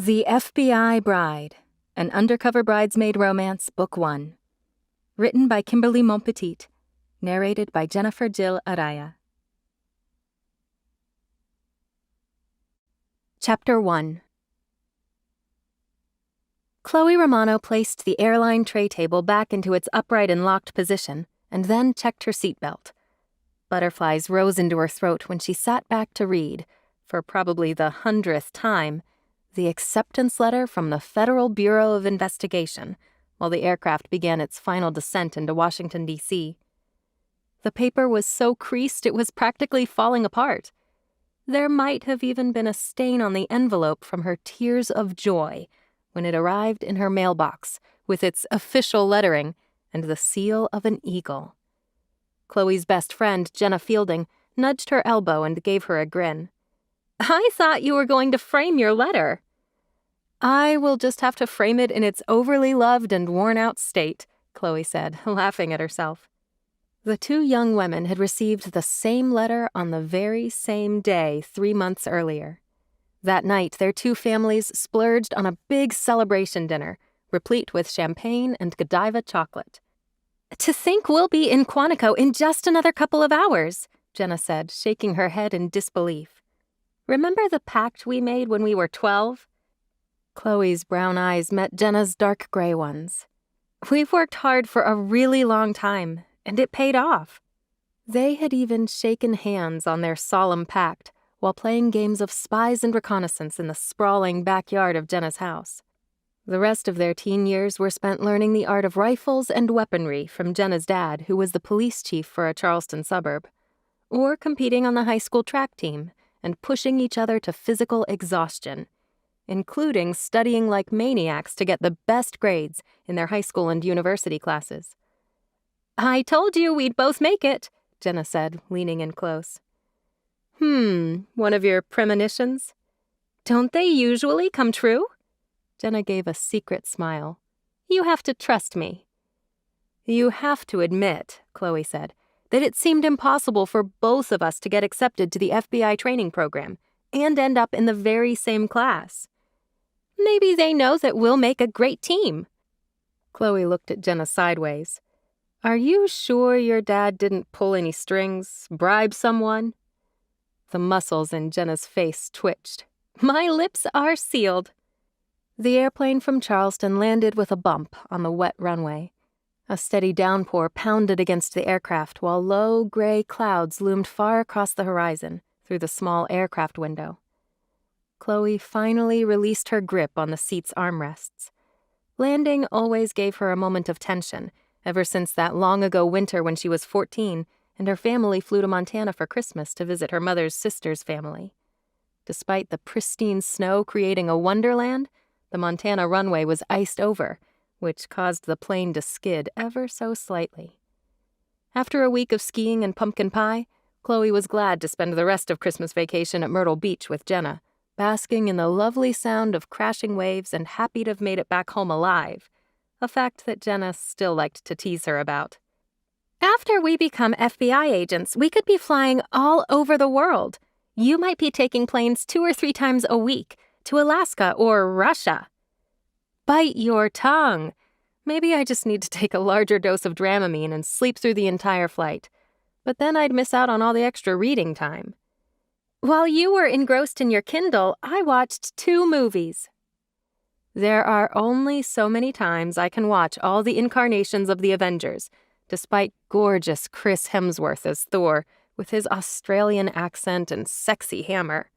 The FBI Bride, an undercover bridesmaid romance, Book 1. Written by Kimberly Montpetit. Narrated by Jennifer Jill Araya. Chapter 1. Chloe Romano placed the airline tray table back into its upright and locked position, and then checked her seatbelt. Butterflies rose into her throat when she sat back to read, for probably the 100th time, the acceptance letter from the Federal Bureau of Investigation, while the aircraft began its final descent into Washington, D.C. The paper was so creased it was practically falling apart. There might have even been a stain on the envelope from her tears of joy when it arrived in her mailbox with its official lettering and the seal of an eagle. Chloe's best friend, Jenna Fielding, nudged her elbow and gave her a grin. "I thought you were going to frame your letter." "I will just have to frame it in its overly loved and worn-out state," Chloe said, laughing at herself. The two young women had received the same letter on the very same day 3 months earlier. That night, their two families splurged on a big celebration dinner, replete with champagne and Godiva chocolate. "To think we'll be in Quantico in just another couple of hours," Jenna said, shaking her head in disbelief. "Remember the pact we made when we were 12? Chloe's brown eyes met Jenna's dark gray ones. "We've worked hard for a really long time, and it paid off." They had even shaken hands on their solemn pact while playing games of spies and reconnaissance in the sprawling backyard of Jenna's house. The rest of their teen years were spent learning the art of rifles and weaponry from Jenna's dad, who was the police chief for a Charleston suburb, or competing on the high school track team and pushing each other to physical exhaustion, including studying like maniacs to get the best grades in their high school and university classes. "I told you we'd both make it," Jenna said, leaning in close. One of your premonitions? Don't they usually come true?" Jenna gave a secret smile. "You have to trust me." "You have to admit," Chloe said, "that it seemed impossible for both of us to get accepted to the FBI training program and end up in the very same class." "Maybe they know that we'll make a great team." Chloe looked at Jenna sideways. "Are you sure your dad didn't pull any strings, bribe someone?" The muscles in Jenna's face twitched. "My lips are sealed." The airplane from Charleston landed with a bump on the wet runway. A steady downpour pounded against the aircraft while low, gray clouds loomed far across the horizon through the small aircraft window. Chloe finally released her grip on the seat's armrests. Landing always gave her a moment of tension, ever since that long-ago winter when she was 14 and her family flew to Montana for Christmas to visit her mother's sister's family. Despite the pristine snow creating a wonderland, the Montana runway was iced over, which caused the plane to skid ever so slightly. After a week of skiing and pumpkin pie, Chloe was glad to spend the rest of Christmas vacation at Myrtle Beach with Jenna, basking in the lovely sound of crashing waves and happy to have made it back home alive, a fact that Jenna still liked to tease her about. "After we become FBI agents, we could be flying all over the world. You might be taking planes 2 or 3 times a week to Alaska or Russia." "Bite your tongue. Maybe I just need to take a larger dose of Dramamine and sleep through the entire flight. But then I'd miss out on all the extra reading time." "While you were engrossed in your Kindle, I watched 2 movies." "There are only so many times I can watch all the incarnations of the Avengers, despite gorgeous Chris Hemsworth as Thor, with his Australian accent and sexy hammer."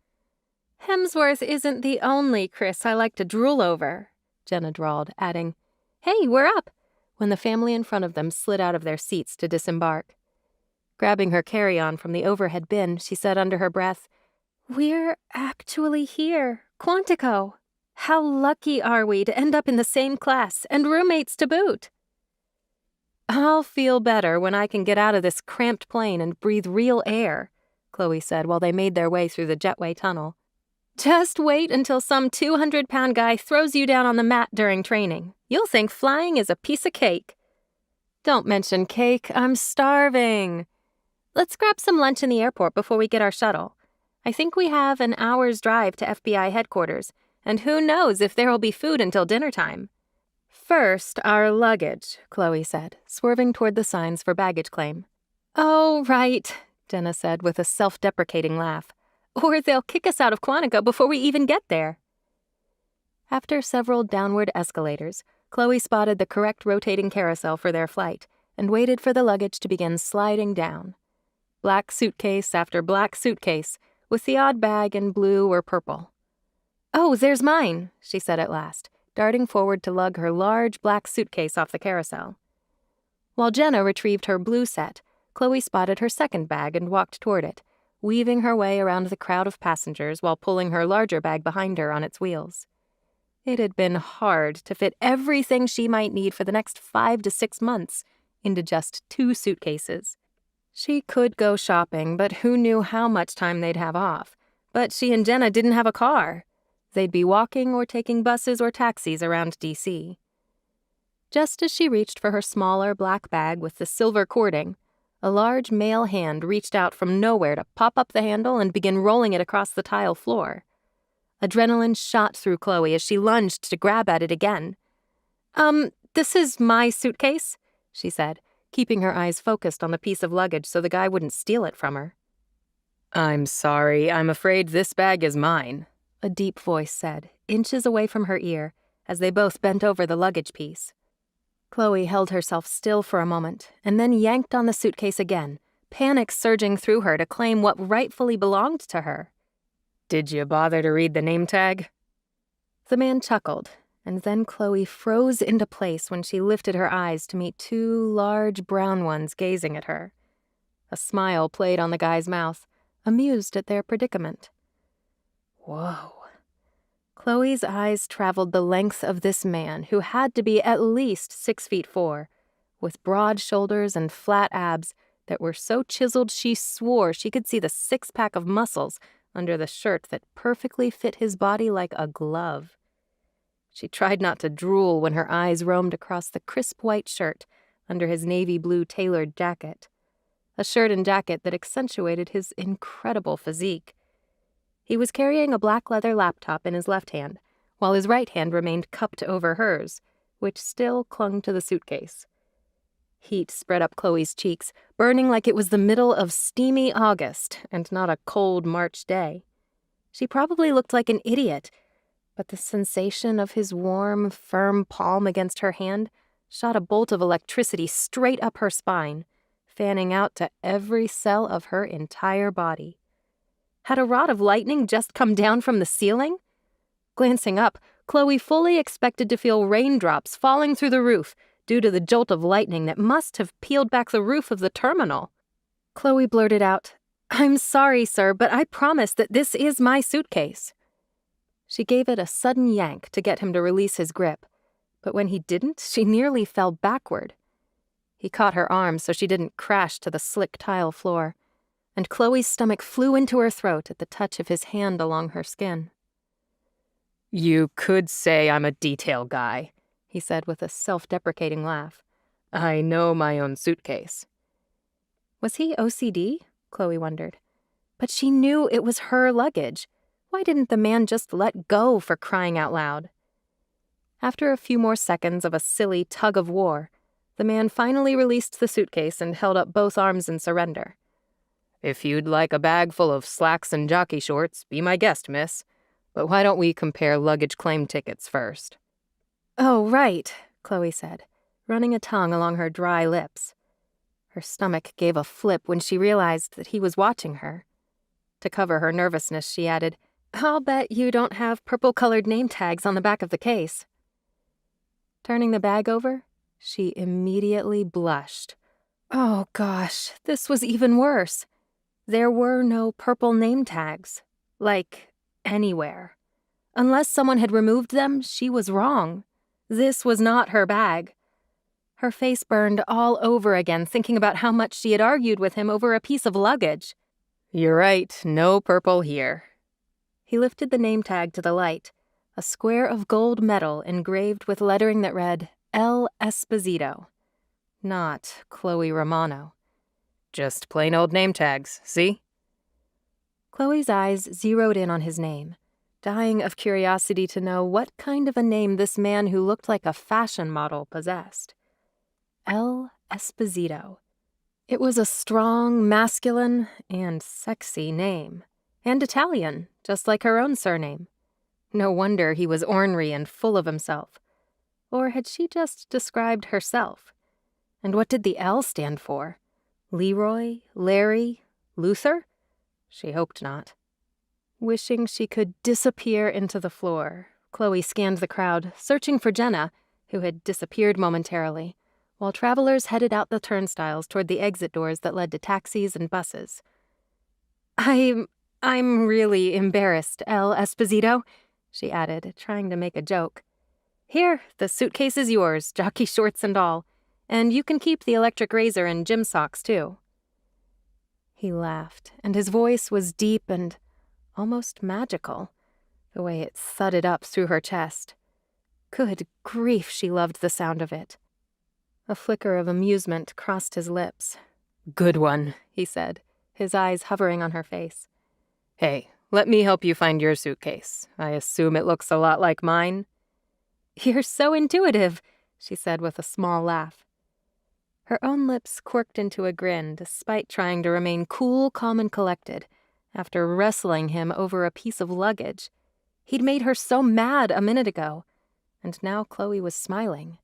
"Hemsworth isn't the only Chris I like to drool over," Jenna drawled, adding, "Hey, we're up," when the family in front of them slid out of their seats to disembark. Grabbing her carry-on from the overhead bin, she said under her breath, "We're actually here, Quantico. How lucky are we to end up in the same class and roommates to boot?" "I'll feel better when I can get out of this cramped plane and breathe real air," Chloe said while they made their way through the jetway tunnel. "Just wait until some 200-pound guy throws you down on the mat during training. You'll think flying is a piece of cake." "Don't mention cake. I'm starving." "Let's grab some lunch in the airport before we get our shuttle. I think we have an hour's drive to FBI headquarters, and who knows if there'll be food until dinner time. First, our luggage, Chloe said, swerving toward the signs for baggage claim. Oh, right, Jenna said with a self-deprecating laugh. Or they'll kick us out of Quantico before we even get there. After several downward escalators, Chloe spotted the correct rotating carousel for their flight and waited for the luggage to begin sliding down. Black suitcase after black suitcase, with the odd bag in blue or purple. Oh, there's mine, she said at last, darting forward to lug her large black suitcase off the carousel. While Jenna retrieved her blue set, Chloe spotted her second bag and walked toward it, weaving her way around the crowd of passengers while pulling her larger bag behind her on its wheels. It had been hard to fit everything she might need for the next 5 to 6 months into just 2 suitcases. She could go shopping, but who knew how much time they'd have off? But she and Jenna didn't have a car. They'd be walking or taking buses or taxis around D.C. Just as she reached for her smaller black bag with the silver cording, a large male hand reached out from nowhere to pop up the handle and begin rolling it across the tile floor. Adrenaline shot through Chloe as she lunged to grab at it again. This is my suitcase, she said, keeping her eyes focused on the piece of luggage so the guy wouldn't steal it from her. I'm sorry, I'm afraid this bag is mine, a deep voice said, inches away from her ear, as they both bent over the luggage piece. Chloe held herself still for a moment, and then yanked on the suitcase again, panic surging through her to claim what rightfully belonged to her. Did you bother to read the name tag? The man chuckled, and then Chloe froze into place when she lifted her eyes to meet 2 large brown ones gazing at her. A smile played on the guy's mouth, amused at their predicament. Whoa. Chloe's eyes traveled the length of this man, who had to be at least 6'4", with broad shoulders and flat abs that were so chiseled she swore she could see the 6-pack of muscles under the shirt that perfectly fit his body like a glove. She tried not to drool when her eyes roamed across the crisp white shirt under his navy blue tailored jacket, a shirt and jacket that accentuated his incredible physique. He was carrying a black leather laptop in his left hand, while his right hand remained cupped over hers, which still clung to the suitcase. Heat spread up Chloe's cheeks, burning like it was the middle of steamy August and not a cold March day. She probably looked like an idiot, but the sensation of his warm, firm palm against her hand shot a bolt of electricity straight up her spine, fanning out to every cell of her entire body. Had a rod of lightning just come down from the ceiling? Glancing up, Chloe fully expected to feel raindrops falling through the roof due to the jolt of lightning that must have peeled back the roof of the terminal. Chloe blurted out, "I'm sorry, sir, but I promise that this is my suitcase." She gave it a sudden yank to get him to release his grip, but when he didn't, she nearly fell backward. He caught her arm so she didn't crash to the slick tile floor, and Chloe's stomach flew into her throat at the touch of his hand along her skin. "You could say I'm a detail guy," he said with a self-deprecating laugh. "I know my own suitcase." Was he OCD? Chloe wondered. But she knew it was her luggage. Why didn't the man just let go, for crying out loud? After a few more seconds of a silly tug of war, the man finally released the suitcase and held up both arms in surrender. "If you'd like a bag full of slacks and jockey shorts, be my guest, miss. But why don't we compare luggage claim tickets first?" "Oh, right," Chloe said, running a tongue along her dry lips. Her stomach gave a flip when she realized that he was watching her. To cover her nervousness, she added, "I'll bet you don't have purple-colored name tags on the back of the case." Turning the bag over, she immediately blushed. Oh gosh, this was even worse. There were no purple name tags. Like, anywhere. Unless someone had removed them, she was wrong. This was not her bag. Her face burned all over again, thinking about how much she had argued with him over a piece of luggage. "You're right, no purple here." He lifted the name tag to the light, a square of gold metal engraved with lettering that read, L. Esposito. Not Chloe Romano. "Just plain old name tags, see?" Chloe's eyes zeroed in on his name. dying of curiosity to know what kind of a name this man who looked like a fashion model possessed. L. Esposito. It was a strong, masculine, and sexy name. And Italian, just like her own surname. No wonder he was ornery and full of himself. Or had she just described herself? And what did the L stand for? Leroy? Larry? Luther? She hoped not. Wishing she could disappear into the floor, Chloe scanned the crowd, searching for Jenna, who had disappeared momentarily, while travelers headed out the turnstiles toward the exit doors that led to taxis and buses. I'm really embarrassed, El Esposito, she added, trying to make a joke. Here, the suitcase is yours, jockey shorts and all, and you can keep the electric razor and gym socks, too. He laughed, and his voice was deep and almost magical, the way it thudded up through her chest. Good grief, she loved the sound of it. A flicker of amusement crossed his lips. Good one, he said, his eyes hovering on her face. Hey, let me help you find your suitcase. I assume it looks a lot like mine. You're so intuitive, she said with a small laugh. Her own lips quirked into a grin despite trying to remain cool, calm, and collected after wrestling him over a piece of luggage. He'd made her so mad a minute ago, and now Chloe was smiling.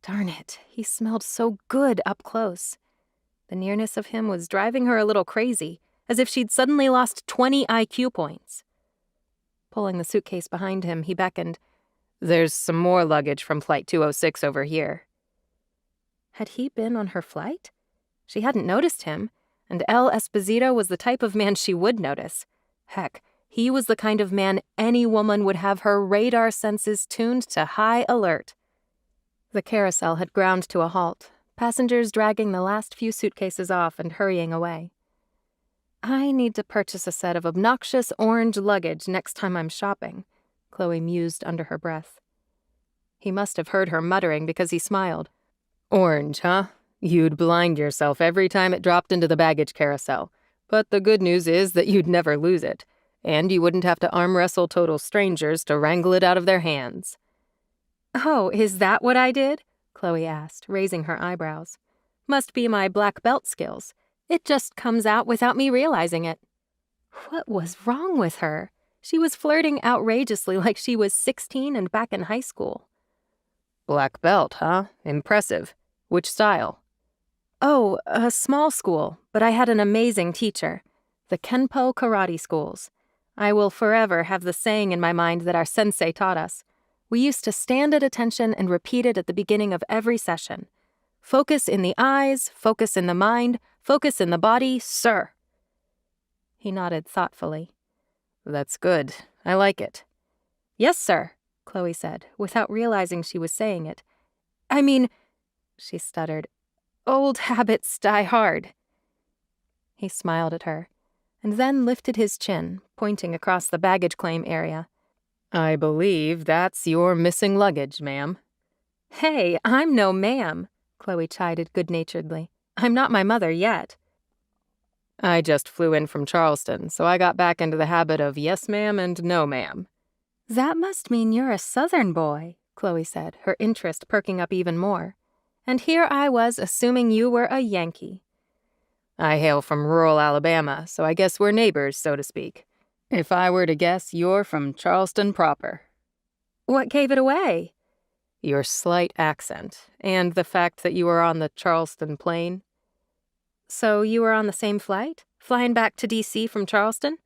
Darn it, he smelled so good up close. The nearness of him was driving her a little crazy, as if she'd suddenly lost 20 IQ points. Pulling the suitcase behind him, he beckoned, There's some more luggage from Flight 206 over here. Had he been on her flight? She hadn't noticed him, and El Esposito was the type of man she would notice. Heck, he was the kind of man any woman would have her radar senses tuned to high alert. The carousel had ground to a halt, passengers dragging the last few suitcases off and hurrying away. I need to purchase a set of obnoxious orange luggage next time I'm shopping, Chloe mused under her breath. He must have heard her muttering because he smiled. Orange, huh? You'd blind yourself every time it dropped into the baggage carousel. But the good news is that you'd never lose it, and you wouldn't have to arm wrestle total strangers to wrangle it out of their hands. Oh, is that what I did? Chloe asked, raising her eyebrows. Must be my black belt skills. It just comes out without me realizing it. What was wrong with her? She was flirting outrageously like she was 16 and back in high school. Black belt, huh? Impressive. Which style? Oh, a small school, but I had an amazing teacher. The Kenpo karate schools. I will forever have the saying in my mind that our sensei taught us. We used to stand at attention and repeat it at the beginning of every session. Focus in the eyes, focus in the mind, focus in the body, sir. He nodded thoughtfully. That's good. I like it. Yes, sir, Chloe said, without realizing she was saying it. I mean, she stuttered, old habits die hard. He smiled at her, and then lifted his chin, pointing across the baggage claim area. I believe that's your missing luggage, ma'am. Hey, I'm no ma'am, Chloe chided good-naturedly. I'm not my mother yet. I just flew in from Charleston, so I got back into the habit of yes, ma'am, and no, ma'am. That must mean you're a Southern boy, Chloe said, her interest perking up even more. And here I was assuming you were a Yankee. I hail from rural Alabama, so I guess we're neighbors, so to speak. If I were to guess, you're from Charleston proper. What gave it away? Your slight accent, and the fact that you were on the Charleston plane. So you were on the same flight? Flying back to D.C. from Charleston?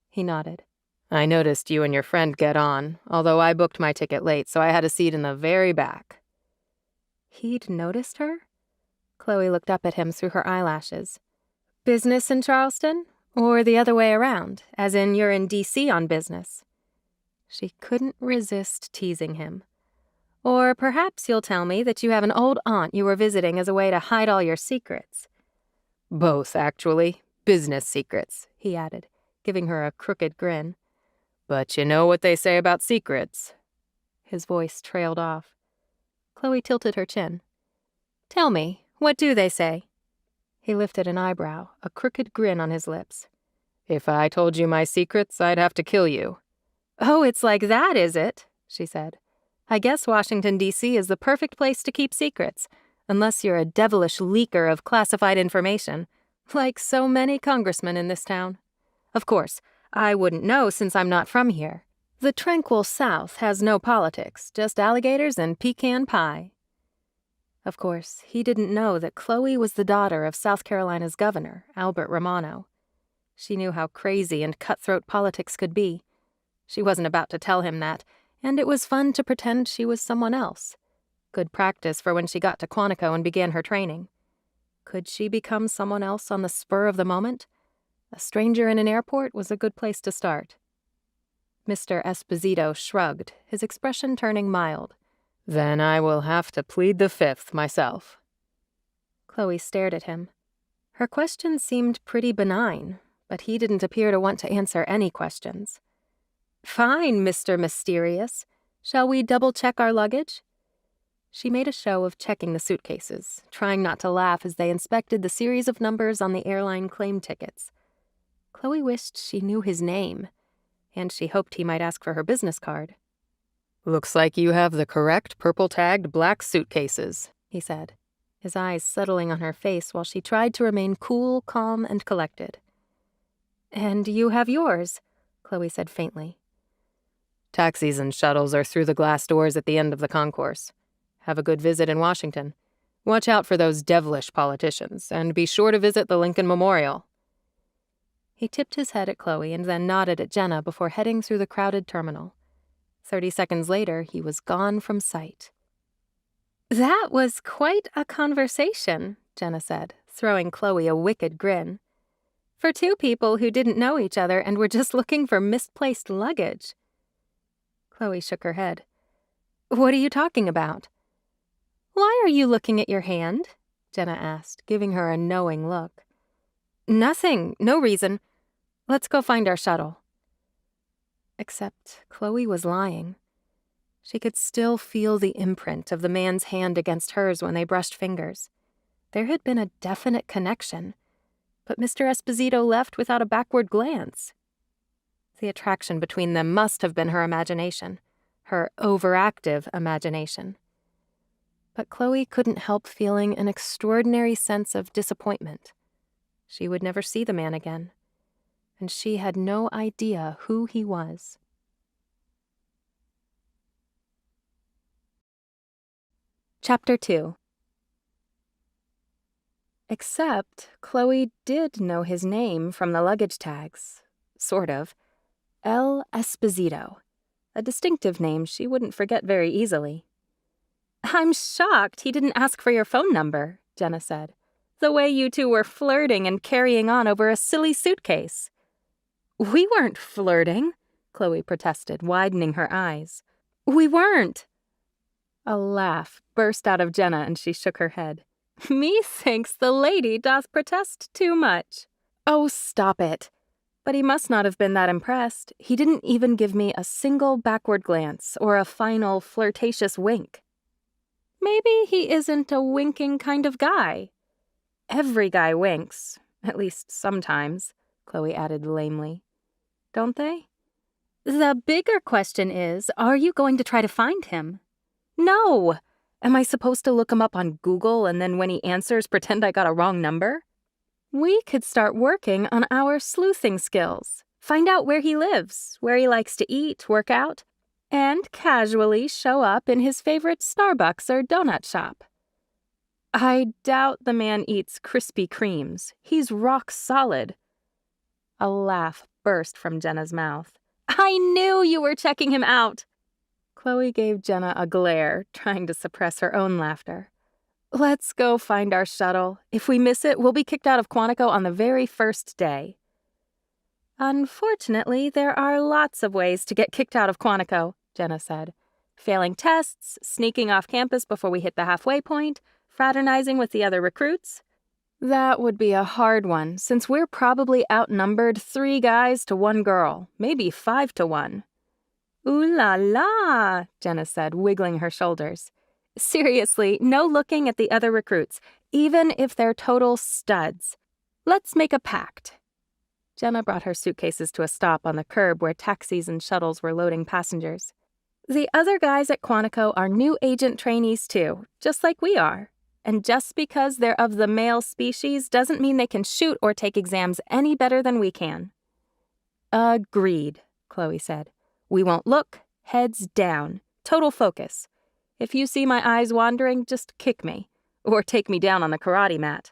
He nodded. I noticed you and your friend get on, although I booked my ticket late, so I had a seat in the very back. He'd noticed her? Chloe looked up at him through her eyelashes. Business in Charleston? Or the other way around, as in you're in D.C. on business? She couldn't resist teasing him. Or perhaps you'll tell me that you have an old aunt you were visiting as a way to hide all your secrets. Both, actually. Business secrets, he added, giving her a crooked grin. But you know what they say about secrets. His voice trailed off. Chloe tilted her chin. Tell me, what do they say? He lifted an eyebrow, a crooked grin on his lips. If I told you my secrets, I'd have to kill you. "Oh, it's like that, is it?" she said. "I guess Washington, D.C. is the perfect place to keep secrets, unless you're a devilish leaker of classified information, like so many congressmen in this town. Of course, I wouldn't know since I'm not from here. The tranquil South has no politics, just alligators and pecan pie." Of course, he didn't know that Chloe was the daughter of South Carolina's governor, Albert Romano. She knew how crazy and cutthroat politics could be. She wasn't about to tell him that, and it was fun to pretend she was someone else. Good practice for when she got to Quantico and began her training. Could she become someone else on the spur of the moment? A stranger in an airport was a good place to start. Mr. Esposito shrugged, his expression turning mild. "Then I will have to plead the fifth myself." Chloe stared at him. Her question seemed pretty benign, but he didn't appear to want to answer any questions. "Fine, Mr. Mysterious. Shall we double-check our luggage?" She made a show of checking the suitcases, trying not to laugh as they inspected the series of numbers on the airline claim tickets. Chloe wished she knew his name, and she hoped he might ask for her business card. "Looks like you have the correct purple-tagged black suitcases," he said, his eyes settling on her face while she tried to remain cool, calm, and collected. "And you have yours," Chloe said faintly. "Taxis and shuttles are through the glass doors at the end of the concourse. Have a good visit in Washington. Watch out for those devilish politicians, and be sure to visit the Lincoln Memorial." He tipped his head at Chloe and then nodded at Jenna before heading through the crowded terminal. 30 seconds later, he was gone from sight. "That was quite a conversation," Jenna said, throwing Chloe a wicked grin. "For two people who didn't know each other and were just looking for misplaced luggage." Chloe shook her head. "What are you talking about?" "Why are you looking at your hand?" Jenna asked, giving her a knowing look. "Nothing, no reason. Let's go find our shuttle." Except Chloe was lying. She could still feel the imprint of the man's hand against hers when they brushed fingers. There had been a definite connection, but Mr. Esposito left without a backward glance. The attraction between them must have been her imagination, her overactive imagination. But Chloe couldn't help feeling an extraordinary sense of disappointment. She would never see the man again, and she had no idea who he was. Chapter 2. Except Chloe did know his name from the luggage tags. Sort of. L. Esposito. A distinctive name she wouldn't forget very easily. "I'm shocked he didn't ask for your phone number," Jenna said. "The way you two were flirting and carrying on over a silly suitcase." "We weren't flirting," Chloe protested, widening her eyes. "We weren't." A laugh burst out of Jenna, and she shook her head. "Methinks the lady doth protest too much." "Oh, stop it." But he must not have been that impressed. He didn't even give me a single backward glance or a final flirtatious wink. "Maybe he isn't a winking kind of guy." "Every guy winks, at least sometimes," Chloe added lamely. "Don't they?" "The bigger question is, are you going to try to find him?" "No! Am I supposed to look him up on Google and then when he answers pretend I got a wrong number?" "We could start working on our sleuthing skills. Find out where he lives, where he likes to eat, work out, and casually show up in his favorite Starbucks or donut shop." "I doubt the man eats Krispy Kremes. He's rock solid." A laugh burst from Jenna's mouth. "I knew you were checking him out." Chloe gave Jenna a glare, trying to suppress her own laughter. "Let's go find our shuttle. If we miss it, we'll be kicked out of Quantico on the very first day." "Unfortunately, there are lots of ways to get kicked out of Quantico," Jenna said. "Failing tests, sneaking off campus before we hit the halfway point, fraternizing with the other recruits." "That would be a hard one, since we're probably outnumbered 3 guys to 1 girl, maybe 5 to 1. "Ooh la la," Jenna said, wiggling her shoulders. "Seriously, no looking at the other recruits, even if they're total studs. Let's make a pact." Jenna brought her suitcases to a stop on the curb where taxis and shuttles were loading passengers. "The other guys at Quantico are new agent trainees too, just like we are. And just because they're of the male species doesn't mean they can shoot or take exams any better than we can." "Agreed," Chloe said. "We won't look, heads down, total focus. If you see my eyes wandering, just kick me, or take me down on the karate mat."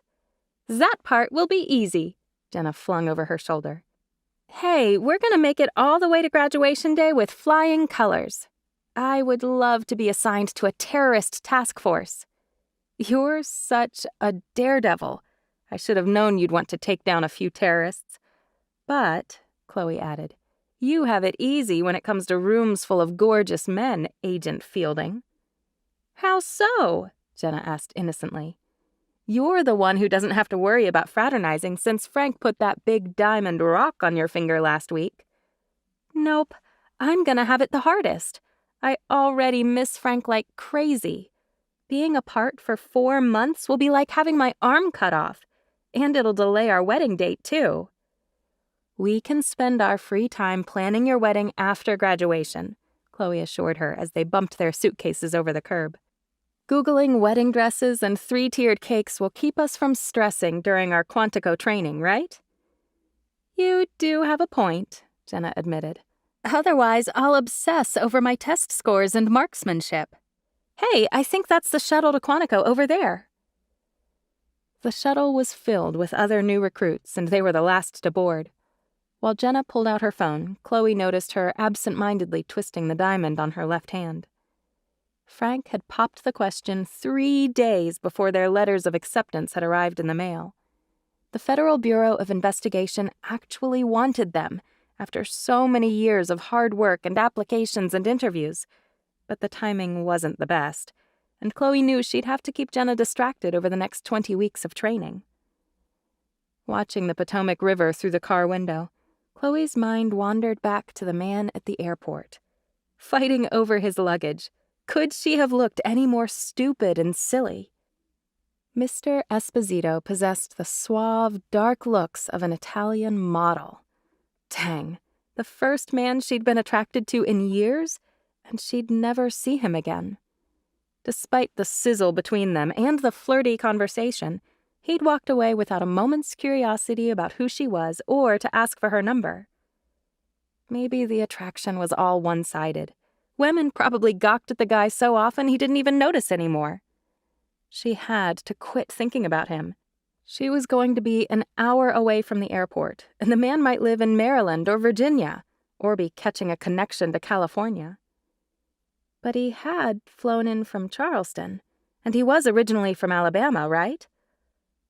"That part will be easy," Jenna flung over her shoulder. "Hey, we're gonna make it all the way to graduation day with flying colors. I would love to be assigned to a terrorist task force." "You're such a daredevil. I should have known you'd want to take down a few terrorists. But," Chloe added, "you have it easy when it comes to rooms full of gorgeous men, Agent Fielding." "How so?" Jenna asked innocently. "You're the one who doesn't have to worry about fraternizing since Frank put that big diamond rock on your finger last week." "Nope, I'm gonna have it the hardest. I already miss Frank like crazy. Being apart for 4 months will be like having my arm cut off, and it'll delay our wedding date, too." "We can spend our free time planning your wedding after graduation," Chloe assured her as they bumped their suitcases over the curb. "Googling wedding dresses and 3-tiered cakes will keep us from stressing during our Quantico training, right?" "You do have a point," Jenna admitted. "Otherwise, I'll obsess over my test scores and marksmanship. Hey, I think that's the shuttle to Quantico over there." The shuttle was filled with other new recruits, and they were the last to board. While Jenna pulled out her phone, Chloe noticed her absent-mindedly twisting the diamond on her left hand. Frank had popped the question 3 days before their letters of acceptance had arrived in the mail. The Federal Bureau of Investigation actually wanted them after so many years of hard work and applications and interviews, but the timing wasn't the best, and Chloe knew she'd have to keep Jenna distracted over the next 20 weeks of training. Watching the Potomac River through the car window, Chloe's mind wandered back to the man at the airport. Fighting over his luggage, could she have looked any more stupid and silly? Mr. Esposito possessed the suave, dark looks of an Italian model. Dang, the first man she'd been attracted to in years, and she'd never see him again. Despite the sizzle between them and the flirty conversation, he'd walked away without a moment's curiosity about who she was or to ask for her number. Maybe the attraction was all one-sided. Women probably gawked at the guy so often he didn't even notice anymore. She had to quit thinking about him. She was going to be an hour away from the airport, and the man might live in Maryland or Virginia, or be catching a connection to California. But he had flown in from Charleston, and he was originally from Alabama, right?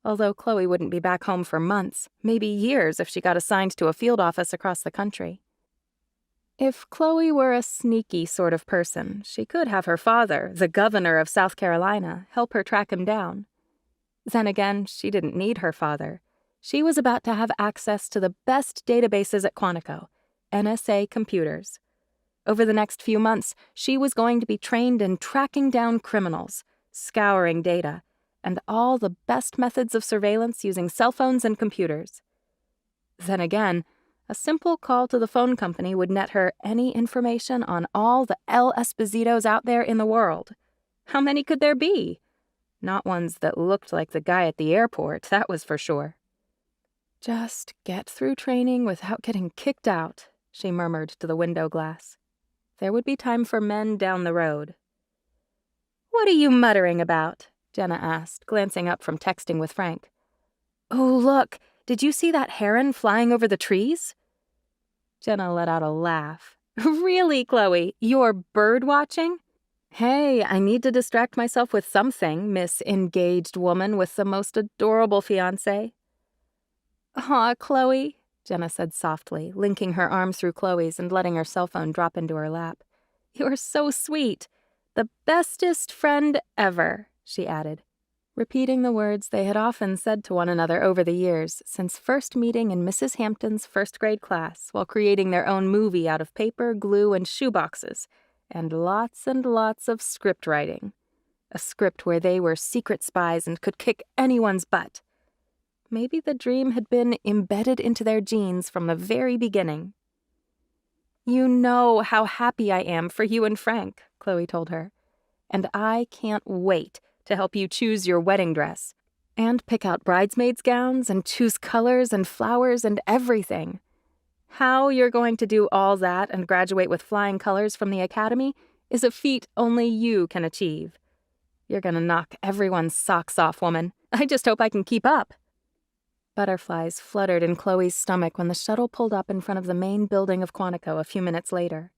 Although Chloe wouldn't be back home for months, maybe years if she got assigned to a field office across the country. If Chloe were a sneaky sort of person, she could have her father, the governor of South Carolina, help her track him down. Then again, she didn't need her father. She was about to have access to the best databases at Quantico, NSA computers. Over the next few months, she was going to be trained in tracking down criminals, scouring data, and all the best methods of surveillance using cell phones and computers. Then again, a simple call to the phone company would net her any information on all the L. Espositos out there in the world. How many could there be? Not ones that looked like the guy at the airport, that was for sure. "Just get through training without getting kicked out," she murmured to the window glass. There would be time for men down the road. "What are you muttering about?" Jenna asked, glancing up from texting with Frank. "Oh, look, did you see that heron flying over the trees?" Jenna let out a laugh. "Really, Chloe? You're bird watching?" "Hey, I need to distract myself with something, Miss Engaged Woman with the most adorable fiancé." "Aw, Chloe," Jenna said softly, linking her arm through Chloe's and letting her cell phone drop into her lap. "You're so sweet. The bestest friend ever," she added, repeating the words they had often said to one another over the years since first meeting in Mrs. Hampton's first-grade class while creating their own movie out of paper, glue, and shoeboxes, and lots of script writing. A script where they were secret spies and could kick anyone's butt. Maybe the dream had been embedded into their genes from the very beginning. "You know how happy I am for you and Frank," Chloe told her. "And I can't wait to help you choose your wedding dress. And pick out bridesmaids' gowns and choose colors and flowers and everything. How you're going to do all that and graduate with flying colors from the academy is a feat only you can achieve. You're gonna knock everyone's socks off, woman. I just hope I can keep up." Butterflies fluttered in Chloe's stomach when the shuttle pulled up in front of the main building of Quantico a few minutes later.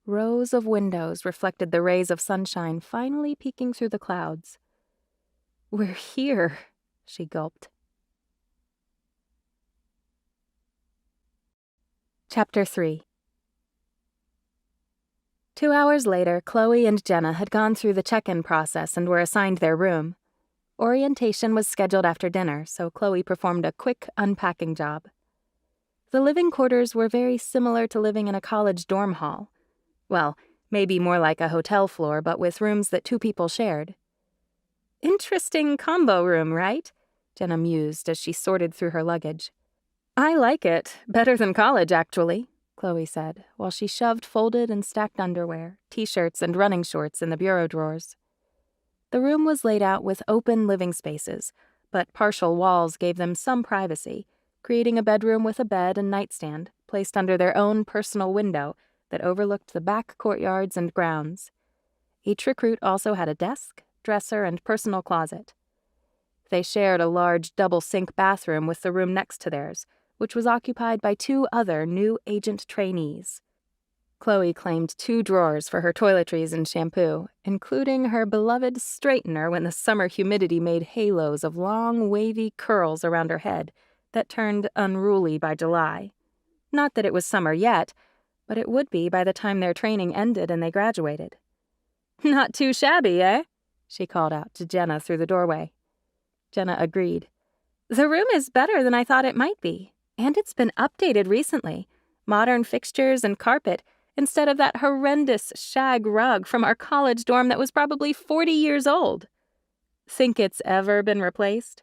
Rows of windows reflected the rays of sunshine finally peeking through the clouds. "We're here," she gulped. Chapter 3. 2 hours later, Chloe and Jenna had gone through the check-in process and were assigned their room. Orientation was scheduled after dinner, so Chloe performed a quick unpacking job. The living quarters were very similar to living in a college dorm hall. Well, maybe more like a hotel floor, but with rooms that 2 people shared. "Interesting combo room, right?" Jenna mused as she sorted through her luggage. "I like it. Better than college, actually," Chloe said, while she shoved folded and stacked underwear, t-shirts, and running shorts in the bureau drawers. The room was laid out with open living spaces, but partial walls gave them some privacy, creating a bedroom with a bed and nightstand placed under their own personal window that overlooked the back courtyards and grounds. Each recruit also had a desk, dresser, and personal closet. They shared a large double-sink bathroom with the room next to theirs, which was occupied by 2 other new agent trainees. Chloe claimed 2 drawers for her toiletries and shampoo, including her beloved straightener when the summer humidity made halos of long, wavy curls around her head that turned unruly by July. Not that it was summer yet, but it would be by the time their training ended and they graduated. "Not too shabby, eh?" she called out to Jenna through the doorway. Jenna agreed. "The room is better than I thought it might be, and it's been updated recently. Modern fixtures and carpet, instead of that horrendous shag rug from our college dorm that was probably 40 years old. Think it's ever been replaced?"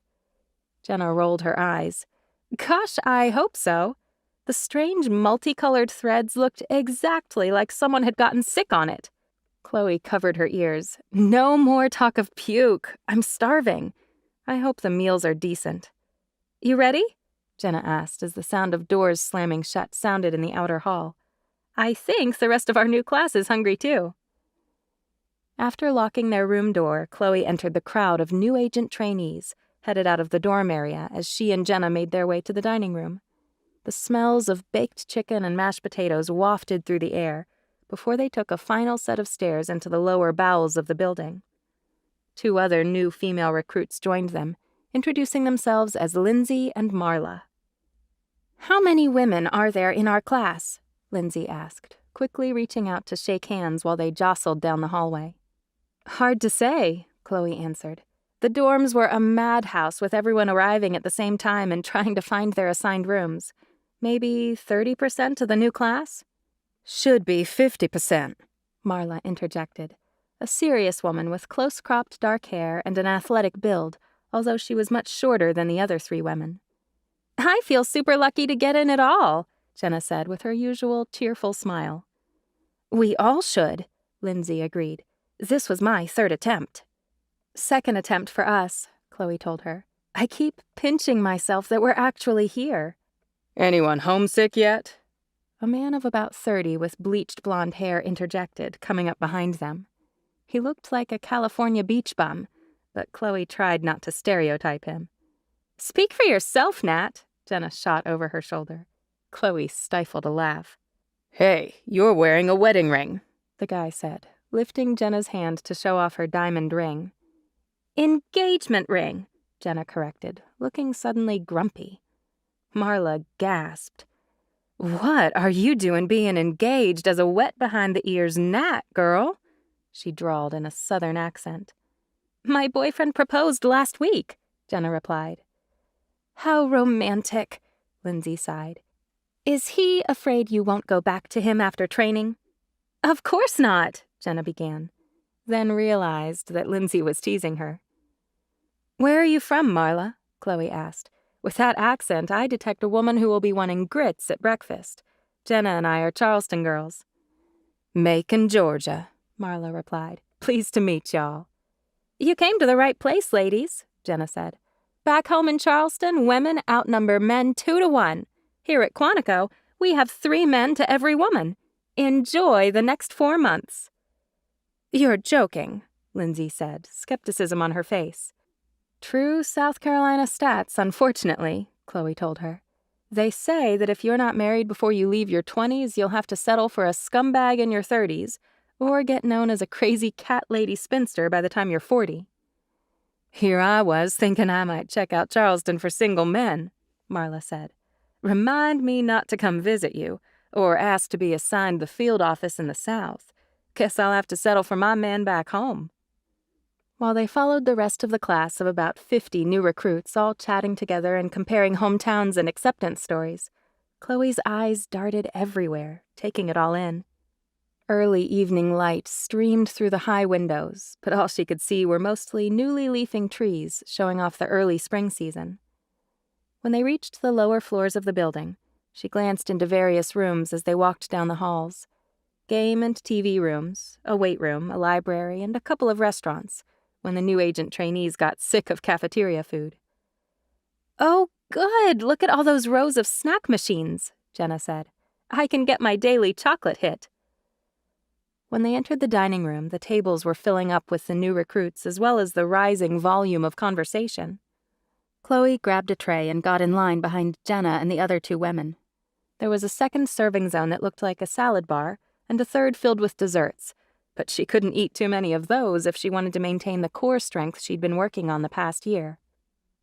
Jenna rolled her eyes. "Gosh, I hope so. The strange multicolored threads looked exactly like someone had gotten sick on it." Chloe covered her ears. "No more talk of puke. I'm starving. I hope the meals are decent." "You ready?" Jenna asked as the sound of doors slamming shut sounded in the outer hall. "I think the rest of our new class is hungry too." After locking their room door, Chloe entered the crowd of new agent trainees, headed out of the dorm area as she and Jenna made their way to the dining room. The smells of baked chicken and mashed potatoes wafted through the air before they took a final set of stairs into the lower bowels of the building. 2 other new female recruits joined them, introducing themselves as Lindsay and Marla. "How many women are there in our class?" Lindsay asked, quickly reaching out to shake hands while they jostled down the hallway. "Hard to say," Chloe answered. "The dorms were a madhouse with everyone arriving at the same time and trying to find their assigned rooms. Maybe 30% of the new class?" "Should be 50%, Marla interjected, a serious woman with close-cropped dark hair and an athletic build, although she was much shorter than the other 3 women. "I feel super lucky to get in at all," Jenna said with her usual cheerful smile. "We all should," Lindsay agreed. "This was my 3rd attempt." "Second attempt for us," Chloe told her. "I keep pinching myself that we're actually here." "Anyone homesick yet?" A man of about 30 with bleached blonde hair interjected, coming up behind them. He looked like a California beach bum, but Chloe tried not to stereotype him. "Speak for yourself, Nat," Jenna shot over her shoulder. Chloe stifled a laugh. "Hey, you're wearing a wedding ring," the guy said, lifting Jenna's hand to show off her diamond ring. "Engagement ring," Jenna corrected, looking suddenly grumpy. Marla gasped. "What are you doing being engaged as a wet-behind-the-ears Nat, girl?" she drawled in a southern accent. "My boyfriend proposed last week," Jenna replied. "How romantic," Lindsay sighed. "Is he afraid you won't go back to him after training?" "Of course not," Jenna began, then realized that Lindsay was teasing her. "Where are you from, Marla?" Chloe asked, With that accent, I detect a woman who will be wanting grits at breakfast. Jenna and I are Charleston girls." "Macon, Georgia," Marla replied. "Pleased to meet y'all." "You came to the right place, ladies," Jenna said. "Back home in Charleston, women outnumber men 2-to-1. Here at Quantico, we have 3 men to every woman. Enjoy the next 4 months." "You're joking," Lindsay said, skepticism on her face. "True South Carolina stats, unfortunately," Chloe told her. "They say that if you're not married before you leave your 20s, you'll have to settle for a scumbag in your 30s, or get known as a crazy cat lady spinster by the time you're 40. "Here I was thinking I might check out Charleston for single men," Marla said. "Remind me not to come visit you, or ask to be assigned the field office in the South. Guess I'll have to settle for my man back home." While they followed the rest of the class of about 50 new recruits all chatting together and comparing hometowns and acceptance stories, Chloe's eyes darted everywhere, taking it all in. Early evening light streamed through the high windows, but all she could see were mostly newly leafing trees showing off the early spring season. When they reached the lower floors of the building, she glanced into various rooms as they walked down the halls. Game and TV rooms, a weight room, a library, and a couple of restaurants, when the new agent trainees got sick of cafeteria food. "Oh, good! Look at all those rows of snack machines," Jenna said. "I can get my daily chocolate hit." When they entered the dining room, the tables were filling up with the new recruits as well as the rising volume of conversation. Chloe grabbed a tray and got in line behind Jenna and the other 2 women. There was a second serving zone that looked like a salad bar, and a third filled with desserts, but she couldn't eat too many of those if she wanted to maintain the core strength she'd been working on the past year.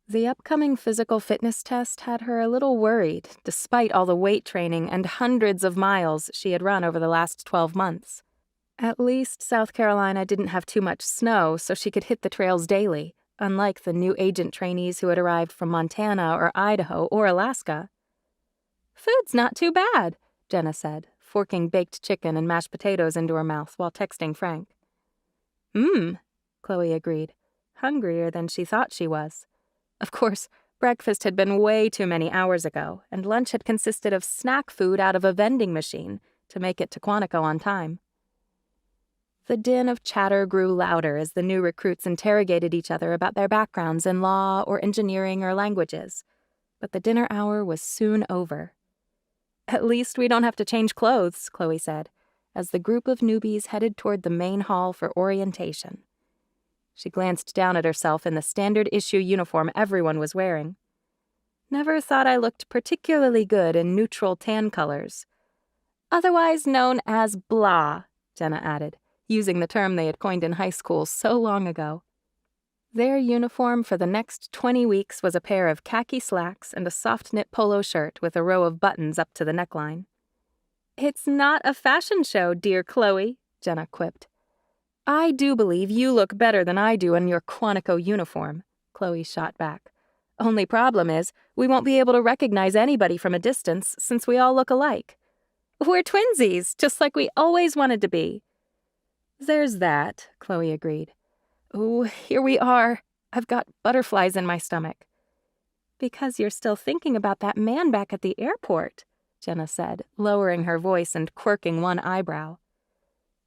The upcoming physical fitness test had her a little worried, despite all the weight training and hundreds of miles she had run over the last 12 months. At least South Carolina didn't have too much snow, so she could hit the trails daily, unlike the new agent trainees who had arrived from Montana or Idaho or Alaska. "Food's not too bad," Jenna said, forking baked chicken and mashed potatoes into her mouth while texting Frank. Chloe agreed, hungrier than she thought she was. Of course, breakfast had been way too many hours ago, and lunch had consisted of snack food out of a vending machine to make it to Quantico on time. The din of chatter grew louder as the new recruits interrogated each other about their backgrounds in law or engineering or languages, but the dinner hour was soon over. "At least we don't have to change clothes," Chloe said, as the group of newbies headed toward the main hall for orientation. She glanced down at herself in the standard issue uniform everyone was wearing. "Never thought I looked particularly good in neutral tan colors. Otherwise known as blah," Jenna added, using the term they had coined in high school so long ago. Their uniform for the next 20 weeks was a pair of khaki slacks and a soft-knit polo shirt with a row of buttons up to the neckline. "It's not a fashion show, dear Chloe," Jenna quipped. "I do believe you look better than I do in your Quantico uniform," Chloe shot back. "Only problem is, we won't be able to recognize anybody from a distance since we all look alike. We're twinsies, just like we always wanted to be." "There's that," Chloe agreed. "Oh, here we are. I've got butterflies in my stomach." "Because you're still thinking about that man back at the airport," Jenna said, lowering her voice and quirking one eyebrow.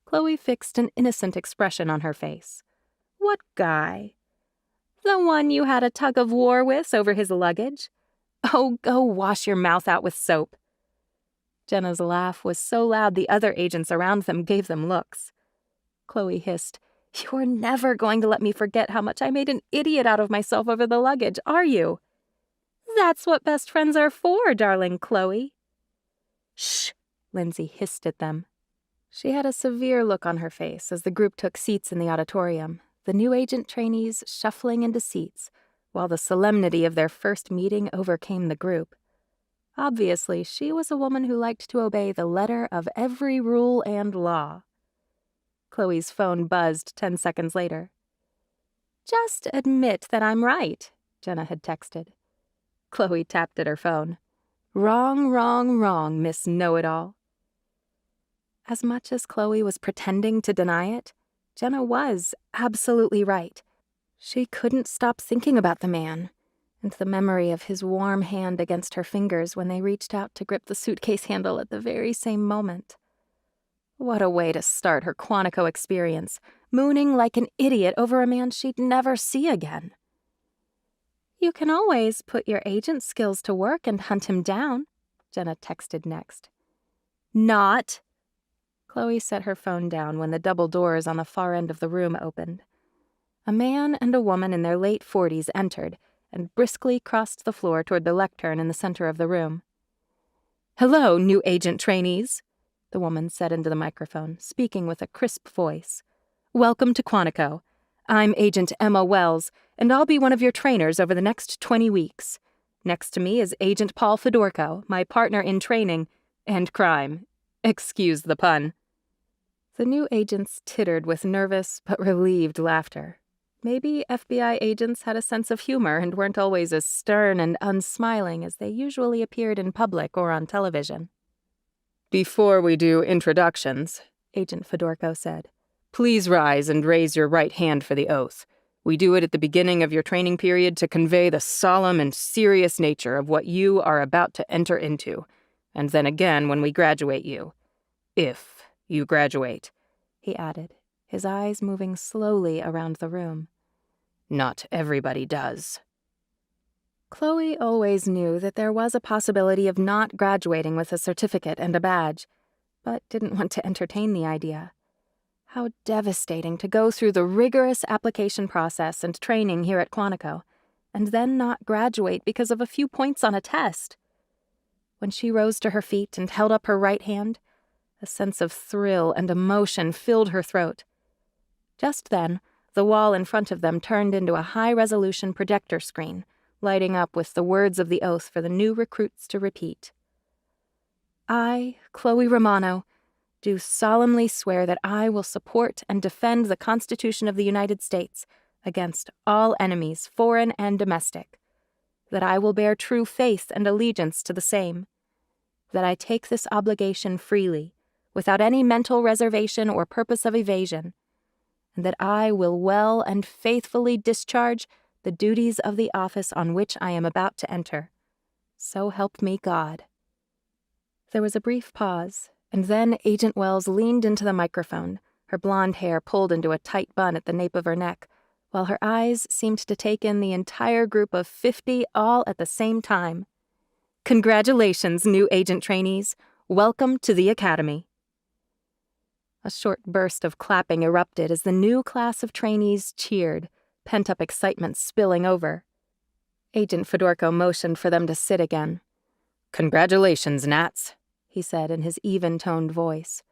Chloe fixed an innocent expression on her face. "What guy?" "The one you had a tug-of-war with over his luggage. Oh, go wash your mouth out with soap." Jenna's laugh was so loud the other agents around them gave them looks. Chloe hissed, "You're never going to let me forget how much I made an idiot out of myself over the luggage, are you?" "That's what best friends are for, darling Chloe." "Shh," Lindsay hissed at them. She had a severe look on her face as the group took seats in the auditorium, the new agent trainees shuffling into seats, while the solemnity of their first meeting overcame the group. Obviously, she was a woman who liked to obey the letter of every rule and law. Chloe's phone buzzed 10 seconds later. "Just admit that I'm right," Jenna had texted. Chloe tapped at her phone. "Wrong, wrong, wrong, Miss Know-It-All." As much as Chloe was pretending to deny it, Jenna was absolutely right. She couldn't stop thinking about the man. and the memory of his warm hand against her fingers when they reached out to grip the suitcase handle at the very same moment. What a way to start her Quantico experience, mooning like an idiot over a man she'd never see again. "You can always put your agent skills to work and hunt him down," Jenna texted next. "Not." Chloe set her phone down when the double doors on the far end of the room opened. A man and a woman in their late 40s entered and briskly crossed the floor toward the lectern in the center of the room. "Hello, new agent trainees," the woman said into the microphone, speaking with a crisp voice. "Welcome to Quantico. I'm Agent Emma Wells, and I'll be one of your trainers over the next 20 weeks. Next to me is Agent Paul Fedorko, my partner in training and crime. Excuse the pun." The new agents tittered with nervous but relieved laughter. Maybe FBI agents had a sense of humor and weren't always as stern and unsmiling as they usually appeared in public or on television. "Before we do introductions," Agent Fedorko said, "please rise and raise your right hand for the oath. We do it at the beginning of your training period to convey the solemn and serious nature of what you are about to enter into, and then again when we graduate you. If you graduate," he added, his eyes moving slowly around the room. "Not everybody does." Chloe always knew that there was a possibility of not graduating with a certificate and a badge, but didn't want to entertain the idea. How devastating to go through the rigorous application process and training here at Quantico, and then not graduate because of a few points on a test. When she rose to her feet and held up her right hand, a sense of thrill and emotion filled her throat. Just then, the wall in front of them turned into a high-resolution projector screen, lighting up with the words of the oath for the new recruits to repeat. "I, Chloe Romano, do solemnly swear that I will support and defend the Constitution of the United States against all enemies, foreign and domestic, that I will bear true faith and allegiance to the same, that I take this obligation freely, without any mental reservation or purpose of evasion, and that I will well and faithfully discharge the duties of the office on which I am about to enter. So help me God." There was a brief pause, and then Agent Wells leaned into the microphone, her blonde hair pulled into a tight bun at the nape of her neck, while her eyes seemed to take in the entire group of 50 all at the same time. "Congratulations, new agent trainees. Welcome to the Academy." A short burst of clapping erupted as the new class of trainees cheered, pent-up excitement spilling over. Agent Fedorko motioned for them to sit again. "Congratulations, Nats," he said in his even-toned voice.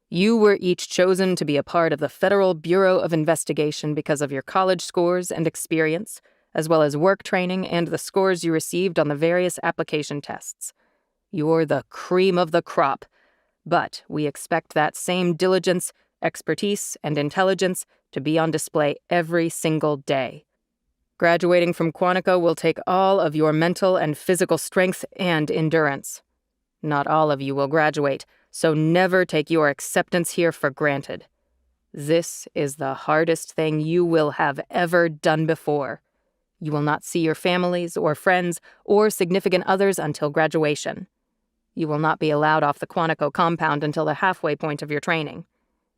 "You were each chosen to be a part of the Federal Bureau of Investigation because of your college scores and experience, as well as work training and the scores you received on the various application tests. You're the cream of the crop, but we expect that same diligence, expertise, and intelligence to be on display every single day. Graduating from Quantico will take all of your mental and physical strength and endurance. Not all of you will graduate, so never take your acceptance here for granted. This is the hardest thing you will have ever done before. You will not see your families or friends or significant others until graduation. You will not be allowed off the Quantico compound until the halfway point of your training.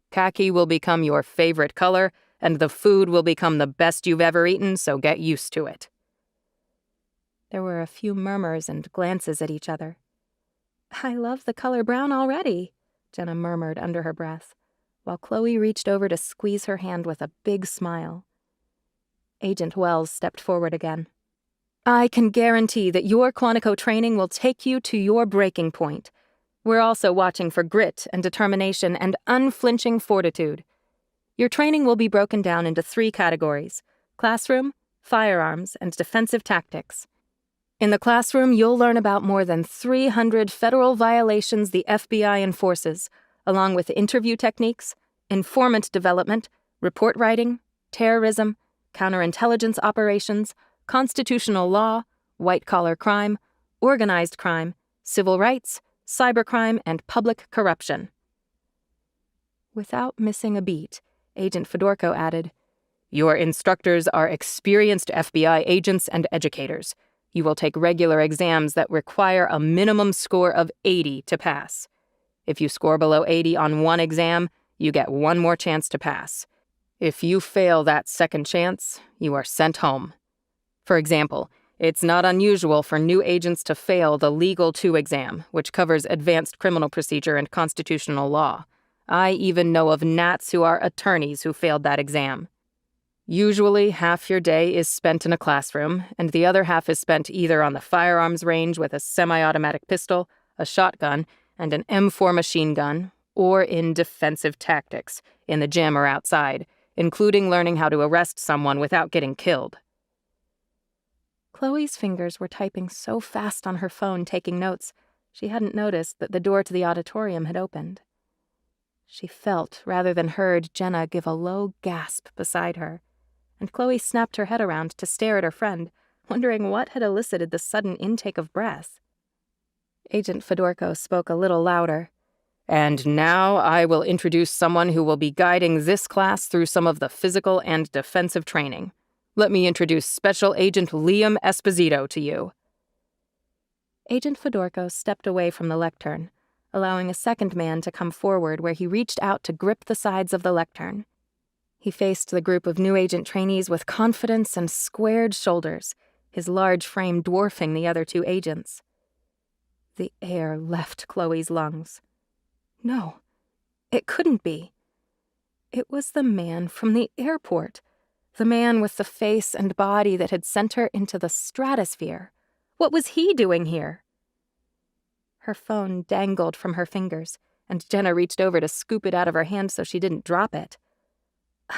Khaki will become your favorite color, and the food will become the best you've ever eaten, so get used to it." There were a few murmurs and glances at each other. "I love the color brown already," Jenna murmured under her breath, while Chloe reached over to squeeze her hand with a big smile. Agent Wells stepped forward again. "I can guarantee that your Quantico training will take you to your breaking point. We're also watching for grit and determination and unflinching fortitude. Your training will be broken down into 3 categories: classroom, firearms, and defensive tactics. In the classroom, you'll learn about more than 300 federal violations the FBI enforces, along with interview techniques, informant development, report writing, terrorism, counterintelligence operations, constitutional law, white-collar crime, organized crime, civil rights, cybercrime, and public corruption." Without missing a beat, Agent Fedorko added, Your instructors are experienced FBI agents and educators. You will take regular exams that require a minimum score of 80 to pass. If you score below 80 on one exam, you get one more chance to pass. If you fail that second chance, you are sent home. For example, it's not unusual for new agents to fail the Legal 2 exam, which covers advanced criminal procedure and constitutional law. I even know of Nats who are attorneys who failed that exam. Usually, half your day is spent in a classroom, and the other half is spent either on the firearms range with a semi-automatic pistol, a shotgun, and an M4 machine gun, or in defensive tactics, in the gym or outside, including learning how to arrest someone without getting killed. Chloe's fingers were typing so fast on her phone, taking notes, she hadn't noticed that the door to the auditorium had opened. She felt, rather than heard, Jenna give a low gasp beside her, and Chloe snapped her head around to stare at her friend, wondering what had elicited the sudden intake of breath. Agent Fedorko spoke a little louder. And now I will introduce someone who will be guiding this class through some of the physical and defensive training. Let me introduce Special Agent Liam Esposito to you. Agent Fedorko stepped away from the lectern, allowing a second man to come forward where he reached out to grip the sides of the lectern. He faced the group of new agent trainees with confidence and squared shoulders, his large frame dwarfing the other two agents. The air left Chloe's lungs. No, it couldn't be. It was the man from the airport, the man with the face and body that had sent her into the stratosphere. What was he doing here? Her phone dangled from her fingers, and Jenna reached over to scoop it out of her hand so she didn't drop it.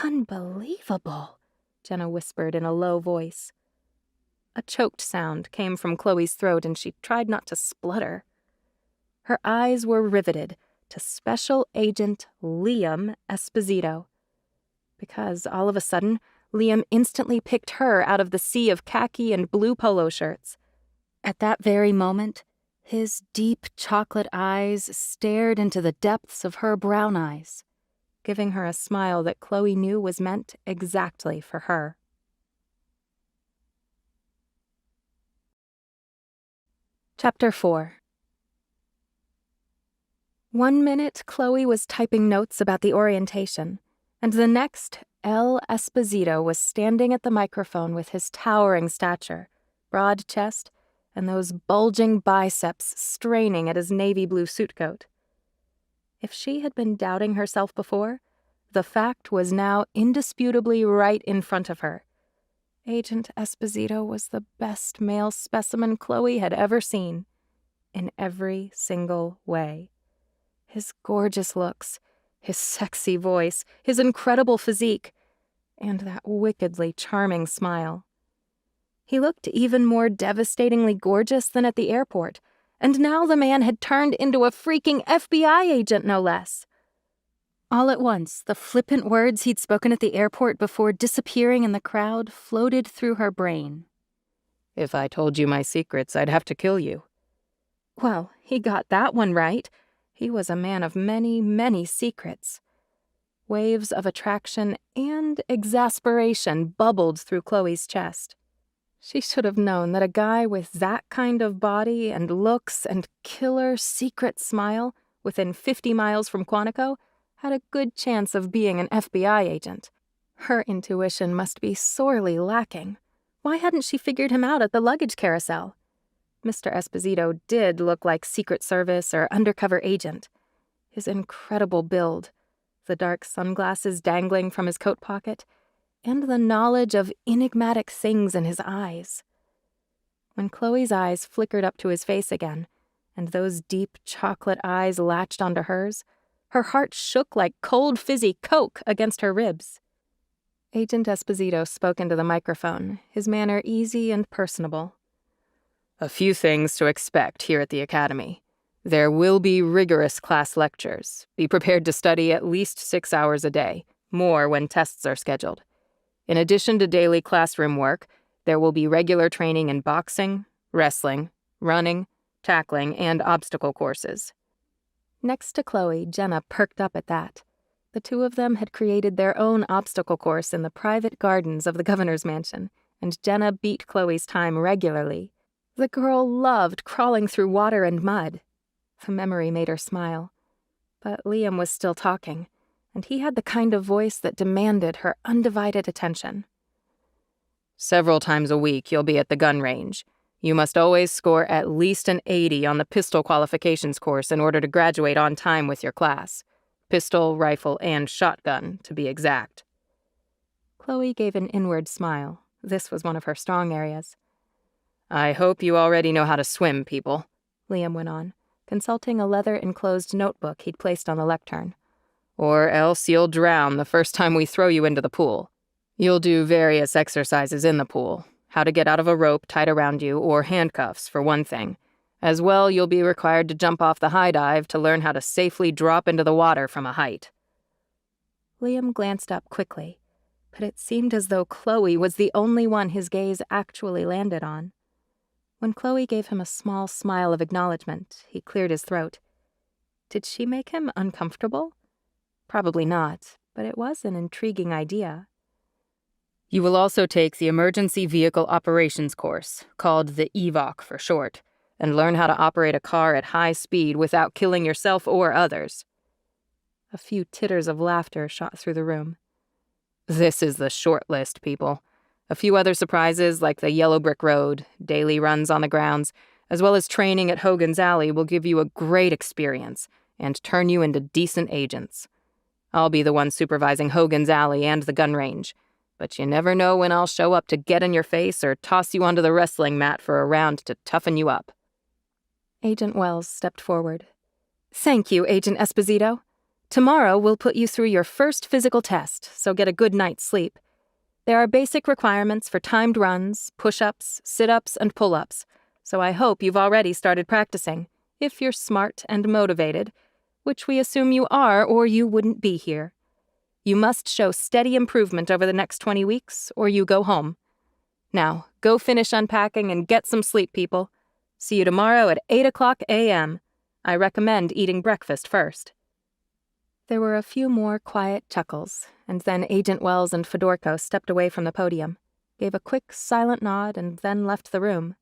"Unbelievable," Jenna whispered in a low voice. A choked sound came from Chloe's throat, and she tried not to splutter. Her eyes were riveted to Special Agent Liam Esposito, because all of a sudden, Liam instantly picked her out of the sea of khaki and blue polo shirts. At that very moment, his deep chocolate eyes stared into the depths of her brown eyes, giving her a smile that Chloe knew was meant exactly for her. Chapter 4. 1 minute, Chloe was typing notes about the orientation, and the next, L. Esposito was standing at the microphone with his towering stature, broad chest, and those bulging biceps straining at his navy blue suit coat. If she had been doubting herself before, the fact was now indisputably right in front of her. Agent Esposito was the best male specimen Chloe had ever seen, in every single way. His gorgeous looks, his sexy voice, his incredible physique, and that wickedly charming smile. He looked even more devastatingly gorgeous than at the airport, and now the man had turned into a freaking FBI agent, no less. All at once, the flippant words he'd spoken at the airport before disappearing in the crowd floated through her brain. If I told you my secrets, I'd have to kill you. Well, he got that one right. He was a man of many, many secrets. Waves of attraction and exasperation bubbled through Chloe's chest. She should have known that a guy with that kind of body and looks and killer secret smile within 50 miles from Quantico had a good chance of being an FBI agent. Her intuition must be sorely lacking. Why hadn't she figured him out at the luggage carousel? Mr. Esposito did look like Secret Service or undercover agent. His incredible build, the dark sunglasses dangling from his coat pocket, and the knowledge of enigmatic things in his eyes. When Chloe's eyes flickered up to his face again, and those deep chocolate eyes latched onto hers, her heart shook like cold fizzy Coke against her ribs. Agent Esposito spoke into the microphone, his manner easy and personable. A few things to expect here at the Academy. There will be rigorous class lectures. Be prepared to study at least 6 hours a day, more when tests are scheduled. In addition to daily classroom work, there will be regular training in boxing, wrestling, running, tackling, and obstacle courses. Next to Chloe, Jenna perked up at that. The two of them had created their own obstacle course in the private gardens of the governor's mansion, and Jenna beat Chloe's time regularly. The girl loved crawling through water and mud. The memory made her smile. But Liam was still talking, and he had the kind of voice that demanded her undivided attention. Several times a week you'll be at the gun range. You must always score at least an 80 on the pistol qualifications course in order to graduate on time with your class. Pistol, rifle, and shotgun, to be exact. Chloe gave an inward smile. This was one of her strong areas. I hope you already know how to swim, people, Liam went on, consulting a leather-enclosed notebook he'd placed on the lectern. Or else you'll drown the first time we throw you into the pool. You'll do various exercises in the pool. How to get out of a rope tied around you, or handcuffs, for one thing. As well, you'll be required to jump off the high dive to learn how to safely drop into the water from a height. Liam glanced up quickly, but it seemed as though Chloe was the only one his gaze actually landed on. When Chloe gave him a small smile of acknowledgement, he cleared his throat. Did she make him uncomfortable? Probably not, but it was an intriguing idea. You will also take the Emergency Vehicle Operations course, called the EVOC for short, and learn how to operate a car at high speed without killing yourself or others. A few titters of laughter shot through the room. This is the short list, people. A few other surprises like the Yellow Brick Road, daily runs on the grounds, as well as training at Hogan's Alley will give you a great experience and turn you into decent agents. I'll be the one supervising Hogan's Alley and the gun range, but you never know when I'll show up to get in your face or toss you onto the wrestling mat for a round to toughen you up. Agent Wells stepped forward. Thank you, Agent Esposito. Tomorrow we'll put you through your first physical test, so get a good night's sleep. There are basic requirements for timed runs, push-ups, sit-ups, and pull-ups, so I hope you've already started practicing, if you're smart and motivated, which we assume you are or you wouldn't be here. You must show steady improvement over the next 20 weeks, or you go home. Now, go finish unpacking and get some sleep, people. See you tomorrow at 8:00 a.m. I recommend eating breakfast first. There were a few more quiet chuckles, and then Agent Wells and Fedorko stepped away from the podium, gave a quick, silent nod, and then left the room.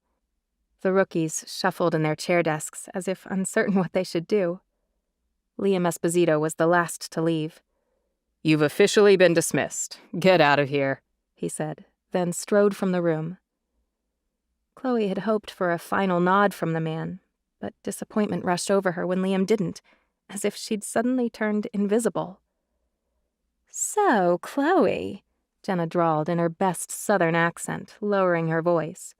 The rookies shuffled in their chair desks as if uncertain what they should do. Liam Esposito was the last to leave. You've officially been dismissed. Get out of here, he said, then strode from the room. Chloe had hoped for a final nod from the man, but disappointment rushed over her when Liam didn't, as if she'd suddenly turned invisible. So, Chloe, Jenna drawled in her best Southern accent, lowering her voice.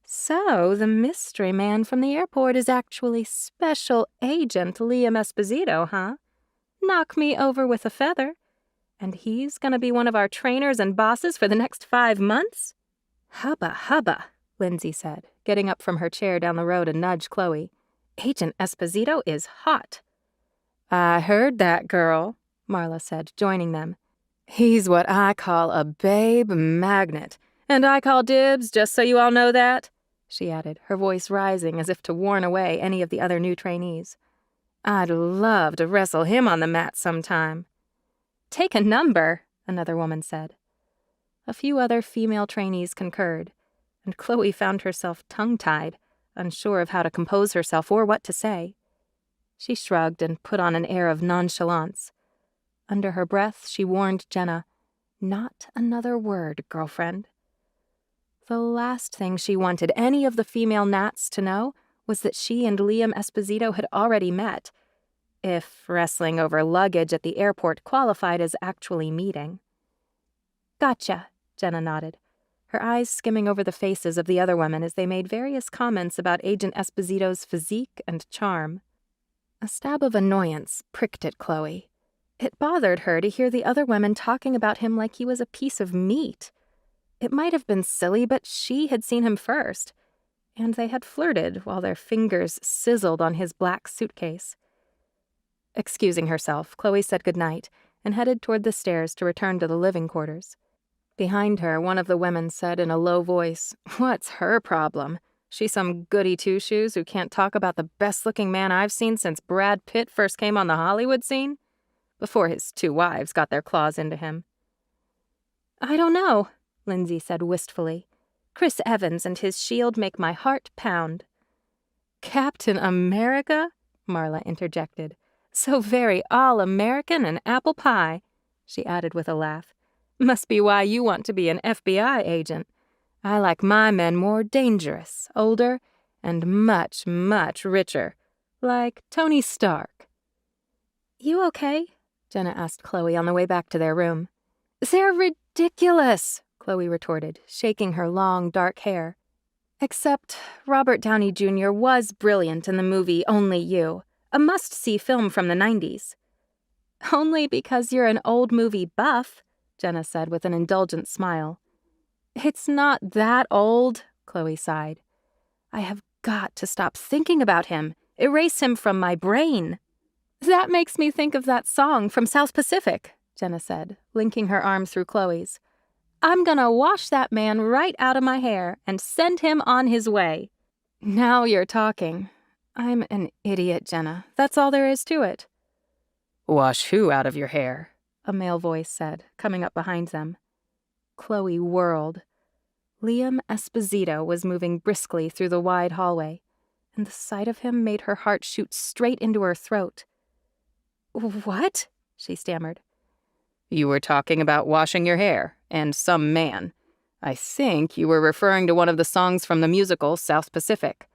So, the mystery man from the airport is actually Special Agent Liam Esposito, huh? Knock me over with a feather. And he's gonna be one of our trainers and bosses for the next 5 months? Hubba, hubba, Lindsay said, getting up from her chair down the road and nudged Chloe. Agent Esposito is hot. I heard that, girl, Marla said, joining them. He's what I call a babe magnet, and I call dibs, just so you all know that, she added, her voice rising as if to warn away any of the other new trainees. I'd love to wrestle him on the mat sometime. Take a number, another woman said. A few other female trainees concurred, and Chloe found herself tongue-tied, unsure of how to compose herself or what to say. She shrugged and put on an air of nonchalance. Under her breath, she warned Jenna, "Not another word, girlfriend." The last thing she wanted any of the female Nats to know was that she and Liam Esposito had already met, if wrestling over luggage at the airport qualified as actually meeting. Gotcha, Jenna nodded, her eyes skimming over the faces of the other women as they made various comments about Agent Esposito's physique and charm. A stab of annoyance pricked at Chloe. It bothered her to hear the other women talking about him like he was a piece of meat. It might have been silly, but she had seen him first, and they had flirted while their fingers sizzled on his black suitcase. Excusing herself, Chloe said goodnight and headed toward the stairs to return to the living quarters. Behind her, one of the women said in a low voice, "What's her problem? She's some goody two-shoes who can't talk about the best-looking man I've seen since Brad Pitt first came on the Hollywood scene? before his 2 wives got their claws into him. I don't know, Lindsay said wistfully. Chris Evans and his shield make my heart pound. Captain America? Marla interjected. So very all-American and apple pie, she added with a laugh. Must be why you want to be an FBI agent. I like my men more dangerous, older, and much, much richer. Like Tony Stark. You okay? Jenna asked Chloe on the way back to their room. They're ridiculous, Chloe retorted, shaking her long, dark hair. Except Robert Downey Jr. was brilliant in the movie Only You, a must-see film from the 90s. Only because you're an old movie buff, Jenna said with an indulgent smile. It's not that old, Chloe sighed. I have got to stop thinking about him, erase him from my brain. That makes me think of that song from South Pacific, Jenna said, linking her arm through Chloe's. I'm gonna wash that man right out of my hair and send him on his way. Now you're talking. I'm an idiot, Jenna. That's all there is to it. Wash who out of your hair? A male voice said, coming up behind them. Chloe whirled. Liam Esposito was moving briskly through the wide hallway, and the sight of him made her heart shoot straight into her throat. What? She stammered. You were talking about washing your hair, and some man. I think you were referring to one of the songs from the musical South Pacific.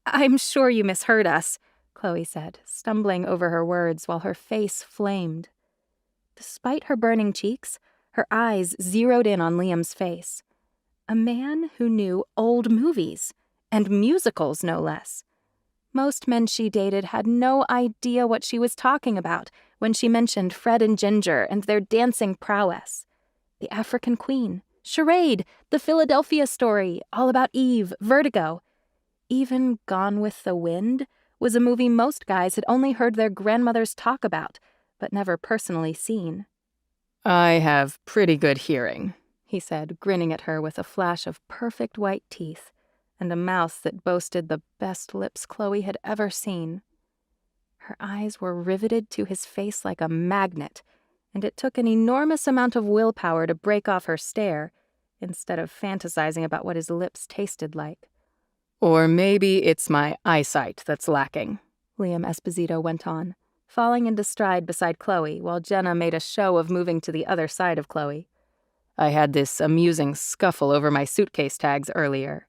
I'm sure you misheard us, Chloe said, stumbling over her words while her face flamed. Despite her burning cheeks, her eyes zeroed in on Liam's face. A man who knew old movies, and musicals no less. Most men she dated had no idea what she was talking about when she mentioned Fred and Ginger and their dancing prowess. The African Queen, Charade, The Philadelphia Story, All About Eve, Vertigo. Even Gone with the Wind was a movie most guys had only heard their grandmothers talk about, but never personally seen. I have pretty good hearing, he said, grinning at her with a flash of perfect white teeth and a mouth that boasted the best lips Chloe had ever seen. Her eyes were riveted to his face like a magnet, and it took an enormous amount of willpower to break off her stare, instead of fantasizing about what his lips tasted like. Or maybe it's my eyesight that's lacking, Liam Esposito went on, falling into stride beside Chloe while Jenna made a show of moving to the other side of Chloe. I had this amusing scuffle over my suitcase tags earlier.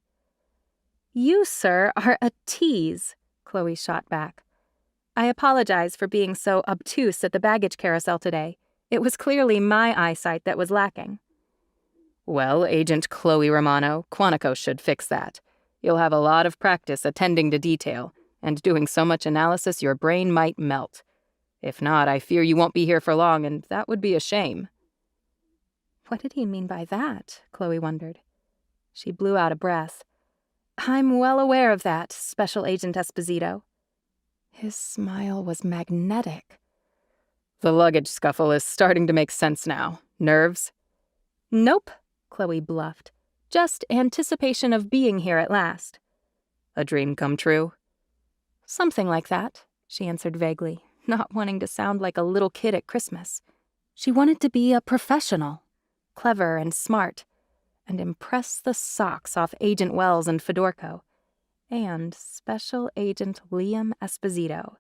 You, sir, are a tease, Chloe shot back. I apologize for being so obtuse at the baggage carousel today. It was clearly my eyesight that was lacking. Well, Agent Chloe Romano, Quantico should fix that. You'll have a lot of practice attending to detail, and doing so much analysis your brain might melt. If not, I fear you won't be here for long, and that would be a shame. What did he mean by that? Chloe wondered. She blew out a breath. I'm well aware of that, Special Agent Esposito. His smile was magnetic. The luggage scuffle is starting to make sense now. Nerves? Nope, Chloe bluffed. Just anticipation of being here at last. A dream come true? Something like that, she answered vaguely, not wanting to sound like a little kid at Christmas. She wanted to be a professional, clever and smart, and impress the socks off Agent Wells and Fedorko, and Special Agent Liam Esposito.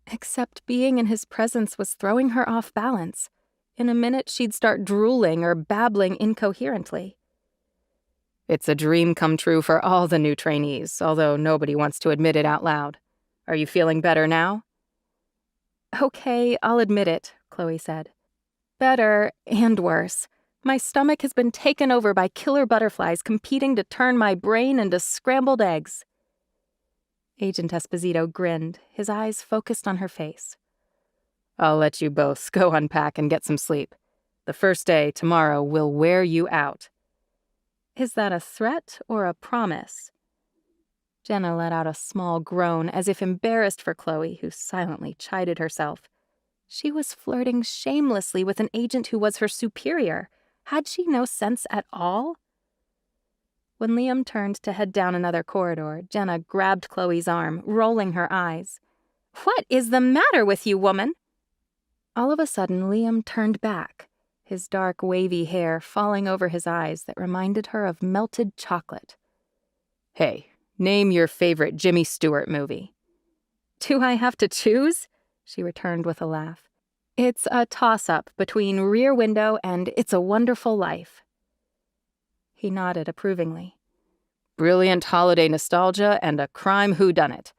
Except being in his presence was throwing her off balance. In a minute, she'd start drooling or babbling incoherently. It's a dream come true for all the new trainees, although nobody wants to admit it out loud. Are you feeling better now? Okay, I'll admit it, Chloe said. Better and worse. My stomach has been taken over by killer butterflies competing to turn my brain into scrambled eggs. Agent Esposito grinned, his eyes focused on her face. I'll let you both go unpack and get some sleep. The first day, tomorrow, will wear you out. Is that a threat or a promise? Jenna let out a small groan, as if embarrassed for Chloe, who silently chided herself. She was flirting shamelessly with an agent who was her superior. Had she no sense at all? When Liam turned to head down another corridor, Jenna grabbed Chloe's arm, rolling her eyes. What is the matter with you, woman? All of a sudden, Liam turned back, his dark, wavy hair falling over his eyes that reminded her of melted chocolate. Hey, name your favorite Jimmy Stewart movie. Do I have to choose? She returned with a laugh. It's a toss-up between Rear Window and It's a Wonderful Life. He nodded approvingly. Brilliant holiday nostalgia and a crime whodunit.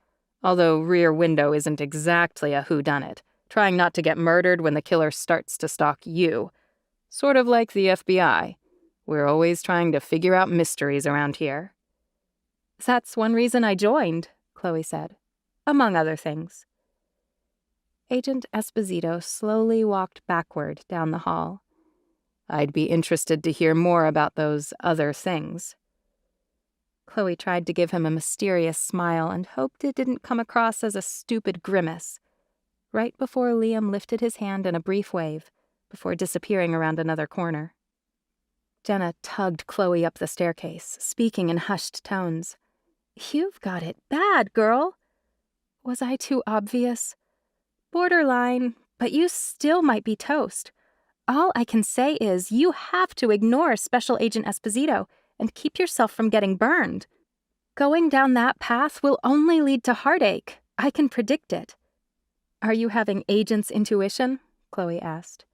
Although Rear Window isn't exactly a whodunit, trying not to get murdered when the killer starts to stalk you. Sort of like the FBI. We're always trying to figure out mysteries around here. That's one reason I joined, Chloe said. Among other things. Agent Esposito slowly walked backward down the hall. I'd be interested to hear more about those other things. Chloe tried to give him a mysterious smile and hoped it didn't come across as a stupid grimace. Right before Liam lifted his hand in a brief wave, before disappearing around another corner. Jenna tugged Chloe up the staircase, speaking in hushed tones. You've got it bad, girl. Was I too obvious? Borderline, but you still might be toast. All I can say is you have to ignore Special Agent Esposito and keep yourself from getting burned. Going down that path will only lead to heartache. I can predict it. Are you having agent's intuition? Chloe asked.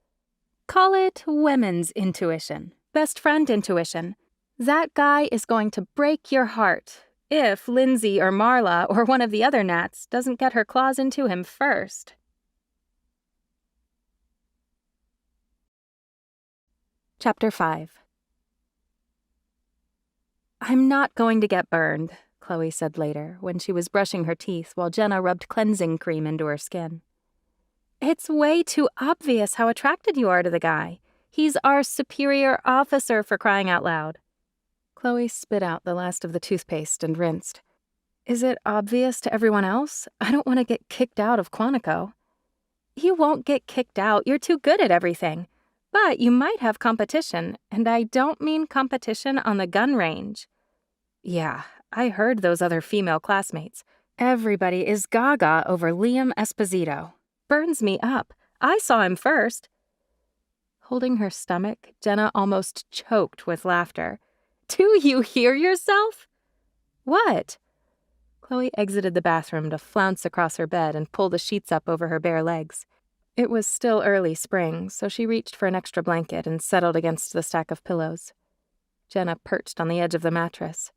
Call it women's intuition, best friend intuition. That guy is going to break your heart if Lindsay or Marla or one of the other Nats doesn't get her claws into him first. Chapter 5. I'm not going to get burned, Chloe said later, when she was brushing her teeth while Jenna rubbed cleansing cream into her skin. It's way too obvious how attracted you are to the guy. He's our superior officer, for crying out loud. Chloe spit out the last of the toothpaste and rinsed. Is it obvious to everyone else? I don't want to get kicked out of Quantico. You won't get kicked out. You're too good at everything. But you might have competition, and I don't mean competition on the gun range. Yeah, I heard those other female classmates. Everybody is gaga over Liam Esposito. Burns me up. I saw him first. Holding her stomach, Jenna almost choked with laughter. Do you hear yourself? What? Chloe exited the bathroom to flounce across her bed and pull the sheets up over her bare legs. It was still early spring, so she reached for an extra blanket and settled against the stack of pillows. Jenna perched on the edge of the mattress.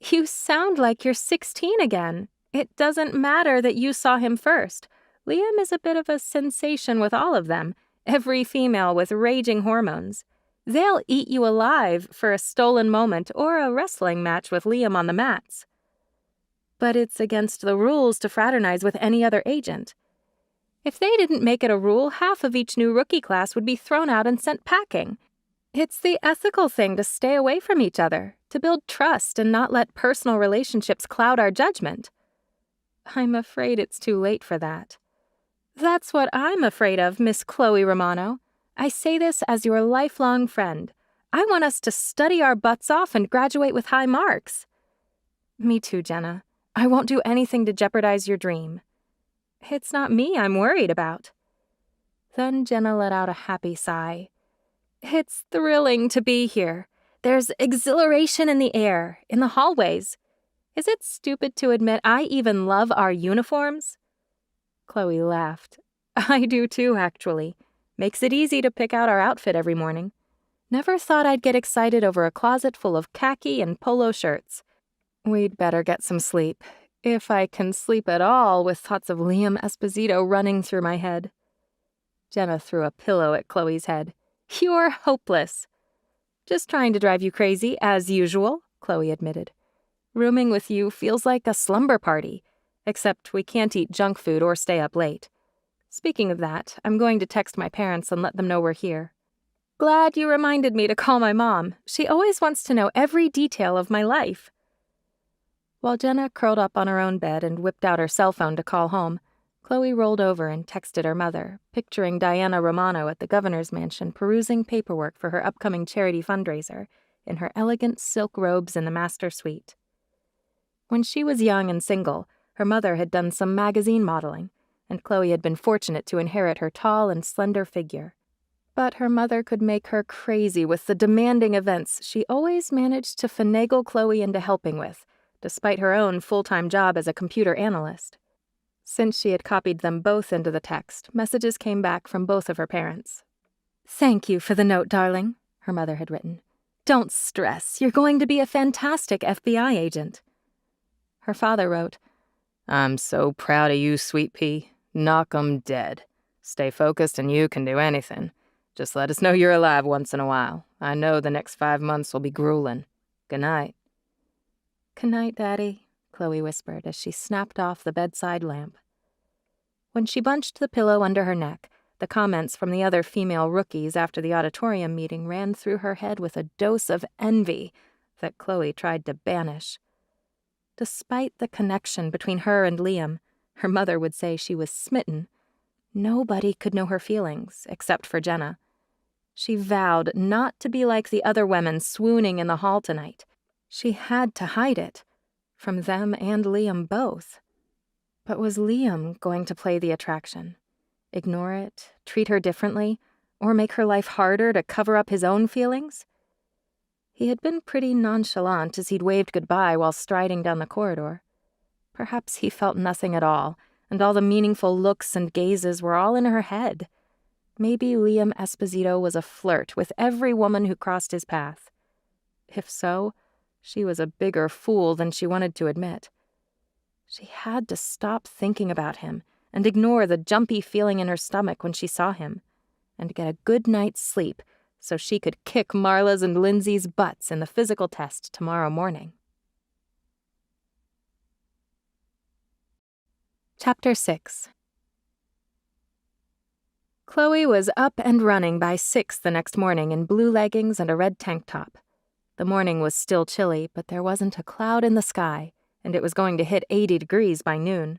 You sound like you're 16 again. It doesn't matter that you saw him first. Liam is a bit of a sensation with all of them, every female with raging hormones. They'll eat you alive for a stolen moment or a wrestling match with Liam on the mats. But it's against the rules to fraternize with any other agent. If they didn't make it a rule, half of each new rookie class would be thrown out and sent packing. It's the ethical thing to stay away from each other, to build trust and not let personal relationships cloud our judgment. I'm afraid it's too late for that. That's what I'm afraid of, Miss Chloe Romano. I say this as your lifelong friend. I want us to study our butts off and graduate with high marks. Me too, Jenna. I won't do anything to jeopardize your dream. It's not me I'm worried about. Then Jenna let out a happy sigh. It's thrilling to be here. There's exhilaration in the air, in the hallways. Is it stupid to admit I even love our uniforms? Chloe laughed. I do too, actually. Makes it easy to pick out our outfit every morning. Never thought I'd get excited over a closet full of khaki and polo shirts. We'd better get some sleep. If I can sleep at all with thoughts of Liam Esposito running through my head. Jenna threw a pillow at Chloe's head. You're hopeless. Just trying to drive you crazy, as usual, Chloe admitted. Rooming with you feels like a slumber party, except we can't eat junk food or stay up late. Speaking of that, I'm going to text my parents and let them know we're here. Glad you reminded me to call my mom. She always wants to know every detail of my life. While Jenna curled up on her own bed and whipped out her cell phone to call home, Chloe rolled over and texted her mother, picturing Diana Romano at the governor's mansion perusing paperwork for her upcoming charity fundraiser in her elegant silk robes in the master suite. When she was young and single, her mother had done some magazine modeling, and Chloe had been fortunate to inherit her tall and slender figure. But her mother could make her crazy with the demanding events she always managed to finagle Chloe into helping with, despite her own full-time job as a computer analyst. Since she had copied them both into the text, messages came back from both of her parents. "Thank you for the note, darling," her mother had written. "Don't stress. You're going to be a fantastic FBI agent." Her father wrote, I'm so proud of you, sweet pea. Knock 'em dead. Stay focused and you can do anything. Just let us know you're alive once in a while. I know the next 5 months will be grueling. Good night. "Good night, Daddy," Chloe whispered as she snapped off the bedside lamp. When she bunched the pillow under her neck, the comments from the other female rookies after the auditorium meeting ran through her head with a dose of envy that Chloe tried to banish. Despite the connection between her and Liam, her mother would say she was smitten. Nobody could know her feelings, except for Jenna. She vowed not to be like the other women swooning in the hall tonight. She had to hide it, from them and Liam both. But was Liam going to play the attraction? Ignore it, treat her differently, or make her life harder to cover up his own feelings? He had been pretty nonchalant as he'd waved goodbye while striding down the corridor. Perhaps he felt nothing at all, and all the meaningful looks and gazes were all in her head. Maybe Liam Esposito was a flirt with every woman who crossed his path. If so, she was a bigger fool than she wanted to admit. She had to stop thinking about him and ignore the jumpy feeling in her stomach when she saw him, and get a good night's sleep so she could kick Marla's and Lindsay's butts in the physical test tomorrow morning. Chapter 6. Chloe was up and running by 6 the next morning in blue leggings and a red tank top. The morning was still chilly, but there wasn't a cloud in the sky, and it was going to hit 80 degrees by noon.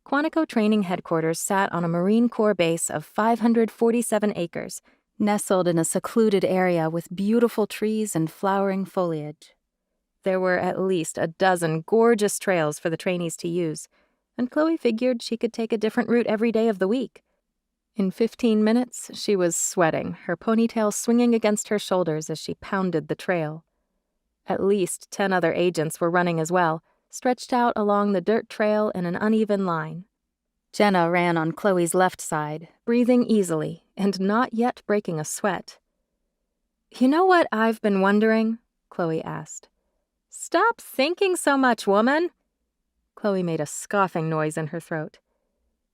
Quantico Training Headquarters sat on a Marine Corps base of 547 acres, nestled in a secluded area with beautiful trees and flowering foliage. There were at least a dozen gorgeous trails for the trainees to use, and Chloe figured she could take a different route every day of the week. In 15 minutes, she was sweating, her ponytail swinging against her shoulders as she pounded the trail. At least 10 other agents were running as well, stretched out along the dirt trail in an uneven line. Jenna ran on Chloe's left side, breathing easily and not yet breaking a sweat. "You know what I've been wondering?" Chloe asked. "Stop thinking so much, woman." Chloe made a scoffing noise in her throat.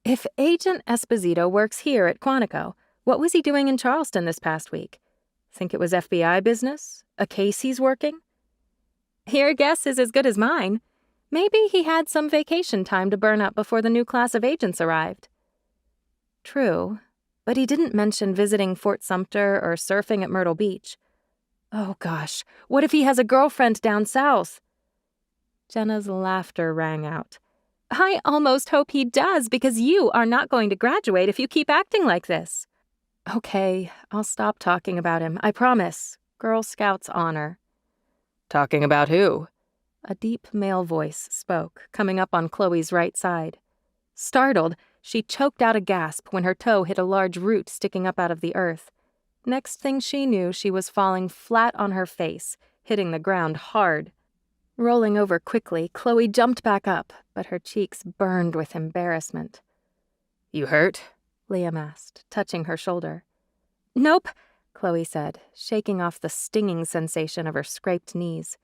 "If Agent Esposito works here at Quantico, what was he doing in Charleston this past week? Think it was FBI business? A case he's working?" "Your guess is as good as mine. Maybe he had some vacation time to burn up before the new class of agents arrived." "True, but he didn't mention visiting Fort Sumter or surfing at Myrtle Beach. Oh gosh, what if he has a girlfriend down south?" Jenna's laughter rang out. "I almost hope he does, because you are not going to graduate if you keep acting like this." "Okay, I'll stop talking about him, I promise. Girl Scouts honor." Talking about who? A deep male voice spoke, coming up on Chloe's right side. Startled, she choked out a gasp when her toe hit a large root sticking up out of the earth. Next thing she knew, she was falling flat on her face, hitting the ground hard. Rolling over quickly, Chloe jumped back up, but her cheeks burned with embarrassment. You hurt? Liam asked, touching her shoulder. "Nope," Chloe said, shaking off the stinging sensation of her scraped knees.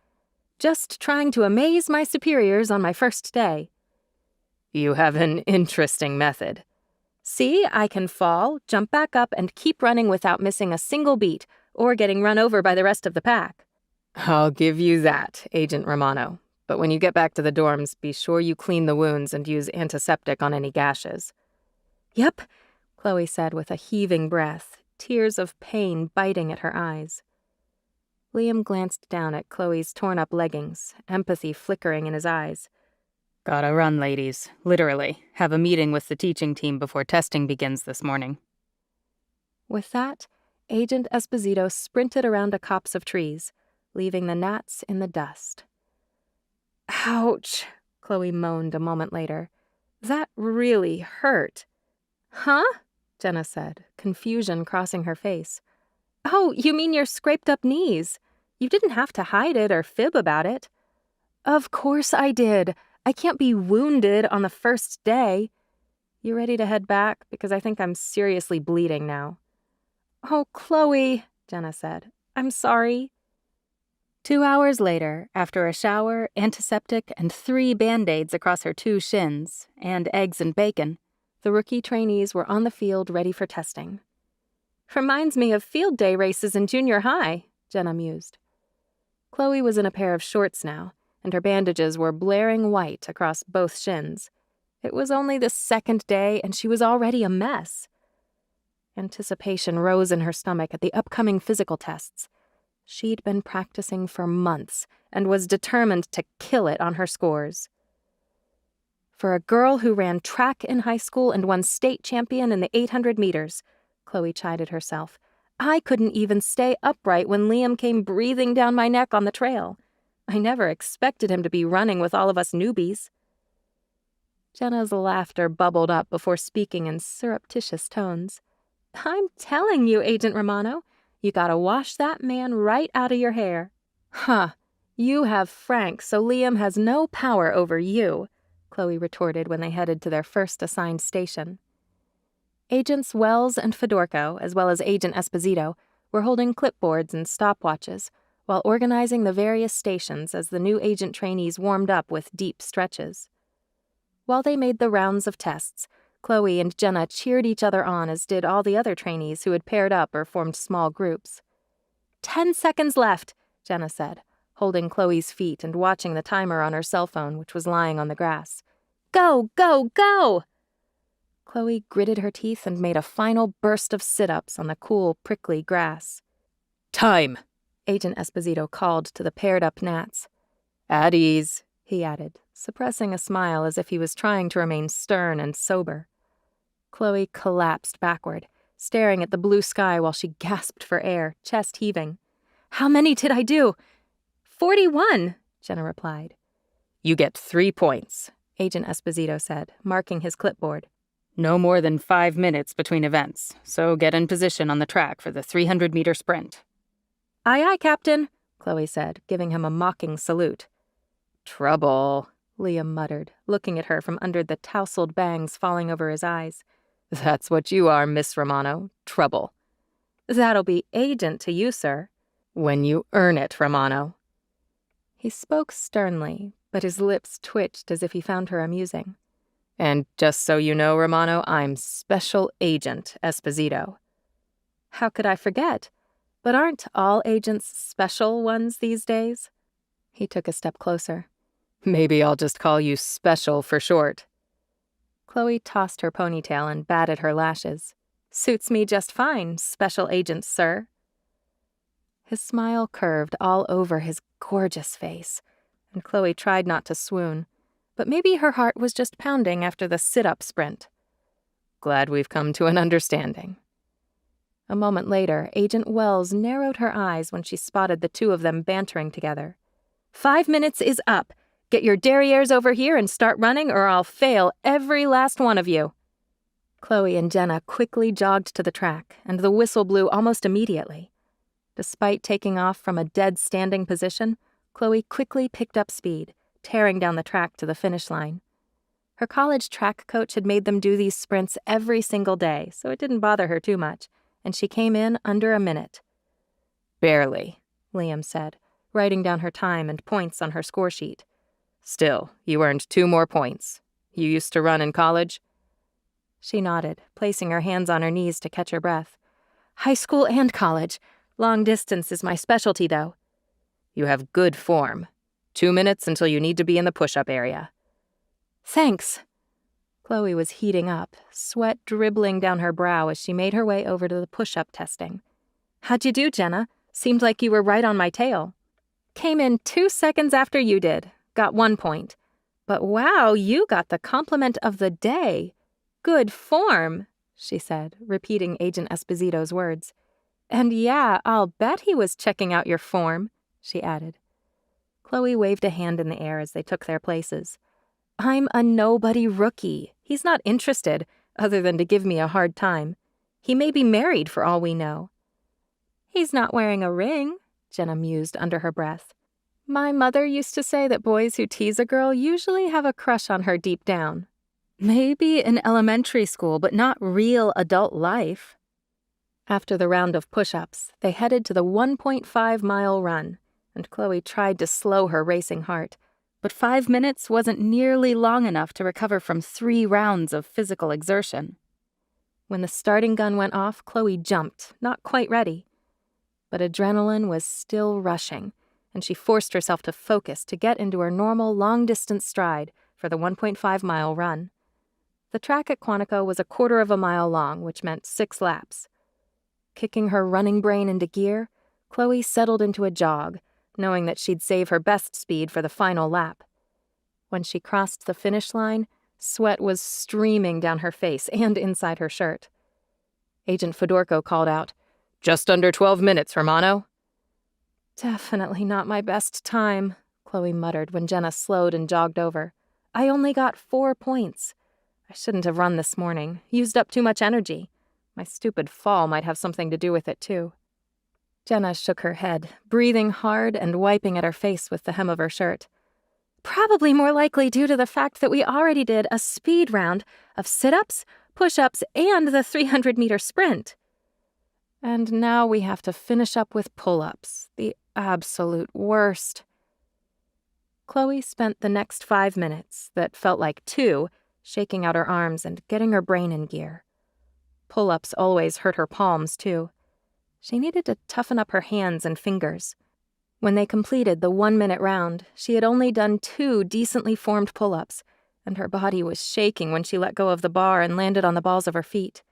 "Just trying to amaze my superiors on my first day." You have an interesting method. "See, I can fall, jump back up, and keep running without missing a single beat, or getting run over by the rest of the pack." I'll give you that, Agent Romano. But when you get back to the dorms, be sure you clean the wounds and use antiseptic on any gashes. "Yep," Chloe said with a heaving breath, tears of pain biting at her eyes. Liam glanced down at Chloe's torn-up leggings, empathy flickering in his eyes. Gotta run, ladies. Literally. Have a meeting with the teaching team before testing begins this morning. With that, Agent Esposito sprinted around a copse of trees, leaving the gnats in the dust. "Ouch," Chloe moaned a moment later. That really hurt. Huh? Jenna said, confusion crossing her face. Oh, you mean your scraped up knees. You didn't have to hide it or fib about it. Of course I did. I can't be wounded on the first day. You ready to head back? Because I think I'm seriously bleeding now. Oh, Chloe, Jenna said. I'm sorry. 2 hours later, after a shower, antiseptic, and 3 Band-Aids across her 2 shins, and eggs and bacon, the rookie trainees were on the field ready for testing. Reminds me of field day races in junior high, Jenna mused. Chloe was in a pair of shorts now, and her bandages were blaring white across both shins. It was only the 2nd day, and she was already a mess. Anticipation rose in her stomach at the upcoming physical tests. She'd been practicing for months and was determined to kill it on her scores. For a girl who ran track in high school and won state champion in the 800 meters, Chloe chided herself, I couldn't even stay upright when Liam came breathing down my neck on the trail. I never expected him to be running with all of us newbies. Jenna's laughter bubbled up before speaking in surreptitious tones. I'm telling you, Agent Romano, you gotta wash that man right out of your hair. Huh, you have Frank, so Liam has no power over you, Chloe retorted when they headed to their first assigned station. Agents Wells and Fedorko, as well as Agent Esposito, were holding clipboards and stopwatches while organizing the various stations as the new agent trainees warmed up with deep stretches. While they made the rounds of tests, Chloe and Jenna cheered each other on, as did all the other trainees who had paired up or formed small groups. 10 seconds left, Jenna said, holding Chloe's feet and watching the timer on her cell phone, which was lying on the grass. Go, go, go! Chloe gritted her teeth and made a final burst of sit-ups on the cool, prickly grass. Time, Agent Esposito called to the paired-up gnats. At ease, he added, suppressing a smile as if he was trying to remain stern and sober. Chloe collapsed backward, staring at the blue sky while she gasped for air, chest heaving. How many did I do? 41, Jenna replied. You get 3 points, Agent Esposito said, marking his clipboard. No more than 5 minutes between events, so get in position on the track for the 300-meter sprint. Aye, aye, Captain, Chloe said, giving him a mocking salute. Trouble, Liam muttered, looking at her from under the tousled bangs falling over his eyes. That's what you are, Miss Romano. Trouble. That'll be agent to you, sir. When you earn it, Romano. He spoke sternly, but his lips twitched as if he found her amusing. And just so you know, Romano, I'm Special Agent Esposito. How could I forget? But aren't all agents special ones these days? He took a step closer. Maybe I'll just call you Special for short. Chloe tossed her ponytail and batted her lashes. Suits me just fine, Special Agent, sir. His smile curved all over his gorgeous face, and Chloe tried not to swoon, but maybe her heart was just pounding after the sit-up sprint. Glad we've come to an understanding. A moment later, Agent Wells narrowed her eyes when she spotted the two of them bantering together. 5 minutes is up. Get your derrieres over here and start running, or I'll fail every last one of you. Chloe and Jenna quickly jogged to the track, and the whistle blew almost immediately. Despite taking off from a dead standing position, Chloe quickly picked up speed, tearing down the track to the finish line. Her college track coach had made them do these sprints every single day, so it didn't bother her too much, and she came in under a minute. Barely, Liam said, writing down her time and points on her score sheet. Still, you earned 2 more points. You used to run in college? She nodded, placing her hands on her knees to catch her breath. High school and college. Long distance is my specialty, though. You have good form. 2 minutes until you need to be in the push-up area. Thanks. Chloe was heating up, sweat dribbling down her brow as she made her way over to the push-up testing. How'd you do, Jenna? Seemed like you were right on my tail. Came in 2 seconds after you did. Got 1 point. But wow, you got the compliment of the day. Good form, she said, repeating Agent Esposito's words. And yeah, I'll bet he was checking out your form, she added. Chloe waved a hand in the air as they took their places. I'm a nobody rookie, He's not interested, other than to give me a hard time. He may be married for all we know." "He's not wearing a ring," Jenna mused under her breath. "My mother used to say that boys who tease a girl usually have a crush on her deep down. Maybe in elementary school, but not real adult life." After the round of push-ups, they headed to the 1.5-mile run, and Chloe tried to slow her racing heart, but 5 minutes wasn't nearly long enough to recover from 3 rounds of physical exertion. When the starting gun went off, Chloe jumped, not quite ready. But adrenaline was still rushing, and she forced herself to focus to get into her normal long-distance stride for the 1.5-mile run. The track at Quantico was 1/4 of a mile long, which meant 6 laps. Kicking her running brain into gear, Chloe settled into a jog, knowing that she'd save her best speed for the final lap. When she crossed the finish line, sweat was streaming down her face and inside her shirt. Agent Fedorko called out, "Just under 12 minutes, Romano." "Definitely not my best time," Chloe muttered when Jenna slowed and jogged over. "I only got 4 points. I shouldn't have run this morning. Used up too much energy. My stupid fall might have something to do with it, too." Jenna shook her head, breathing hard and wiping at her face with the hem of her shirt. "Probably more likely due to the fact that we already did a speed round of sit-ups, push-ups, and the 300-meter sprint. And now we have to finish up with pull-ups, the absolute worst." Chloe spent the next 5 minutes, that felt like 2, shaking out her arms and getting her brain in gear. Pull-ups always hurt her palms, too. She needed to toughen up her hands and fingers. When they completed the 1-minute round, she had only done 2 decently formed pull-ups, and her body was shaking when she let go of the bar and landed on the balls of her feet.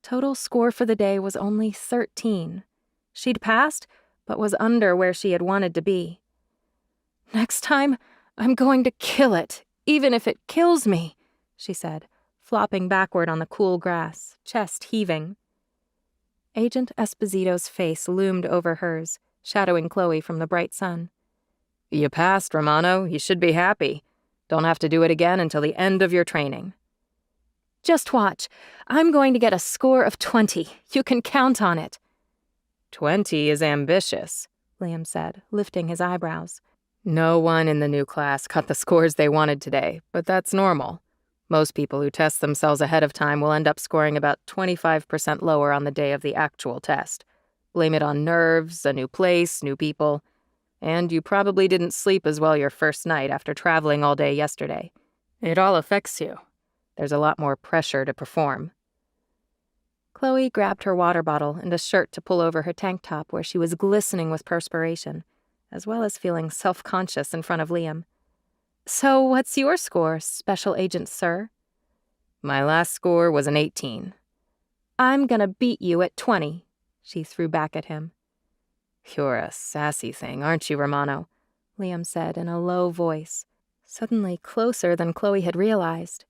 Total score for the day was only 13. She'd passed, but was under where she had wanted to be. "Next time, I'm going to kill it, even if it kills me," she said, flopping backward on the cool grass, chest heaving. Agent Esposito's face loomed over hers, shadowing Chloe from the bright sun. "You passed, Romano. You should be happy. Don't have to do it again until the end of your training." "Just watch. I'm going to get a score of 20. You can count on it." 20 is ambitious," Liam said, lifting his eyebrows. "No one in the new class cut the scores they wanted today, but that's normal. Most people who test themselves ahead of time will end up scoring about 25% lower on the day of the actual test. Blame it on nerves, a new place, new people. And you probably didn't sleep as well your first night after traveling all day yesterday. It all affects you. There's a lot more pressure to perform." Chloe grabbed her water bottle and a shirt to pull over her tank top where she was glistening with perspiration, as well as feeling self-conscious in front of Liam. "So what's your score, Special Agent Sir?" "My last score was an 18. "I'm gonna beat you at 20, she threw back at him. "You're a sassy thing, aren't you, Romano?" Liam said in a low voice, suddenly closer than Chloe had realized.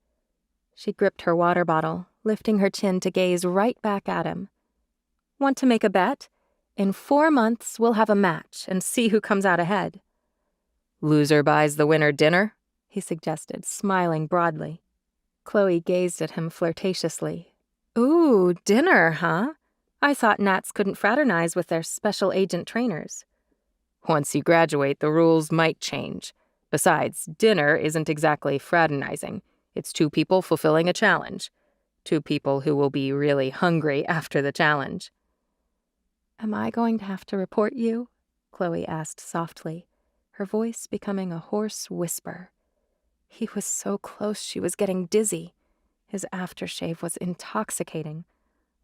She gripped her water bottle, lifting her chin to gaze right back at him. "Want to make a bet? In 4 months, we'll have a match and see who comes out ahead." "Loser buys the winner dinner?" he suggested, smiling broadly. Chloe gazed at him flirtatiously. "Ooh, dinner, huh? I thought Nats couldn't fraternize with their special agent trainers." "Once you graduate, the rules might change. Besides, dinner isn't exactly fraternizing. It's 2 people fulfilling a challenge. 2 people who will be really hungry after the challenge." "Am I going to have to report you?" Chloe asked softly, her voice becoming a hoarse whisper. He was so close she was getting dizzy. His aftershave was intoxicating,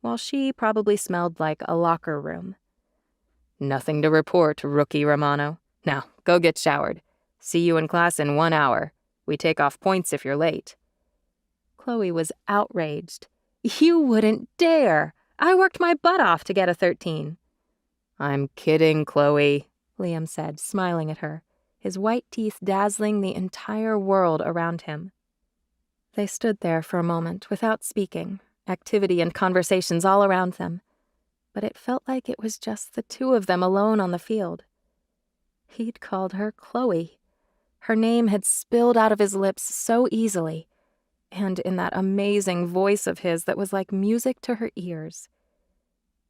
while she probably smelled like a locker room. "Nothing to report, rookie Romano. Now, go get showered. See you in class in 1 hour. We take off points if you're late." Chloe was outraged. "You wouldn't dare! I worked my butt off to get a 13. "I'm kidding, Chloe," Liam said, smiling at her, his white teeth dazzling the entire world around him. They stood there for a moment without speaking, activity and conversations all around them, but it felt like it was just the 2 of them alone on the field. He'd called her Chloe. Her name had spilled out of his lips so easily, and in that amazing voice of his that was like music to her ears.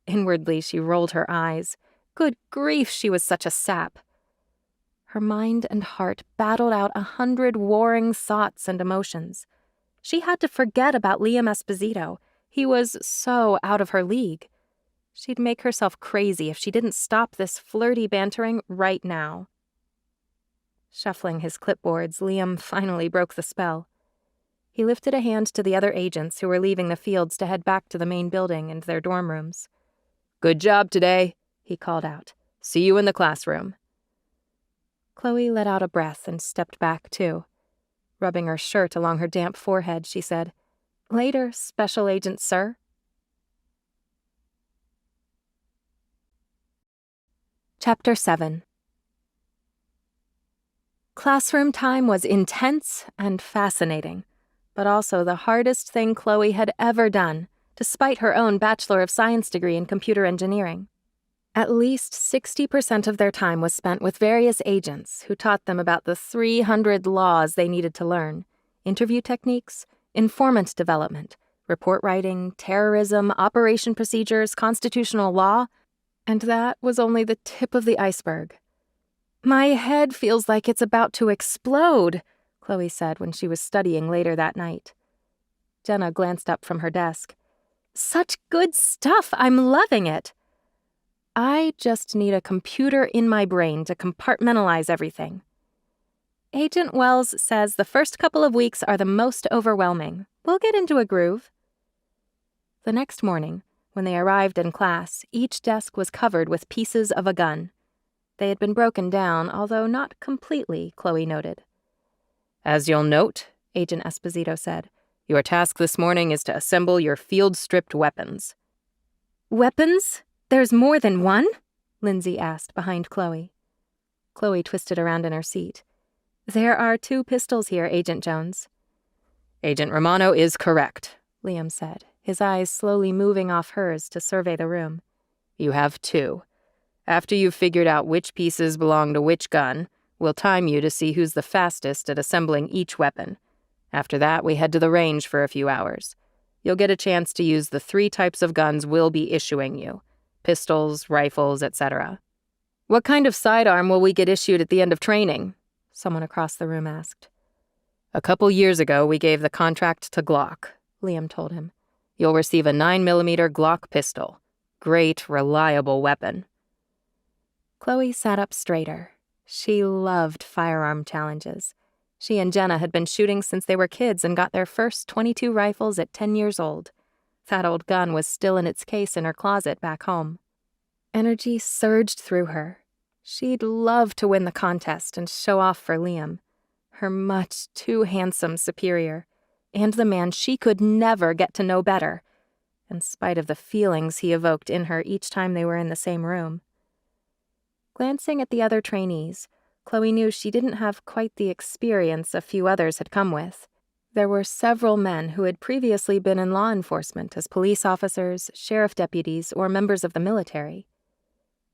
Inwardly, she rolled her eyes. Good grief, she was such a sap. Her mind and heart battled out 100 warring thoughts and emotions. She had to forget about Liam Esposito. He was so out of her league. She'd make herself crazy if she didn't stop this flirty bantering right now. Shuffling his clipboards, Liam finally broke the spell. He lifted a hand to the other agents who were leaving the fields to head back to the main building and their dorm rooms. "Good job today," he called out. "See you in the classroom." Chloe let out a breath and stepped back, too. Rubbing her shirt along her damp forehead, she said, "Later, Special Agent Sir." Chapter 7. Classroom time was intense and fascinating, but also the hardest thing Chloe had ever done, despite her own Bachelor of Science degree in computer engineering. At least 60% of their time was spent with various agents who taught them about the 300 laws they needed to learn, interview techniques, informant development, report writing, terrorism, operation procedures, constitutional law, and that was only the tip of the iceberg. "My head feels like it's about to explode," Chloe said when she was studying later that night. Jenna glanced up from her desk. "Such good stuff! I'm loving it." "I just need a computer in my brain to compartmentalize everything." "Agent Wells says the first couple of weeks are the most overwhelming. We'll get into a groove." The next morning, when they arrived in class, each desk was covered with pieces of a gun. They had been broken down, although not completely, Chloe noted. "As you'll note," Agent Esposito said, "your task this morning is to assemble your field-stripped weapons." "Weapons? There's more than one?" Lindsay asked behind Chloe. Chloe twisted around in her seat. "There are 2 pistols here, Agent Jones." "Agent Romano is correct," Liam said, his eyes slowly moving off hers to survey the room. "You have 2. After you've figured out which pieces belong to which gun, we'll time you to see who's the fastest at assembling each weapon. After that, we head to the range for a few hours. You'll get a chance to use the 3 types of guns we'll be issuing you: pistols, rifles, etc." "What kind of sidearm will we get issued at the end of training?" someone across the room asked. "A couple years ago, we gave the contract to Glock," Liam told him. "You'll receive a 9mm Glock pistol. Great, reliable weapon." Chloe sat up straighter. She loved firearm challenges. She and Jenna had been shooting since they were kids and got their first .22 rifles at 10 years old. That old gun was still in its case in her closet back home. Energy surged through her. She'd love to win the contest and show off for Liam, her much too handsome superior, and the man she could never get to know better, in spite of the feelings he evoked in her each time they were in the same room. Glancing at the other trainees, Chloe knew she didn't have quite the experience a few others had come with. There were several men who had previously been in law enforcement as police officers, sheriff deputies, or members of the military.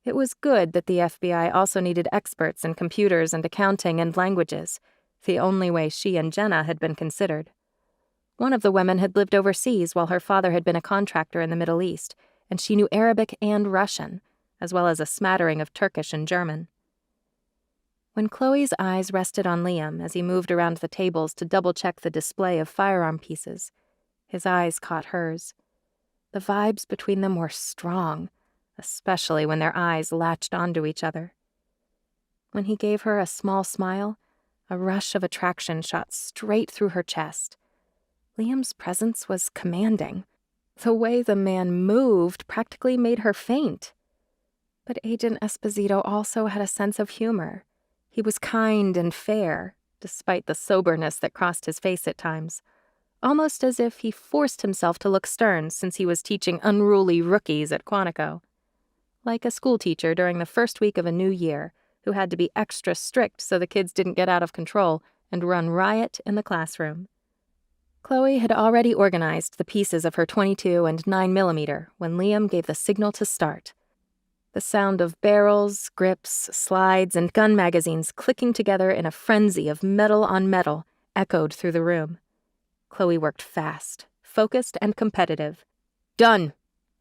It was good that the FBI also needed experts in computers and accounting and languages, the only way she and Jenna had been considered. One of the women had lived overseas while her father had been a contractor in the Middle East, and she knew Arabic and Russian, as well as a smattering of Turkish and German. When Chloe's eyes rested on Liam as he moved around the tables to double-check the display of firearm pieces, his eyes caught hers. The vibes between them were strong, especially when their eyes latched onto each other. When he gave her a small smile, a rush of attraction shot straight through her chest. Liam's presence was commanding. The way the man moved practically made her faint. But Agent Esposito also had a sense of humor. He was kind and fair, despite the soberness that crossed his face at times, almost as if he forced himself to look stern since he was teaching unruly rookies at Quantico. Like a schoolteacher during the first week of a new year, who had to be extra strict so the kids didn't get out of control and run riot in the classroom. Chloe had already organized the pieces of her .22 and 9mm when Liam gave the signal to start. The sound of barrels, grips, slides, and gun magazines clicking together in a frenzy of metal on metal echoed through the room. Chloe worked fast, focused and competitive. Done.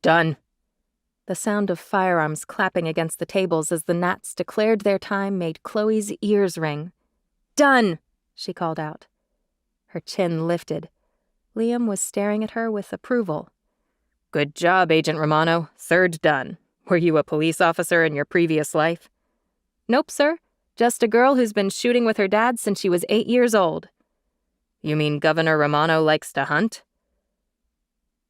Done. The sound of firearms clapping against the tables as the gnats declared their time made Chloe's ears ring. "Done!" she called out. Her chin lifted. Liam was staring at her with approval. Good job, Agent Romano. Third done. Were you a police officer in your previous life? Nope, sir. Just a girl who's been shooting with her dad since she was 8 years old. You mean Governor Romano likes to hunt?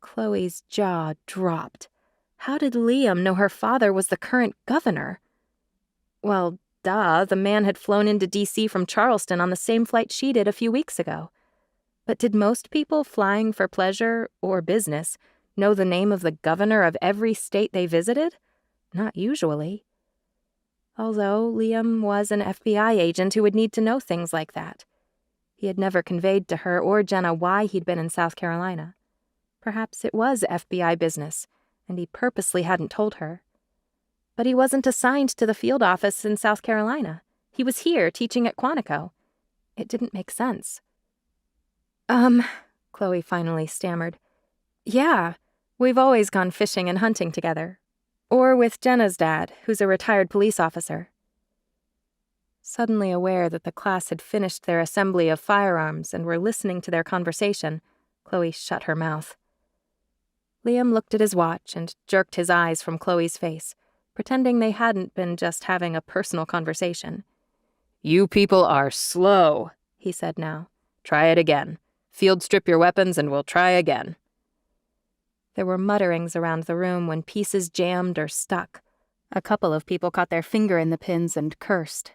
Chloe's jaw dropped. How did Liam know her father was the current governor? Well, duh, the man had flown into D.C. from Charleston on the same flight she did a few weeks ago. But did most people flying for pleasure or business know the name of the governor of every state they visited? Not usually. Although Liam was an FBI agent who would need to know things like that. He had never conveyed to her or Jenna why he'd been in South Carolina. Perhaps it was FBI business, and he purposely hadn't told her. But he wasn't assigned to the field office in South Carolina. He was here teaching at Quantico. It didn't make sense. Chloe finally stammered. Yeah, we've always gone fishing and hunting together. Or with Jenna's dad, who's a retired police officer. Suddenly aware that the class had finished their assembly of firearms and were listening to their conversation, Chloe shut her mouth. Liam looked at his watch and jerked his eyes from Chloe's face, pretending they hadn't been just having a personal conversation. You people are slow, he said now. Try it again. Field strip your weapons and we'll try again. There were mutterings around the room when pieces jammed or stuck. A couple of people caught their finger in the pins and cursed.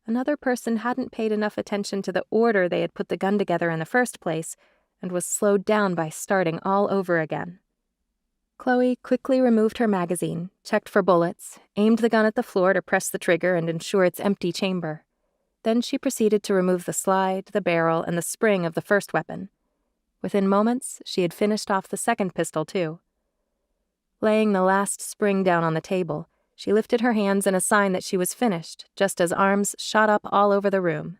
Another person hadn't paid enough attention to the order they had put the gun together in the first place and was slowed down by starting all over again. Chloe quickly removed her magazine, checked for bullets, aimed the gun at the floor to press the trigger and ensure its empty chamber. Then she proceeded to remove the slide, the barrel, and the spring of the first weapon. Within moments, she had finished off the second pistol, too. Laying the last spring down on the table, she lifted her hands in a sign that she was finished, just as arms shot up all over the room.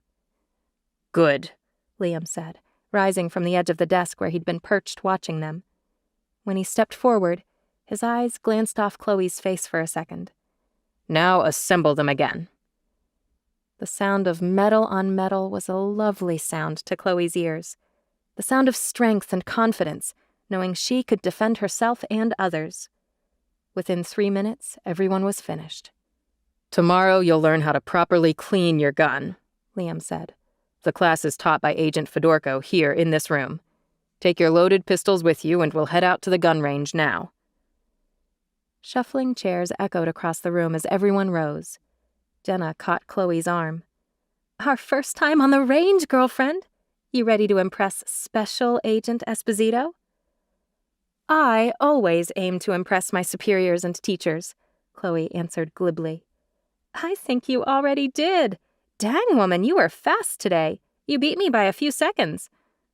Good, Liam said, rising from the edge of the desk where he'd been perched watching them. When he stepped forward, his eyes glanced off Chloe's face for a second. Now assemble them again. The sound of metal on metal was a lovely sound to Chloe's ears. The sound of strength and confidence, knowing she could defend herself and others. Within 3 minutes, everyone was finished. Tomorrow you'll learn how to properly clean your gun, Liam said. The class is taught by Agent Fedorko here in this room. Take your loaded pistols with you and we'll head out to the gun range now. Shuffling chairs echoed across the room as everyone rose. Jenna caught Chloe's arm. Our first time on the range, girlfriend. You ready to impress Special Agent Esposito? I always aim to impress my superiors and teachers, Chloe answered glibly. I think you already did. Dang, woman, you were fast today. You beat me by a few seconds.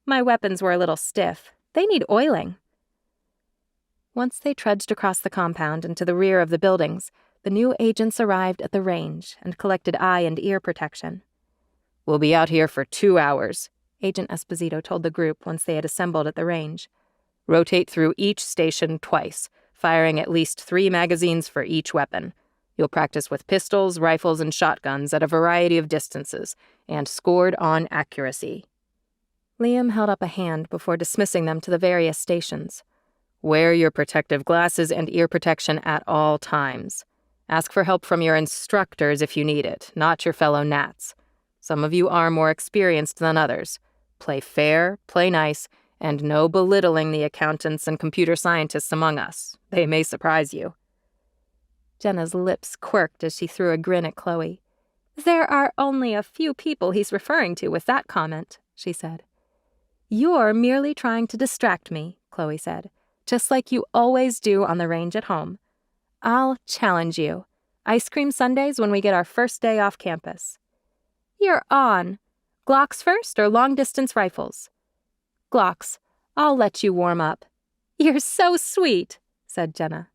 My weapons were a little stiff. They need oiling. Once they trudged across the compound and to the rear of the buildings, the new agents arrived at the range and collected eye and ear protection. We'll be out here for 2 hours, Agent Esposito told the group once they had assembled at the range. Rotate through each station twice, firing at least 3 magazines for each weapon. You'll practice with pistols, rifles, and shotguns at a variety of distances, and scored on accuracy. Liam held up a hand before dismissing them to the various stations. Wear your protective glasses and ear protection at all times. Ask for help from your instructors if you need it, not your fellow Nats. Some of you are more experienced than others. Play fair, play nice, and no belittling the accountants and computer scientists among us. They may surprise you. Jenna's lips quirked as she threw a grin at Chloe. There are only a few people he's referring to with that comment, she said. You're merely trying to distract me, Chloe said, just like you always do on the range at home. I'll challenge you. Ice cream sundaes when we get our first day off campus. You're on. Glocks first or long-distance rifles? Glocks. I'll let you warm up. You're so sweet, said Jenna.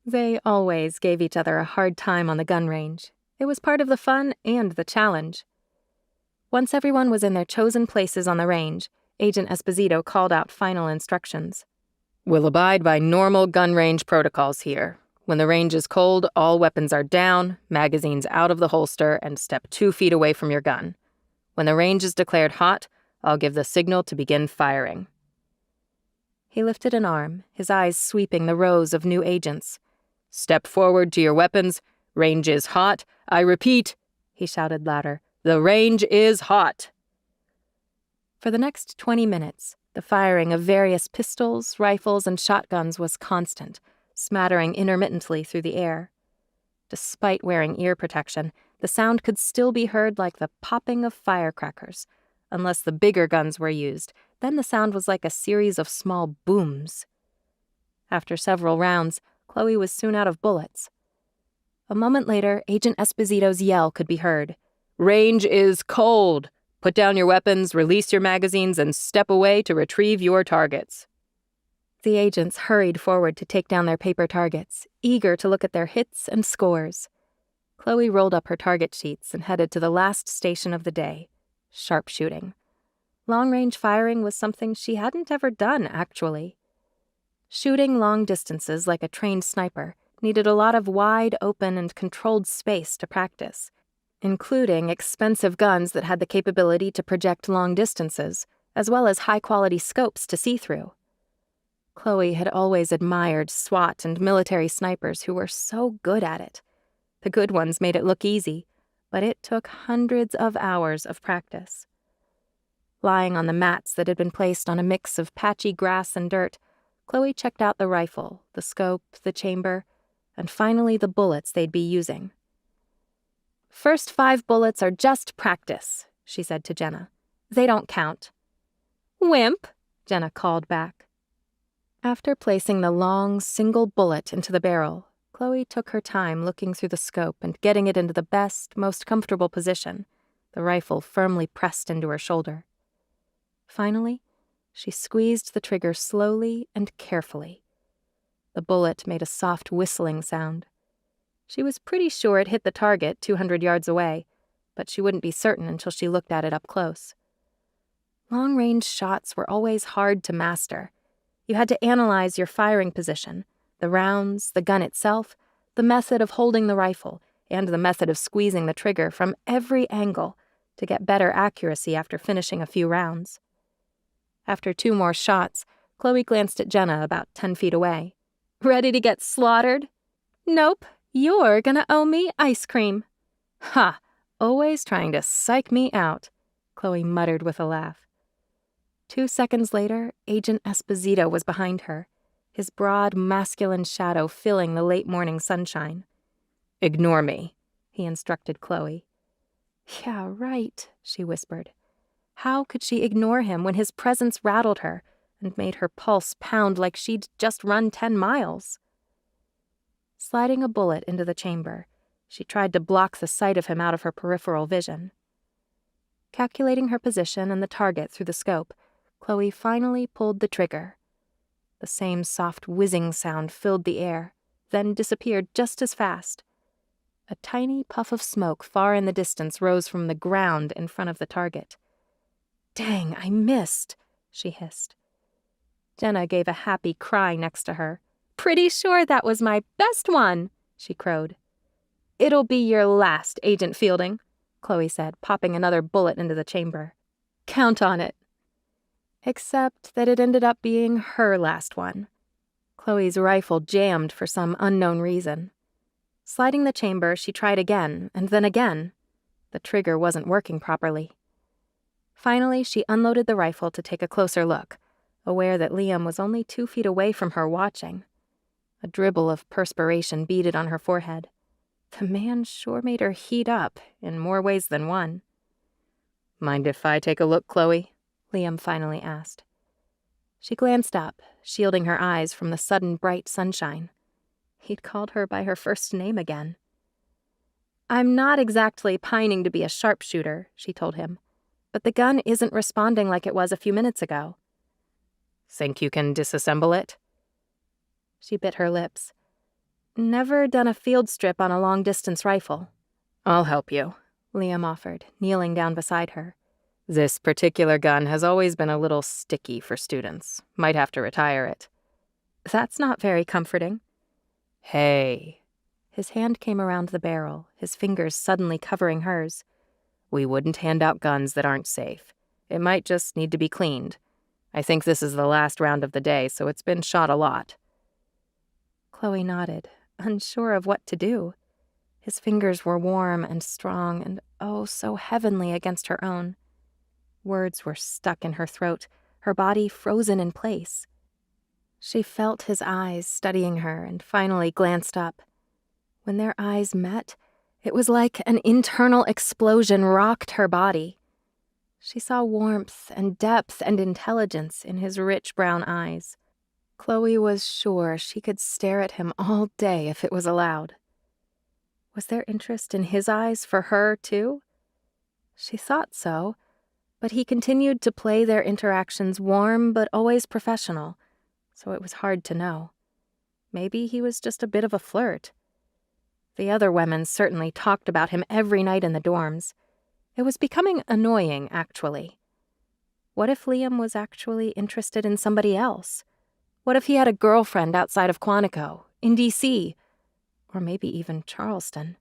They always gave each other a hard time on the gun range. It was part of the fun and the challenge. Once everyone was in their chosen places on the range, Agent Esposito called out final instructions. We'll abide by normal gun range protocols here. When the range is cold, all weapons are down, magazines out of the holster, and step 2 feet away from your gun. When the range is declared hot, I'll give the signal to begin firing. He lifted an arm, his eyes sweeping the rows of new agents. Step forward to your weapons. Range is hot. I repeat, he shouted louder, the range is hot. For the next 20 minutes, the firing of various pistols, rifles, and shotguns was constant, smattering intermittently through the air. Despite wearing ear protection, the sound could still be heard like the popping of firecrackers. Unless the bigger guns were used, then the sound was like a series of small booms. After several rounds, Chloe was soon out of bullets. A moment later, Agent Esposito's yell could be heard. Range is cold. Put down your weapons, release your magazines, and step away to retrieve your targets. The agents hurried forward to take down their paper targets, eager to look at their hits and scores. Chloe rolled up her target sheets and headed to the last station of the day, sharpshooting. Long-range firing was something she hadn't ever done, actually. Shooting long distances like a trained sniper needed a lot of wide open and controlled space to practice, including expensive guns that had the capability to project long distances, as well as high-quality scopes to see through. Chloe had always admired SWAT and military snipers who were so good at it. The good ones made it look easy, but it took hundreds of hours of practice. Lying on the mats that had been placed on a mix of patchy grass and dirt, Chloe checked out the rifle, the scope, the chamber, and finally the bullets they'd be using. "First 5 bullets are just practice," she said to Jenna. "They don't count." "Wimp," Jenna called back. After placing the long, single bullet into the barrel, Chloe took her time looking through the scope and getting it into the best, most comfortable position, the rifle firmly pressed into her shoulder. Finally, she squeezed the trigger slowly and carefully. The bullet made a soft whistling sound. She was pretty sure it hit the target 200 yards away, but she wouldn't be certain until she looked at it up close. Long-range shots were always hard to master. You had to analyze your firing position, the rounds, the gun itself, the method of holding the rifle, and the method of squeezing the trigger from every angle to get better accuracy after finishing a few rounds. After 2 more shots, Chloe glanced at Jenna about 10 feet away. "Ready to get slaughtered?" "Nope, you're gonna owe me ice cream." "Ha! Always trying to psych me out," Chloe muttered with a laugh. 2 seconds later, Agent Esposito was behind her, his broad, masculine shadow filling the late morning sunshine. "Ignore me," he instructed Chloe. "Yeah, right," she whispered. How could she ignore him when his presence rattled her and made her pulse pound like she'd just run 10 miles? Sliding a bullet into the chamber, she tried to block the sight of him out of her peripheral vision. Calculating her position and the target through the scope, Chloe finally pulled the trigger. The same soft whizzing sound filled the air, then disappeared just as fast. A tiny puff of smoke far in the distance rose from the ground in front of the target. "Dang, I missed," she hissed. Jenna gave a happy cry next to her. "Pretty sure that was my best one," she crowed. "It'll be your last, Agent Fielding," Chloe said, popping another bullet into the chamber. "Count on it." Except that it ended up being her last one. Chloe's rifle jammed for some unknown reason. Sliding the chamber, she tried again, and then again. The trigger wasn't working properly. Finally, she unloaded the rifle to take a closer look, aware that Liam was only 2 feet away from her watching. A dribble of perspiration beaded on her forehead. The man sure made her heat up in more ways than one. "Mind if I take a look, Chloe?" Liam finally asked. She glanced up, shielding her eyes from the sudden bright sunshine. He'd called her by her first name again. "I'm not exactly pining to be a sharpshooter," she told him, "but the gun isn't responding like it was a few minutes ago." "Think you can disassemble it?" She bit her lips. "Never done a field strip on a long-distance rifle." "I'll help you," Liam offered, kneeling down beside her. This particular gun has always been a little sticky for students. Might have to retire it. That's not very comforting. Hey. His hand came around the barrel, his fingers suddenly covering hers. We wouldn't hand out guns that aren't safe. It might just need to be cleaned. I think this is the last round of the day, so it's been shot a lot. Chloe nodded, unsure of what to do. His fingers were warm and strong and oh, so heavenly against her own. Words were stuck in her throat, her body frozen in place. She felt his eyes studying her and finally glanced up. When their eyes met, it was like an internal explosion rocked her body. She saw warmth and depth and intelligence in his rich brown eyes. Chloe was sure she could stare at him all day if it was allowed. Was there interest in his eyes for her, too? She thought so, but he continued to play their interactions warm but always professional, so it was hard to know. Maybe he was just a bit of a flirt. The other women certainly talked about him every night in the dorms. It was becoming annoying, actually. What if Liam was actually interested in somebody else? What if he had a girlfriend outside of Quantico, in D.C., or maybe even Charleston?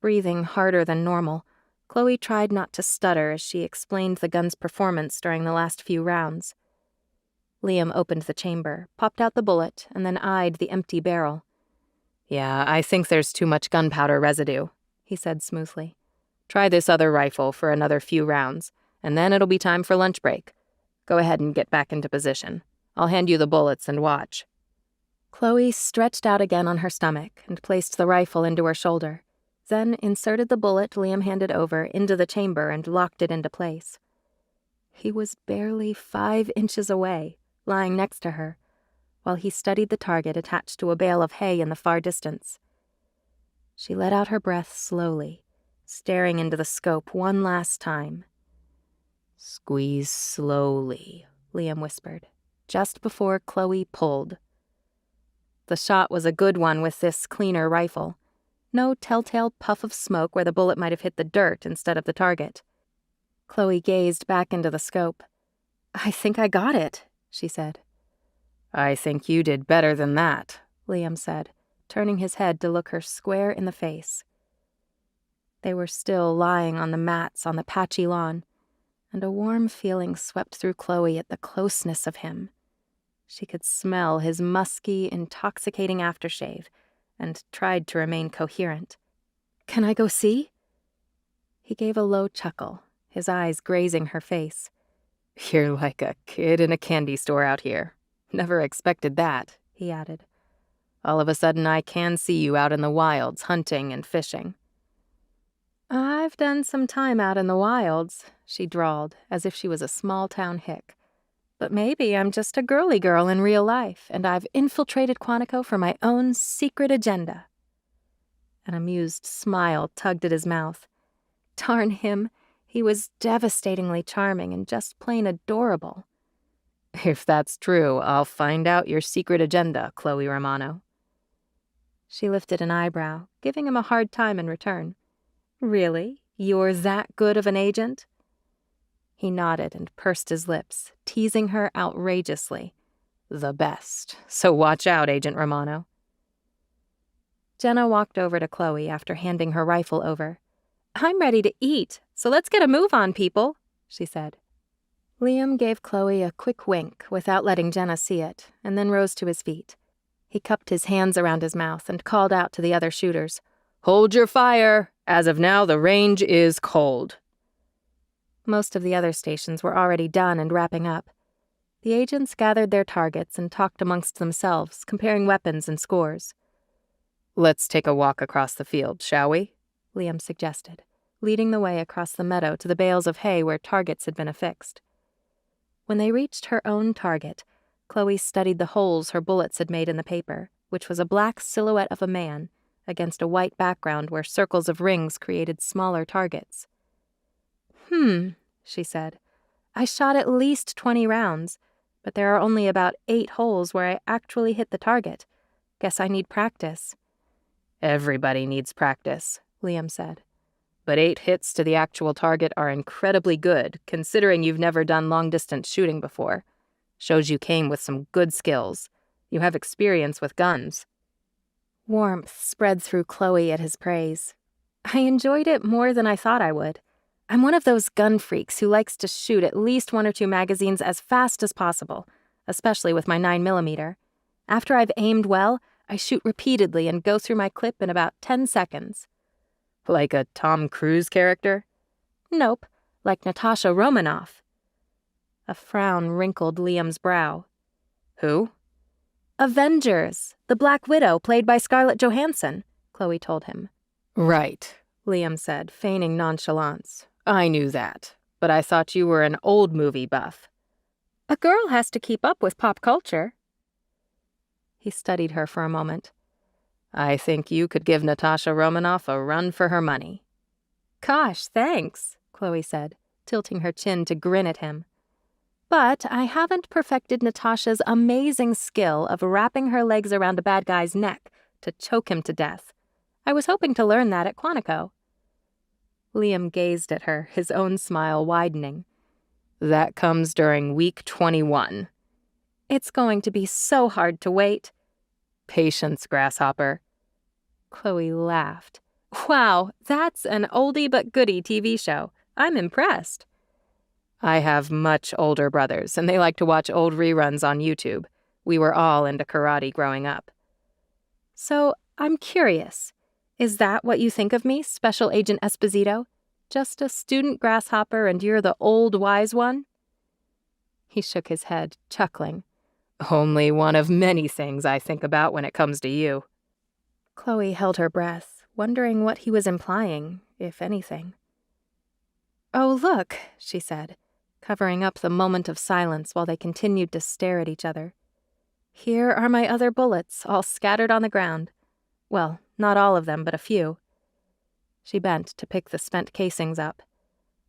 Breathing harder than normal, Chloe tried not to stutter as she explained the gun's performance during the last few rounds. Liam opened the chamber, popped out the bullet, and then eyed the empty barrel. Yeah, I think there's too much gunpowder residue, he said smoothly. Try this other rifle for another few rounds, and then it'll be time for lunch break. Go ahead and get back into position. I'll hand you the bullets and watch. Chloe stretched out again on her stomach and placed the rifle into her shoulder, then inserted the bullet Liam handed over into the chamber and locked it into place. He was barely 5 inches away, lying next to her, while he studied the target attached to a bale of hay in the far distance. She let out her breath slowly, staring into the scope one last time. Squeeze slowly, Liam whispered, just before Chloe pulled. The shot was a good one with this cleaner rifle. No telltale puff of smoke where the bullet might have hit the dirt instead of the target. Chloe gazed back into the scope. I think I got it, she said. I think you did better than that, Liam said, turning his head to look her square in the face. They were still lying on the mats on the patchy lawn, and a warm feeling swept through Chloe at the closeness of him. She could smell his musky, intoxicating aftershave, and tried to remain coherent. Can I go see? He gave a low chuckle, his eyes grazing her face. You're like a kid in a candy store out here. Never expected that, he added. All of a sudden I can see you out in the wilds, hunting and fishing. I've done some time out in the wilds, she drawled, as if she was a small-town hick. But maybe I'm just a girly girl in real life, and I've infiltrated Quantico for my own secret agenda. An amused smile tugged at his mouth. Darn him, he was devastatingly charming and just plain adorable. If that's true, I'll find out your secret agenda, Chloe Romano. She lifted an eyebrow, giving him a hard time in return. Really? You're that good of an agent? He nodded and pursed his lips, teasing her outrageously. The best. So watch out, Agent Romano. Jenna walked over to Chloe after handing her rifle over. I'm ready to eat, so let's get a move on, people, she said. Liam gave Chloe a quick wink without letting Jenna see it, and then rose to his feet. He cupped his hands around his mouth and called out to the other shooters. Hold your fire! As of now, the range is cold. Most of the other stations were already done and wrapping up. The agents gathered their targets and talked amongst themselves, comparing weapons and scores. Let's take a walk across the field, shall we? Liam suggested, leading the way across the meadow to the bales of hay where targets had been affixed. When they reached her own target, Chloe studied the holes her bullets had made in the paper, which was a black silhouette of a man, against a white background where circles of rings created smaller targets. She said. I shot at least 20 rounds, but there are only about 8 holes where I actually hit the target. Guess I need practice. Everybody needs practice, Liam said. But 8 hits to the actual target are incredibly good, considering you've never done long-distance shooting before. Shows you came with some good skills. You have experience with guns. Warmth spread through Chloe at his praise. I enjoyed it more than I thought I would. I'm one of those gun freaks who likes to shoot at least 1 or 2 magazines as fast as possible, especially with my 9mm. After I've aimed well, I shoot repeatedly and go through my clip in about 10 seconds. Like a Tom Cruise character? Nope, like Natasha Romanoff. A frown wrinkled Liam's brow. Who? Avengers, the Black Widow played by Scarlett Johansson, Chloe told him. Right, Liam said, feigning nonchalance. I knew that, but I thought you were an old movie buff. A girl has to keep up with pop culture. He studied her for a moment. I think you could give Natasha Romanoff a run for her money. Gosh, thanks, Chloe said, tilting her chin to grin at him. But I haven't perfected Natasha's amazing skill of wrapping her legs around a bad guy's neck to choke him to death. I was hoping to learn that at Quantico. Liam gazed at her, his own smile widening. That comes during week 21. It's going to be so hard to wait. Patience, Grasshopper. Chloe laughed. Wow, that's an oldie but goodie TV show. I'm impressed. I have much older brothers, and they like to watch old reruns on YouTube. We were all into karate growing up. So, I'm curious. Is that what you think of me, Special Agent Esposito? Just a student grasshopper and you're the old wise one? He shook his head, chuckling. Only one of many things I think about when it comes to you. Chloe held her breath, wondering what he was implying, if anything. Oh, look, she said, covering up the moment of silence while they continued to stare at each other. Here are my other bullets, all scattered on the ground. Well, not all of them, but a few. She bent to pick the spent casings up.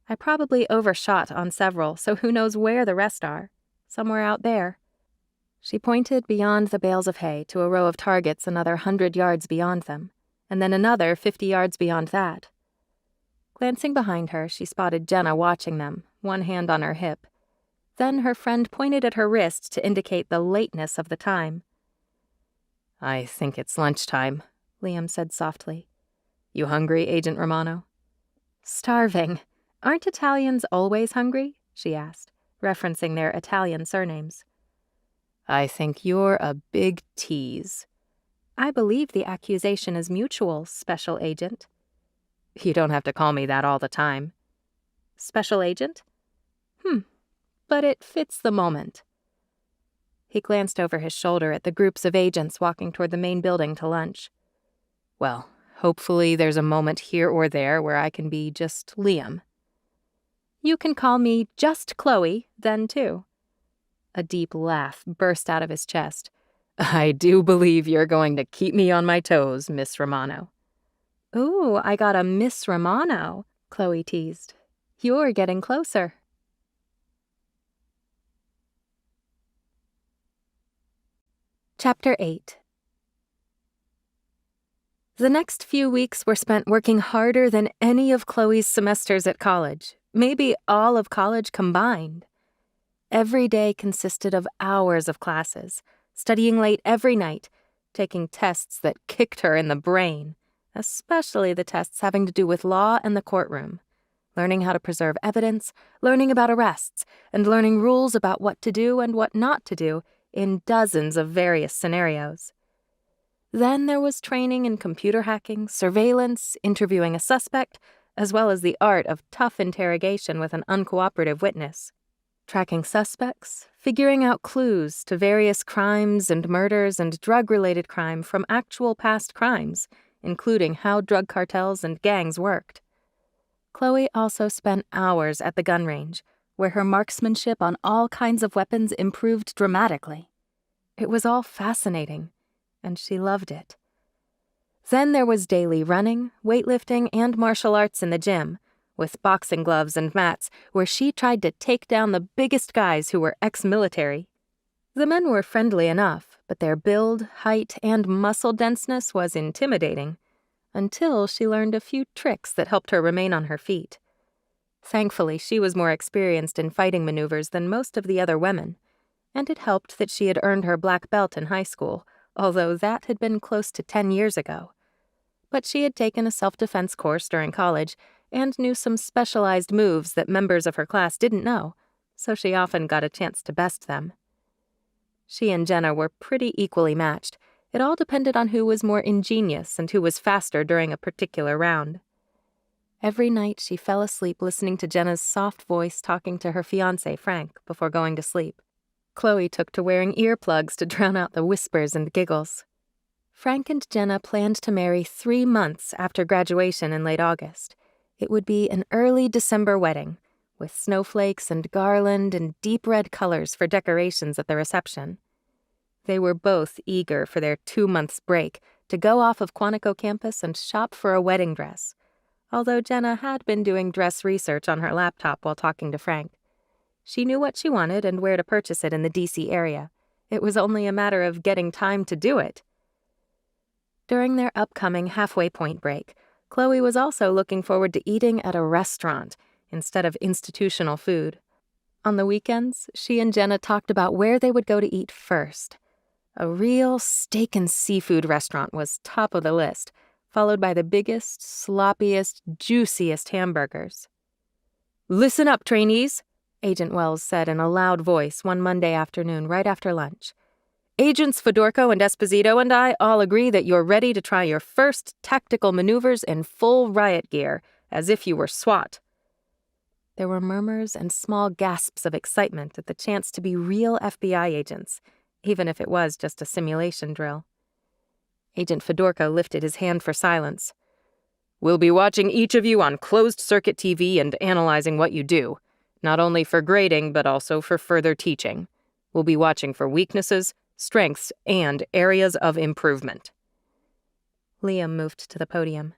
I probably overshot on several, so who knows where the rest are. Somewhere out there. She pointed beyond the bales of hay to a row of targets another 100 yards beyond them, and then another 50 yards beyond that. Glancing behind her, she spotted Jenna watching them, one hand on her hip. Then her friend pointed at her wrist to indicate the lateness of the time. I think it's lunchtime, Liam said softly. You hungry, Agent Romano? Starving. Aren't Italians always hungry? She asked, referencing their Italian surnames. I think you're a big tease. I believe the accusation is mutual, Special Agent. You don't have to call me that all the time. Special Agent? But it fits the moment. He glanced over his shoulder at the groups of agents walking toward the main building to lunch. Well, hopefully there's a moment here or there where I can be just Liam. You can call me just Chloe, then, too. A deep laugh burst out of his chest. I do believe you're going to keep me on my toes, Miss Romano. Ooh, I got a Miss Romano, Chloe teased. You're getting closer. Chapter 8. The next few weeks were spent working harder than any of Chloe's semesters at college, maybe all of college combined. Every day consisted of hours of classes, studying late every night, taking tests that kicked her in the brain, especially the tests having to do with law and the courtroom, learning how to preserve evidence, learning about arrests, and learning rules about what to do and what not to do in dozens of various scenarios. Then there was training in computer hacking, surveillance, interviewing a suspect, as well as the art of tough interrogation with an uncooperative witness. Tracking suspects, figuring out clues to various crimes and murders and drug-related crime from actual past crimes, including how drug cartels and gangs worked. Chloe also spent hours at the gun range, where her marksmanship on all kinds of weapons improved dramatically. It was all fascinating, and she loved it. Then there was daily running, weightlifting, and martial arts in the gym, with boxing gloves and mats, where she tried to take down the biggest guys who were ex-military. The men were friendly enough, but their build, height, and muscle denseness was intimidating. until she learned a few tricks that helped her remain on her feet. Thankfully, she was more experienced in fighting maneuvers than most of the other women, and it helped that she had earned her black belt in high school, although that had been close to 10 years ago. But she had taken a self-defense course during college and knew some specialized moves that members of her class didn't know, so she often got a chance to best them. She and Jenna were pretty equally matched. It all depended on who was more ingenious and who was faster during a particular round. Every night she fell asleep listening to Jenna's soft voice talking to her fiancé, Frank, before going to sleep. Chloe took to wearing earplugs to drown out the whispers and giggles. Frank and Jenna planned to marry 3 months after graduation in late August. It would be an early December wedding, with snowflakes and garland and deep red colors for decorations at the reception. They were both eager for their 2 months break to go off of Quantico campus and shop for a wedding dress, although Jenna had been doing dress research on her laptop while talking to Frank. She knew what she wanted and where to purchase it in the D.C. area. It was only a matter of getting time to do it. During their upcoming halfway point break, Chloe was also looking forward to eating at a restaurant instead of institutional food. On the weekends, she and Jenna talked about where they would go to eat first. A real steak and seafood restaurant was top of the list, followed by the biggest, sloppiest, juiciest hamburgers. "Listen up, trainees," Agent Wells said in a loud voice one Monday afternoon right after lunch. "Agents Fedorko and Esposito and I all agree that you're ready to try your first tactical maneuvers in full riot gear, as if you were SWAT." There were murmurs and small gasps of excitement at the chance to be real FBI agents, even if it was just a simulation drill. Agent Fedorko lifted his hand for silence. "We'll be watching each of you on closed-circuit TV and analyzing what you do, not only for grading but also for further teaching. We'll be watching for weaknesses, strengths, and areas of improvement." Liam moved to the podium.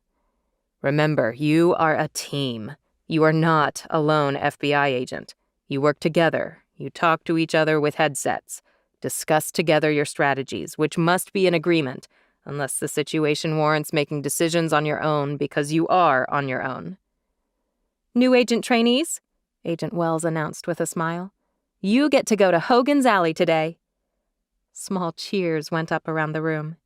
"Remember, you are a team. You are not a lone FBI agent. You work together. You talk to each other with headsets. Discuss together your strategies, which must be in agreement, unless the situation warrants making decisions on your own because you are on your own." "New agent trainees," Agent Wells announced with a smile, "you get to go to Hogan's Alley today." Small cheers went up around the room.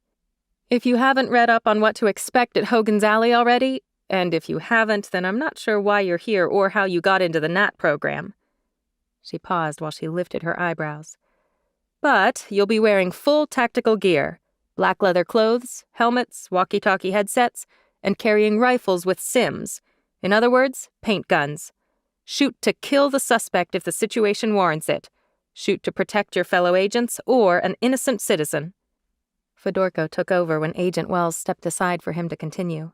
If you haven't read up on what to expect at Hogan's Alley already, and if you haven't, then I'm not sure why you're here or how you got into the NAT program. She paused while she lifted her eyebrows. "But you'll be wearing full tactical gear, black leather clothes, helmets, walkie-talkie headsets, and carrying rifles with sims. In other words, paint guns. Shoot to kill the suspect if the situation warrants it. Shoot to protect your fellow agents or an innocent citizen." Fedorko took over when Agent Wells stepped aside for him to continue.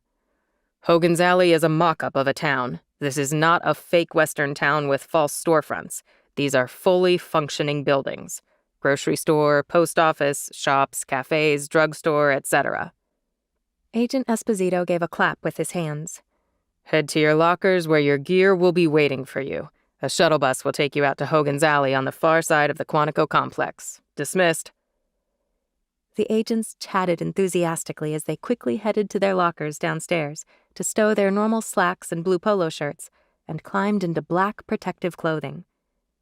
"Hogan's Alley is a mock-up of a town. This is not a fake Western town with false storefronts. These are fully functioning buildings. Grocery store, post office, shops, cafes, drugstore, etc." Agent Esposito gave a clap with his hands. "Head to your lockers where your gear will be waiting for you. A shuttle bus will take you out to Hogan's Alley on the far side of the Quantico complex. Dismissed." The agents chatted enthusiastically as they quickly headed to their lockers downstairs to stow their normal slacks and blue polo shirts and climbed into black protective clothing.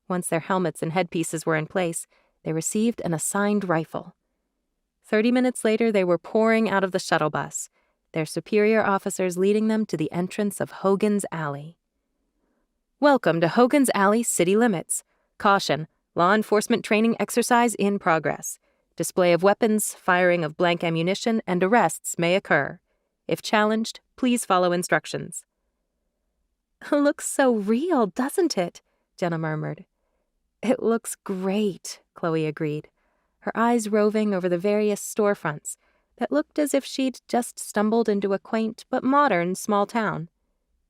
Once their helmets and headpieces were in place, they received an assigned rifle. 30 minutes later, they were pouring out of the shuttle bus, their superior officers leading them to the entrance of Hogan's Alley. "Welcome to Hogan's Alley City Limits. Caution, law enforcement training exercise in progress. Display of weapons, firing of blank ammunition, and arrests may occur. If challenged, please follow instructions." "Looks so real, doesn't it?" Jenna murmured. "It looks great," Chloe agreed, her eyes roving over the various storefronts that looked as if she'd just stumbled into a quaint but modern small town.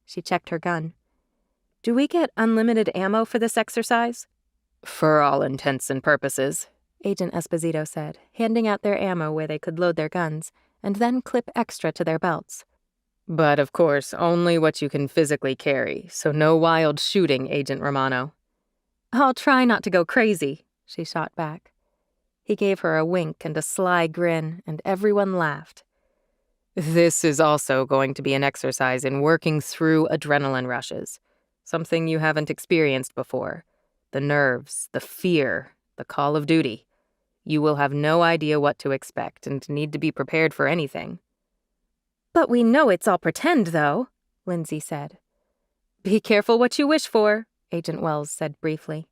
She checked her gun. "Do we get unlimited ammo for this exercise?" "For all intents and purposes," Agent Esposito said, handing out their ammo where they could load their guns and then clip extra to their belts. "But, of course, only what you can physically carry, so no wild shooting, Agent Romano." "I'll try not to go crazy," she shot back. He gave her a wink and a sly grin, and everyone laughed. This is also going to be an exercise in working through adrenaline rushes, something you haven't experienced before. The nerves, the fear, the call of duty. You will have no idea what to expect and need to be prepared for anything. But we know it's all pretend, though, Lindsay said. Be careful what you wish for, Agent Wells said briefly.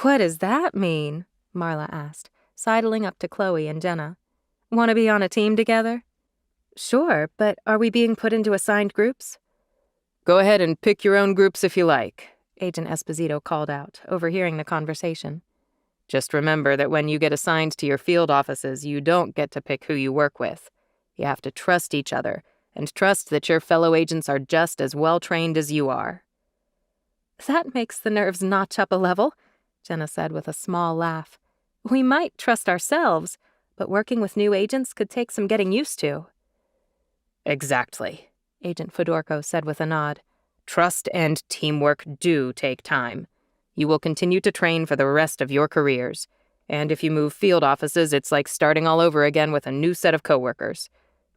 What does that mean? Marla asked, sidling up to Chloe and Jenna. Want to be on a team together? Sure, but are we being put into assigned groups? Go ahead and pick your own groups if you like, Agent Esposito called out, overhearing the conversation. Just remember that when you get assigned to your field offices, you don't get to pick who you work with. You have to trust each other, and trust that your fellow agents are just as well-trained as you are. That makes the nerves notch up a level, Jenna said with a small laugh. We might trust ourselves, but working with new agents could take some getting used to. Exactly, Agent Fedorko said with a nod. Trust and teamwork do take time. You will continue to train for the rest of your careers. And if you move field offices, it's like starting all over again with a new set of coworkers.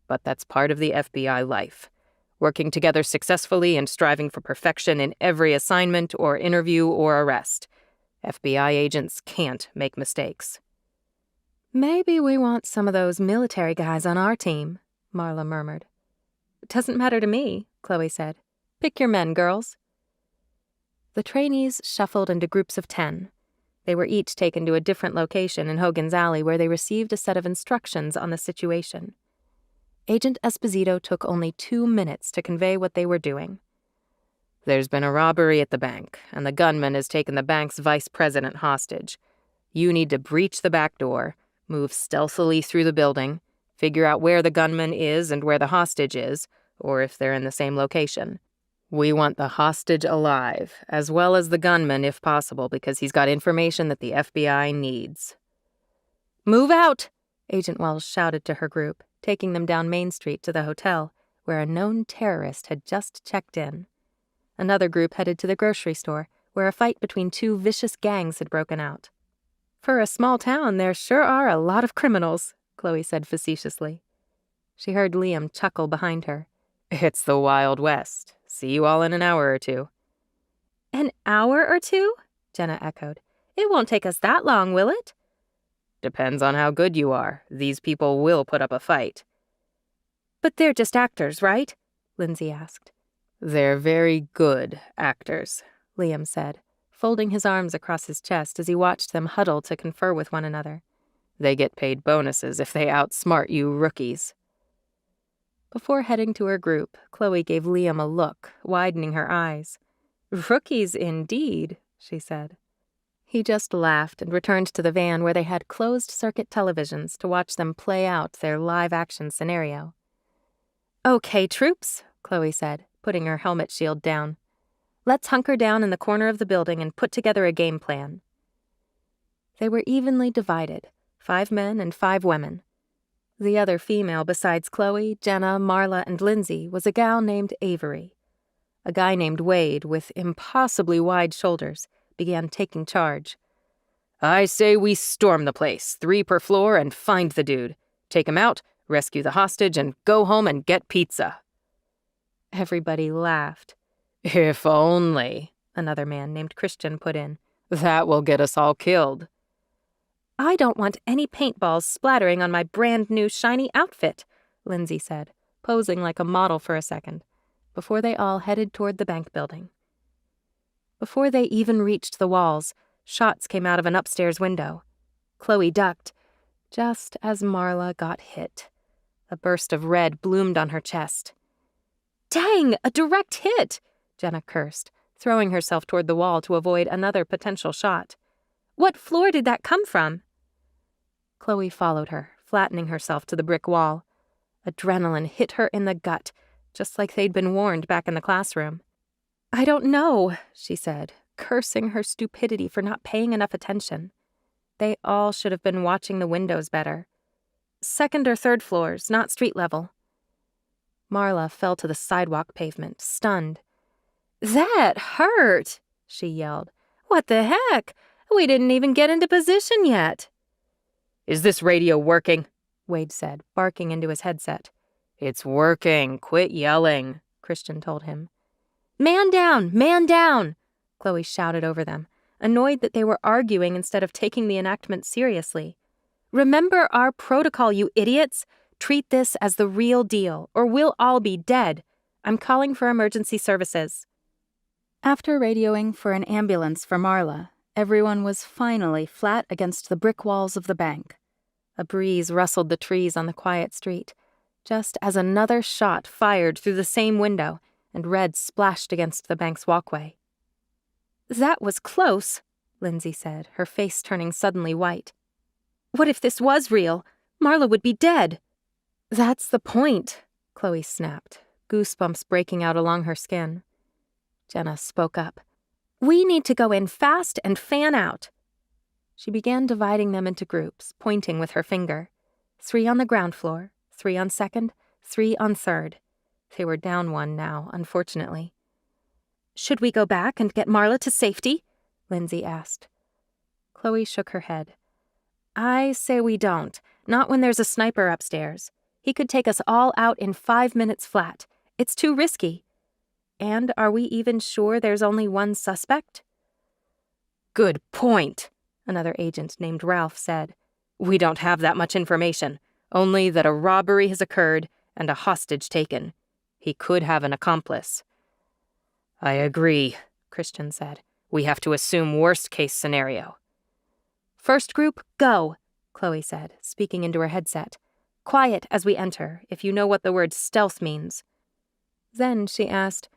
But that's part of the FBI life. Working together successfully and striving for perfection in every assignment or interview or arrest. FBI agents can't make mistakes. Maybe we want some of those military guys on our team, Marla murmured. Doesn't matter to me, Chloe said. Pick your men, girls. The trainees shuffled into groups of 10. They were each taken to a different location in Hogan's Alley where they received a set of instructions on the situation. Agent Esposito took only 2 minutes to convey what they were doing. There's been a robbery at the bank, and the gunman has taken the bank's vice president hostage. You need to breach the back door, move stealthily through the building, figure out where the gunman is and where the hostage is, or if they're in the same location. We want the hostage alive, as well as the gunman if possible, because he's got information that the FBI needs. Move out, Agent Wells shouted to her group, taking them down Main Street to the hotel, where a known terrorist had just checked in. Another group headed to the grocery store, where a fight between 2 vicious gangs had broken out. For a small town, there sure are a lot of criminals, Chloe said facetiously. She heard Liam chuckle behind her. It's the Wild West. See you all in an hour or two. An hour or two? Jenna echoed. It won't take us that long, will it? Depends on how good you are. These people will put up a fight. But they're just actors, right? Lindsay asked. They're very good actors, Liam said, folding his arms across his chest as he watched them huddle to confer with one another. They get paid bonuses if they outsmart you rookies. Before heading to her group, Chloe gave Liam a look, widening her eyes. Rookies indeed, she said. He just laughed and returned to the van where they had closed-circuit televisions to watch them play out their live-action scenario. Okay, troops, Chloe said, putting her helmet shield down. Let's hunker down in the corner of the building and put together a game plan. They were evenly divided, 5 men and 5 women. The other female besides Chloe, Jenna, Marla, and Lindsay was a gal named Avery. A guy named Wade, with impossibly wide shoulders, began taking charge. I say we storm the place, 3 per floor, and find the dude. Take him out, rescue the hostage, and go home and get pizza. Everybody laughed. If only, another man named Christian put in. That will get us all killed. I don't want any paintballs splattering on my brand-new shiny outfit, Lindsay said, posing like a model for a second, before they all headed toward the bank building. Before they even reached the walls, shots came out of an upstairs window. Chloe ducked, just as Marla got hit. A burst of red bloomed on her chest. Dang, a direct hit, Jenna cursed, throwing herself toward the wall to avoid another potential shot. What floor did that come from? Chloe followed her, flattening herself to the brick wall. Adrenaline hit her in the gut, just like they'd been warned back in the classroom. I don't know, she said, cursing her stupidity for not paying enough attention. They all should have been watching the windows better. 2nd or 3rd floors, not street level. Marla fell to the sidewalk pavement, stunned. That hurt, she yelled. What the heck? We didn't even get into position yet. Is this radio working? Wade said, barking into his headset. It's working. Quit yelling, Christian told him. Man down! Man down! Chloe shouted over them, annoyed that they were arguing instead of taking the enactment seriously. Remember our protocol, you idiots! Treat this as the real deal, or we'll all be dead. I'm calling for emergency services. After radioing for an ambulance for Marla, everyone was finally flat against the brick walls of the bank. A breeze rustled the trees on the quiet street, just as another shot fired through the same window and red splashed against the bank's walkway. That was close, Lindsay said, her face turning suddenly white. What if this was real? Marla would be dead. That's the point, Chloe snapped, goosebumps breaking out along her skin. Jenna spoke up. We need to go in fast and fan out. She began dividing them into groups, pointing with her finger. 3 on the ground floor, 3 on second, 3 on third. They were down 1 now, unfortunately. Should we go back and get Marla to safety? Lindsay asked. Chloe shook her head. I say we don't, not when there's a sniper upstairs. He could take us all out in 5 minutes flat. It's too risky. And are we even sure there's only 1 suspect? Good point, another agent named Ralph said. We don't have that much information, only that a robbery has occurred and a hostage taken. He could have an accomplice. I agree, Christian said. We have to assume worst-case scenario. First group, go, Chloe said, speaking into her headset. Quiet as we enter, if you know what the word stealth means. Then she asked,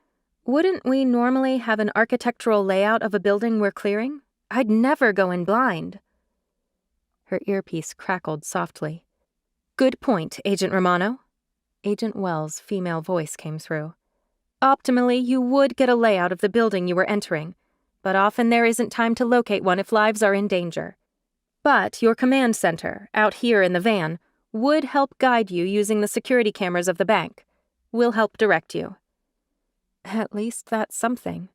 wouldn't we normally have an architectural layout of a building we're clearing? I'd never go in blind. Her earpiece crackled softly. Good point, Agent Romano. Agent Wells' female voice came through. Optimally, you would get a layout of the building you were entering, but often there isn't time to locate one if lives are in danger. But your command center, out here in the van, would help guide you using the security cameras of the bank. We'll help direct you. At least that's something.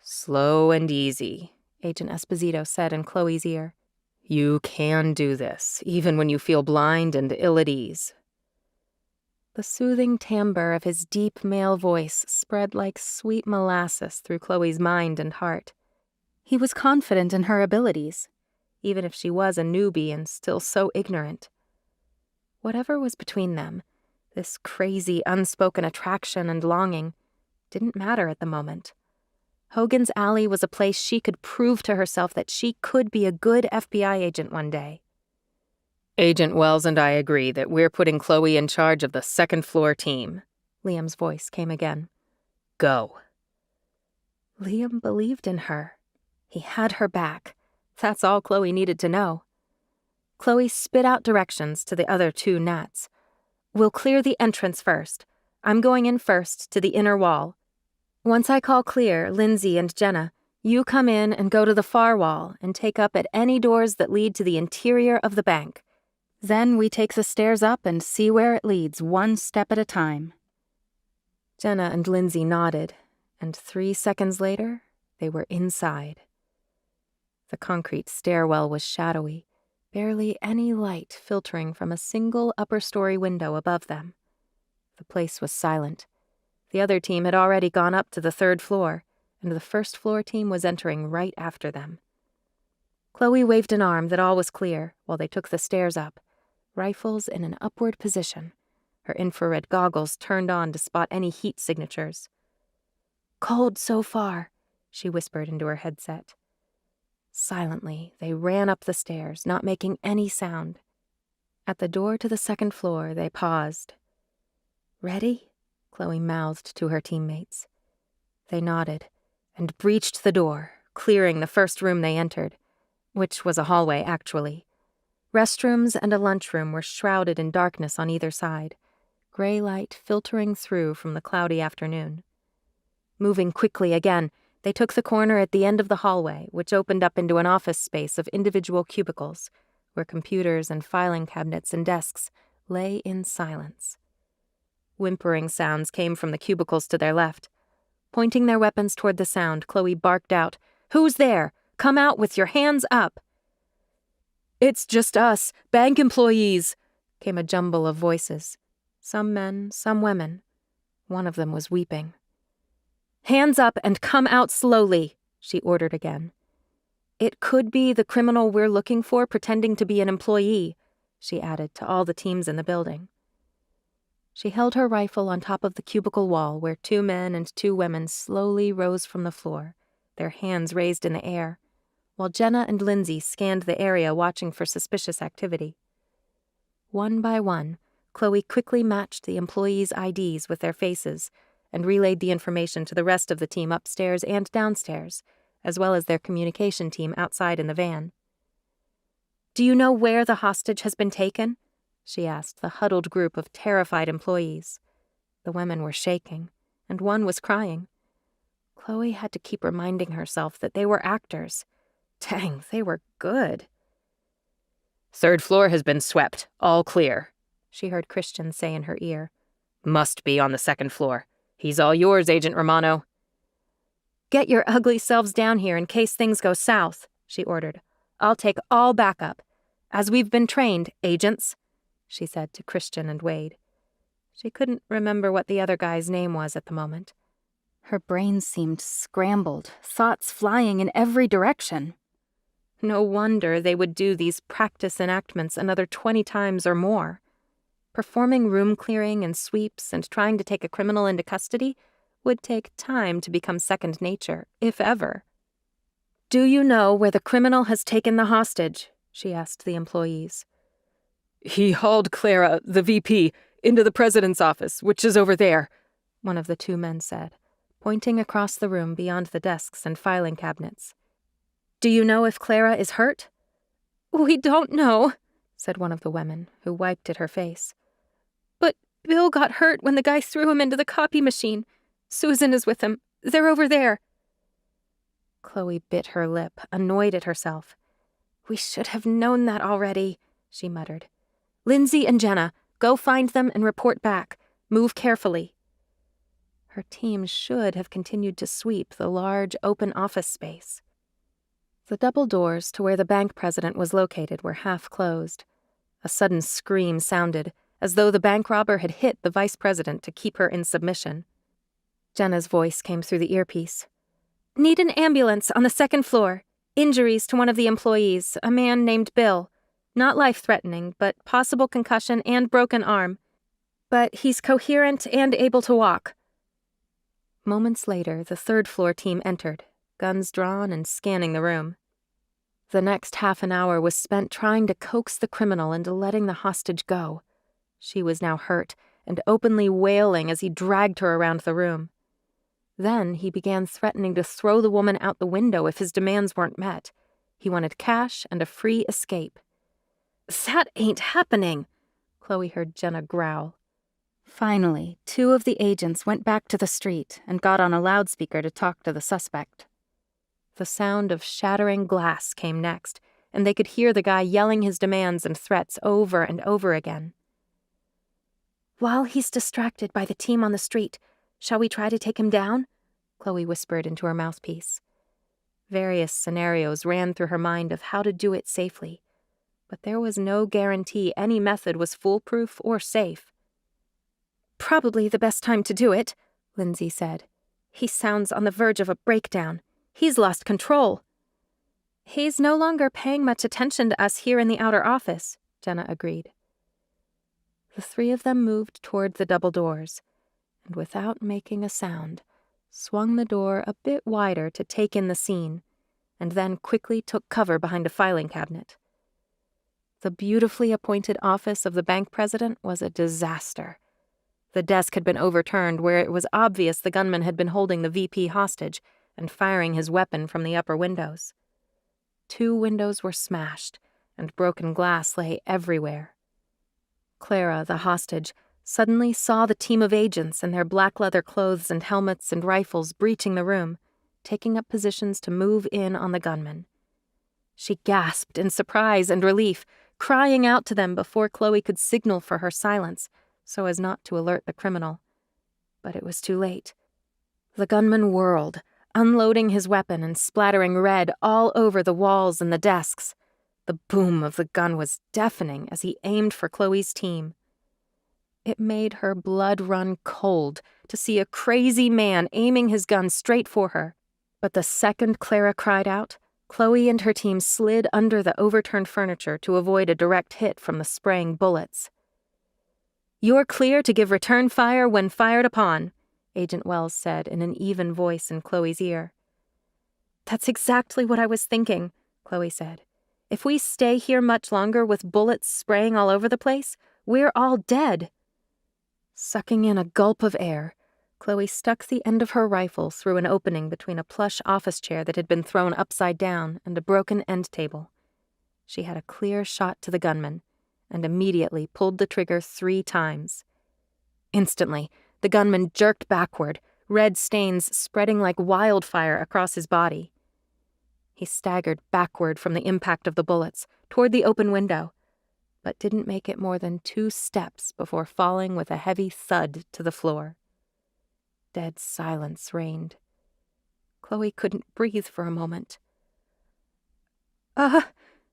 Slow and easy, Agent Esposito said in Chloe's ear. You can do this, even when you feel blind and ill at ease. The soothing timbre of his deep male voice spread like sweet molasses through Chloe's mind and heart. He was confident in her abilities, even if she was a newbie and still so ignorant. Whatever was between them, this crazy, unspoken attraction and longing, didn't matter at the moment. Hogan's Alley was a place she could prove to herself that she could be a good FBI agent one day. Agent Wells and I agree that we're putting Chloe in charge of the second-floor team. Liam's voice came again. Go. Liam believed in her. He had her back. That's all Chloe needed to know. Chloe spit out directions to the other 2 gnats. We'll clear the entrance first. I'm going in first to the inner wall. Once I call clear, Lindsay and Jenna, you come in and go to the far wall and take up at any doors that lead to the interior of the bank. Then we take the stairs up and see where it leads, 1 step at a time. Jenna and Lindsay nodded, and 3 seconds later, they were inside. The concrete stairwell was shadowy, barely any light filtering from a single upper-story window above them. The place was silent. The other team had already gone up to the 3rd floor, and the first-floor team was entering right after them. Chloe waved an arm that all was clear while they took the stairs up, rifles in an upward position, her infrared goggles turned on to spot any heat signatures. Cold so far, she whispered into her headset. Silently, they ran up the stairs, not making any sound. At the door to the 2nd floor, they paused. Ready? Chloe mouthed to her teammates. They nodded and breached the door, clearing the first room they entered, which was a hallway, actually. Restrooms and a lunchroom were shrouded in darkness on either side, gray light filtering through from the cloudy afternoon. Moving quickly again, they took the corner at the end of the hallway, which opened up into an office space of individual cubicles, where computers and filing cabinets and desks lay in silence. Whimpering sounds came from the cubicles to their left. Pointing their weapons toward the sound, Chloe barked out, "Who's there? Come out with your hands up!" "It's just us, bank employees," came a jumble of voices. Some men, some women. One of them was weeping. "Hands up and come out slowly," she ordered again. "It could be the criminal we're looking for pretending to be an employee," she added to all the teams in the building. She held her rifle on top of the cubicle wall where 2 men and 2 women slowly rose from the floor, their hands raised in the air, while Jenna and Lindsay scanned the area watching for suspicious activity. One by one, Chloe quickly matched the employees' IDs with their faces and relayed the information to the rest of the team upstairs and downstairs, as well as their communication team outside in the van. "Do you know where the hostage has been taken?" she asked the huddled group of terrified employees. The women were shaking, and one was crying. Chloe had to keep reminding herself that they were actors. Dang, they were good. "Third floor has been swept. All clear," she heard Christian say in her ear. "Must be on the 2nd floor. He's all yours, Agent Romano." "Get your ugly selves down here in case things go south," she ordered. "I'll take all backup. As we've been trained, agents," she said to Christian and Wade. She couldn't remember what the other guy's name was at the moment. Her brain seemed scrambled, thoughts flying in every direction. No wonder they would do these practice enactments another 20 times or more. Performing room clearing and sweeps and trying to take a criminal into custody would take time to become second nature, if ever. "Do you know where the criminal has taken the hostage?" she asked the employees. "He hauled Clara, the VP, into the president's office, which is over there," one of the 2 men said, pointing across the room beyond the desks and filing cabinets. "Do you know if Clara is hurt?" "We don't know," said one of the women, who wiped at her face. "But Bill got hurt when the guy threw him into the copy machine. Susan is with him. They're over there." Chloe bit her lip, annoyed at herself. "We should have known that already," she muttered. "Lindsay and Jenna, go find them and report back. Move carefully." Her team should have continued to sweep the large, open office space. The double doors to where the bank president was located were half closed. A sudden scream sounded, as though the bank robber had hit the vice president to keep her in submission. Jenna's voice came through the earpiece. "Need an ambulance on the 2nd floor. Injuries to one of the employees, a man named Bill. Not life-threatening, but possible concussion and broken arm. But he's coherent and able to walk." Moments later, the 3rd floor team entered, guns drawn and scanning the room. The next half an hour was spent trying to coax the criminal into letting the hostage go. She was now hurt and openly wailing as he dragged her around the room. Then he began threatening to throw the woman out the window if his demands weren't met. He wanted cash and a free escape. "That ain't happening," Chloe heard Jenna growl. Finally, 2 of the agents went back to the street and got on a loudspeaker to talk to the suspect. The sound of shattering glass came next, and they could hear the guy yelling his demands and threats over and over again. "While he's distracted by the team on the street, shall we try to take him down?" Chloe whispered into her mouthpiece. Various scenarios ran through her mind of how to do it safely, but there was no guarantee any method was foolproof or safe. "Probably the best time to do it," Lindsay said. "He sounds on the verge of a breakdown. He's lost control." "He's no longer paying much attention to us here in the outer office," Jenna agreed. The 3 of them moved toward the double doors, and without making a sound, swung the door a bit wider to take in the scene, and then quickly took cover behind a filing cabinet. The beautifully appointed office of the bank president was a disaster. The desk had been overturned where it was obvious the gunman had been holding the VP hostage and firing his weapon from the upper windows. 2 windows were smashed, and broken glass lay everywhere. Clara, the hostage, suddenly saw the team of agents in their black leather clothes and helmets and rifles breaching the room, taking up positions to move in on the gunman. She gasped in surprise and relief, crying out to them before Chloe could signal for her silence, so as not to alert the criminal. But it was too late. The gunman whirled, unloading his weapon and splattering red all over the walls and the desks. The boom of the gun was deafening as he aimed for Chloe's team. It made her blood run cold to see a crazy man aiming his gun straight for her. But the second Clara cried out, Chloe and her team slid under the overturned furniture to avoid a direct hit from the spraying bullets. "You're clear to give return fire when fired upon," Agent Wells said in an even voice in Chloe's ear. "That's exactly what I was thinking," Chloe said. "If we stay here much longer with bullets spraying all over the place, we're all dead." Sucking in a gulp of air, Chloe stuck the end of her rifle through an opening between a plush office chair that had been thrown upside down and a broken end table. She had a clear shot to the gunman, and immediately pulled the trigger 3 times. Instantly, the gunman jerked backward, red stains spreading like wildfire across his body. He staggered backward from the impact of the bullets, toward the open window, but didn't make it more than 2 steps before falling with a heavy thud to the floor. Dead silence reigned. Chloe couldn't breathe for a moment.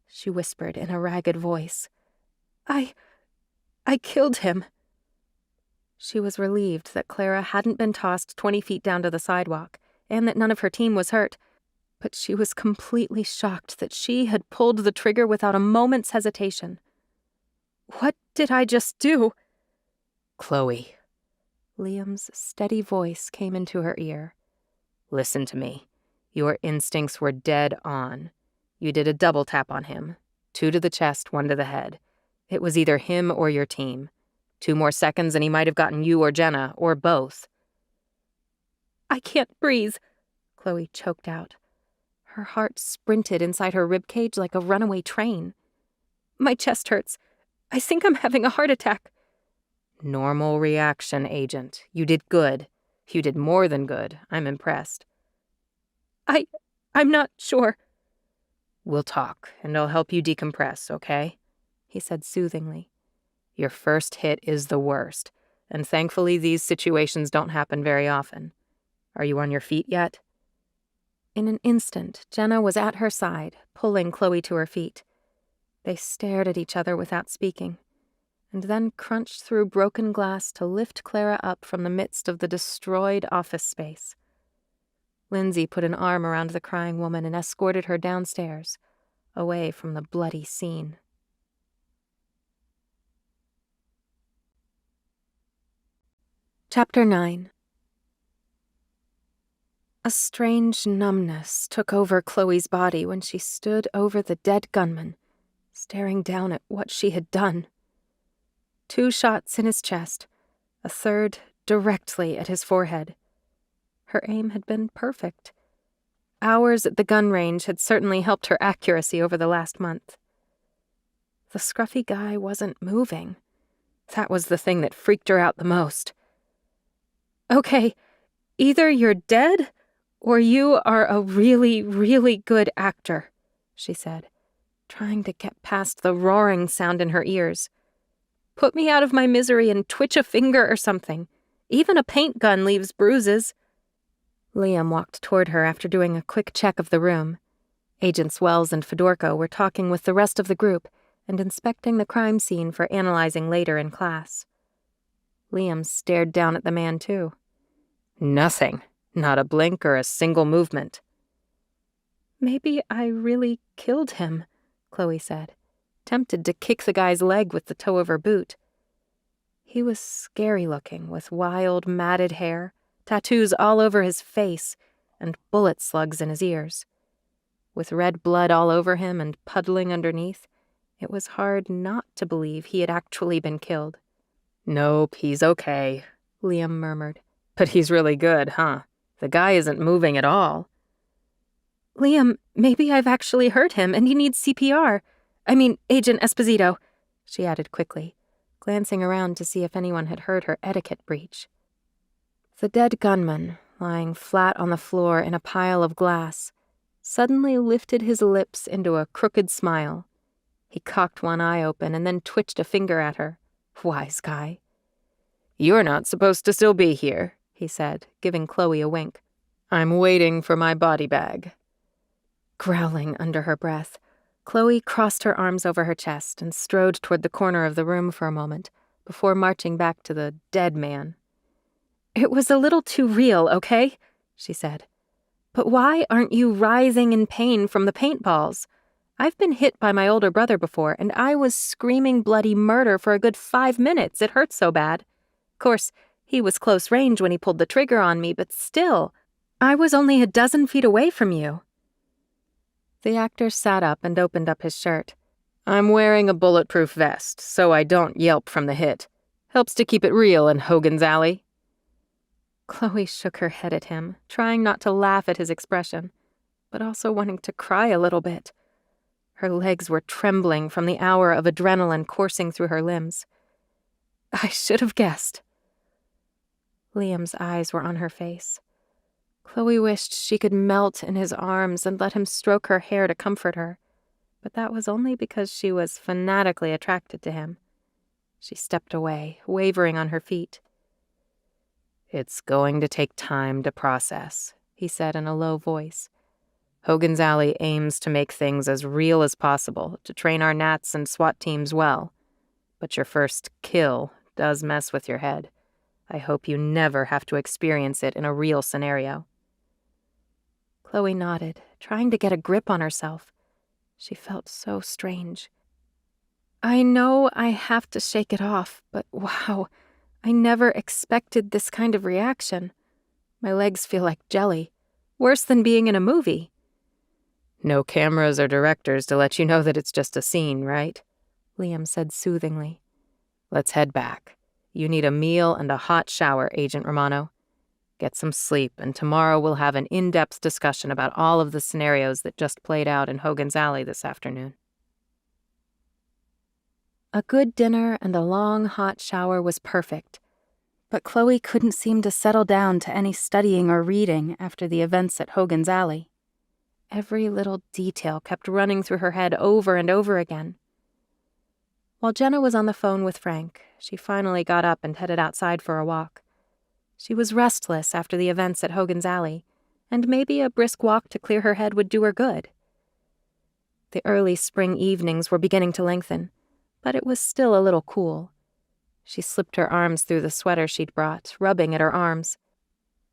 She whispered in a ragged voice. I killed him." She was relieved that Clara hadn't been tossed 20 feet down to the sidewalk, and that none of her team was hurt, but she was completely shocked that she had pulled the trigger without a moment's hesitation. "What did I just do?" "Chloe." Liam's steady voice came into her ear. "Listen to me. Your instincts were dead on. You did a double tap on him. 2 to the chest, 1 to the head. It was either him or your team. 2 more seconds and he might have gotten you or Jenna, or both." "I can't breathe," Chloe choked out. Her heart sprinted inside her ribcage like a runaway train. "My chest hurts. I think I'm having a heart attack." "Normal reaction, Agent. You did good. You did more than good. I'm impressed." I'm not sure." "We'll talk, and I'll help you decompress, okay?" he said soothingly. "Your first hit is the worst, and thankfully these situations don't happen very often. Are you on your feet yet?" In an instant, Jenna was at her side, pulling Chloe to her feet. They stared at each other without speaking, and then crunched through broken glass to lift Clara up from the midst of the destroyed office space. Lindsay put an arm around the crying woman and escorted her downstairs, away from the bloody scene. Chapter 9. A strange numbness took over Chloe's body when she stood over the dead gunman, staring down at what she had done. 2 shots in his chest, a third directly at his forehead. Her aim had been perfect. Hours at the gun range had certainly helped her accuracy over the last month. The scruffy guy wasn't moving. That was the thing that freaked her out the most. "Okay, either you're dead or you are a really, really good actor," she said, trying to get past the roaring sound in her ears. "Put me out of my misery and twitch a finger or something. Even a paint gun leaves bruises." Liam walked toward her after doing a quick check of the room. Agents Wells and Fedorko were talking with the rest of the group and inspecting the crime scene for analyzing later in class. Liam stared down at the man, too. "Nothing. Not a blink or a single movement." "Maybe I really killed him," Chloe said, tempted to kick the guy's leg with the toe of her boot. He was scary-looking, with wild, matted hair, tattoos all over his face, and bullet slugs in his ears. With red blood all over him and puddling underneath, it was hard not to believe he had actually been killed. "Nope, he's okay," Liam murmured. "But he's really good, huh? The guy isn't moving at all." "Liam, maybe I've actually hurt him and he needs CPR. I mean, Agent Esposito," she added quickly, glancing around to see if anyone had heard her etiquette breach. The dead gunman, lying flat on the floor in a pile of glass, suddenly lifted his lips into a crooked smile. He cocked one eye open and then twitched a finger at her. Wise guy. "You're not supposed to still be here," he said, giving Chloe a wink. "I'm waiting for my body bag." Growling under her breath, Chloe crossed her arms over her chest and strode toward the corner of the room for a moment, before marching back to the dead man. "It was a little too real, okay?" she said. "But why aren't you writhing in pain from the paintballs? I've been hit by my older brother before, and I was screaming bloody murder for a good 5 minutes. It hurt so bad. Of course, he was close range when he pulled the trigger on me, but still, I was only a dozen feet away from you." The actor sat up and opened up his shirt. "I'm wearing a bulletproof vest, so I don't yelp from the hit. Helps to keep it real in Hogan's Alley." Chloe shook her head at him, trying not to laugh at his expression, but also wanting to cry a little bit. Her legs were trembling from the hour of adrenaline coursing through her limbs. "I should have guessed." Liam's eyes were on her face. Chloe wished she could melt in his arms and let him stroke her hair to comfort her, but that was only because she was fanatically attracted to him. She stepped away, wavering on her feet. "It's going to take time to process," he said in a low voice. "Hogan's Alley aims to make things as real as possible, to train our Nats and SWAT teams well. But your first kill does mess with your head. I hope you never have to experience it in a real scenario." Chloe nodded, trying to get a grip on herself. She felt so strange. "I know I have to shake it off, but wow, I never expected this kind of reaction. My legs feel like jelly. Worse than being in a movie." "No cameras or directors to let you know that it's just a scene, right?" Liam said soothingly. "Let's head back. You need a meal and a hot shower, Agent Romano. Get some sleep, and tomorrow we'll have an in-depth discussion about all of the scenarios that just played out in Hogan's Alley this afternoon." A good dinner and a long, hot shower was perfect, but Chloe couldn't seem to settle down to any studying or reading after the events at Hogan's Alley. Every little detail kept running through her head over and over again. While Jenna was on the phone with Frank, she finally got up and headed outside for a walk. She was restless after the events at Hogan's Alley, and maybe a brisk walk to clear her head would do her good. The early spring evenings were beginning to lengthen, but it was still a little cool. She slipped her arms through the sweater she'd brought, rubbing at her arms.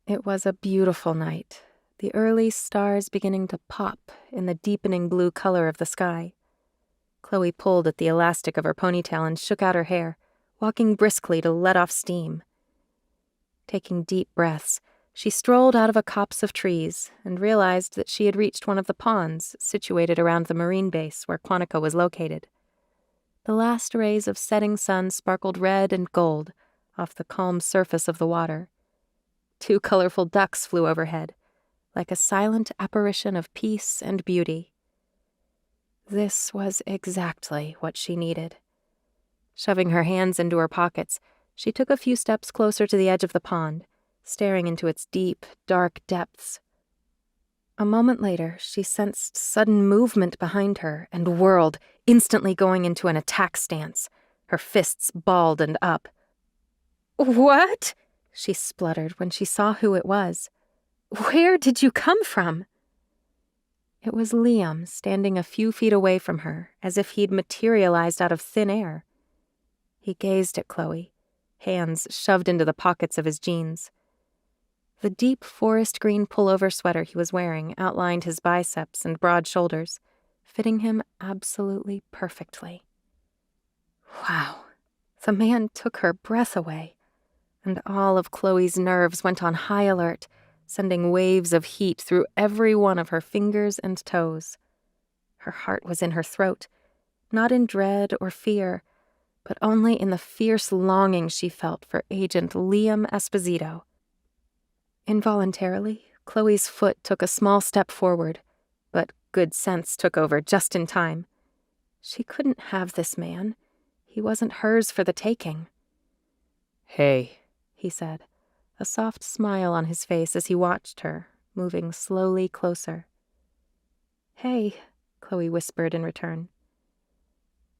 It was a beautiful night, the early stars beginning to pop in the deepening blue color of the sky. Chloe pulled at the elastic of her ponytail and shook out her hair, walking briskly to let off steam. Taking deep breaths, she strolled out of a copse of trees and realized that she had reached one of the ponds situated around the marine base where Quantico was located. The last rays of setting sun sparkled red and gold off the calm surface of the water. 2 colorful ducks flew overhead, like a silent apparition of peace and beauty. This was exactly what she needed. Shoving her hands into her pockets, she took a few steps closer to the edge of the pond, staring into its deep, dark depths. A moment later, she sensed sudden movement behind her and whirled, instantly going into an attack stance, her fists balled and up. "What?" she spluttered when she saw who it was. "Where did you come from?" It was Liam, standing a few feet away from her, as if he'd materialized out of thin air. He gazed at Chloe, hands shoved into the pockets of his jeans. The deep forest green pullover sweater he was wearing outlined his biceps and broad shoulders, fitting him absolutely perfectly. Wow, the man took her breath away, and all of Chloe's nerves went on high alert, sending waves of heat through every one of her fingers and toes. Her heart was in her throat, not in dread or fear, but only in the fierce longing she felt for Agent Liam Esposito. Involuntarily, Chloe's foot took a small step forward, but good sense took over just in time. She couldn't have this man. He wasn't hers for the taking. "Hey," he said, a soft smile on his face as he watched her, moving slowly closer. "Hey," Chloe whispered in return.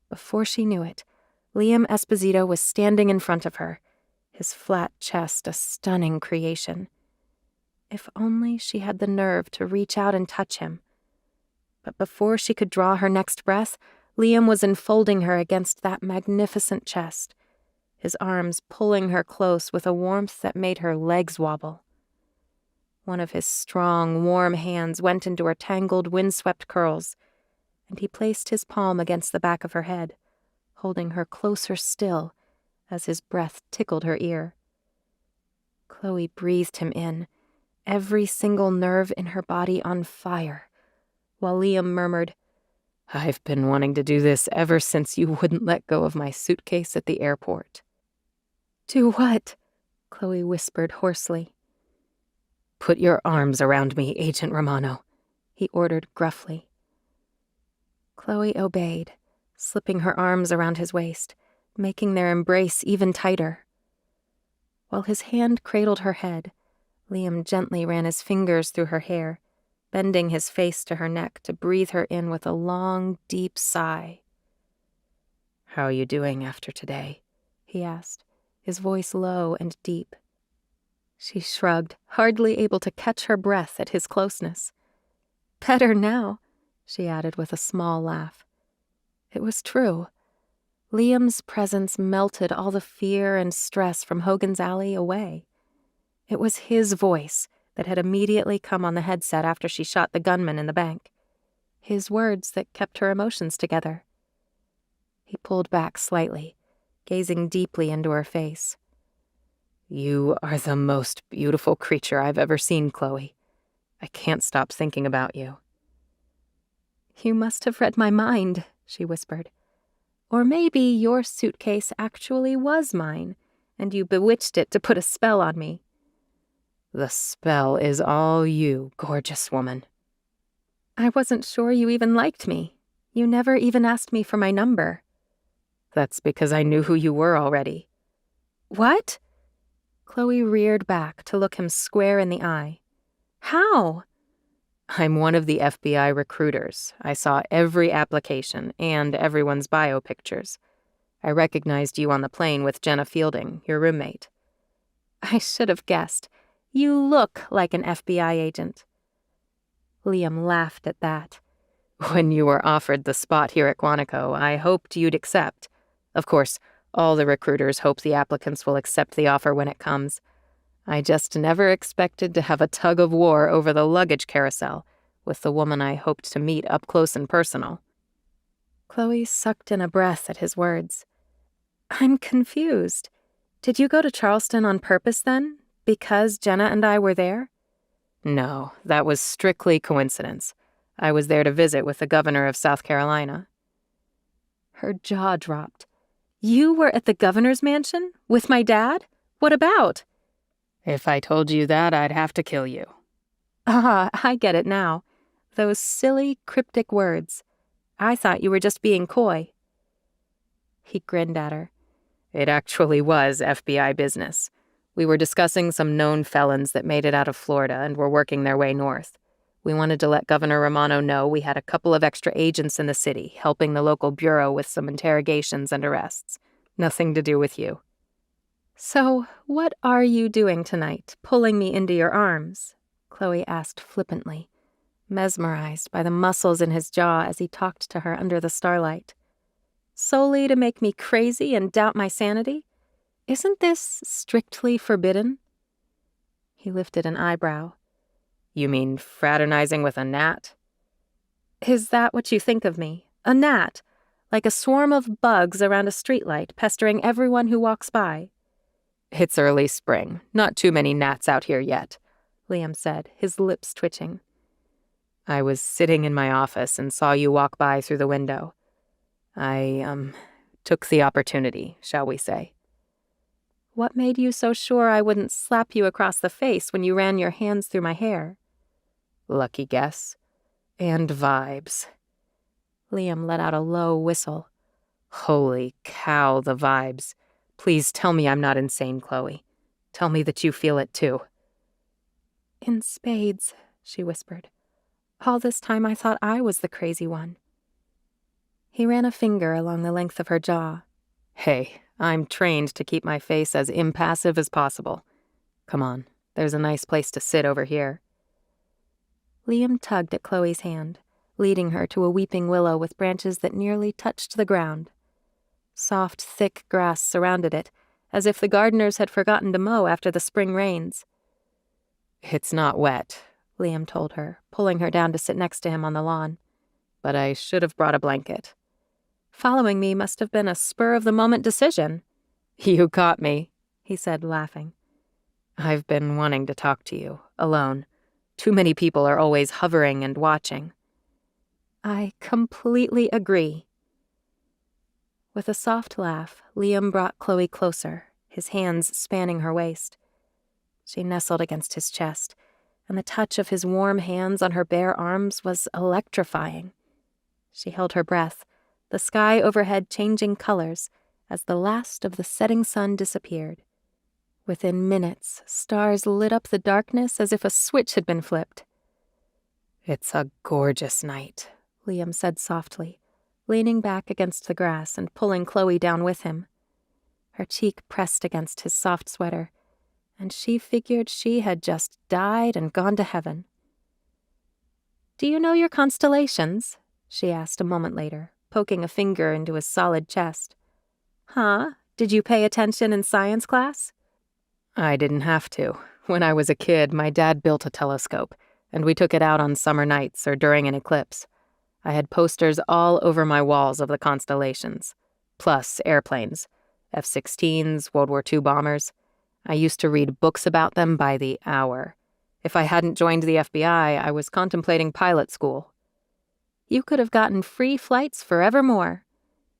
Before she knew it, Liam Esposito was standing in front of her, his flat chest a stunning creation. If only she had the nerve to reach out and touch him. But before she could draw her next breath, Liam was enfolding her against that magnificent chest. his arms pulling her close with a warmth that made her legs wobble. One of his strong, warm hands went into her tangled, windswept curls, and he placed his palm against the back of her head, holding her closer still as his breath tickled her ear. Chloe breathed him in, every single nerve in her body on fire, while Liam murmured, "I've been wanting to do this ever since you wouldn't let go of my suitcase at the airport." "Do what?" Chloe whispered hoarsely. "Put your arms around me, Agent Romano," he ordered gruffly. Chloe obeyed, slipping her arms around his waist, making their embrace even tighter. While his hand cradled her head, Liam gently ran his fingers through her hair, bending his face to her neck to breathe her in with a long, deep sigh. "How are you doing after today?" he asked, his voice low and deep. She shrugged, hardly able to catch her breath at his closeness. "Better now," she added with a small laugh. It was true. Liam's presence melted all the fear and stress from Hogan's Alley away. It was his voice that had immediately come on the headset after she shot the gunman in the bank. His words that kept her emotions together. He pulled back slightly, gazing deeply into her face. "You are the most beautiful creature I've ever seen, Chloe. I can't stop thinking about you." "You must have read my mind," she whispered. "Or maybe your suitcase actually was mine, and you bewitched it to put a spell on me." "The spell is all you, gorgeous woman." "I wasn't sure you even liked me. You never even asked me for my number." "That's because I knew who you were already." "What?" Chloe reared back to look him square in the eye. "How?" "I'm one of the FBI recruiters. I saw every application and everyone's bio pictures. I recognized you on the plane with Jenna Fielding, your roommate." "I should have guessed. You look like an FBI agent." Liam laughed at that. "When you were offered the spot here at Quantico, I hoped you'd accept. Of course, all the recruiters hope the applicants will accept the offer when it comes. I just never expected to have a tug of war over the luggage carousel with the woman I hoped to meet up close and personal." Chloe sucked in a breath at his words. "I'm confused. Did you go to Charleston on purpose then? Because Jenna and I were there?" "No, that was strictly coincidence. I was there to visit with the governor of South Carolina." Her jaw dropped. "You were at the governor's mansion? With my dad? What about?" "If I told you that, I'd have to kill you." "Ah, I get it now. Those silly, cryptic words. I thought you were just being coy." He grinned at her. "It actually was FBI business. We were discussing some known felons that made it out of Florida and were working their way north. We wanted to let Governor Romano know we had a couple of extra agents in the city, helping the local bureau with some interrogations and arrests. Nothing to do with you." "So, what are you doing tonight, pulling me into your arms?" Chloe asked flippantly, mesmerized by the muscles in his jaw as he talked to her under the starlight. "Solely to make me crazy and doubt my sanity? Isn't this strictly forbidden?" He lifted an eyebrow. "You mean fraternizing with a gnat?" "Is that what you think of me? A gnat? Like a swarm of bugs around a streetlight, pestering everyone who walks by?" "It's early spring. Not too many gnats out here yet," Liam said, his lips twitching. "I was sitting in my office and saw you walk by through the window. I, took the opportunity, shall we say." "What made you so sure I wouldn't slap you across the face when you ran your hands through my hair?" "Lucky guess. And vibes." Liam let out a low whistle. "Holy cow, the vibes. Please tell me I'm not insane, Chloe. Tell me that you feel it too." "In spades," she whispered. "All this time I thought I was the crazy one." He ran a finger along the length of her jaw. "Hey, I'm trained to keep my face as impassive as possible. Come on, there's a nice place to sit over here." Liam tugged at Chloe's hand, leading her to a weeping willow with branches that nearly touched the ground. Soft, thick grass surrounded it, as if the gardeners had forgotten to mow after the spring rains. "It's not wet," Liam told her, pulling her down to sit next to him on the lawn. "But I should have brought a blanket." Following me must have been a spur-of-the-moment decision. "You caught me," he said, laughing. "I've been wanting to talk to you, alone. Too many people are always hovering and watching." I completely agree. With a soft laugh, Liam brought Chloe closer, his hands spanning her waist. She nestled against his chest, and the touch of his warm hands on her bare arms was electrifying. She held her breath, the sky overhead changing colors as the last of the setting sun disappeared. Within minutes, stars lit up the darkness as if a switch had been flipped. "It's a gorgeous night," Liam said softly, leaning back against the grass and pulling Chloe down with him. Her cheek pressed against his soft sweater, and she figured she had just died and gone to heaven. "Do you know your constellations?" she asked a moment later, poking a finger into his solid chest. "Huh? Did you pay attention in science class?" "I didn't have to. When I was a kid, my dad built a telescope, and we took it out on summer nights or during an eclipse. I had posters all over my walls of the constellations, plus airplanes, F-16s, World War II bombers. I used to read books about them by the hour. If I hadn't joined the FBI, I was contemplating pilot school." "You could have gotten free flights forevermore."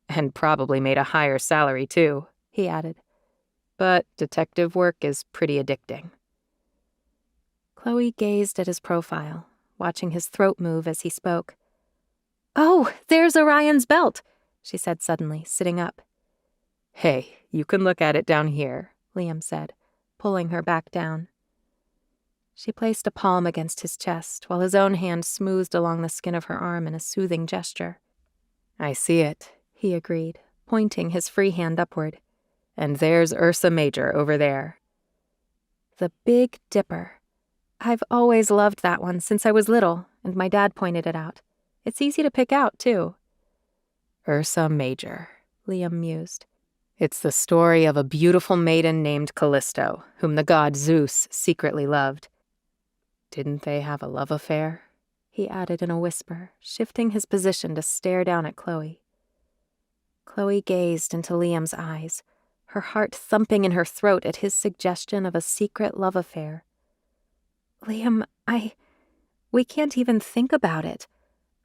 "And probably made a higher salary, too," he added. "But detective work is pretty addicting." Chloe gazed at his profile, watching his throat move as he spoke. "Oh, there's Orion's belt," she said suddenly, sitting up. "Hey, you can look at it down here," Liam said, pulling her back down. She placed a palm against his chest while his own hand smoothed along the skin of her arm in a soothing gesture. "I see it," he agreed, pointing his free hand upward. "And there's Ursa Major over there." The Big Dipper. I've always loved that one since I was little, and my dad pointed it out. It's easy to pick out, too. Ursa Major, Liam mused. It's the story of a beautiful maiden named Callisto, whom the god Zeus secretly loved. Didn't they have a love affair? He added in a whisper, shifting his position to stare down at Chloe. Chloe gazed into Liam's eyes, her heart thumping in her throat at his suggestion of a secret love affair. "Liam, we can't even think about it.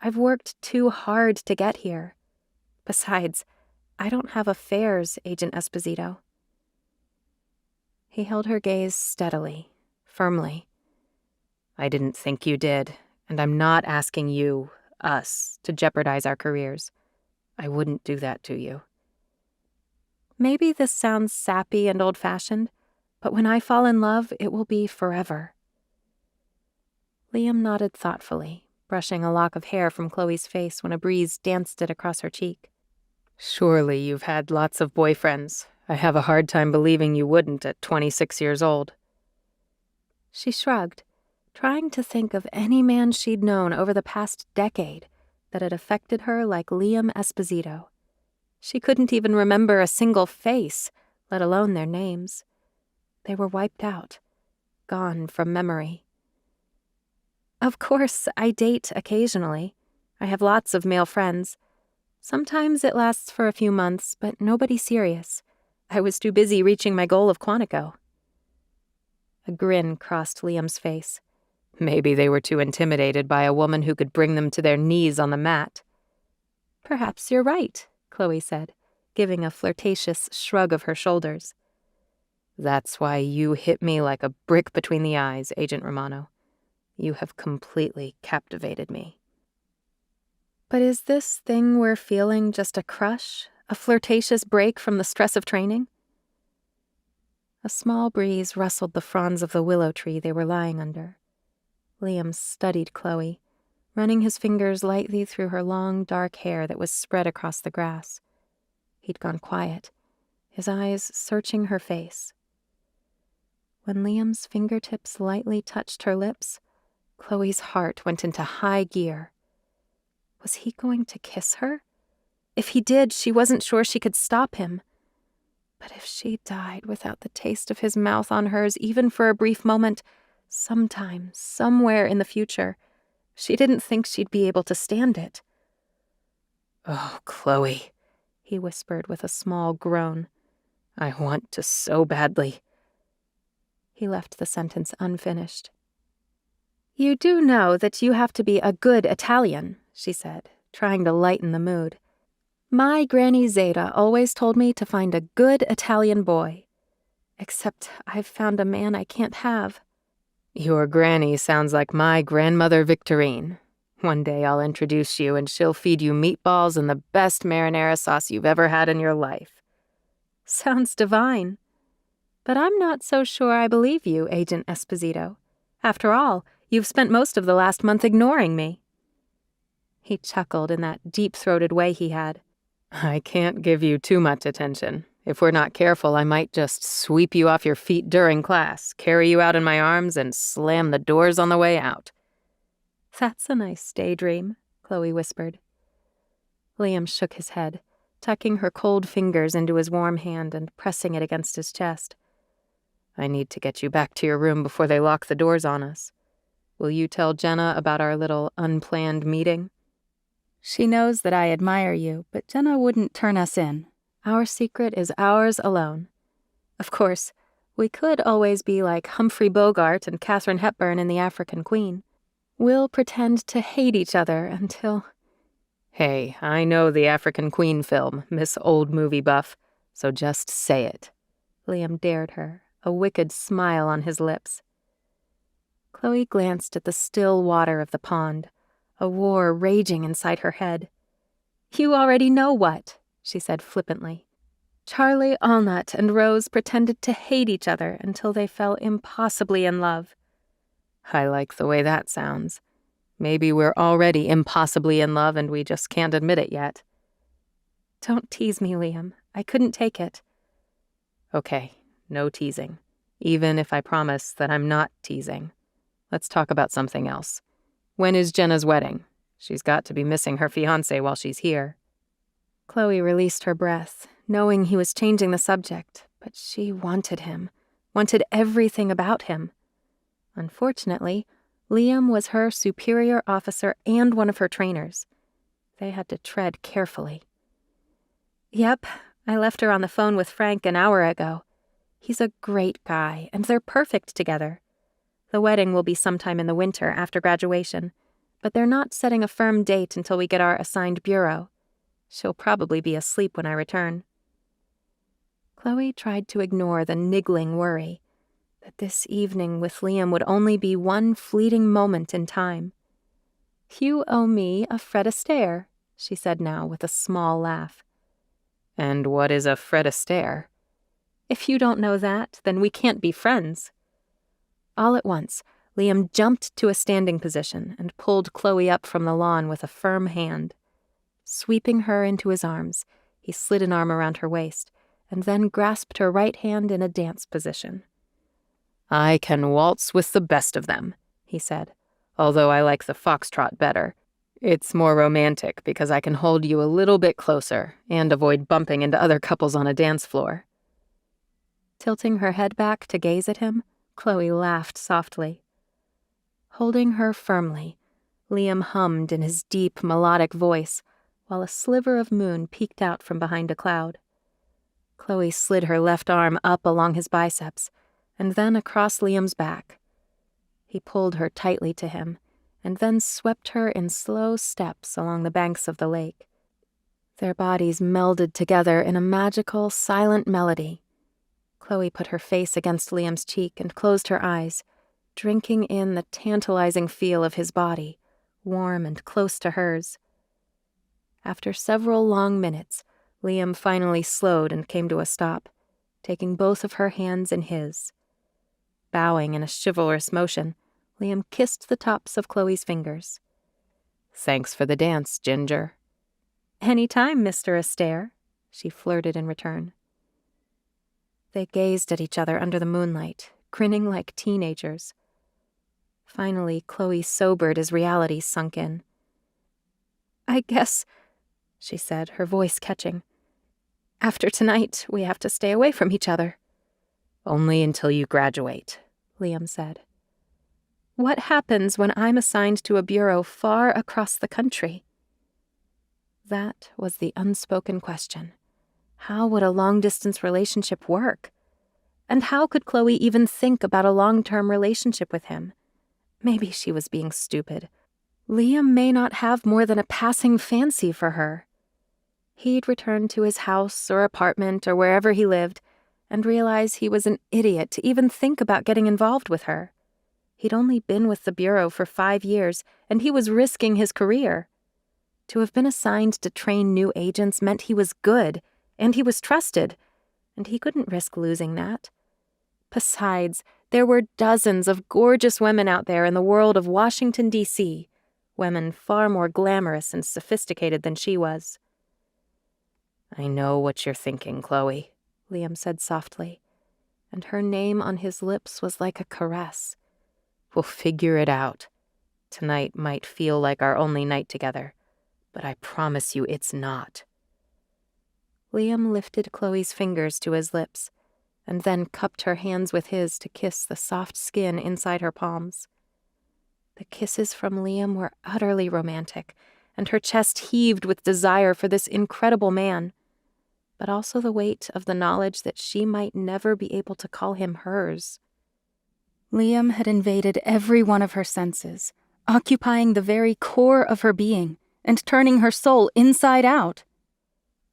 I've worked too hard to get here. Besides, I don't have affairs, Agent Esposito." He held her gaze steadily, firmly. "I didn't think you did, and I'm not asking you, us, to jeopardize our careers. I wouldn't do that to you." Maybe this sounds sappy and old-fashioned, but when I fall in love, it will be forever. Liam nodded thoughtfully, brushing a lock of hair from Chloe's face when a breeze danced it across her cheek. "Surely you've had lots of boyfriends. I have a hard time believing you wouldn't at 26 years old." She shrugged, trying to think of any man she'd known over the past decade that had affected her like Liam Esposito. She couldn't even remember a single face, let alone their names. They were wiped out, gone from memory. "Of course, I date occasionally. I have lots of male friends. Sometimes it lasts for a few months, but nobody serious. I was too busy reaching my goal of Quantico." A grin crossed Liam's face. Maybe they were too intimidated by a woman who could bring them to their knees on the mat. "Perhaps you're right," Chloe said, giving a flirtatious shrug of her shoulders. "That's why you hit me like a brick between the eyes, Agent Romano. You have completely captivated me." But is this thing we're feeling just a crush, a flirtatious break from the stress of training? A small breeze rustled the fronds of the willow tree they were lying under. Liam studied Chloe, running his fingers lightly through her long, dark hair that was spread across the grass. He'd gone quiet, his eyes searching her face. When Liam's fingertips lightly touched her lips, Chloe's heart went into high gear. Was he going to kiss her? If he did, she wasn't sure she could stop him. But if she died without the taste of his mouth on hers, even for a brief moment, sometime, somewhere in the future, she didn't think she'd be able to stand it. "Oh, Chloe," he whispered with a small groan. "I want to so badly." He left the sentence unfinished. "You do know that you have to be a good Italian," she said, trying to lighten the mood. "My Granny Zeta always told me to find a good Italian boy. Except I've found a man I can't have." "Your granny sounds like my grandmother Victorine. One day I'll introduce you and she'll feed you meatballs and the best marinara sauce you've ever had in your life." Sounds divine. But I'm not so sure I believe you, Agent Esposito. After all, you've spent most of the last month ignoring me. He chuckled in that deep-throated way he had. "I can't give you too much attention. If we're not careful, I might just sweep you off your feet during class, carry you out in my arms, and slam the doors on the way out." "That's a nice daydream," Chloe whispered. Liam shook his head, tucking her cold fingers into his warm hand and pressing it against his chest. "I need to get you back to your room before they lock the doors on us. Will you tell Jenna about our little unplanned meeting?" "She knows that I admire you, but Jenna wouldn't turn us in. Our secret is ours alone. Of course, we could always be like Humphrey Bogart and Katharine Hepburn in The African Queen. We'll pretend to hate each other until—" "Hey, I know the African Queen film, Miss Old Movie Buff, so just say it," Liam dared her, a wicked smile on his lips. Chloe glanced at the still water of the pond, a war raging inside her head. "You already know what," she said flippantly. "Charlie Allnut and Rose pretended to hate each other until they fell impossibly in love." "I like the way that sounds. Maybe we're already impossibly in love and we just can't admit it yet." "Don't tease me, Liam. I couldn't take it." "Okay, no teasing. Even if I promise that I'm not teasing. Let's talk about something else. When is Jenna's wedding? She's got to be missing her fiancé while she's here." Chloe released her breath, knowing he was changing the subject, but she wanted him, wanted everything about him. Unfortunately, Liam was her superior officer and one of her trainers. They had to tread carefully. "Yep, I left her on the phone with Frank an hour ago. He's a great guy, and they're perfect together. The wedding will be sometime in the winter after graduation, but they're not setting a firm date until we get our assigned bureau. She'll probably be asleep when I return." Chloe tried to ignore the niggling worry that this evening with Liam would only be one fleeting moment in time. "You owe me a Fred Astaire," she said now with a small laugh. "And what is a Fred Astaire?" "If you don't know that, then we can't be friends." All at once, Liam jumped to a standing position and pulled Chloe up from the lawn with a firm hand. Sweeping her into his arms, he slid an arm around her waist and then grasped her right hand in a dance position. "I can waltz with the best of them," he said, "although I like the foxtrot better. It's more romantic because I can hold you a little bit closer and avoid bumping into other couples on a dance floor." Tilting her head back to gaze at him, Chloe laughed softly. Holding her firmly, Liam hummed in his deep, melodic voice, while a sliver of moon peeked out from behind a cloud. Chloe slid her left arm up along his biceps, and then across Liam's back. He pulled her tightly to him, and then swept her in slow steps along the banks of the lake. Their bodies melded together in a magical, silent melody. Chloe put her face against Liam's cheek and closed her eyes, drinking in the tantalizing feel of his body, warm and close to hers. After several long minutes, Liam finally slowed and came to a stop, taking both of her hands in his. Bowing in a chivalrous motion, Liam kissed the tops of Chloe's fingers. "Thanks for the dance, Ginger." "Any time, Mr. Astaire," she flirted in return. They gazed at each other under the moonlight, grinning like teenagers. Finally, Chloe sobered as reality sunk in. "I guess," she said, her voice catching, After tonight, we have to stay away from each other. Only until you graduate, Liam said. What happens when I'm assigned to a bureau far across the country? That was the unspoken question. How would a long-distance relationship work? And how could Chloe even think about a long-term relationship with him? Maybe she was being stupid. Liam may not have more than a passing fancy for her. He'd return to his house or apartment or wherever he lived and realize he was an idiot to even think about getting involved with her. He'd only been with the Bureau for 5 years, and he was risking his career. To have been assigned to train new agents meant he was good, and he was trusted, and he couldn't risk losing that. Besides, there were dozens of gorgeous women out there in the world of Washington, D.C., women far more glamorous and sophisticated than she was. I know what you're thinking, Chloe, Liam said softly, and her name on his lips was like a caress. We'll figure it out. Tonight might feel like our only night together, but I promise you it's not. Liam lifted Chloe's fingers to his lips, and then cupped her hands with his to kiss the soft skin inside her palms. The kisses from Liam were utterly romantic, and her chest heaved with desire for this incredible man, but also the weight of the knowledge that she might never be able to call him hers. Liam had invaded every one of her senses, occupying the very core of her being and turning her soul inside out.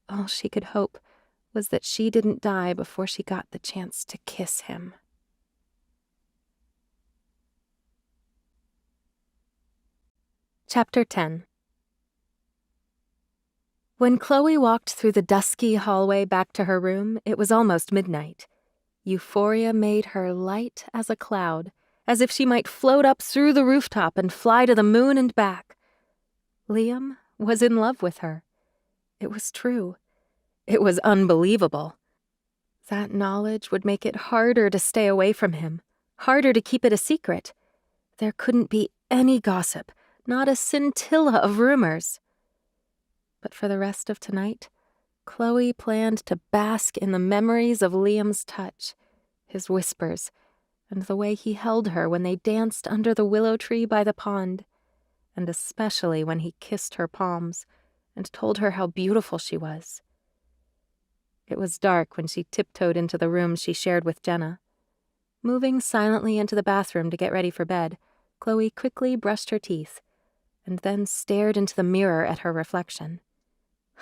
All she could hope was that she didn't die before she got the chance to kiss him. Chapter 10. When Chloe walked through the dusky hallway back to her room, it was almost midnight. Euphoria made her light as a cloud, as if she might float up through the rooftop and fly to the moon and back. Liam was in love with her. It was true. It was unbelievable. That knowledge would make it harder to stay away from him, harder to keep it a secret. There couldn't be any gossip, not a scintilla of rumors. But for the rest of tonight, Chloe planned to bask in the memories of Liam's touch, his whispers, and the way he held her when they danced under the willow tree by the pond, and especially when he kissed her palms and told her how beautiful she was. It was dark when she tiptoed into the room she shared with Jenna. Moving silently into the bathroom to get ready for bed, Chloe quickly brushed her teeth, and then stared into the mirror at her reflection.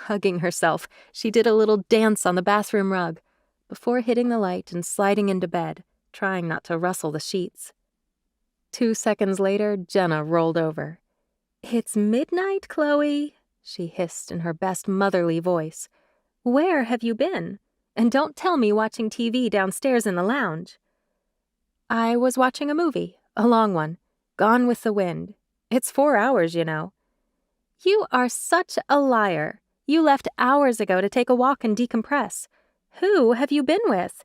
Hugging herself, she did a little dance on the bathroom rug, before hitting the light and sliding into bed, trying not to rustle the sheets. 2 seconds later, Jenna rolled over. "It's midnight, Chloe," she hissed in her best motherly voice. "Where have you been? And don't tell me watching TV downstairs in the lounge." "I was watching a movie, a long one, Gone with the Wind. It's 4 hours, you know." "You are such a liar. You left hours ago to take a walk and decompress. Who have you been with?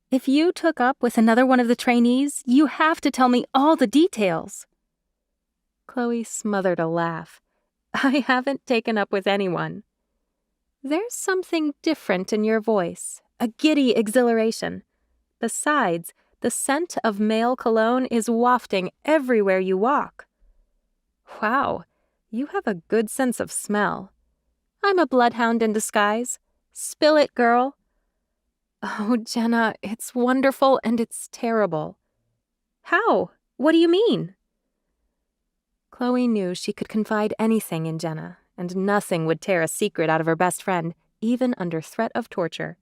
If you took up with another one of the trainees, you have to tell me all the details." Chloe smothered a laugh. "I haven't taken up with anyone." "There's something different in your voice, a giddy exhilaration. Besides, the scent of male cologne is wafting everywhere you walk." "Wow, you have a good sense of smell." "I'm a bloodhound in disguise. Spill it, girl." "Oh, Jenna, it's wonderful and it's terrible." "How? What do you mean?" Chloe knew she could confide anything in Jenna, and nothing would tear a secret out of her best friend, even under threat of torture.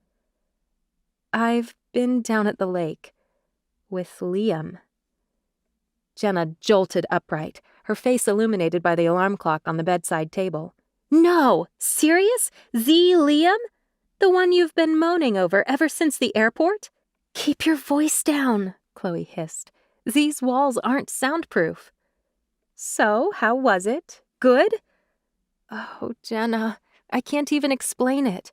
"I've been down at the lake. With Liam." Jenna jolted upright, her face illuminated by the alarm clock on the bedside table. "No! Serious? The Liam? The one you've been moaning over ever since the airport?" "Keep your voice down," Chloe hissed. "These walls aren't soundproof." "So, how was it? Good?" "Oh, Jenna, I can't even explain it.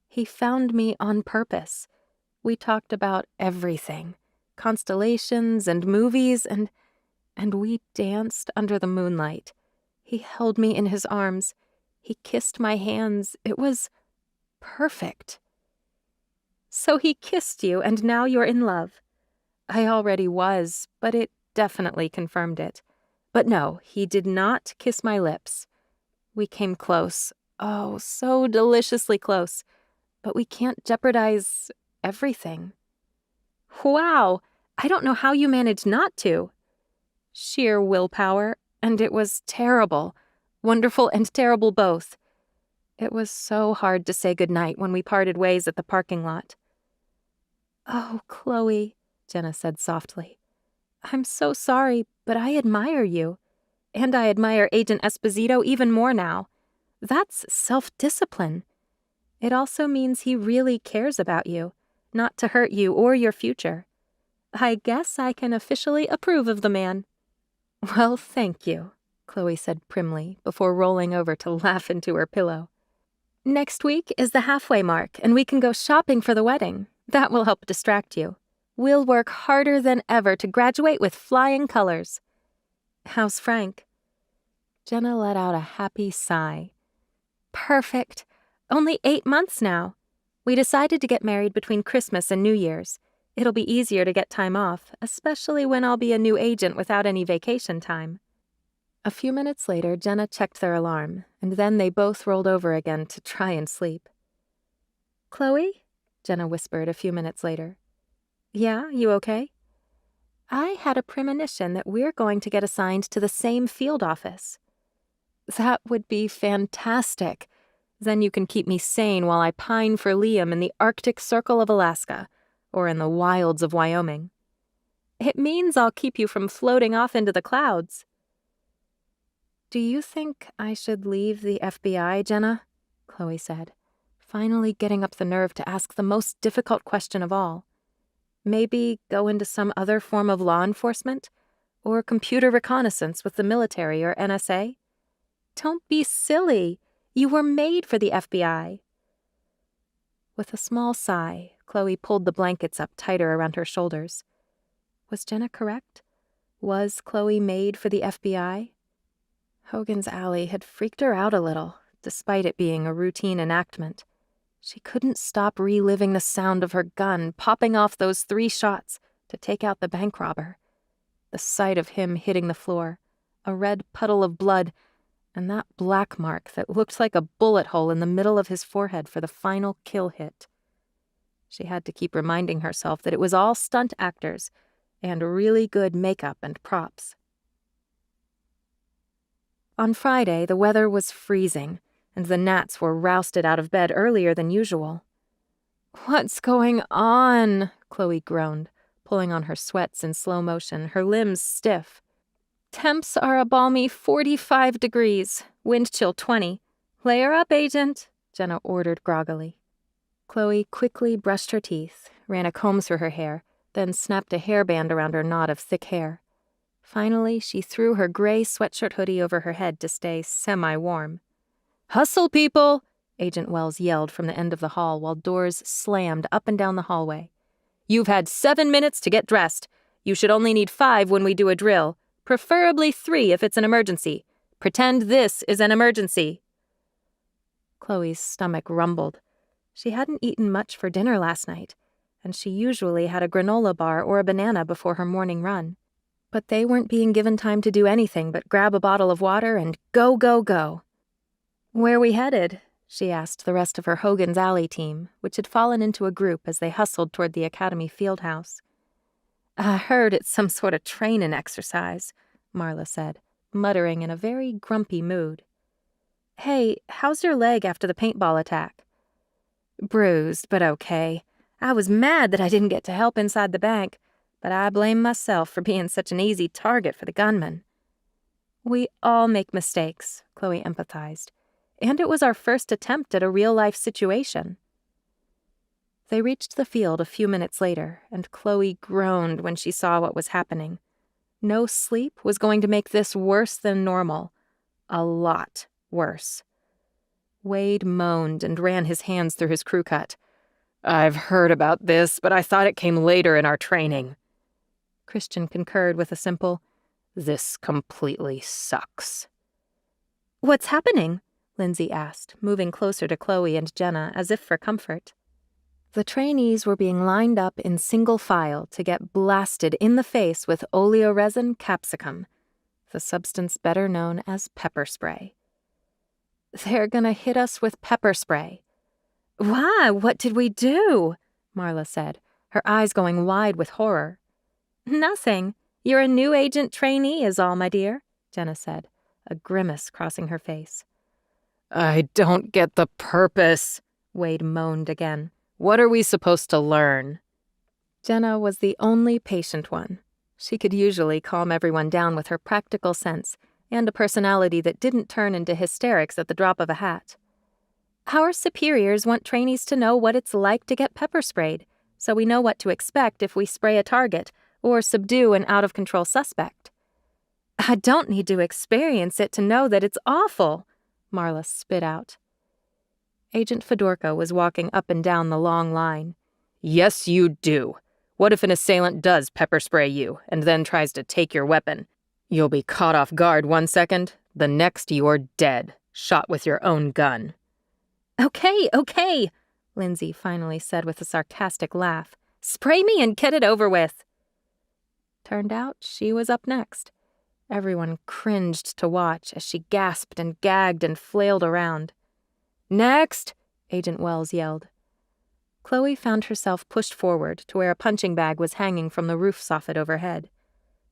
He found me on purpose. We talked about everything, constellations and movies, and we danced under the moonlight. He held me in his arms. He kissed my hands. It was perfect." So he kissed you, and now you're in love. I already was, but it definitely confirmed it. But no, he did not kiss my lips. We came close. Oh, so deliciously close. But we can't jeopardize everything. Wow! I don't know how you managed not to. Sheer willpower, and it was terrible. Wonderful and terrible both. It was so hard to say goodnight when we parted ways at the parking lot. Oh, Chloe, Jenna said softly. I'm so sorry, but I admire you. And I admire Agent Esposito even more now. That's self-discipline. It also means he really cares about you, not to hurt you or your future. I guess I can officially approve of the man. Well, thank you, Chloe said primly before rolling over to laugh into her pillow. Next week is the halfway mark, and we can go shopping for the wedding. That will help distract you. We'll work harder than ever to graduate with flying colors. How's Frank? Jenna let out a happy sigh. Perfect. Only 8 months now. We decided to get married between Christmas and New Year's. It'll be easier to get time off, especially when I'll be a new agent without any vacation time. A few minutes later, Jenna checked their alarm, and then they both rolled over again to try and sleep. Chloe? Jenna whispered a few minutes later. Yeah, you okay? I had a premonition that we're going to get assigned to the same field office. That would be fantastic. Then you can keep me sane while I pine for Liam in the Arctic Circle of Alaska, or in the wilds of Wyoming. It means I'll keep you from floating off into the clouds. Do you think I should leave the FBI, Jenna? Chloe said, finally getting up the nerve to ask the most difficult question of all. Maybe go into some other form of law enforcement? Or computer reconnaissance with the military or NSA? Don't be silly. You were made for the FBI. With a small sigh, Chloe pulled the blankets up tighter around her shoulders. Was Jenna correct? Was Chloe made for the FBI? Hogan's Alley had freaked her out a little, despite it being a routine enactment. She couldn't stop reliving the sound of her gun popping off those 3 shots to take out the bank robber. The sight of him hitting the floor, a red puddle of blood, and that black mark that looked like a bullet hole in the middle of his forehead for the final kill hit. She had to keep reminding herself that it was all stunt actors and really good makeup and props. On Friday, the weather was freezing, and the gnats were rousted out of bed earlier than usual. What's going on? Chloe groaned, pulling on her sweats in slow motion, her limbs stiff. Temps are a balmy 45 degrees, wind chill 20. Layer up, Agent, Jenna ordered groggily. Chloe quickly brushed her teeth, ran a comb through her hair, then snapped a hairband around her knot of thick hair. Finally, she threw her gray sweatshirt hoodie over her head to stay semi-warm. Hustle, people! Agent Wells yelled from the end of the hall while doors slammed up and down the hallway. You've had 7 minutes to get dressed. You should only need 5 when we do a drill. Preferably 3 if it's an emergency. Pretend this is an emergency. Chloe's stomach rumbled. She hadn't eaten much for dinner last night, and she usually had a granola bar or a banana before her morning run. But they weren't being given time to do anything but grab a bottle of water and go, go, go. Where we headed? She asked the rest of her Hogan's Alley team, which had fallen into a group as they hustled toward the Academy field house. I heard it's some sort of training exercise, Marla said, muttering in a very grumpy mood. Hey, how's your leg after the paintball attack? Bruised, but okay. I was mad that I didn't get to help inside the bank, but I blame myself for being such an easy target for the gunman. We all make mistakes, Chloe empathized, and it was our first attempt at a real-life situation. They reached the field a few minutes later, and Chloe groaned when she saw what was happening. No sleep was going to make this worse than normal. A lot worse. Wade moaned and ran his hands through his crew cut. I've heard about this, but I thought it came later in our training. Christian concurred with a simple, this completely sucks. What's happening? Lindsay asked, moving closer to Chloe and Jenna as if for comfort. The trainees were being lined up in single file to get blasted in the face with oleoresin capsicum, the substance better known as pepper spray. "They're gonna hit us with pepper spray." "Why, what did we do?" Marla said, her eyes going wide with horror. "Nothing. You're a new agent trainee is all, my dear," Jenna said, a grimace crossing her face. "I don't get the purpose," Wade moaned again. "What are we supposed to learn?" Jenna was the only patient one. She could usually calm everyone down with her practical sense and a personality that didn't turn into hysterics at the drop of a hat. "Our superiors want trainees to know what it's like to get pepper sprayed, so we know what to expect if we spray a target or subdue an out-of-control suspect." "I don't need to experience it to know that it's awful," Marla spit out. Agent Fedorko was walking up and down the long line. "Yes, you do. What if an assailant does pepper spray you and then tries to take your weapon? You'll be caught off guard one second, the next you're dead, shot with your own gun." Okay, Lindsay finally said with a sarcastic laugh. "Spray me and get it over with." Turned out she was up next. Everyone cringed to watch as she gasped and gagged and flailed around. "Next!" Agent Wells yelled. Chloe found herself pushed forward to where a punching bag was hanging from the roof soffit overhead.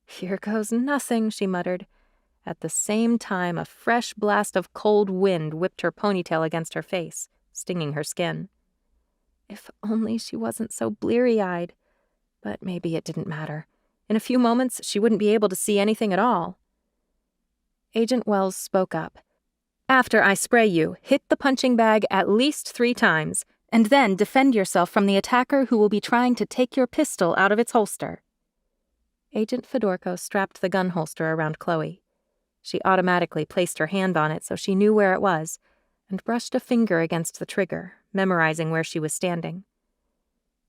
"Here goes nothing," she muttered. At the same time, a fresh blast of cold wind whipped her ponytail against her face, stinging her skin. If only she wasn't so bleary-eyed. But maybe it didn't matter. In a few moments, she wouldn't be able to see anything at all. Agent Wells spoke up. "After I spray you, hit the punching bag at least 3 times, and then defend yourself from the attacker who will be trying to take your pistol out of its holster." Agent Fedorko strapped the gun holster around Chloe. She automatically placed her hand on it so she knew where it was, and brushed a finger against the trigger, memorizing where she was standing.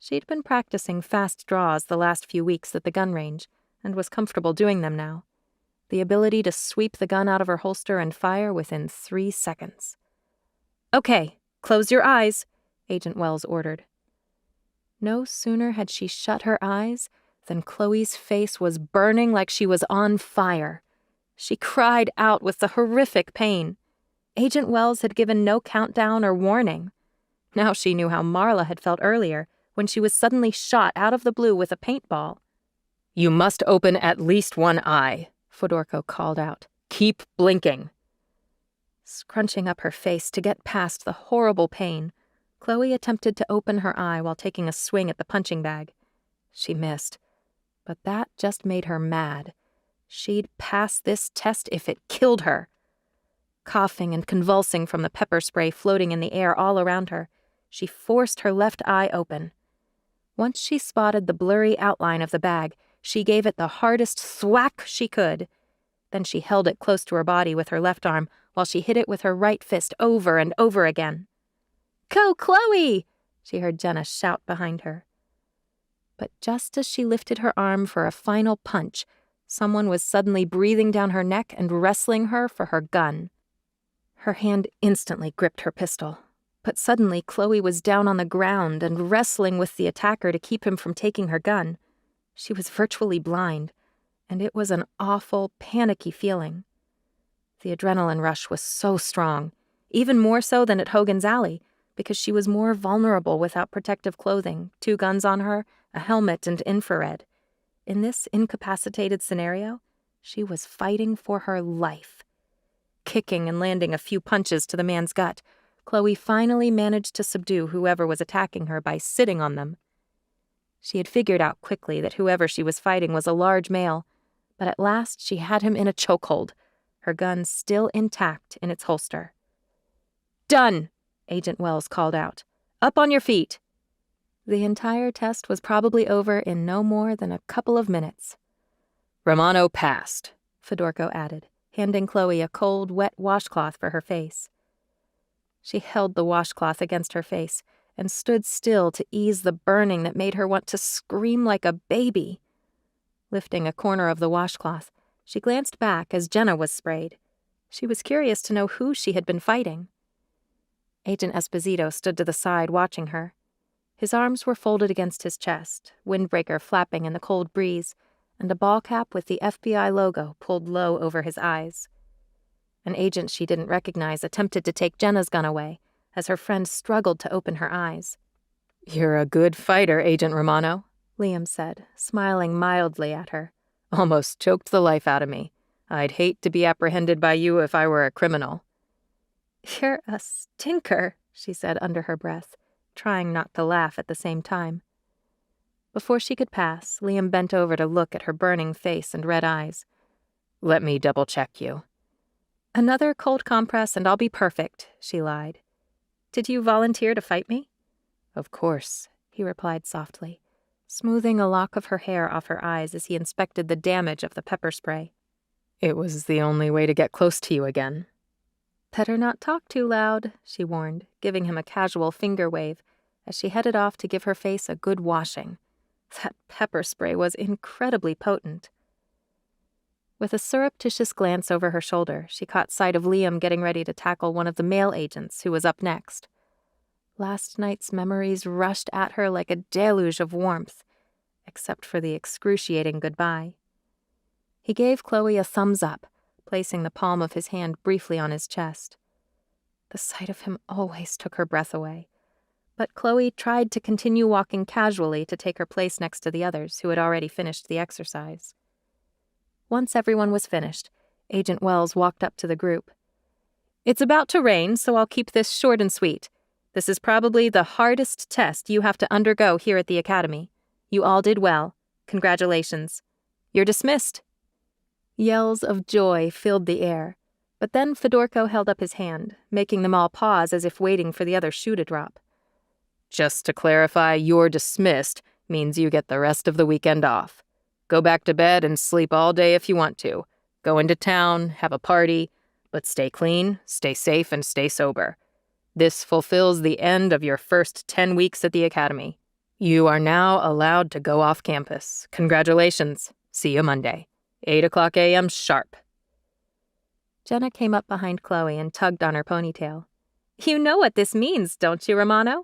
She'd been practicing fast draws the last few weeks at the gun range, and was comfortable doing them now. The ability to sweep the gun out of her holster and fire within 3 seconds. "Okay, close your eyes," Agent Wells ordered. No sooner had she shut her eyes than Chloe's face was burning like she was on fire. She cried out with the horrific pain. Agent Wells had given no countdown or warning. Now she knew how Marla had felt earlier when she was suddenly shot out of the blue with a paintball. "You must open at least one eye," Fedorko called out. "Keep blinking." Scrunching up her face to get past the horrible pain, Chloe attempted to open her eye while taking a swing at the punching bag. She missed, but that just made her mad. She'd pass this test if it killed her. Coughing and convulsing from the pepper spray floating in the air all around her, she forced her left eye open. Once she spotted the blurry outline of the bag, she gave it the hardest thwack she could. Then she held it close to her body with her left arm while she hit it with her right fist over and over again. "Go, Chloe!" she heard Jenna shout behind her. But just as she lifted her arm for a final punch, someone was suddenly breathing down her neck and wrestling her for her gun. Her hand instantly gripped her pistol, but suddenly Chloe was down on the ground and wrestling with the attacker to keep him from taking her gun. She was virtually blind, and it was an awful, panicky feeling. The adrenaline rush was so strong, even more so than at Hogan's Alley, because she was more vulnerable without protective clothing, 2 guns on her, a helmet, and infrared. In this incapacitated scenario, she was fighting for her life. Kicking and landing a few punches to the man's gut, Chloe finally managed to subdue whoever was attacking her by sitting on them. She had figured out quickly that whoever she was fighting was a large male, but at last she had him in a chokehold, her gun still intact in its holster. "Done!" Agent Wells called out. "Up on your feet!" The entire test was probably over in no more than a couple of minutes. "Romano passed," Fedorko added, handing Chloe a cold, wet washcloth for her face. She held the washcloth against her face and stood still to ease the burning that made her want to scream like a baby. Lifting a corner of the washcloth, she glanced back as Jenna was sprayed. She was curious to know who she had been fighting. Agent Esposito stood to the side watching her. His arms were folded against his chest, windbreaker flapping in the cold breeze, and a ball cap with the FBI logo pulled low over his eyes. An agent she didn't recognize attempted to take Jenna's gun away, as her friend struggled to open her eyes. "You're a good fighter, Agent Romano," Liam said, smiling mildly at her. "Almost choked the life out of me. I'd hate to be apprehended by you if I were a criminal." "You're a stinker," she said under her breath, trying not to laugh at the same time. Before she could pass, Liam bent over to look at her burning face and red eyes. "Let me double-check you." "Another cold compress and I'll be perfect," she lied. "Did you volunteer to fight me?" "Of course," he replied softly, smoothing a lock of her hair off her eyes as he inspected the damage of the pepper spray. "It was the only way to get close to you again." "Better not talk too loud," she warned, giving him a casual finger wave as she headed off to give her face a good washing. That pepper spray was incredibly potent. With a surreptitious glance over her shoulder, she caught sight of Liam getting ready to tackle one of the male agents who was up next. Last night's memories rushed at her like a deluge of warmth, except for the excruciating goodbye. He gave Chloe a thumbs up, placing the palm of his hand briefly on his chest. The sight of him always took her breath away, but Chloe tried to continue walking casually to take her place next to the others who had already finished the exercise. Once everyone was finished, Agent Wells walked up to the group. "It's about to rain, so I'll keep this short and sweet. This is probably the hardest test you have to undergo here at the Academy. You all did well. Congratulations. You're dismissed." Yells of joy filled the air, but then Fedorko held up his hand, making them all pause as if waiting for the other shoe to drop. "Just to clarify, you're dismissed means you get the rest of the weekend off. Go back to bed and sleep all day if you want to. Go into town, have a party, but stay clean, stay safe, and stay sober. This fulfills the end of your first 10 weeks at the Academy. You are now allowed to go off campus. Congratulations. See you Monday. 8:00 a.m. sharp." Jenna came up behind Chloe and tugged on her ponytail. "You know what this means, don't you, Romano?"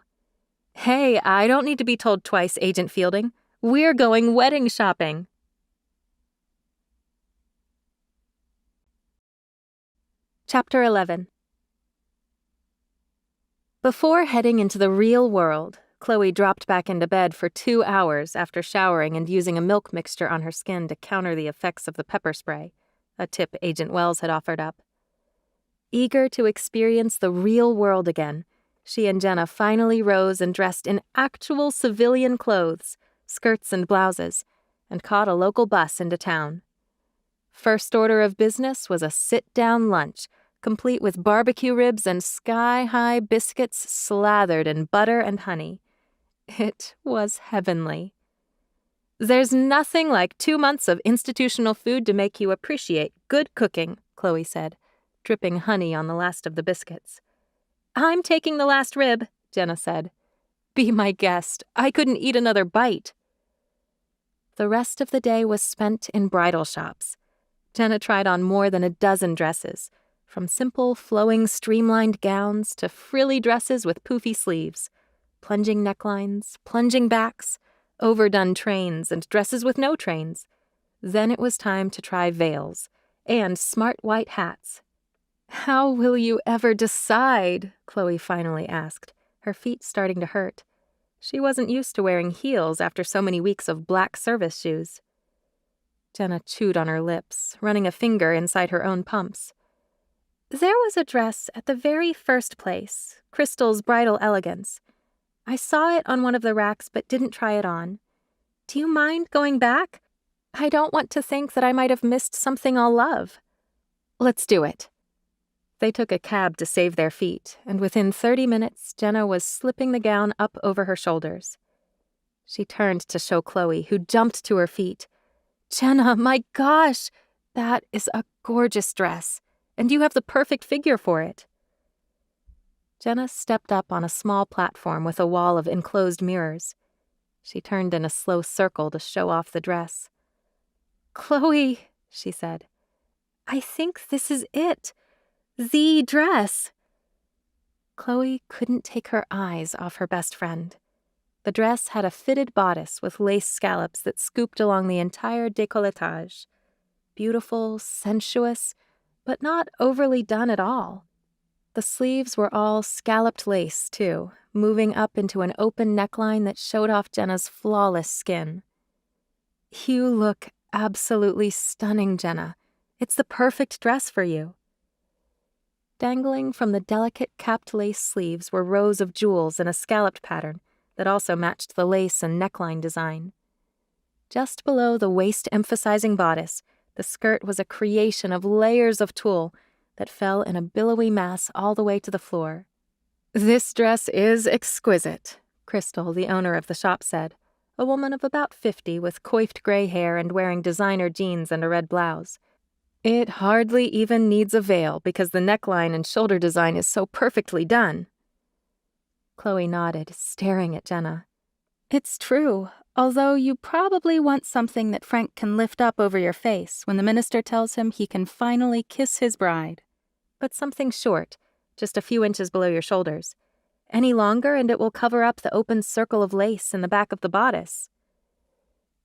"Hey, I don't need to be told twice, Agent Fielding. We're going wedding shopping." Chapter 11. Before heading into the real world, Chloe dropped back into bed for 2 hours after showering and using a milk mixture on her skin to counter the effects of the pepper spray, a tip Agent Wells had offered up. Eager to experience the real world again, she and Jenna finally rose and dressed in actual civilian clothes, skirts and blouses, and caught a local bus into town. First order of business was a sit-down lunch, complete with barbecue ribs and sky-high biscuits slathered in butter and honey. It was heavenly. "There's nothing like 2 months of institutional food to make you appreciate good cooking," Chloe said, dripping honey on the last of the biscuits. "I'm taking the last rib," Jenna said. "Be my guest. I couldn't eat another bite." The rest of the day was spent in bridal shops. Jenna tried on more than a dozen dresses, from simple, flowing, streamlined gowns to frilly dresses with poofy sleeves, plunging necklines, plunging backs, overdone trains, and dresses with no trains. Then it was time to try veils and smart white hats. "How will you ever decide?" Chloe finally asked, her feet starting to hurt. She wasn't used to wearing heels after so many weeks of black service shoes. Jenna chewed on her lips, running a finger inside her own pumps. "There was a dress at the very first place, Crystal's Bridal Elegance. I saw it on one of the racks but didn't try it on. Do you mind going back? I don't want to think that I might have missed something I'll love." "Let's do it." They took a cab to save their feet, and within 30 minutes, Jenna was slipping the gown up over her shoulders. She turned to show Chloe, who jumped to her feet. "Jenna, my gosh, that is a gorgeous dress, and you have the perfect figure for it." Jenna stepped up on a small platform with a wall of enclosed mirrors. She turned in a slow circle to show off the dress. "Chloe," she said, "I think this is it. The dress." Chloe couldn't take her eyes off her best friend. The dress had a fitted bodice with lace scallops that scooped along the entire décolletage. Beautiful, sensuous, but not overly done at all. The sleeves were all scalloped lace, too, moving up into an open neckline that showed off Jenna's flawless skin. You look absolutely stunning, Jenna. It's the perfect dress for you. Dangling from the delicate capped lace sleeves were rows of jewels in a scalloped pattern that also matched the lace and neckline design. Just below the waist-emphasizing bodice, the skirt was a creation of layers of tulle that fell in a billowy mass all the way to the floor. "This dress is exquisite," Crystal, the owner of the shop, said, a woman of about 50 with coiffed gray hair and wearing designer jeans and a red blouse. "It hardly even needs a veil because the neckline and shoulder design is so perfectly done." Chloe nodded, staring at Jenna. "It's true, although you probably want something that Frank can lift up over your face when the minister tells him he can finally kiss his bride. But something short, just a few inches below your shoulders. Any longer and it will cover up the open circle of lace in the back of the bodice."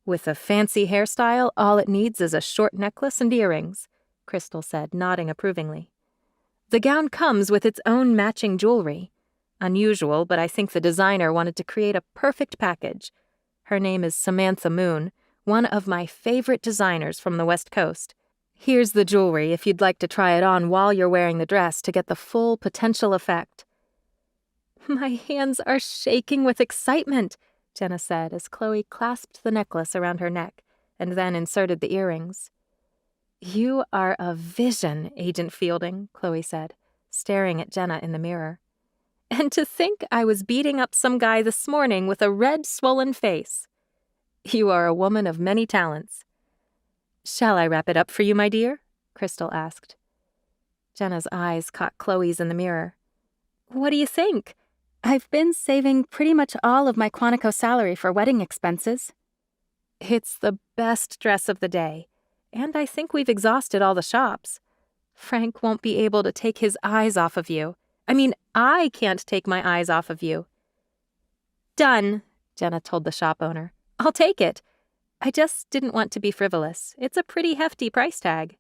"With a fancy hairstyle, all it needs is a short necklace and earrings," Crystal said, nodding approvingly. "The gown comes with its own matching jewelry. Unusual, but I think the designer wanted to create a perfect package. Her name is Samantha Moon, one of my favorite designers from the West Coast. Here's the jewelry if you'd like to try it on while you're wearing the dress to get the full potential effect." "My hands are shaking with excitement," Jenna said as Chloe clasped the necklace around her neck and then inserted the earrings. "You are a vision, Agent Fielding," Chloe said, staring at Jenna in the mirror. "And to think I was beating up some guy this morning with a red, swollen face. You are a woman of many talents." "Shall I wrap it up for you, my dear?" Crystal asked. Jenna's eyes caught Chloe's in the mirror. "What do you think? I've been saving pretty much all of my Quantico salary for wedding expenses." "It's the best dress of the day, and I think we've exhausted all the shops. Frank won't be able to take his eyes off of you. I mean, I can't take my eyes off of you." "Done," Jenna told the shop owner. "I'll take it. I just didn't want to be frivolous. It's a pretty hefty price tag."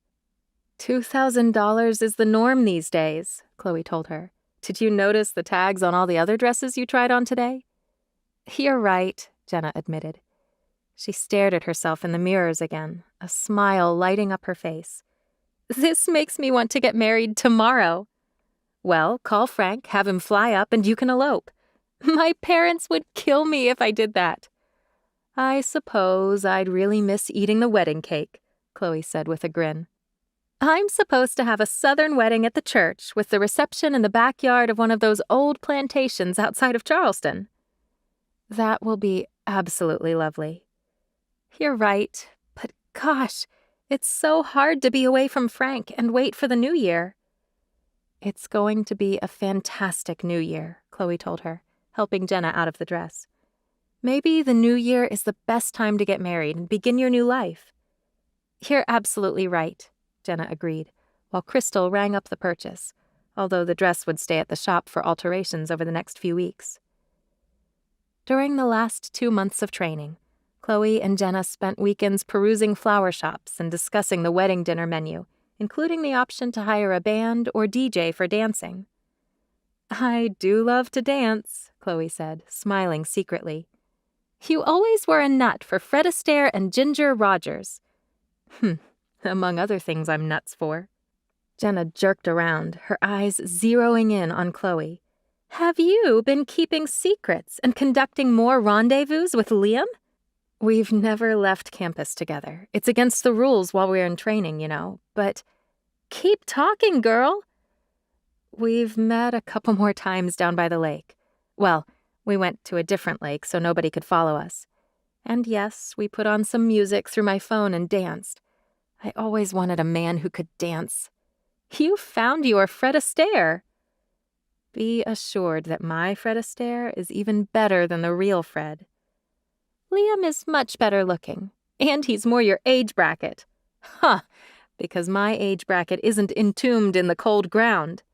$2,000 is the norm these days, Chloe told her. "Did you notice the tags on all the other dresses you tried on today?" "You're right," Jenna admitted. She stared at herself in the mirrors again, a smile lighting up her face. "This makes me want to get married tomorrow." "Well, call Frank, have him fly up, and you can elope." "My parents would kill me if I did that." "I suppose I'd really miss eating the wedding cake," Chloe said with a grin. "I'm supposed to have a southern wedding at the church with the reception in the backyard of one of those old plantations outside of Charleston." "That will be absolutely lovely." "You're right, but gosh, it's so hard to be away from Frank and wait for the new year." "It's going to be a fantastic new year," Chloe told her, helping Jenna out of the dress. "Maybe the new year is the best time to get married and begin your new life." "You're absolutely right," Jenna agreed, while Crystal rang up the purchase, although the dress would stay at the shop for alterations over the next few weeks. During the last 2 months of training, Chloe and Jenna spent weekends perusing flower shops and discussing the wedding dinner menu, including the option to hire a band or DJ for dancing. "I do love to dance," Chloe said, smiling secretly. "You always were a nut for Fred Astaire and Ginger Rogers." Among other things I'm nuts for." Jenna jerked around, her eyes zeroing in on Chloe. "Have you been keeping secrets and conducting more rendezvous with Liam?" "We've never left campus together. It's against the rules while we're in training, you know, but—" "Keep talking, girl." "We've met a couple more times down by the lake. Well, we went to a different lake so nobody could follow us. And yes, we put on some music through my phone and danced. I always wanted a man who could dance." "You found your Fred Astaire." "Be assured that my Fred Astaire is even better than the real Fred." "Liam is much better looking, and he's more your age bracket." "Huh, because my age bracket isn't entombed in the cold ground."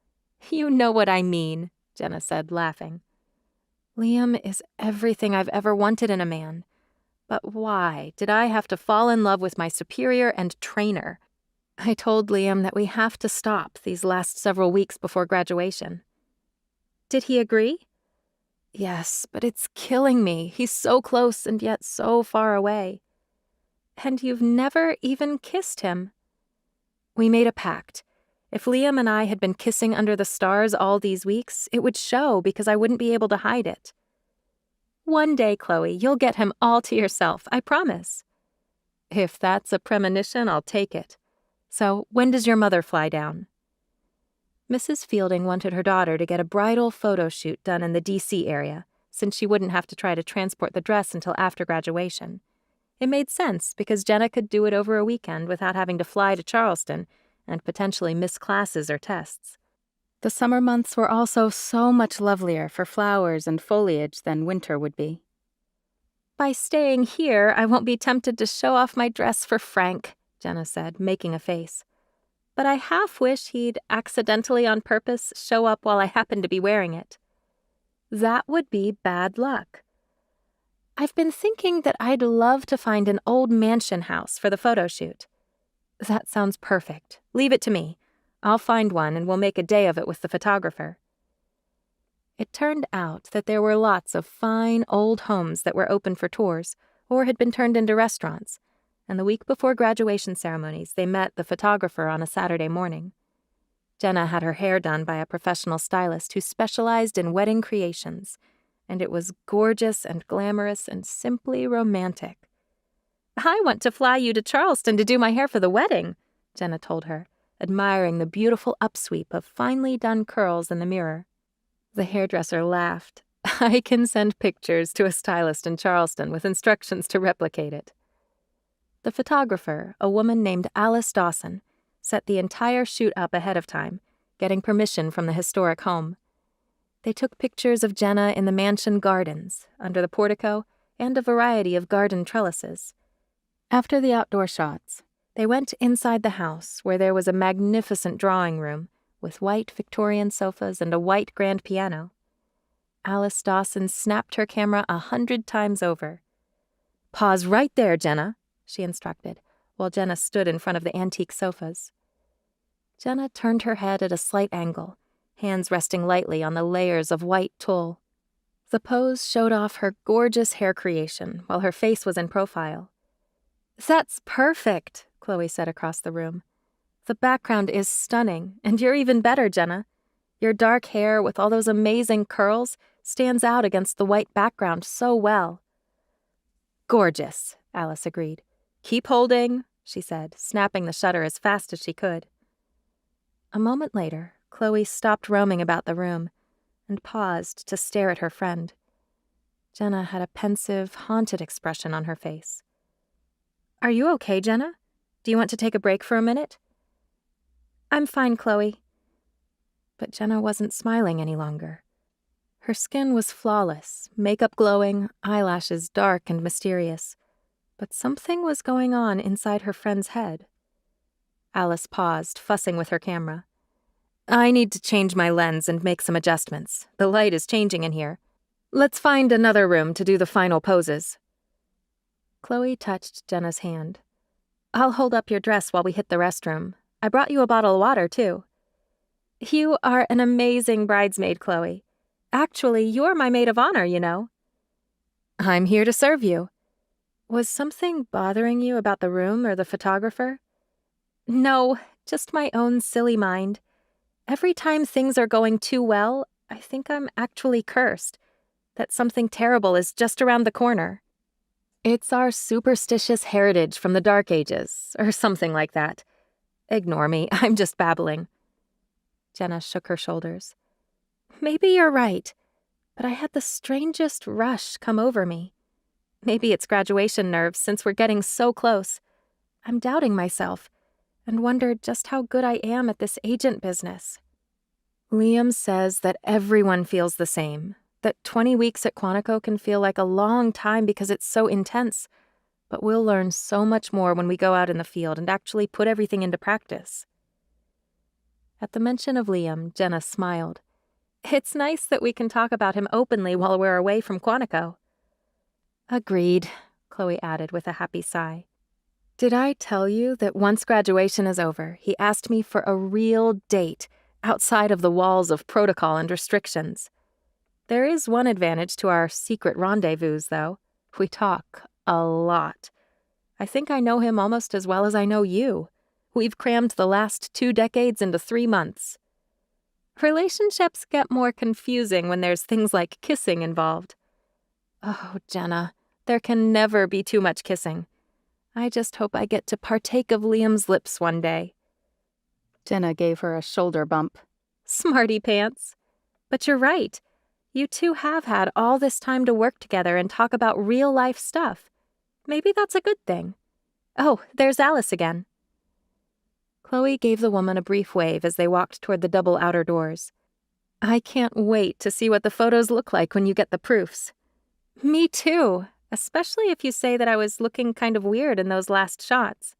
"You know what I mean," Jenna said, laughing. Liam is everything I've ever wanted in a man. But why did I have to fall in love with my superior and trainer? I told Liam that we have to stop these last several weeks before graduation. Did he agree? Yes, but it's killing me. He's so close and yet so far away. And you've never even kissed him. We made a pact. If Liam and I had been kissing under the stars all these weeks, it would show because I wouldn't be able to hide it. One day, Chloe, you'll get him all to yourself, I promise. If that's a premonition, I'll take it. So, when does your mother fly down? Mrs. Fielding wanted her daughter to get a bridal photo shoot done in the D.C. area, since she wouldn't have to try to transport the dress until after graduation. It made sense because Jenna could do it over a weekend without having to fly to Charleston and potentially miss classes or tests. The summer months were also so much lovelier for flowers and foliage than winter would be. By staying here, I won't be tempted to show off my dress for Frank, Jenna said, making a face. But I half wish he'd accidentally on purpose show up while I happen to be wearing it. That would be bad luck. I've been thinking that I'd love to find an old mansion house for the photo shoot. That sounds perfect. Leave it to me. I'll find one and we'll make a day of it with the photographer. It turned out that there were lots of fine old homes that were open for tours or had been turned into restaurants, and the week before graduation ceremonies they met the photographer on a Saturday morning. Jenna had her hair done by a professional stylist who specialized in wedding creations, and it was gorgeous and glamorous and simply romantic. I want to fly you to Charleston to do my hair for the wedding, Jenna told her, admiring the beautiful upsweep of finely done curls in the mirror. The hairdresser laughed. I can send pictures to a stylist in Charleston with instructions to replicate it. The photographer, a woman named Alice Dawson, set the entire shoot up ahead of time, getting permission from the historic home. They took pictures of Jenna in the mansion gardens, under the portico, and a variety of garden trellises. After the outdoor shots, they went inside the house, where there was a magnificent drawing room with white Victorian sofas and a white grand piano. Alice Dawson snapped her camera 100 times over. Pause right there, Jenna, she instructed, while Jenna stood in front of the antique sofas. Jenna turned her head at a slight angle, hands resting lightly on the layers of white tulle. The pose showed off her gorgeous hair creation while her face was in profile. That's perfect, Chloe said across the room. The background is stunning, and you're even better, Jenna. Your dark hair with all those amazing curls stands out against the white background so well. Gorgeous, Alice agreed. Keep holding, she said, snapping the shutter as fast as she could. A moment later, Chloe stopped roaming about the room and paused to stare at her friend. Jenna had a pensive, haunted expression on her face. Are you okay, Jenna? Do you want to take a break for a minute? I'm fine, Chloe. But Jenna wasn't smiling any longer. Her skin was flawless, makeup glowing, eyelashes dark and mysterious. But something was going on inside her friend's head. Alice paused, fussing with her camera. I need to change my lens and make some adjustments. The light is changing in here. Let's find another room to do the final poses. Chloe touched Jenna's hand. I'll hold up your dress while we hit the restroom. I brought you a bottle of water, too. You are an amazing bridesmaid, Chloe. Actually, you're my maid of honor, you know. I'm here to serve you. Was something bothering you about the room or the photographer? No, just my own silly mind. Every time things are going too well, I think I'm actually cursed, that something terrible is just around the corner. It's our superstitious heritage from the Dark Ages, or something like that. Ignore me, I'm just babbling. Jenna shook her shoulders. Maybe you're right, but I had the strangest rush come over me. Maybe it's graduation nerves since we're getting so close. I'm doubting myself and wondered just how good I am at this agent business. Liam says that everyone feels the same, that 20 weeks at Quantico can feel like a long time because it's so intense, but we'll learn so much more when we go out in the field and actually put everything into practice. At the mention of Liam, Jenna smiled. It's nice that we can talk about him openly while we're away from Quantico. Agreed, Chloe added with a happy sigh. Did I tell you that once graduation is over, he asked me for a real date outside of the walls of protocol and restrictions? There is one advantage to our secret rendezvous, though. We talk a lot. I think I know him almost as well as I know you. We've crammed the last 2 decades into 3 months. Relationships get more confusing when there's things like kissing involved. Oh, Jenna, there can never be too much kissing. I just hope I get to partake of Liam's lips one day. Jenna gave her a shoulder bump. Smarty pants. But you're right. You two have had all this time to work together and talk about real-life stuff. Maybe that's a good thing. Oh, there's Alice again. Chloe gave the woman a brief wave as they walked toward the double outer doors. I can't wait to see what the photos look like when you get the proofs. Me too, especially if you say that I was looking kind of weird in those last shots.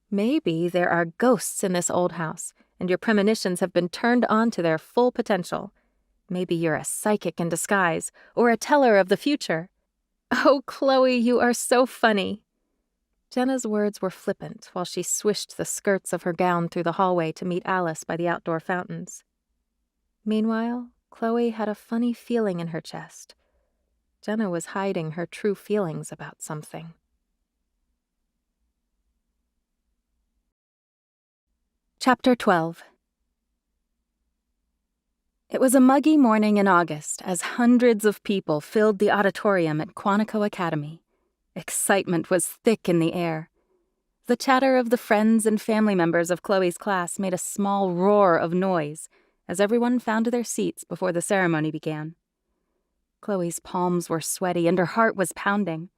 Maybe there are ghosts in this old house, and your premonitions have been turned on to their full potential. Maybe you're a psychic in disguise, or a teller of the future. Oh, Chloe, you are so funny. Jenna's words were flippant while she swished the skirts of her gown through the hallway to meet Alice by the outdoor fountains. Meanwhile, Chloe had a funny feeling in her chest. Jenna was hiding her true feelings about something. Chapter 12. It was a muggy morning in August as hundreds of people filled the auditorium at Quantico Academy. Excitement was thick in the air. The chatter of the friends and family members of Chloe's class made a small roar of noise as everyone found their seats before the ceremony began. Chloe's palms were sweaty and her heart was pounding.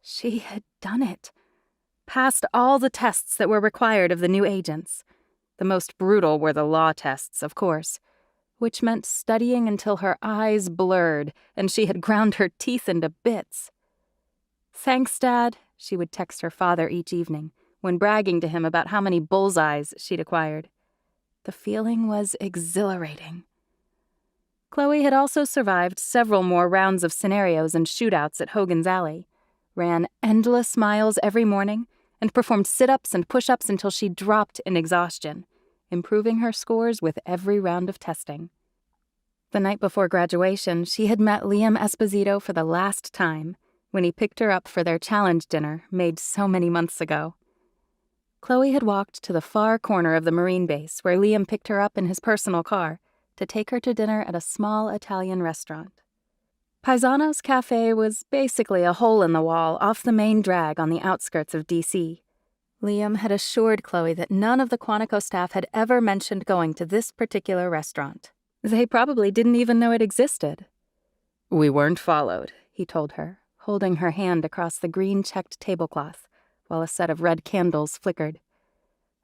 She had done it. Passed all the tests that were required of the new agents. The most brutal were the law tests, of course, which meant studying until her eyes blurred and she had ground her teeth into bits. Thanks, Dad, she would text her father each evening, when bragging to him about how many bullseyes she'd acquired. The feeling was exhilarating. Chloe had also survived several more rounds of scenarios and shootouts at Hogan's Alley, ran endless miles every morning, and performed sit-ups and push-ups until she dropped in exhaustion, improving her scores with every round of testing. The night before graduation, she had met Liam Esposito for the last time, when he picked her up for their challenge dinner made so many months ago. Chloe had walked to the far corner of the Marine base where Liam picked her up in his personal car to take her to dinner at a small Italian restaurant. Paisano's Cafe was basically a hole in the wall off the main drag on the outskirts of D.C. Liam had assured Chloe that none of the Quantico staff had ever mentioned going to this particular restaurant. They probably didn't even know it existed. We weren't followed, he told her, holding her hand across the green-checked tablecloth, while a set of red candles flickered.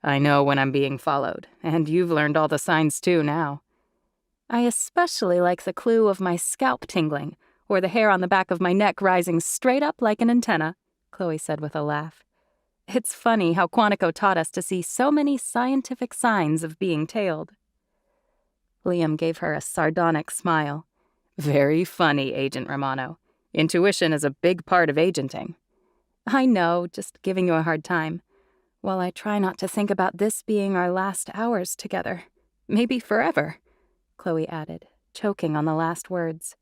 I know when I'm being followed, and you've learned all the signs too now. I especially like the clue of my scalp tingling, or the hair on the back of my neck rising straight up like an antenna, Chloe said with a laugh. It's funny how Quantico taught us to see so many scientific signs of being tailed. Liam gave her a sardonic smile. Very funny, Agent Romano. Intuition is a big part of agenting. I know, just giving you a hard time. While I try not to think about this being our last hours together. Maybe forever, Chloe added, choking on the last words.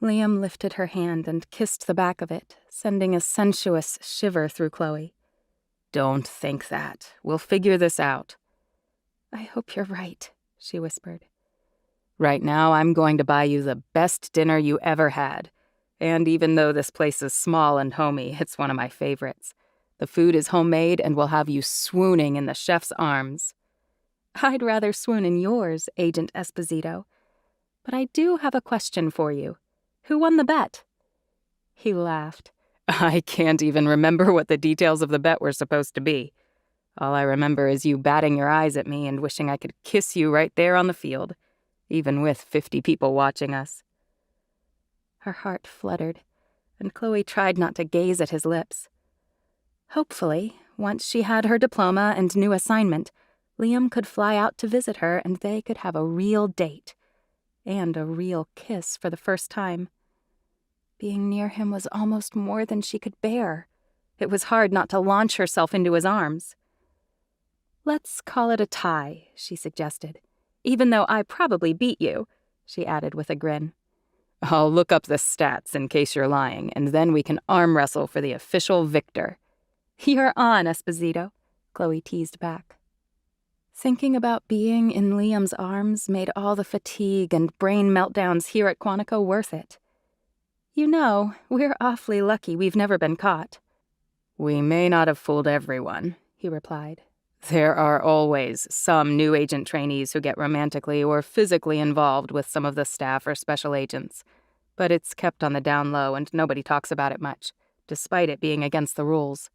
Liam lifted her hand and kissed the back of it, sending a sensuous shiver through Chloe. Don't think that. We'll figure this out. I hope you're right, she whispered. Right now, I'm going to buy you the best dinner you ever had. And even though this place is small and homey, it's one of my favorites. The food is homemade and will have you swooning in the chef's arms. I'd rather swoon in yours, Agent Esposito. But I do have a question for you. Who won the bet? He laughed. I can't even remember what the details of the bet were supposed to be. All I remember is you batting your eyes at me and wishing I could kiss you right there on the field, even with 50 people watching us. Her heart fluttered, and Chloe tried not to gaze at his lips. Hopefully, once she had her diploma and new assignment, Liam could fly out to visit her and they could have a real date, and a real kiss for the first time. Being near him was almost more than she could bear. It was hard not to launch herself into his arms. "Let's call it a tie," she suggested. "Even though I probably beat you," she added with a grin. "I'll look up the stats in case you're lying, and then we can arm wrestle for the official victor." "You're on, Esposito," Chloe teased back. Thinking about being in Liam's arms made all the fatigue and brain meltdowns here at Quantico worth it. "You know, we're awfully lucky we've never been caught." "We may not have fooled everyone," he replied. "There are always some new agent trainees who get romantically or physically involved with some of the staff or special agents. But it's kept on the down low and nobody talks about it much, despite it being against the rules.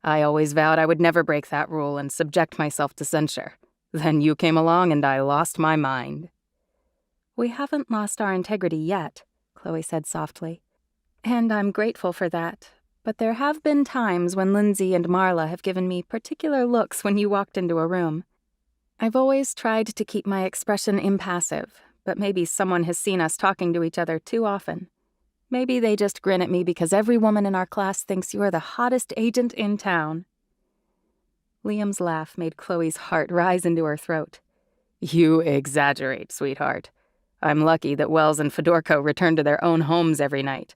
I always vowed I would never break that rule and subject myself to censure. Then you came along and I lost my mind." "We haven't lost our integrity yet," Chloe said softly. "And I'm grateful for that. But there have been times when Lindsay and Marla have given me particular looks when you walked into a room. I've always tried to keep my expression impassive, but maybe someone has seen us talking to each other too often. Maybe they just grin at me because every woman in our class thinks you're the hottest agent in town." Liam's laugh made Chloe's heart rise into her throat. "You exaggerate, sweetheart. I'm lucky that Wells and Fedorko return to their own homes every night.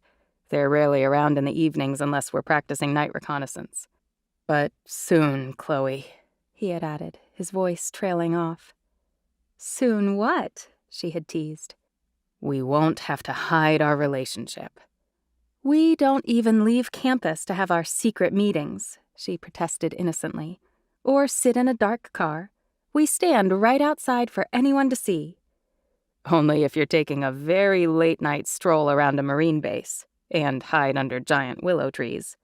They're rarely around in the evenings unless we're practicing night reconnaissance. But soon, Chloe," he had added, his voice trailing off. "Soon what?" she had teased. "We won't have to hide our relationship." "We don't even leave campus to have our secret meetings," she protested innocently, "or sit in a dark car. We stand right outside for anyone to see." "Only if you're taking a very late-night stroll around a Marine base and hide under giant willow trees."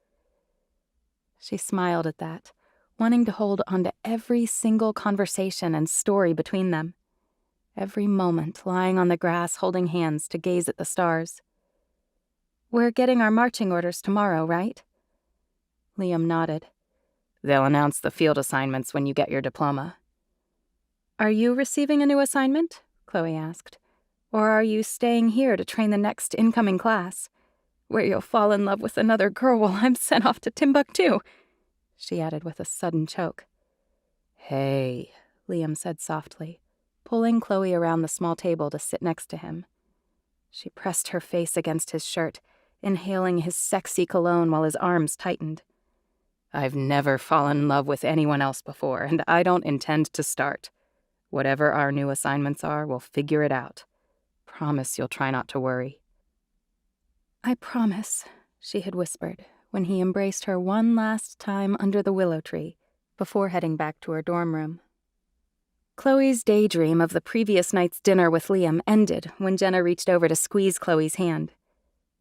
She smiled at that, wanting to hold onto every single conversation and story between them. Every moment lying on the grass holding hands to gaze at the stars. "We're getting our marching orders tomorrow, right?" Liam nodded. "They'll announce the field assignments when you get your diploma." "Are you receiving a new assignment?" Chloe asked. "Or are you staying here to train the next incoming class, where you'll fall in love with another girl while I'm sent off to Timbuktu?" she added with a sudden choke. "Hey," Liam said softly, pulling Chloe around the small table to sit next to him. She pressed her face against his shirt, inhaling his sexy cologne while his arms tightened. "I've never fallen in love with anyone else before, and I don't intend to start. Whatever our new assignments are, we'll figure it out. Promise you'll try not to worry." "I promise," she had whispered when he embraced her one last time under the willow tree before heading back to her dorm room. Chloe's daydream of the previous night's dinner with Liam ended when Jenna reached over to squeeze Chloe's hand.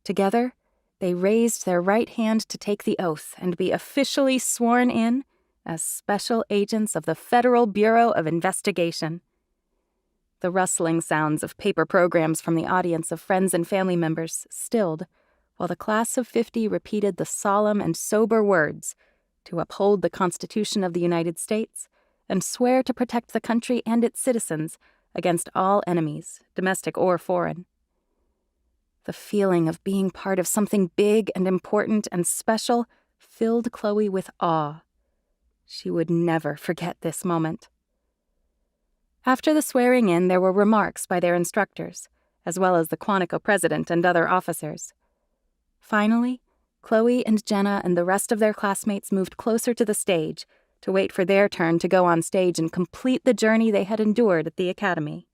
Together, they raised their right hand to take the oath and be officially sworn in as special agents of the Federal Bureau of Investigation. The rustling sounds of paper programs from the audience of friends and family members stilled, while the class of 50 repeated the solemn and sober words to uphold the Constitution of the United States and swear to protect the country and its citizens against all enemies, domestic or foreign. The feeling of being part of something big and important and special filled Chloe with awe. She would never forget this moment. After the swearing in, there were remarks by their instructors, as well as the Quantico president and other officers. Finally, Chloe and Jenna and the rest of their classmates moved closer to the stage to wait for their turn to go on stage and complete the journey they had endured at the academy.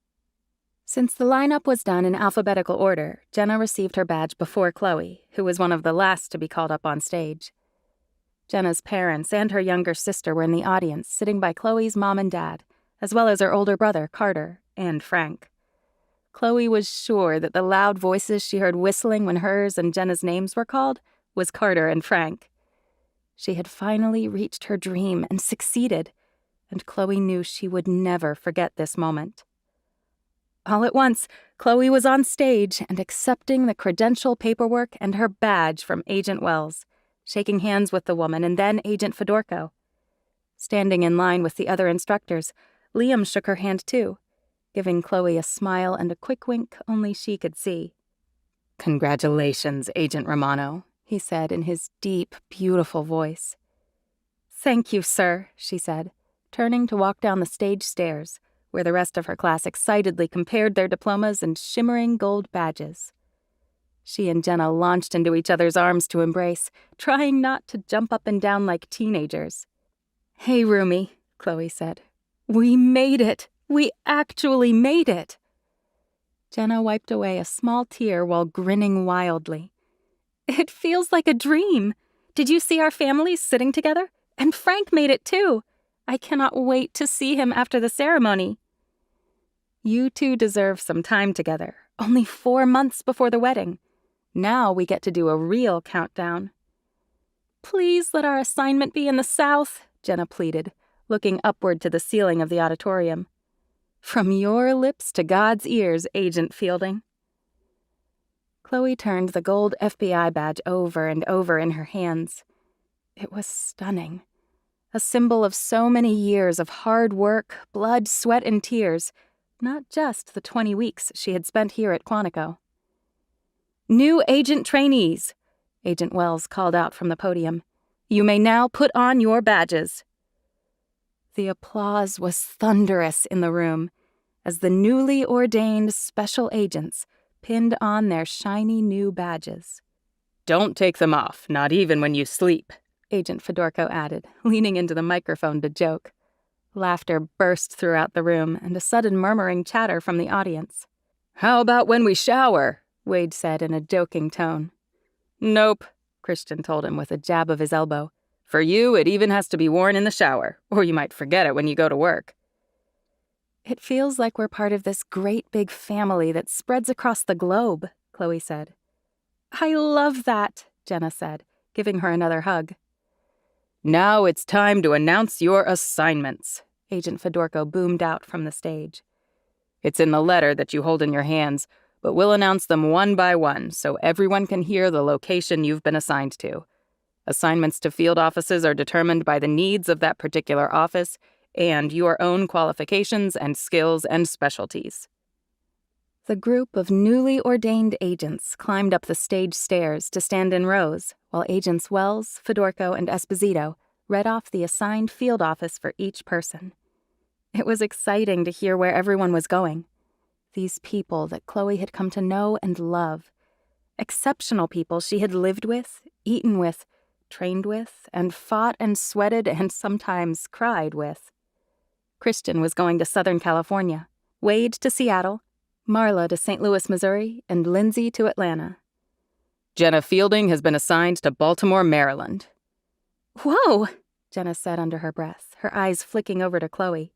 Since the lineup was done in alphabetical order, Jenna received her badge before Chloe, who was one of the last to be called up on stage. Jenna's parents and her younger sister were in the audience, sitting by Chloe's mom and dad, as well as her older brother, Carter, and Frank. Chloe was sure that the loud voices she heard whistling when hers and Jenna's names were called was Carter and Frank. She had finally reached her dream and succeeded, and Chloe knew she would never forget this moment. All at once, Chloe was on stage and accepting the credential paperwork and her badge from Agent Wells, shaking hands with the woman and then Agent Fedorko. Standing in line with the other instructors, Liam shook her hand too. giving Chloe a smile and a quick wink only she could see. "Congratulations, Agent Romano," he said in his deep, beautiful voice. "Thank you, sir," she said, turning to walk down the stage stairs, where the rest of her class excitedly compared their diplomas and shimmering gold badges. She and Jenna launched into each other's arms to embrace, trying not to jump up and down like teenagers. "Hey, Rumi," Chloe said. "We made it! We actually made it!" Jenna wiped away a small tear while grinning wildly. "It feels like a dream. Did you see our families sitting together? And Frank made it too. I cannot wait to see him after the ceremony." "You two deserve some time together. Only 4 months before the wedding. Now we get to do a real countdown." "Please let our assignment be in the South," Jenna pleaded, looking upward to the ceiling of the auditorium. "From your lips to God's ears, Agent Fielding." Chloe turned the gold FBI badge over and over in her hands. It was stunning. A symbol of so many years of hard work, blood, sweat, and tears, not just the 20 weeks she had spent here at Quantico. "New agent trainees," Agent Wells called out from the podium. "You may now put on your badges." The applause was thunderous in the room as the newly ordained special agents pinned on their shiny new badges. "Don't take them off, not even when you sleep," Agent Fedorko added, leaning into the microphone to joke. Laughter burst throughout the room and a sudden murmuring chatter from the audience. "How about when we shower?" Wade said in a joking tone. "Nope," Christian told him with a jab of his elbow. "For you, it even has to be worn in the shower, or you might forget it when you go to work." "It feels like we're part of this great big family that spreads across the globe," Chloe said. "I love that," Jenna said, giving her another hug. "Now it's time to announce your assignments," Agent Fedorko boomed out from the stage. "It's in the letter that you hold in your hands, but we'll announce them one by one so everyone can hear the location you've been assigned to. Assignments to field offices are determined by the needs of that particular office and your own qualifications and skills and specialties." The group of newly ordained agents climbed up the stage stairs to stand in rows, while Agents Wells, Fedorko, and Esposito read off the assigned field office for each person. It was exciting to hear where everyone was going. These people that Chloe had come to know and love. Exceptional people she had lived with, eaten with, trained with, and fought and sweated and sometimes cried with. Christian was going to Southern California, Wade to Seattle, Marla to St. Louis, Missouri, and Lindsay to Atlanta. "Jenna Fielding has been assigned to Baltimore, Maryland." "Whoa," Jenna said under her breath, her eyes flicking over to Chloe.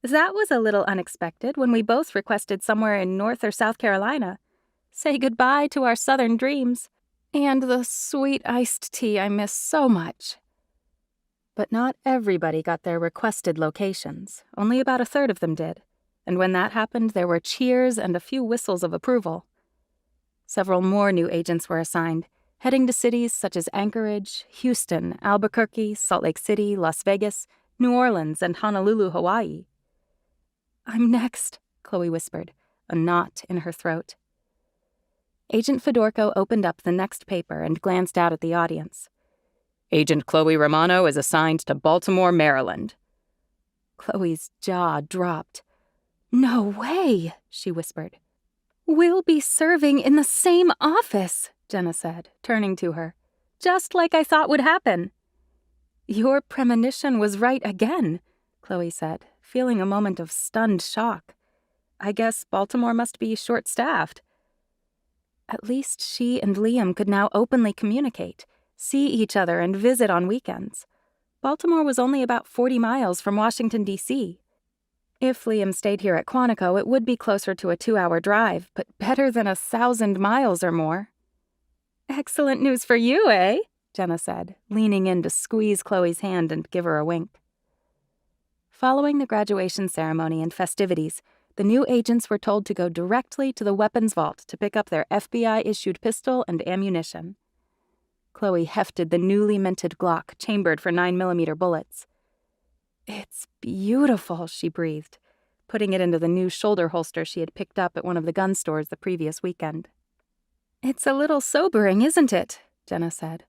"That was a little unexpected when we both requested somewhere in North or South Carolina. Say goodbye to our Southern dreams. And the sweet iced tea I miss so much." But not everybody got their requested locations. Only about a third of them did. And when that happened, there were cheers and a few whistles of approval. Several more new agents were assigned, heading to cities such as Anchorage, Houston, Albuquerque, Salt Lake City, Las Vegas, New Orleans, and Honolulu, Hawaii. "I'm next," Chloe whispered, a knot in her throat. Agent Fedorko opened up the next paper and glanced out at the audience. "Agent Chloe Romano is assigned to Baltimore, Maryland." Chloe's jaw dropped. "No way," she whispered. "We'll be serving in the same office," Jenna said, turning to her. "Just like I thought would happen." "Your premonition was right again," Chloe said, feeling a moment of stunned shock. "I guess Baltimore must be short-staffed." At least she and Liam could now openly communicate, see each other, and visit on weekends. Baltimore was only about 40 miles from Washington, D.C. If Liam stayed here at Quantico, it would be closer to a 2-hour drive, but better than 1,000 miles or more. "Excellent news for you, eh?" Jenna said, leaning in to squeeze Chloe's hand and give her a wink. Following the graduation ceremony and festivities, the new agents were told to go directly to the weapons vault to pick up their FBI-issued pistol and ammunition. Chloe hefted the newly minted Glock, chambered for 9mm bullets. "It's beautiful," she breathed. putting it into the new shoulder holster she had picked up at one of the gun stores the previous weekend. "It's a little sobering, isn't it?" Jenna said.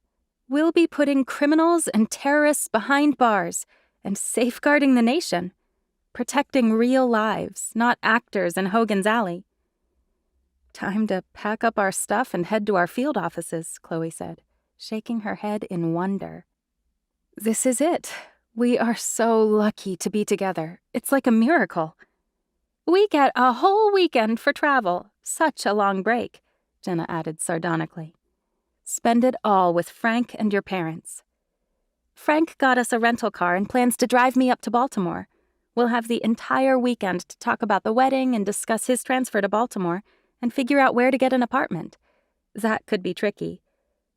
"We'll be putting criminals and terrorists behind bars and safeguarding the nation, protecting real lives, not actors in Hogan's Alley." "Time to pack up our stuff and head to our field offices," Chloe said, shaking her head in wonder. "This is it. We are so lucky to be together. It's like a miracle." "We get a whole weekend for travel. Such a long break," Jenna added sardonically. "Spend it all with Frank and your parents." "Frank got us a rental car and plans to drive me up to Baltimore. We'll have the entire weekend to talk about the wedding and discuss his transfer to Baltimore and figure out where to get an apartment. That could be tricky.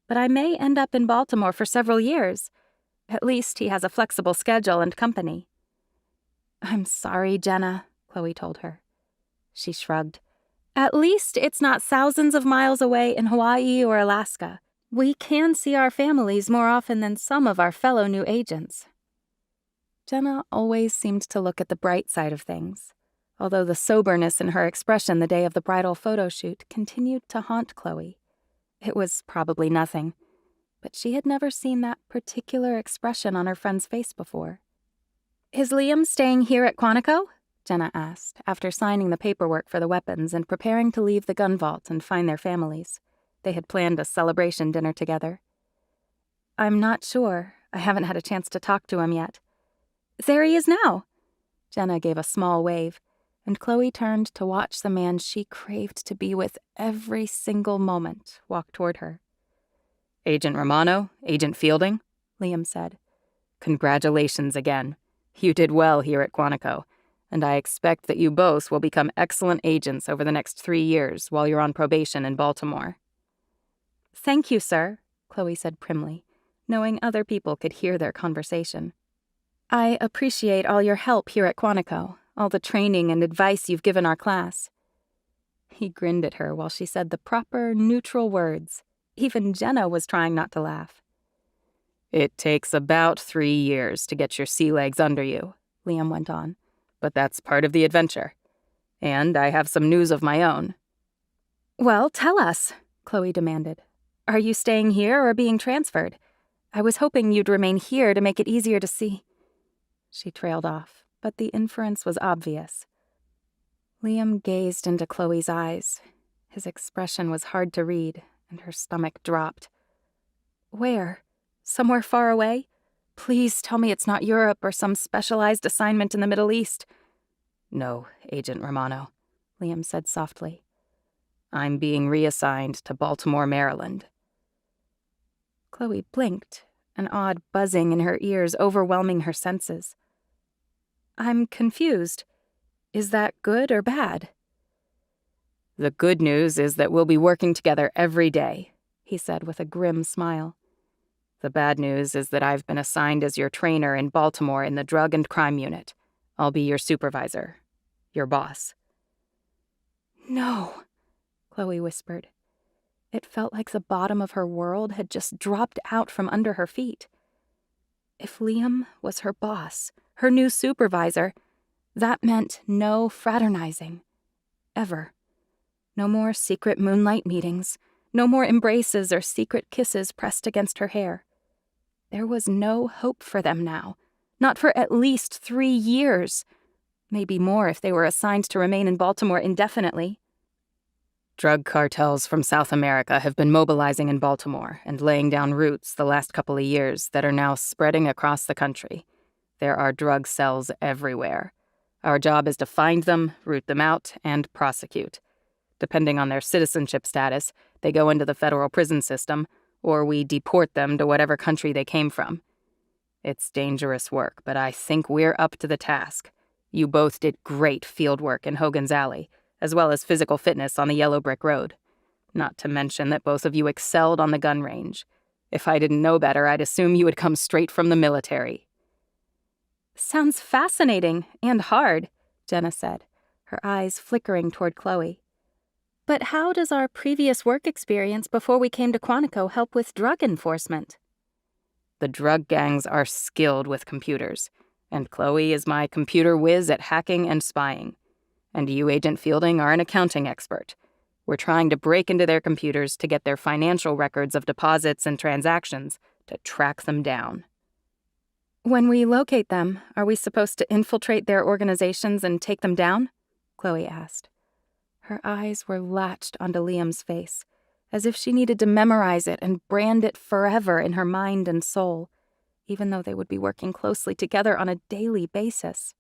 But I may end up in Baltimore for several years. At least he has a flexible schedule and company." "I'm sorry, Jenna," Chloe told her. She shrugged. "At least it's not thousands of miles away in Hawaii or Alaska. We can see our families more often than some of our fellow new agents." Jenna always seemed to look at the bright side of things, although the soberness in her expression the day of the bridal photo shoot continued to haunt Chloe. It was probably nothing, but she had never seen that particular expression on her friend's face before. "Is Liam staying here at Quantico?" Jenna asked, after signing the paperwork for the weapons and preparing to leave the gun vault and find their families. They had planned a celebration dinner together. "I'm not sure. I haven't had a chance to talk to him yet." "There he is now." Jenna gave a small wave, and Chloe turned to watch the man she craved to be with every single moment walk toward her. "Agent Romano, Agent Fielding," Liam said. "Congratulations again. You did well here at Quantico, and I expect that you both will become excellent agents over the next 3 years while you're on probation in Baltimore." "Thank you, sir," Chloe said primly, knowing other people could hear their conversation. "I appreciate all your help here at Quantico, all the training and advice you've given our class." He grinned at her while she said the proper, neutral words. Even Jenna was trying not to laugh. "It takes about 3 years to get your sea legs under you," Liam went on, "but that's part of the adventure. And I have some news of my own." "Well, tell us," Chloe demanded. "Are you staying here or being transferred? I was hoping you'd remain here to make it easier to see." She trailed off, but the inference was obvious. Liam gazed into Chloe's eyes. His expression was hard to read, and her stomach dropped. "Where? Somewhere far away? Please tell me it's not Europe or some specialized assignment in the Middle East." "No, Agent Romano," Liam said softly. "I'm being reassigned to Baltimore, Maryland." Chloe blinked, an odd buzzing in her ears overwhelming her senses. "I'm confused. Is that good or bad?" "The good news is that we'll be working together every day," he said with a grim smile. "The bad news is that I've been assigned as your trainer in Baltimore in the Drug and Crime Unit. I'll be your supervisor, your boss." "No," Chloe whispered. It felt like the bottom of her world had just dropped out from under her feet. If Liam was her boss, her new supervisor, that meant no fraternizing. Ever. No more secret moonlight meetings, no more embraces or secret kisses pressed against her hair. There was no hope for them now, not for at least 3 years. Maybe more if they were assigned to remain in Baltimore indefinitely. "Drug cartels from South America have been mobilizing in Baltimore and laying down roots the last couple of years that are now spreading across the country. There are drug cells everywhere. Our job is to find them, root them out, and prosecute. Depending on their citizenship status, they go into the federal prison system, or we deport them to whatever country they came from. It's dangerous work, but I think we're up to the task. You both did great field work in Hogan's Alley, as well as physical fitness on the Yellow Brick Road. Not to mention that both of you excelled on the gun range. If I didn't know better, I'd assume you had come straight from the military." "Sounds fascinating and hard," Jenna said, her eyes flickering toward Chloe. "But how does our previous work experience before we came to Quantico help with drug enforcement?" "The drug gangs are skilled with computers. And Chloe is my computer whiz at hacking and spying. And you, Agent Fielding, are an accounting expert. We're trying to break into their computers to get their financial records of deposits and transactions to track them down. When we locate them, are we supposed to infiltrate their organizations and take them down? Chloe asked. Her eyes were latched onto Liam's face, as if she needed to memorize it and brand it forever in her mind and soul, even though they would be working closely together on a daily basis.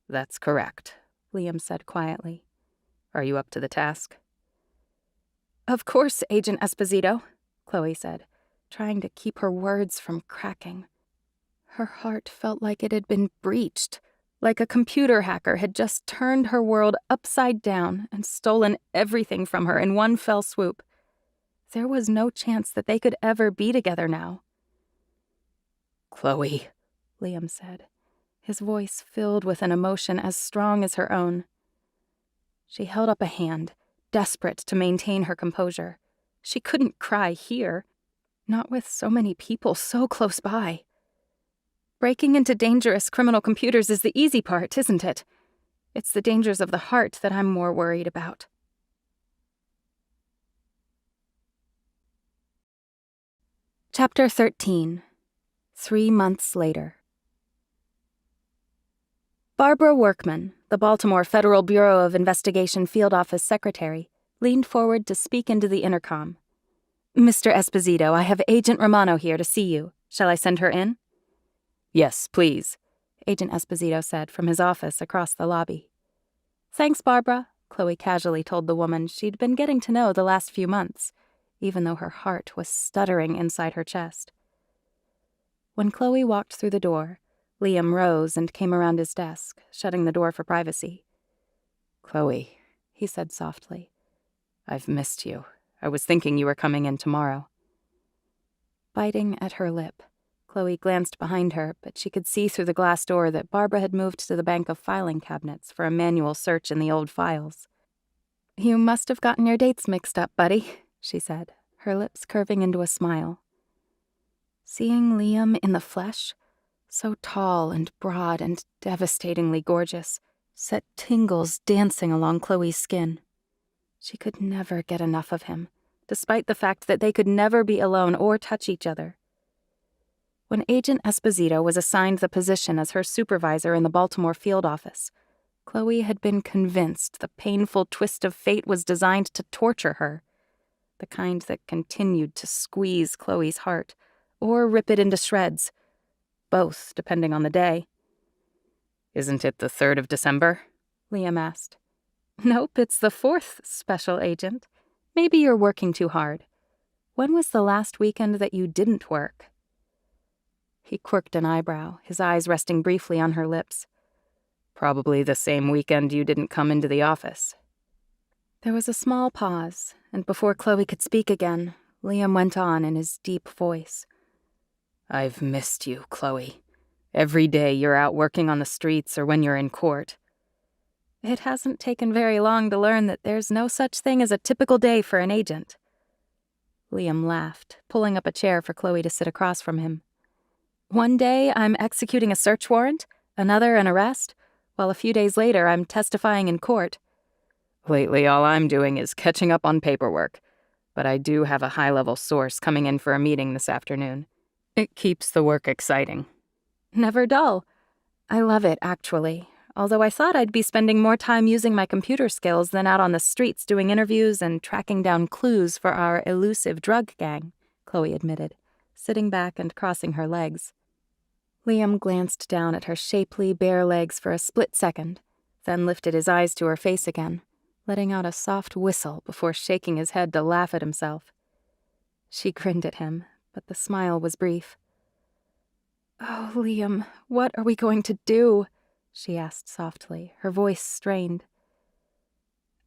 That's correct, Liam said quietly. Are you up to the task? Of course, Agent Esposito, Chloe said, trying to keep her words from cracking. Her heart felt like it had been breached, like a computer hacker had just turned her world upside down and stolen everything from her in one fell swoop. There was no chance that they could ever be together now. Chloe, Liam said, his voice filled with an emotion as strong as her own. She held up a hand, desperate to maintain her composure. She couldn't cry here, not with so many people so close by. Breaking into dangerous criminal computers is the easy part, isn't it? It's the dangers of the heart that I'm more worried about. Chapter 13. 3 months later. Barbara Workman, the Baltimore Federal Bureau of Investigation Field Office Secretary, leaned forward to speak into the intercom. Mr. Esposito, I have Agent Romano here to see you. Shall I send her in? Yes, please, Agent Esposito said from his office across the lobby. Thanks, Barbara, Chloe casually told the woman she'd been getting to know the last few months, even though her heart was stuttering inside her chest. When Chloe walked through the door, Liam rose and came around his desk, shutting the door for privacy. Chloe, he said softly, I've missed you. I was thinking you were coming in tomorrow. Biting at her lip, Chloe glanced behind her, but she could see through the glass door that Barbara had moved to the bank of filing cabinets for a manual search in the old files. You must have gotten your dates mixed up, buddy, she said, her lips curving into a smile. Seeing Liam in the flesh, so tall and broad and devastatingly gorgeous, set tingles dancing along Chloe's skin. She could never get enough of him, despite the fact that they could never be alone or touch each other. When Agent Esposito was assigned the position as her supervisor in the Baltimore field office, Chloe had been convinced the painful twist of fate was designed to torture her, the kind that continued to squeeze Chloe's heart or rip it into shreds, both depending on the day. Isn't it the 3rd of December? Liam asked. Nope, it's the 4th, Special Agent. Maybe you're working too hard. When was the last weekend that you didn't work? He quirked an eyebrow, his eyes resting briefly on her lips. Probably the same weekend you didn't come into the office. There was a small pause, and before Chloe could speak again, Liam went on in his deep voice. I've missed you, Chloe. Every day you're out working on the streets or when you're in court. It hasn't taken very long to learn that there's no such thing as a typical day for an agent. Liam laughed, pulling up a chair for Chloe to sit across from him. One day I'm executing a search warrant, another an arrest, while a few days later I'm testifying in court. Lately all I'm doing is catching up on paperwork, but I do have a high-level source coming in for a meeting this afternoon. It keeps the work exciting. Never dull. I love it, actually, although I thought I'd be spending more time using my computer skills than out on the streets doing interviews and tracking down clues for our elusive drug gang, Chloe admitted, sitting back and crossing her legs. Liam glanced down at her shapely, bare legs for a split second, then lifted his eyes to her face again, letting out a soft whistle before shaking his head to laugh at himself. She grinned at him, but the smile was brief. Oh, Liam, what are we going to do? She asked softly, her voice strained.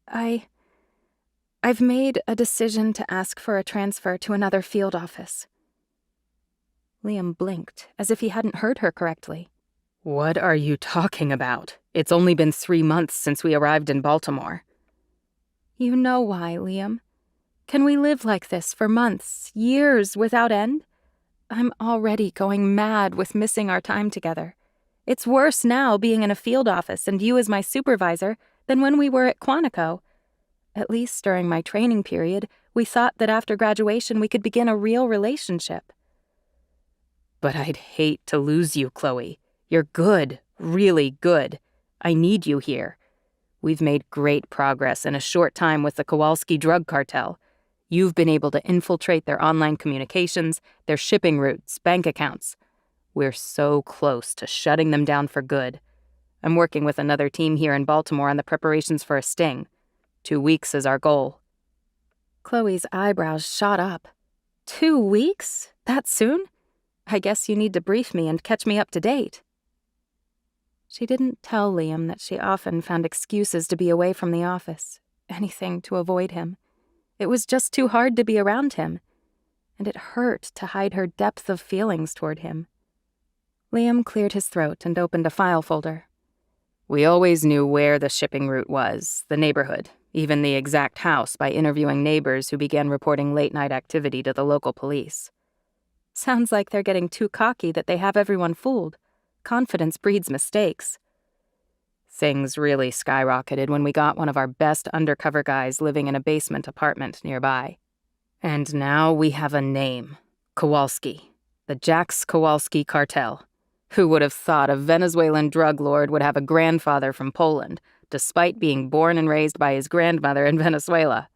I've made a decision to ask for a transfer to another field office. Liam blinked, as if he hadn't heard her correctly. What are you talking about? It's only been 3 months since we arrived in Baltimore. You know why, Liam. Can we live like this for months, years without end? I'm already going mad with missing our time together. It's worse now being in a field office and you as my supervisor than when we were at Quantico. At least during my training period, we thought that after graduation we could begin a real relationship. But I'd hate to lose you, Chloe. You're good, really good. I need you here. We've made great progress in a short time with the Kowalski drug cartel. You've been able to infiltrate their online communications, their shipping routes, bank accounts. We're so close to shutting them down for good. I'm working with another team here in Baltimore on the preparations for a sting. 2 weeks is our goal. Chloe's eyebrows shot up. 2 weeks? That soon? I guess you need to brief me and catch me up to date. She didn't tell Liam that she often found excuses to be away from the office, anything to avoid him. It was just too hard to be around him, and it hurt to hide her depth of feelings toward him. Liam cleared his throat and opened a file folder. We always knew where the shipping route was, the neighborhood, even the exact house by interviewing neighbors who began reporting late-night activity to the local police. Sounds like they're getting too cocky that they have everyone fooled. Confidence breeds mistakes. Things really skyrocketed when we got one of our best undercover guys living in a basement apartment nearby. And now we have a name. Kowalski. The Jax Kowalski cartel. Who would have thought a Venezuelan drug lord would have a grandfather from Poland, despite being born and raised by his grandmother in Venezuela?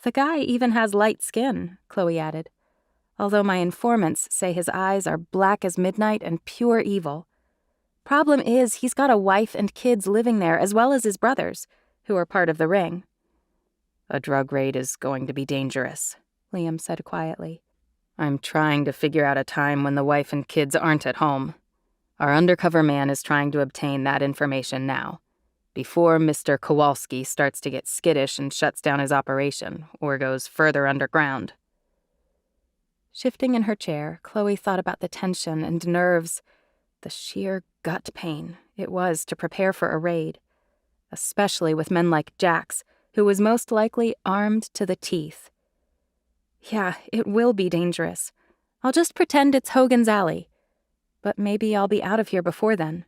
The guy even has light skin, Chloe added. Although my informants say his eyes are black as midnight and pure evil. Problem is, he's got a wife and kids living there as well as his brothers, who are part of the ring. A drug raid is going to be dangerous, Liam said quietly. I'm trying to figure out a time when the wife and kids aren't at home. Our undercover man is trying to obtain that information now, before Mr. Kowalski starts to get skittish and shuts down his operation or goes further underground. Shifting in her chair, Chloe thought about the tension and nerves, the sheer gut pain it was to prepare for a raid, especially with men like Jax, who was most likely armed to the teeth. Yeah, it will be dangerous. I'll just pretend it's Hogan's Alley. But maybe I'll be out of here before then.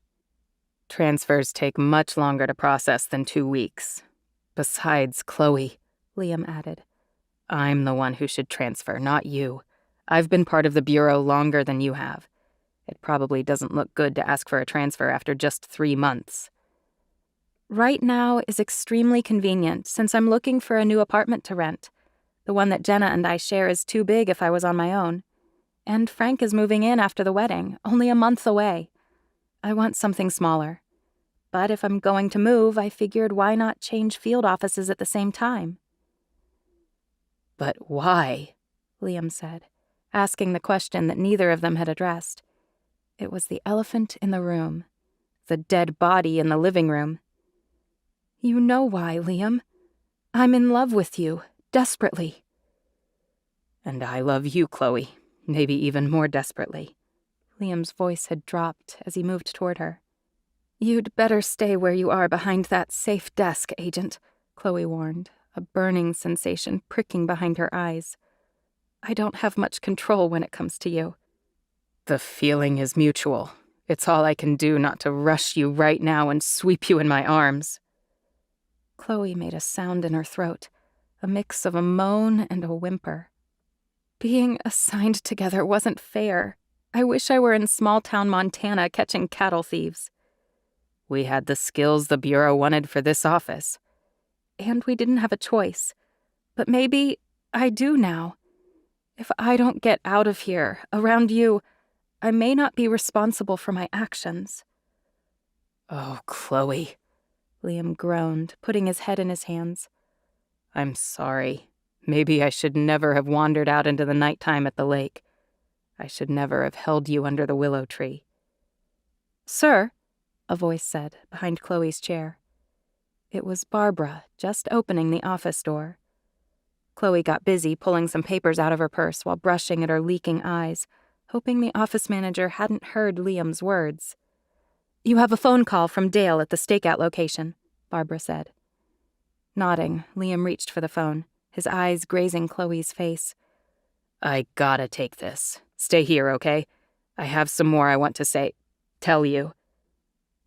Transfers take much longer to process than 2 weeks. Besides, Chloe, Liam added, I'm the one who should transfer, not you. I've been part of the Bureau longer than you have. It probably doesn't look good to ask for a transfer after just 3 months. Right now is extremely convenient since I'm looking for a new apartment to rent. The one that Jenna and I share is too big if I was on my own. And Frank is moving in after the wedding, only a month away. I want something smaller. But if I'm going to move, I figured why not change field offices at the same time? But why? Liam said, asking the question that neither of them had addressed. It was the elephant in the room, the dead body in the living room. You know why, Liam. I'm in love with you, desperately. And I love you, Chloe, maybe even more desperately. Liam's voice had dropped as he moved toward her. You'd better stay where you are behind that safe desk, Agent, Chloe warned, a burning sensation pricking behind her eyes. I don't have much control when it comes to you. The feeling is mutual. It's all I can do not to rush you right now and sweep you in my arms. Chloe made a sound in her throat, a mix of a moan and a whimper. Being assigned together wasn't fair. I wish I were in small-town Montana catching cattle thieves. We had the skills the Bureau wanted for this office. And we didn't have a choice. But maybe I do now. If I don't get out of here, around you, I may not be responsible for my actions. Oh, Chloe, Liam groaned, putting his head in his hands. I'm sorry. Maybe I should never have wandered out into the nighttime at the lake. I should never have held you under the willow tree. Sir, a voice said behind Chloe's chair. It was Barbara, just opening the office door. Chloe got busy pulling some papers out of her purse while brushing at her leaking eyes, hoping the office manager hadn't heard Liam's words. You have a phone call from Dale at the stakeout location, Barbara said. Nodding, Liam reached for the phone, his eyes grazing Chloe's face. I gotta take this. Stay here, okay? I have some more I want to tell you.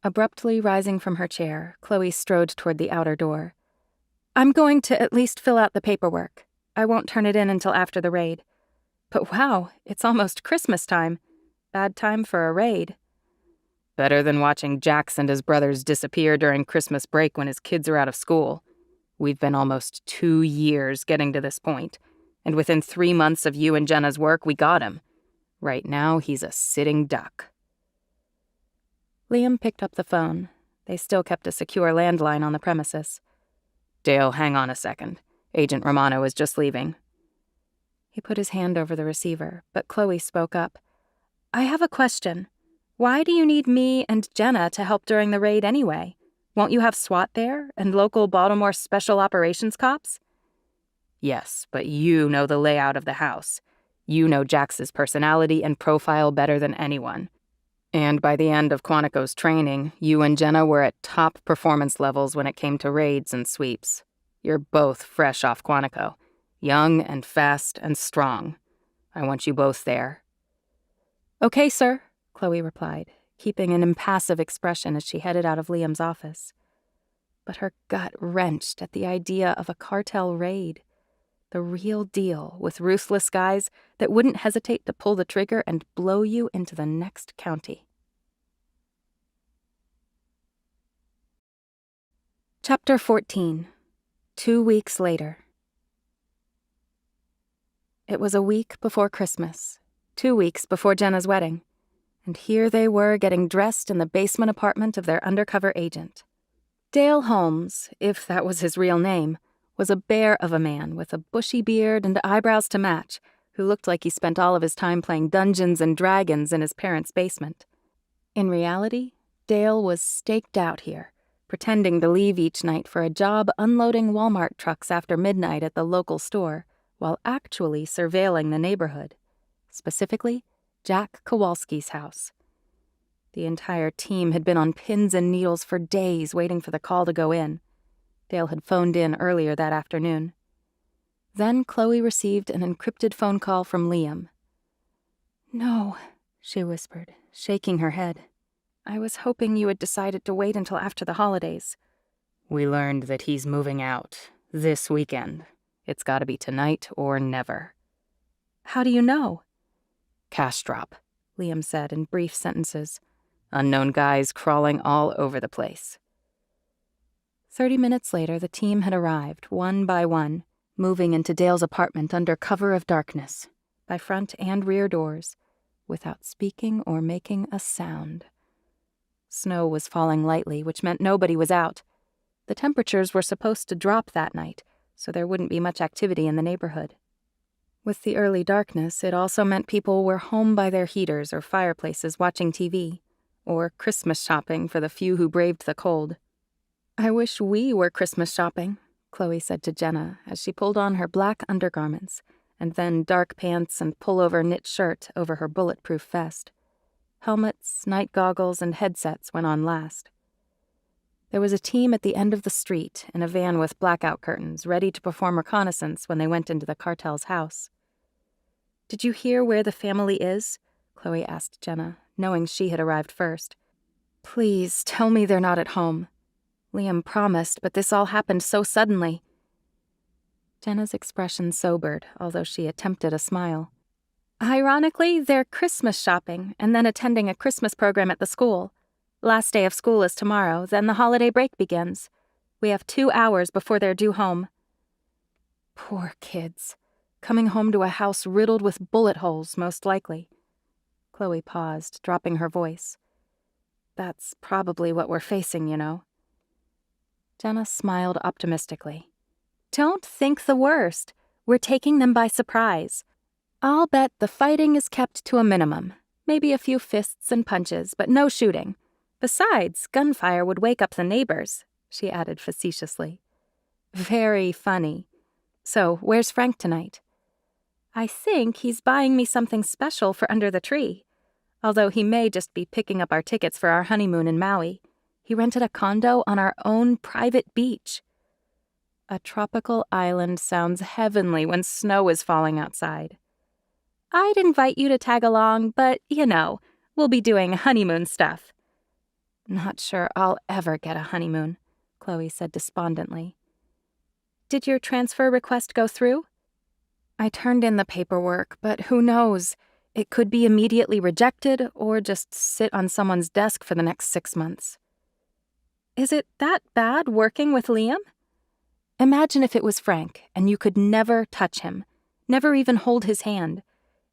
Abruptly rising from her chair, Chloe strode toward the outer door. I'm going to at least fill out the paperwork. I won't turn it in until after the raid. But wow, it's almost Christmas time. Bad time for a raid. Better than watching Jax and his brothers disappear during Christmas break when his kids are out of school. We've been almost 2 years getting to this point, and within 3 months of you and Jenna's work, we got him. Right now, he's a sitting duck. Liam picked up the phone. They still kept a secure landline on the premises. Dale, hang on a second. Agent Romano is just leaving. He put his hand over the receiver, but Chloe spoke up. I have a question. Why do you need me and Jenna to help during the raid anyway? Won't you have SWAT there and local Baltimore Special Operations cops? Yes, but you know the layout of the house. You know Jax's personality and profile better than anyone. And by the end of Quantico's training, you and Jenna were at top performance levels when it came to raids and sweeps. You're both fresh off Quantico, young and fast and strong. I want you both there. Okay, sir, Chloe replied, keeping an impassive expression as she headed out of Liam's office. But her gut wrenched at the idea of a cartel raid. The real deal with ruthless guys that wouldn't hesitate to pull the trigger and blow you into the next county. Chapter 14. 2 weeks later. It was a week before Christmas, 2 weeks before Jenna's wedding, and here they were getting dressed in the basement apartment of their undercover agent. Dale Holmes, if that was his real name, was a bear of a man with a bushy beard and eyebrows to match, who looked like he spent all of his time playing Dungeons and Dragons in his parents' basement. In reality, Dale was staked out here, pretending to leave each night for a job unloading Walmart trucks after midnight at the local store, while actually surveilling the neighborhood, specifically Jack Kowalski's house. The entire team had been on pins and needles for days waiting for the call to go in. Dale had phoned in earlier that afternoon. Then Chloe received an encrypted phone call from Liam. No, she whispered, shaking her head. I was hoping you had decided to wait until after the holidays. We learned that he's moving out this weekend. It's gotta be tonight or never. How do you know? Cash drop, Liam said in brief sentences. Unknown guys crawling all over the place. 30 minutes later, the team had arrived, one by one, moving into Dale's apartment under cover of darkness, by front and rear doors, without speaking or making a sound. Snow was falling lightly, which meant nobody was out. The temperatures were supposed to drop that night, so there wouldn't be much activity in the neighborhood. With the early darkness, it also meant people were home by their heaters or fireplaces watching TV, or Christmas shopping for the few who braved the cold. I wish we were Christmas shopping, Chloe said to Jenna as she pulled on her black undergarments and then dark pants and pullover knit shirt over her bulletproof vest. Helmets, night goggles, and headsets went on last. There was a team at the end of the street in a van with blackout curtains, ready to perform reconnaissance when they went into the cartel's house. Did you hear where the family is? Chloe asked Jenna, knowing she had arrived first. Please tell me they're not at home. Liam promised, but this all happened so suddenly. Jenna's expression sobered, although she attempted a smile. Ironically, they're Christmas shopping and then attending a Christmas program at the school. Last day of school is tomorrow, then the holiday break begins. We have 2 hours before they're due home. Poor kids. Coming home to a house riddled with bullet holes, most likely. Chloe paused, dropping her voice. That's probably what we're facing, you know. Jenna smiled optimistically. Don't think the worst. We're taking them by surprise. I'll bet the fighting is kept to a minimum. Maybe a few fists and punches, but no shooting. Besides, gunfire would wake up the neighbors, she added facetiously. Very funny. So, where's Frank tonight? I think he's buying me something special for under the tree. Although he may just be picking up our tickets for our honeymoon in Maui. He rented a condo on our own private beach. A tropical island sounds heavenly when snow is falling outside. I'd invite you to tag along, but, you know, we'll be doing honeymoon stuff. Not sure I'll ever get a honeymoon, Chloe said despondently. Did your transfer request go through? I turned in the paperwork, but who knows? It could be immediately rejected or just sit on someone's desk for the next 6 months. Is it that bad working with Liam? Imagine if it was Frank and you could never touch him, never even hold his hand.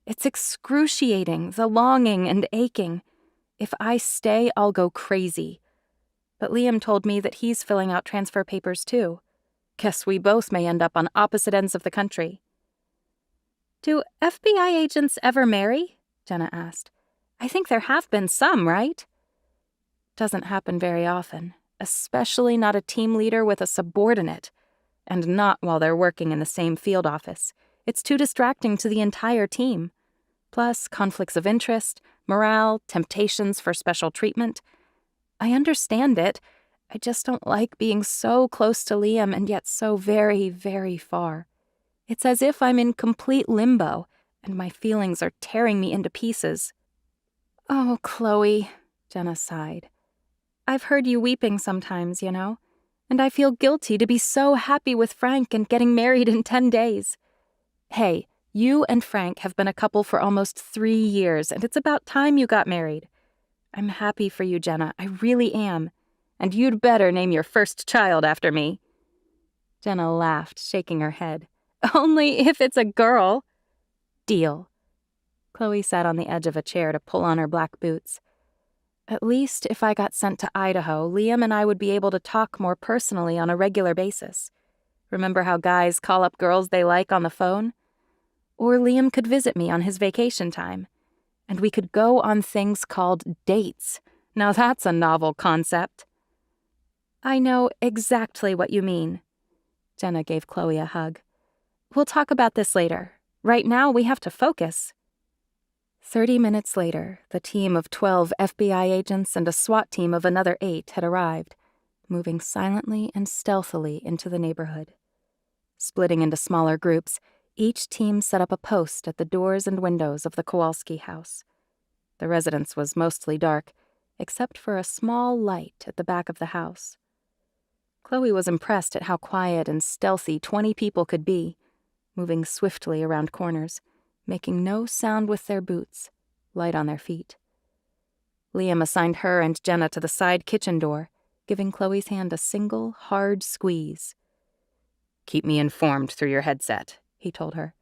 It's excruciating, the longing and aching. If I stay, I'll go crazy. But Liam told me that he's filling out transfer papers too. Guess we both may end up on opposite ends of the country. Do FBI agents ever marry? Jenna asked. I think there have been some, right? Doesn't happen very often, especially not a team leader with a subordinate, and not while they're working in the same field office. It's too distracting to the entire team. Plus, conflicts of interest, morale, temptations for special treatment. I understand it. I just don't like being so close to Liam and yet so very, very far. It's as if I'm in complete limbo, and my feelings are tearing me into pieces. Oh, Chloe, Jenna sighed. I've heard you weeping sometimes, you know, and I feel guilty to be so happy with Frank and getting married in 10 days. Hey, you and Frank have been a couple for almost 3 years, and it's about time you got married. I'm happy for you, Jenna, I really am. And you'd better name your first child after me. Jenna laughed, shaking her head. Only if it's a girl. Deal. Chloe sat on the edge of a chair to pull on her black boots. At least if I got sent to Idaho, Liam and I would be able to talk more personally on a regular basis. Remember how guys call up girls they like on the phone? Or Liam could visit me on his vacation time. And we could go on things called dates. Now that's a novel concept. I know exactly what you mean. Jenna gave Chloe a hug. We'll talk about this later. Right now, we have to focus. 30 minutes later, the team of 12 FBI agents and a SWAT team of another 8 had arrived, moving silently and stealthily into the neighborhood. Splitting into smaller groups, each team set up a post at the doors and windows of the Kowalski house. The residence was mostly dark, except for a small light at the back of the house. Chloe was impressed at how quiet and stealthy 20 people could be, moving swiftly around corners, making no sound with their boots, light on their feet. Liam assigned her and Jenna to the side kitchen door, giving Chloe's hand a single, hard squeeze. Keep me informed through your headset, he told her.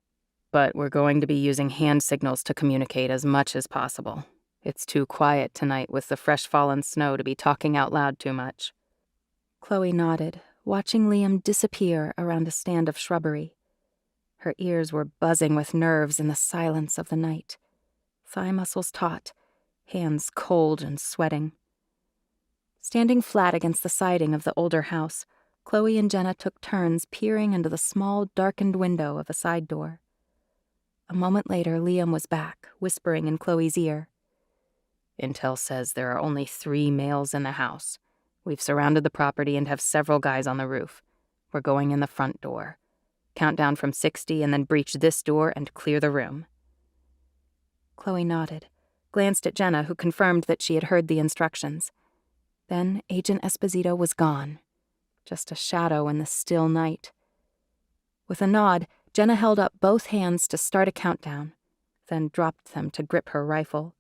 But we're going to be using hand signals to communicate as much as possible. It's too quiet tonight with the fresh fallen snow to be talking out loud too much. Chloe nodded, watching Liam disappear around a stand of shrubbery. Her ears were buzzing with nerves in the silence of the night. Thigh muscles taut, hands cold and sweating. Standing flat against the siding of the older house, Chloe and Jenna took turns peering into the small, darkened window of a side door. A moment later, Liam was back, whispering in Chloe's ear. Intel says there are only 3 males in the house. We've surrounded the property and have several guys on the roof. We're going in the front door. Count down from 60 and then breach this door and clear the room. Chloe nodded, glanced at Jenna, who confirmed that she had heard the instructions. Then Agent Esposito was gone, just a shadow in the still night. With a nod, Jenna held up both hands to start a countdown, then dropped them to grip her rifle.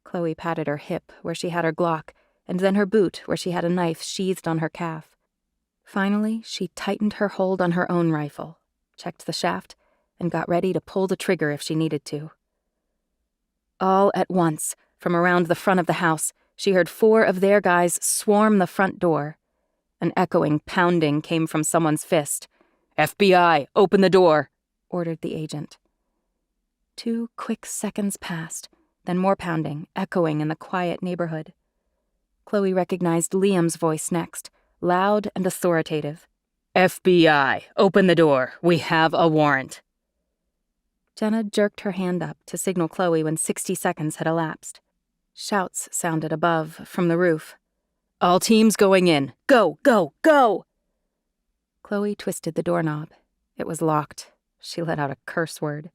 Chloe patted her hip where she had her Glock, and then her boot where she had a knife sheathed on her calf. Finally, she tightened her hold on her own rifle, checked the shaft, and got ready to pull the trigger if she needed to. All at once, from around the front of the house, she heard 4 of their guys swarm the front door. An echoing pounding came from someone's fist. FBI, open the door, ordered the agent. 2 quick seconds passed, then more pounding, echoing in the quiet neighborhood. Chloe recognized Liam's voice next, loud and authoritative. FBI, open the door. We have a warrant. Jenna jerked her hand up to signal Chloe when 60 seconds had elapsed. Shouts sounded above, from the roof. All teams going in. Go, go, go! Chloe twisted the doorknob. It was locked. She let out a curse word.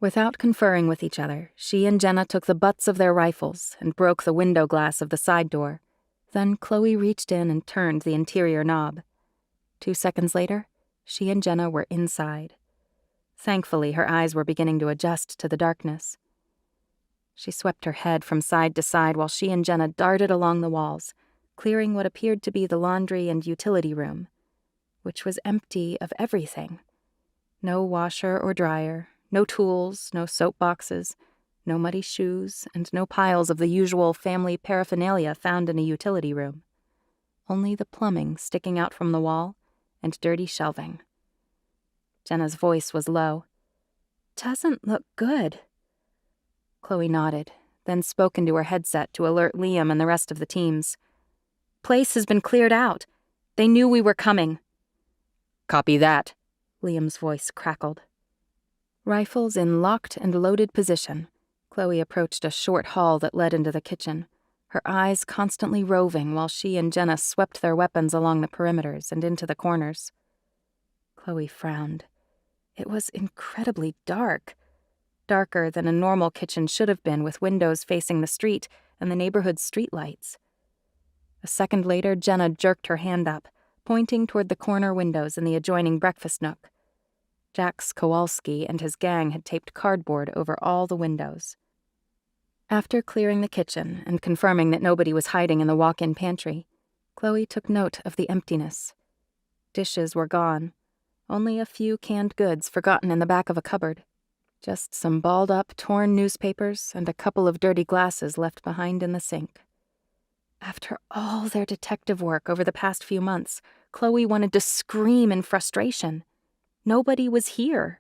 Without conferring with each other, she and Jenna took the butts of their rifles and broke the window glass of the side door. Then Chloe reached in and turned the interior knob. 2 seconds later, she and Jenna were inside. Thankfully, her eyes were beginning to adjust to the darkness. She swept her head from side to side while she and Jenna darted along the walls, clearing what appeared to be the laundry and utility room, which was empty of everything. No washer or dryer, no tools, no soap boxes, no muddy shoes, and no piles of the usual family paraphernalia found in a utility room. Only the plumbing sticking out from the wall and dirty shelving. Jenna's voice was low. "Doesn't look good." Chloe nodded, then spoke into her headset to alert Liam and the rest of the teams. "Place has been cleared out. They knew we were coming." "Copy that," Liam's voice crackled. Rifles in locked and loaded position, Chloe approached a short hall that led into the kitchen, her eyes constantly roving while she and Jenna swept their weapons along the perimeters and into the corners. Chloe frowned. It was incredibly dark. Darker than a normal kitchen should have been, with windows facing the street and the neighborhood's streetlights. A second later, Jenna jerked her hand up, pointing toward the corner windows in the adjoining breakfast nook. Jax Kowalski and his gang had taped cardboard over all the windows. After clearing the kitchen and confirming that nobody was hiding in the walk-in pantry, Chloe took note of the emptiness. Dishes were gone. Only a few canned goods forgotten in the back of a cupboard. Just some balled-up, torn newspapers and a couple of dirty glasses left behind in the sink. After all their detective work over the past few months, Chloe wanted to scream in frustration. Nobody was here.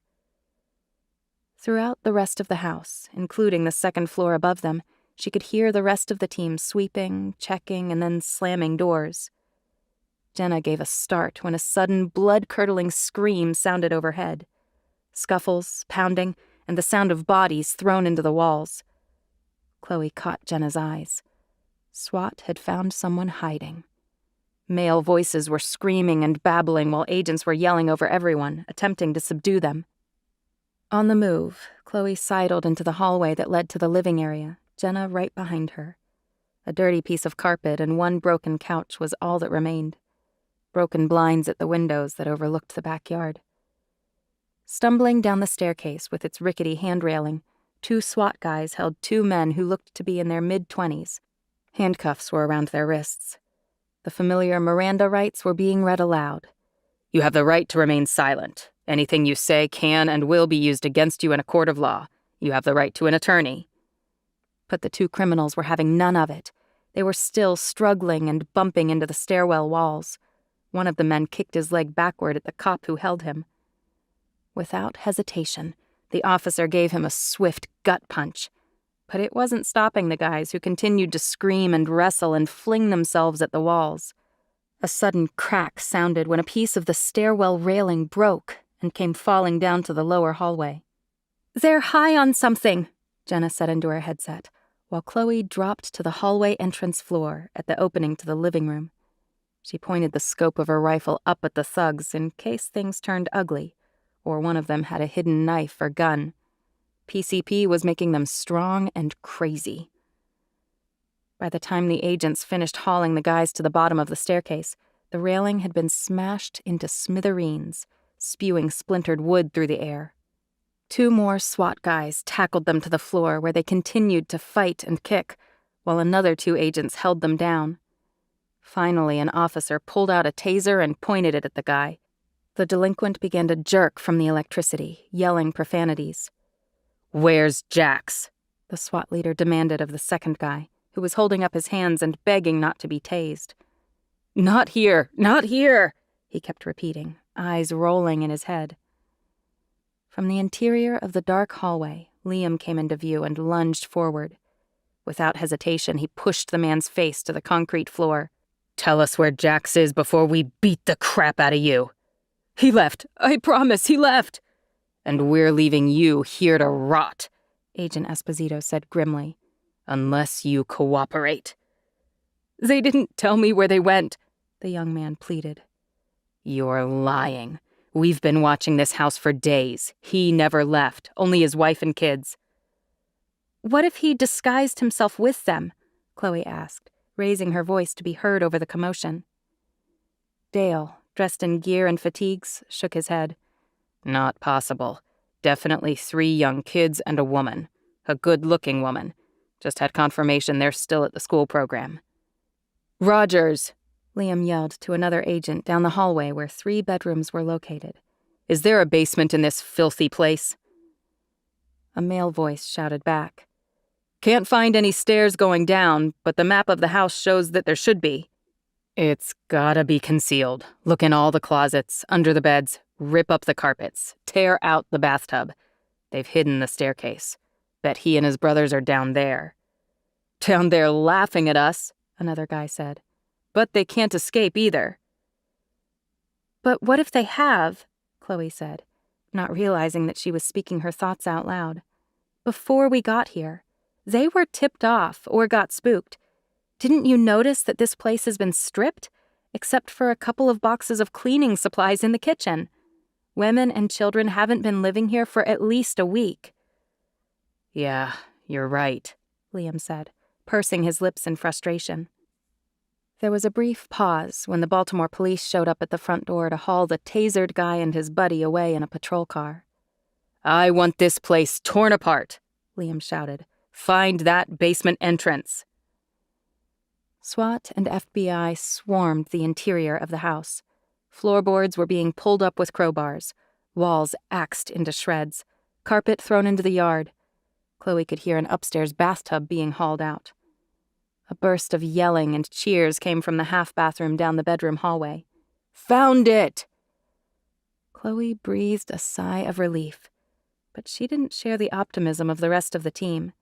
Throughout the rest of the house, including the second floor above them, she could hear the rest of the team sweeping, checking, and then slamming doors. Jenna gave a start when a sudden, blood-curdling scream sounded overhead. Scuffles, pounding, and the sound of bodies thrown into the walls. Chloe caught Jenna's eyes. SWAT had found someone hiding. Male voices were screaming and babbling while agents were yelling over everyone, attempting to subdue them. On the move, Chloe sidled into the hallway that led to the living area, Jenna right behind her. A dirty piece of carpet and one broken couch was all that remained. Broken blinds at the windows that overlooked the backyard. Stumbling down the staircase with its rickety hand-railing, 2 SWAT guys held 2 men who looked to be in their mid-20s. Handcuffs were around their wrists. The familiar Miranda rights were being read aloud. "You have the right to remain silent. Anything you say can and will be used against you in a court of law. You have the right to an attorney." But the 2 criminals were having none of it. They were still struggling and bumping into the stairwell walls. One of the men kicked his leg backward at the cop who held him. Without hesitation, the officer gave him a swift gut punch. But it wasn't stopping the guys who continued to scream and wrestle and fling themselves at the walls. A sudden crack sounded when a piece of the stairwell railing broke and came falling down to the lower hallway. "They're high on something," Jenna said into her headset, while Chloe dropped to the hallway entrance floor at the opening to the living room. She pointed the scope of her rifle up at the thugs in case things turned ugly, or one of them had a hidden knife or gun. PCP was making them strong and crazy. By the time the agents finished hauling the guys to the bottom of the staircase, the railing had been smashed into smithereens, spewing splintered wood through the air. 2 more SWAT guys tackled them to the floor where they continued to fight and kick, while another 2 agents held them down. Finally, an officer pulled out a taser and pointed it at the guy. The delinquent began to jerk from the electricity, yelling profanities. "Where's Jax?" the SWAT leader demanded of the second guy, who was holding up his hands and begging not to be tased. "Not here! Not here!" he kept repeating, eyes rolling in his head. From the interior of the dark hallway, Liam came into view and lunged forward. Without hesitation, he pushed the man's face to the concrete floor. "Tell us where Jax is before we beat the crap out of you." "He left. I promise, he left." "And we're leaving you here to rot," Agent Esposito said grimly. "Unless you cooperate." "They didn't tell me where they went," the young man pleaded. "You're lying. We've been watching this house for days. He never left, only his wife and kids." "What if he disguised himself with them?" Chloe asked, raising her voice to be heard over the commotion. Dale, dressed in gear and fatigues, shook his head. "Not possible. Definitely 3 young kids and a woman. A good-looking woman. Just had confirmation they're still at the school program." "Rogers," Liam yelled to another agent down the hallway where 3 bedrooms were located. "Is there a basement in this filthy place?" A male voice shouted back. "Can't find any stairs going down, but the map of the house shows that there should be." "It's gotta be concealed. Look in all the closets, under the beds, rip up the carpets, tear out the bathtub. They've hidden the staircase. Bet he and his brothers are down there." "Down there laughing at us," another guy said. "But they can't escape either." "But what if they have?" Chloe said, not realizing that she was speaking her thoughts out loud. "Before we got here, they were tipped off or got spooked. Didn't you notice that this place has been stripped, except for a couple of boxes of cleaning supplies in the kitchen? Women and children haven't been living here for at least a week." "Yeah, you're right," Liam said, pursing his lips in frustration. There was a brief pause when the Baltimore police showed up at the front door to haul the tasered guy and his buddy away in a patrol car. "I want this place torn apart," Liam shouted. "Find that basement entrance." SWAT and FBI swarmed the interior of the house. Floorboards were being pulled up with crowbars, walls axed into shreds, carpet thrown into the yard. Chloe could hear an upstairs bathtub being hauled out. A burst of yelling and cheers came from the half-bathroom down the bedroom hallway. "Found it!" Chloe breathed a sigh of relief, but she didn't share the optimism of the rest of the team.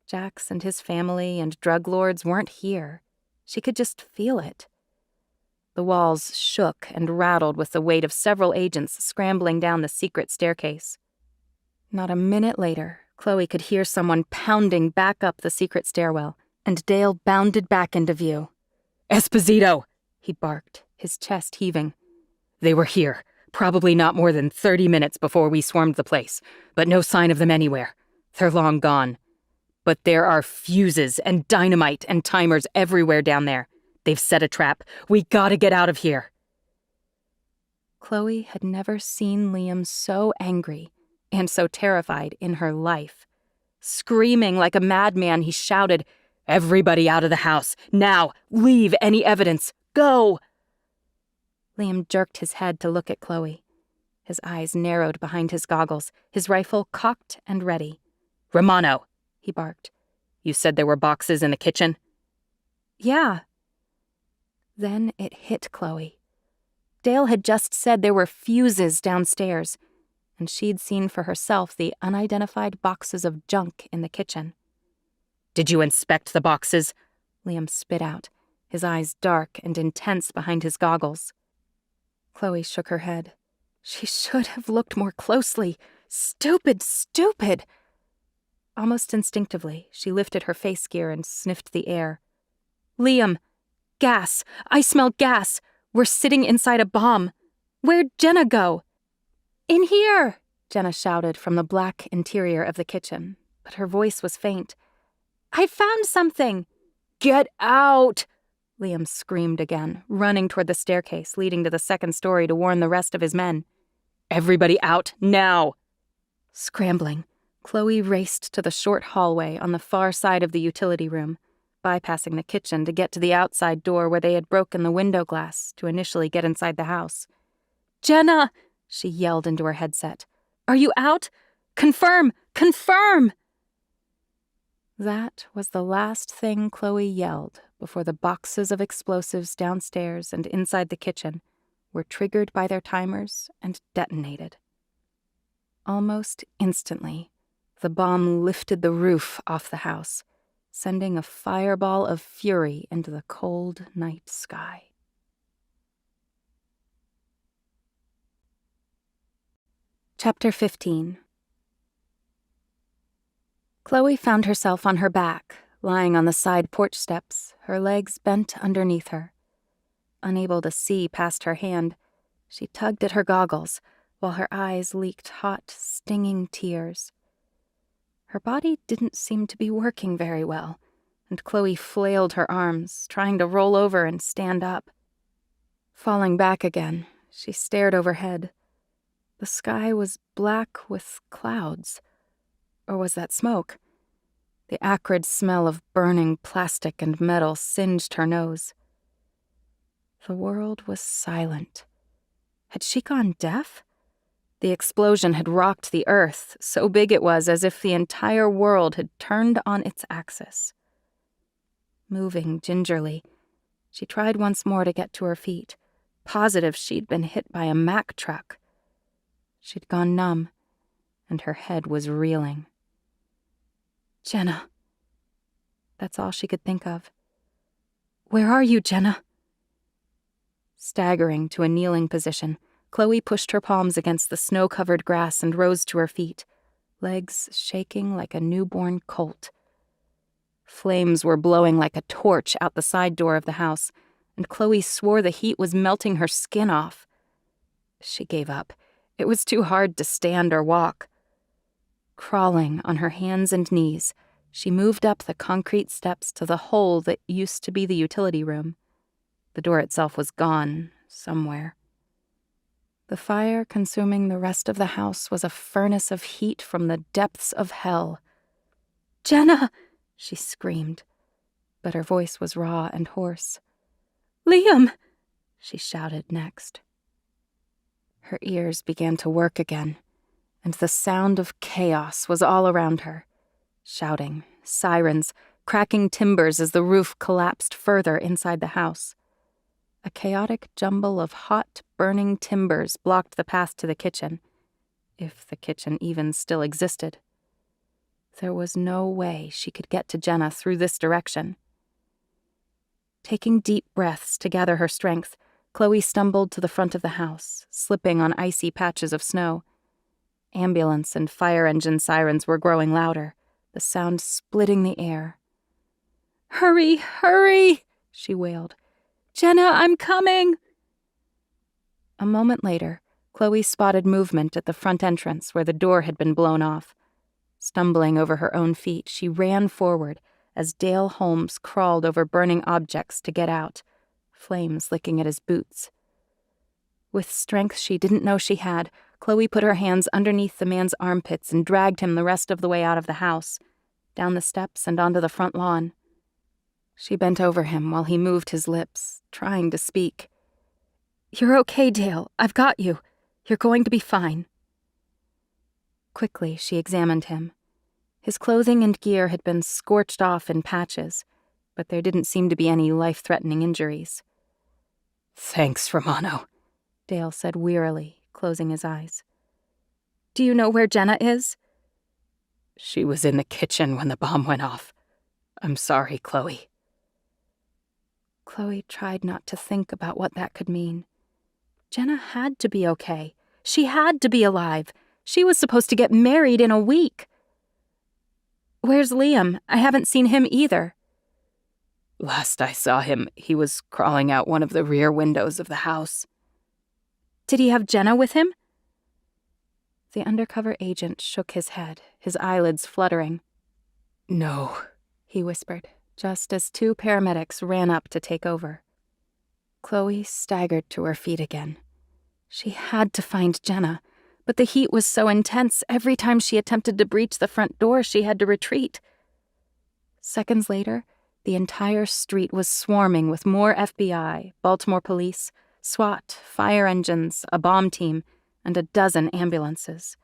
Jax and his family and drug lords weren't here. She could just feel it. The walls shook and rattled with the weight of several agents scrambling down the secret staircase. Not a minute later, Chloe could hear someone pounding back up the secret stairwell, and Dale bounded back into view. "Esposito!" he barked, his chest heaving. "They were here, probably not more than 30 minutes before we swarmed the place, but no sign of them anywhere. They're long gone. But there are fuses and dynamite and timers everywhere down there. They've set a trap. We gotta get out of here." Chloe had never seen Liam so angry and so terrified in her life. Screaming like a madman, he shouted, "Everybody out of the house! Now! Leave any evidence! Go!" Liam jerked his head to look at Chloe. His eyes narrowed behind his goggles, his rifle cocked and ready. "Romano," he barked. "You said there were boxes in the kitchen?" "Yeah." Then it hit Chloe. Dale had just said there were fuses downstairs, and she'd seen for herself the unidentified boxes of junk in the kitchen. "Did you inspect the boxes?" Liam spit out, his eyes dark and intense behind his goggles. Chloe shook her head. She should have looked more closely. Stupid, stupid! Almost instinctively, she lifted her face gear and sniffed the air. "Liam! Gas! I smell gas! We're sitting inside a bomb! Where'd Jenna go?" "In here!" Jenna shouted from the black interior of the kitchen, but her voice was faint. "I found something!" "Get out!" Liam screamed again, running toward the staircase leading to the second story to warn the rest of his men. "Everybody out, now!" Scrambling, Chloe raced to the short hallway on the far side of the utility room, bypassing the kitchen to get to the outside door where they had broken the window glass to initially get inside the house. "Jenna!" she yelled into her headset. "Are you out? Confirm! Confirm!" That was the last thing Chloe yelled before the boxes of explosives downstairs and inside the kitchen were triggered by their timers and detonated. Almost instantly, the bomb lifted the roof off the house, sending a fireball of fury into the cold night sky. Chapter 15. Chloe found herself on her back, lying on the side porch steps, her legs bent underneath her. Unable to see past her hand, She tugged at her goggles, while her eyes leaked hot, stinging tears. Her body didn't seem to be working very well, and Chloe flailed her arms, trying to roll over and stand up. Falling back again, she stared overhead. The sky was black with clouds. Or was that smoke? The acrid smell of burning plastic and metal singed her nose. The world was silent. Had she gone deaf? The explosion had rocked the earth, so big it was as if the entire world had turned on its axis. Moving gingerly, she tried once more to get to her feet, positive she'd been hit by a Mack truck. She'd gone numb, and her head was reeling. Jenna. That's all she could think of. Where are you, Jenna? Staggering to a kneeling position, Chloe pushed her palms against the snow-covered grass and rose to her feet, legs shaking like a newborn colt. Flames were blowing like a torch out the side door of the house, and Chloe swore the heat was melting her skin off. She gave up. It was too hard to stand or walk. Crawling on her hands and knees, she moved up the concrete steps to the hole that used to be the utility room. The door itself was gone, somewhere. The fire consuming the rest of the house was a furnace of heat from the depths of hell. Jenna! She screamed, but her voice was raw and hoarse. Liam! She shouted next. Her ears began to work again, and the sound of chaos was all around her. Shouting, sirens, cracking timbers as the roof collapsed further inside the house. A chaotic jumble of hot, burning timbers blocked the path to the kitchen, if the kitchen even still existed. There was no way she could get to Jenna through this direction. Taking deep breaths to gather her strength, Chloe stumbled to the front of the house, slipping on icy patches of snow. Ambulance and fire engine sirens were growing louder, the sound splitting the air. Hurry, hurry, she wailed. Jenna, I'm coming! A moment later, Chloe spotted movement at the front entrance where the door had been blown off. Stumbling over her own feet, she ran forward as Dale Holmes crawled over burning objects to get out, flames licking at his boots. With strength she didn't know she had, Chloe put her hands underneath the man's armpits and dragged him the rest of the way out of the house, down the steps and onto the front lawn. She bent over him while he moved his lips, trying to speak. You're okay, Dale. I've got you. You're going to be fine. Quickly, she examined him. His clothing and gear had been scorched off in patches, but there didn't seem to be any life-threatening injuries. Thanks, Romano, Dale said wearily, closing his eyes. Do you know where Jenna is? She was in the kitchen when the bomb went off. I'm sorry, Chloe. Chloe tried not to think about what that could mean. Jenna had to be okay. She had to be alive. She was supposed to get married in a week. Where's Liam? I haven't seen him either. Last I saw him, he was crawling out one of the rear windows of the house. Did he have Jenna with him? The undercover agent shook his head, his eyelids fluttering. No, he whispered, just as two paramedics ran up to take over. Chloe staggered to her feet again. She had to find Jenna, but the heat was so intense every time she attempted to breach the front door she had to retreat. Seconds later, the entire street was swarming with more FBI, Baltimore police, SWAT, fire engines, a bomb team, and a dozen ambulances.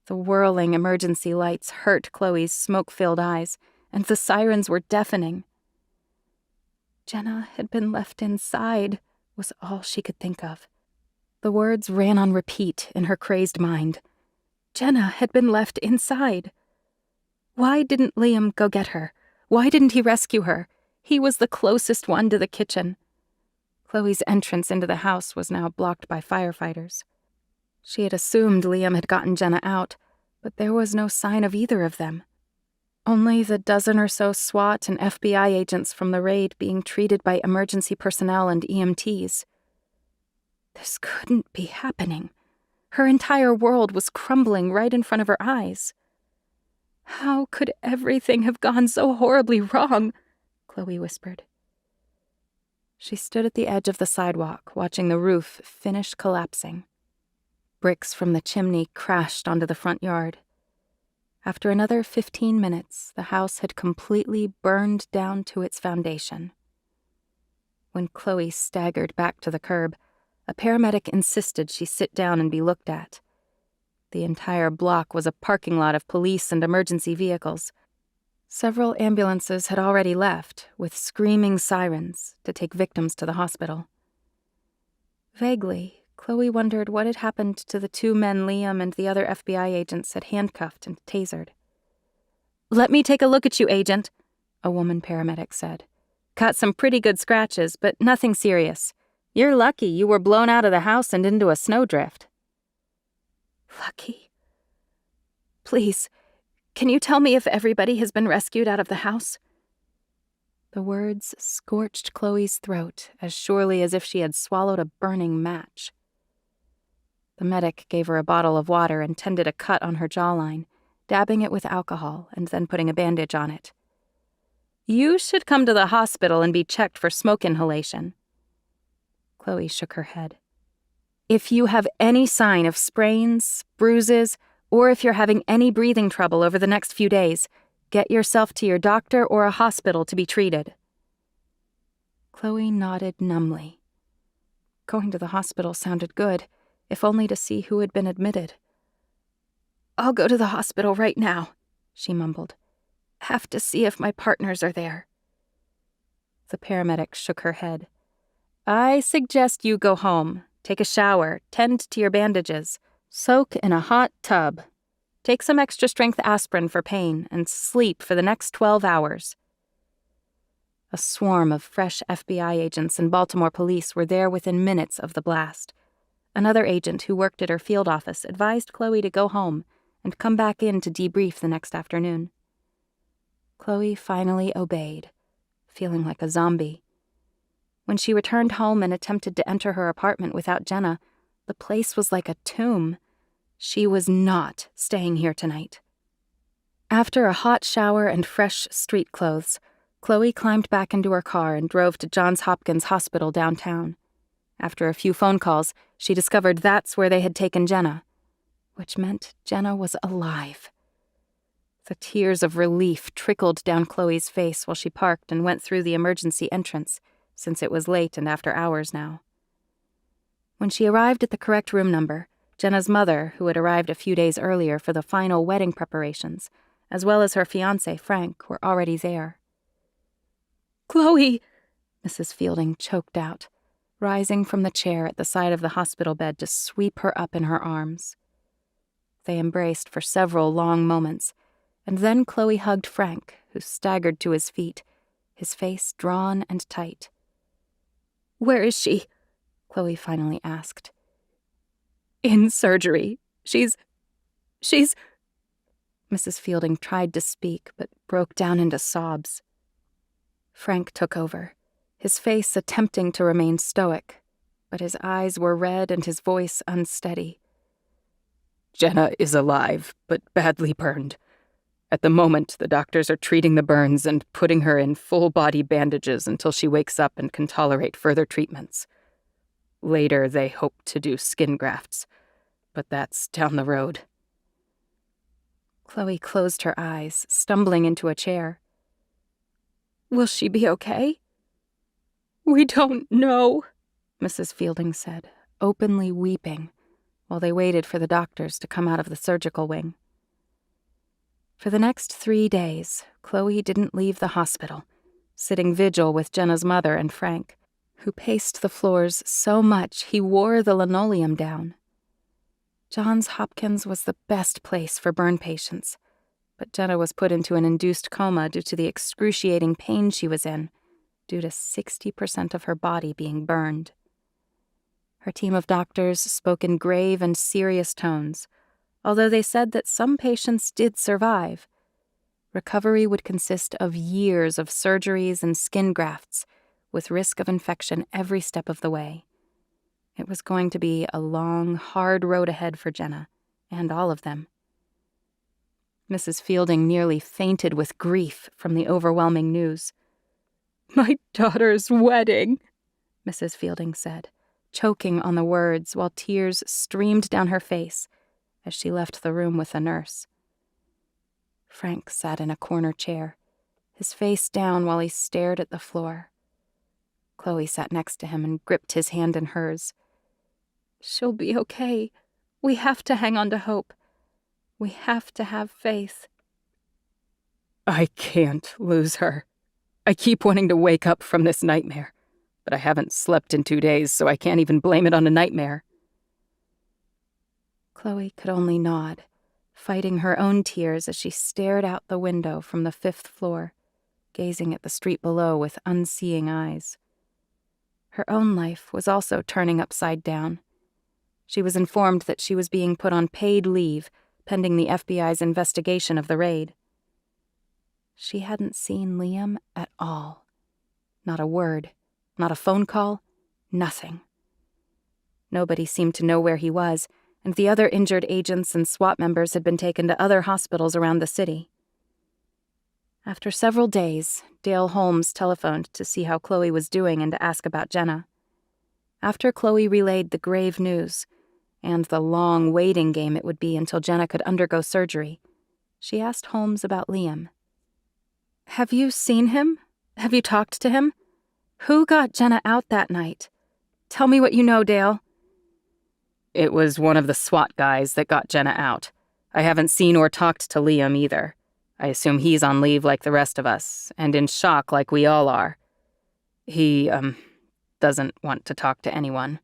The whirling emergency lights hurt Chloe's smoke-filled eyes, and the sirens were deafening. Jenna had been left inside, was all she could think of. The words ran on repeat in her crazed mind. Jenna had been left inside. Why didn't Liam go get her? Why didn't he rescue her? He was the closest one to the kitchen. Chloe's entrance into the house was now blocked by firefighters. She had assumed Liam had gotten Jenna out, but there was no sign of either of them. Only the dozen or so SWAT and FBI agents from the raid being treated by emergency personnel and EMTs. This couldn't be happening. Her entire world was crumbling right in front of her eyes. How could everything have gone so horribly wrong? Chloe whispered. She stood at the edge of the sidewalk, watching the roof finish collapsing. Bricks from the chimney crashed onto the front yard. After another 15 minutes, the house had completely burned down to its foundation. When Chloe staggered back to the curb, a paramedic insisted she sit down and be looked at. The entire block was a parking lot of police and emergency vehicles. Several ambulances had already left, with screaming sirens, to take victims to the hospital. Vaguely, Chloe wondered what had happened to the 2 men Liam and the other FBI agents had handcuffed and tasered. "Let me take a look at you, Agent," a woman paramedic said. "Got some pretty good scratches, but nothing serious. You're lucky you were blown out of the house and into a snowdrift." "Lucky? Please, can you tell me if everybody has been rescued out of the house?" The words scorched Chloe's throat as surely as if she had swallowed a burning match. The medic gave her a bottle of water and tended a cut on her jawline, dabbing it with alcohol and then putting a bandage on it. "You should come to the hospital and be checked for smoke inhalation." Chloe shook her head. "If you have any sign of sprains, bruises, or if you're having any breathing trouble over the next few days, get yourself to your doctor or a hospital to be treated." Chloe nodded numbly. Going to the hospital sounded good, if only to see who had been admitted. "I'll go to the hospital right now," she mumbled. "Have to see if my partners are there." The paramedic shook her head. "I suggest you go home, take a shower, tend to your bandages, soak in a hot tub. Take some extra-strength aspirin for pain, and sleep for the next 12 hours. A swarm of fresh FBI agents and Baltimore police were there within minutes of the blast. Another agent who worked at her field office advised Chloe to go home and come back in to debrief the next afternoon. Chloe finally obeyed, feeling like a zombie. When she returned home and attempted to enter her apartment without Jenna, the place was like a tomb. She was not staying here tonight. After a hot shower and fresh street clothes, Chloe climbed back into her car and drove to Johns Hopkins Hospital downtown. After a few phone calls, she discovered that's where they had taken Jenna, which meant Jenna was alive. The tears of relief trickled down Chloe's face while she parked and went through the emergency entrance, since it was late and after hours now. When she arrived at the correct room number, Jenna's mother, who had arrived a few days earlier for the final wedding preparations, as well as her fiancé, Frank, were already there. "Chloe!" Mrs. Fielding choked out, rising from the chair at the side of the hospital bed to sweep her up in her arms. They embraced for several long moments, and then Chloe hugged Frank, who staggered to his feet, his face drawn and tight. "Where is she?" Chloe finally asked. "In surgery. She's... Mrs. Fielding tried to speak, but broke down into sobs. Frank took over, his face attempting to remain stoic, but his eyes were red and his voice unsteady. "Jenna is alive, but badly burned. At the moment, the doctors are treating the burns and putting her in full-body bandages until she wakes up and can tolerate further treatments. Later, they hope to do skin grafts, but that's down the road." Chloe closed her eyes, stumbling into a chair. "Will she be okay?" "We don't know," Mrs. Fielding said, openly weeping, while they waited for the doctors to come out of the surgical wing. For the next 3 days, Chloe didn't leave the hospital, sitting vigil with Jenna's mother and Frank, who paced the floors so much he wore the linoleum down. Johns Hopkins was the best place for burn patients, but Jenna was put into an induced coma due to the excruciating pain she was in, due to 60% of her body being burned. Her team of doctors spoke in grave and serious tones, although they said that some patients did survive. Recovery would consist of years of surgeries and skin grafts, with risk of infection every step of the way. It was going to be a long, hard road ahead for Jenna, and all of them. Mrs. Fielding nearly fainted with grief from the overwhelming news. "My daughter's wedding," Mrs. Fielding said, choking on the words while tears streamed down her face as she left the room with the nurse. Frank sat in a corner chair, his face down while he stared at the floor. Chloe sat next to him and gripped his hand in hers. "She'll be okay. We have to hang on to hope. We have to have faith." "I can't lose her. I keep wanting to wake up from this nightmare, but I haven't slept in 2 days, so I can't even blame it on a nightmare." Chloe could only nod, fighting her own tears as she stared out the window from the 5th floor, gazing at the street below with unseeing eyes. Her own life was also turning upside down. She was informed that she was being put on paid leave pending the FBI's investigation of the raid. She hadn't seen Liam at all. Not a word, not a phone call, nothing. Nobody seemed to know where he was, and the other injured agents and SWAT members had been taken to other hospitals around the city. After several days, Dale Holmes telephoned to see how Chloe was doing and to ask about Jenna. After Chloe relayed the grave news, and the long waiting game it would be until Jenna could undergo surgery, she asked Holmes about Liam. "Have you seen him? Have you talked to him? Who got Jenna out that night? Tell me what you know, Dale." "It was one of the SWAT guys that got Jenna out. I haven't seen or talked to Liam either. I assume he's on leave like the rest of us, and in shock like we all are. He, doesn't want to talk to anyone.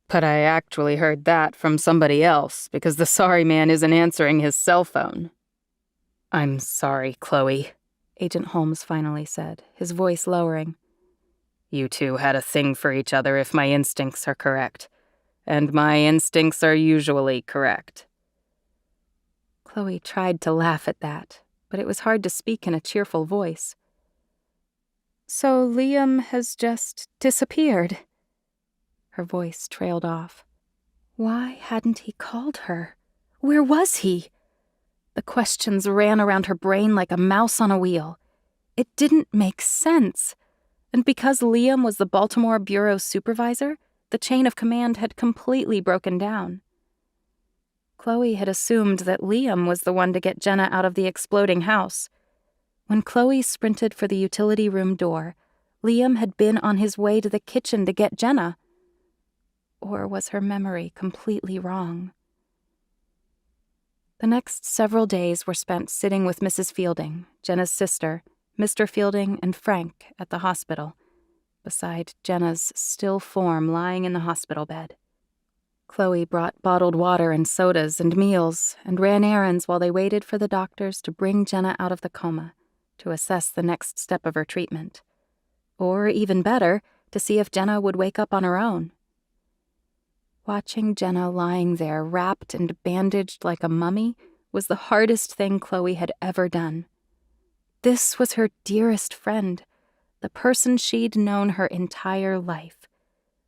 But I actually heard that from somebody else because the sorry man isn't answering his cell phone." "I'm sorry, Chloe," Agent Holmes finally said, his voice lowering. "You two had a thing for each other if my instincts are correct. And my instincts are usually correct." Chloe tried to laugh at that, but it was hard to speak in a cheerful voice. "So Liam has just disappeared?" Her voice trailed off. Why hadn't he called her? Where was he? The questions ran around her brain like a mouse on a wheel. It didn't make sense. And because Liam was the Baltimore Bureau supervisor, the chain of command had completely broken down. Chloe had assumed that Liam was the one to get Jenna out of the exploding house. When Chloe sprinted for the utility room door, Liam had been on his way to the kitchen to get Jenna. Or was her memory completely wrong? The next several days were spent sitting with Mrs. Fielding, Jenna's sister, Mr. Fielding, and Frank at the hospital, beside Jenna's still form lying in the hospital bed. Chloe brought bottled water and sodas and meals and ran errands while they waited for the doctors to bring Jenna out of the coma to assess the next step of her treatment. Or, even better, to see if Jenna would wake up on her own. Watching Jenna lying there wrapped and bandaged like a mummy was the hardest thing Chloe had ever done. This was her dearest friend, the person she'd known her entire life,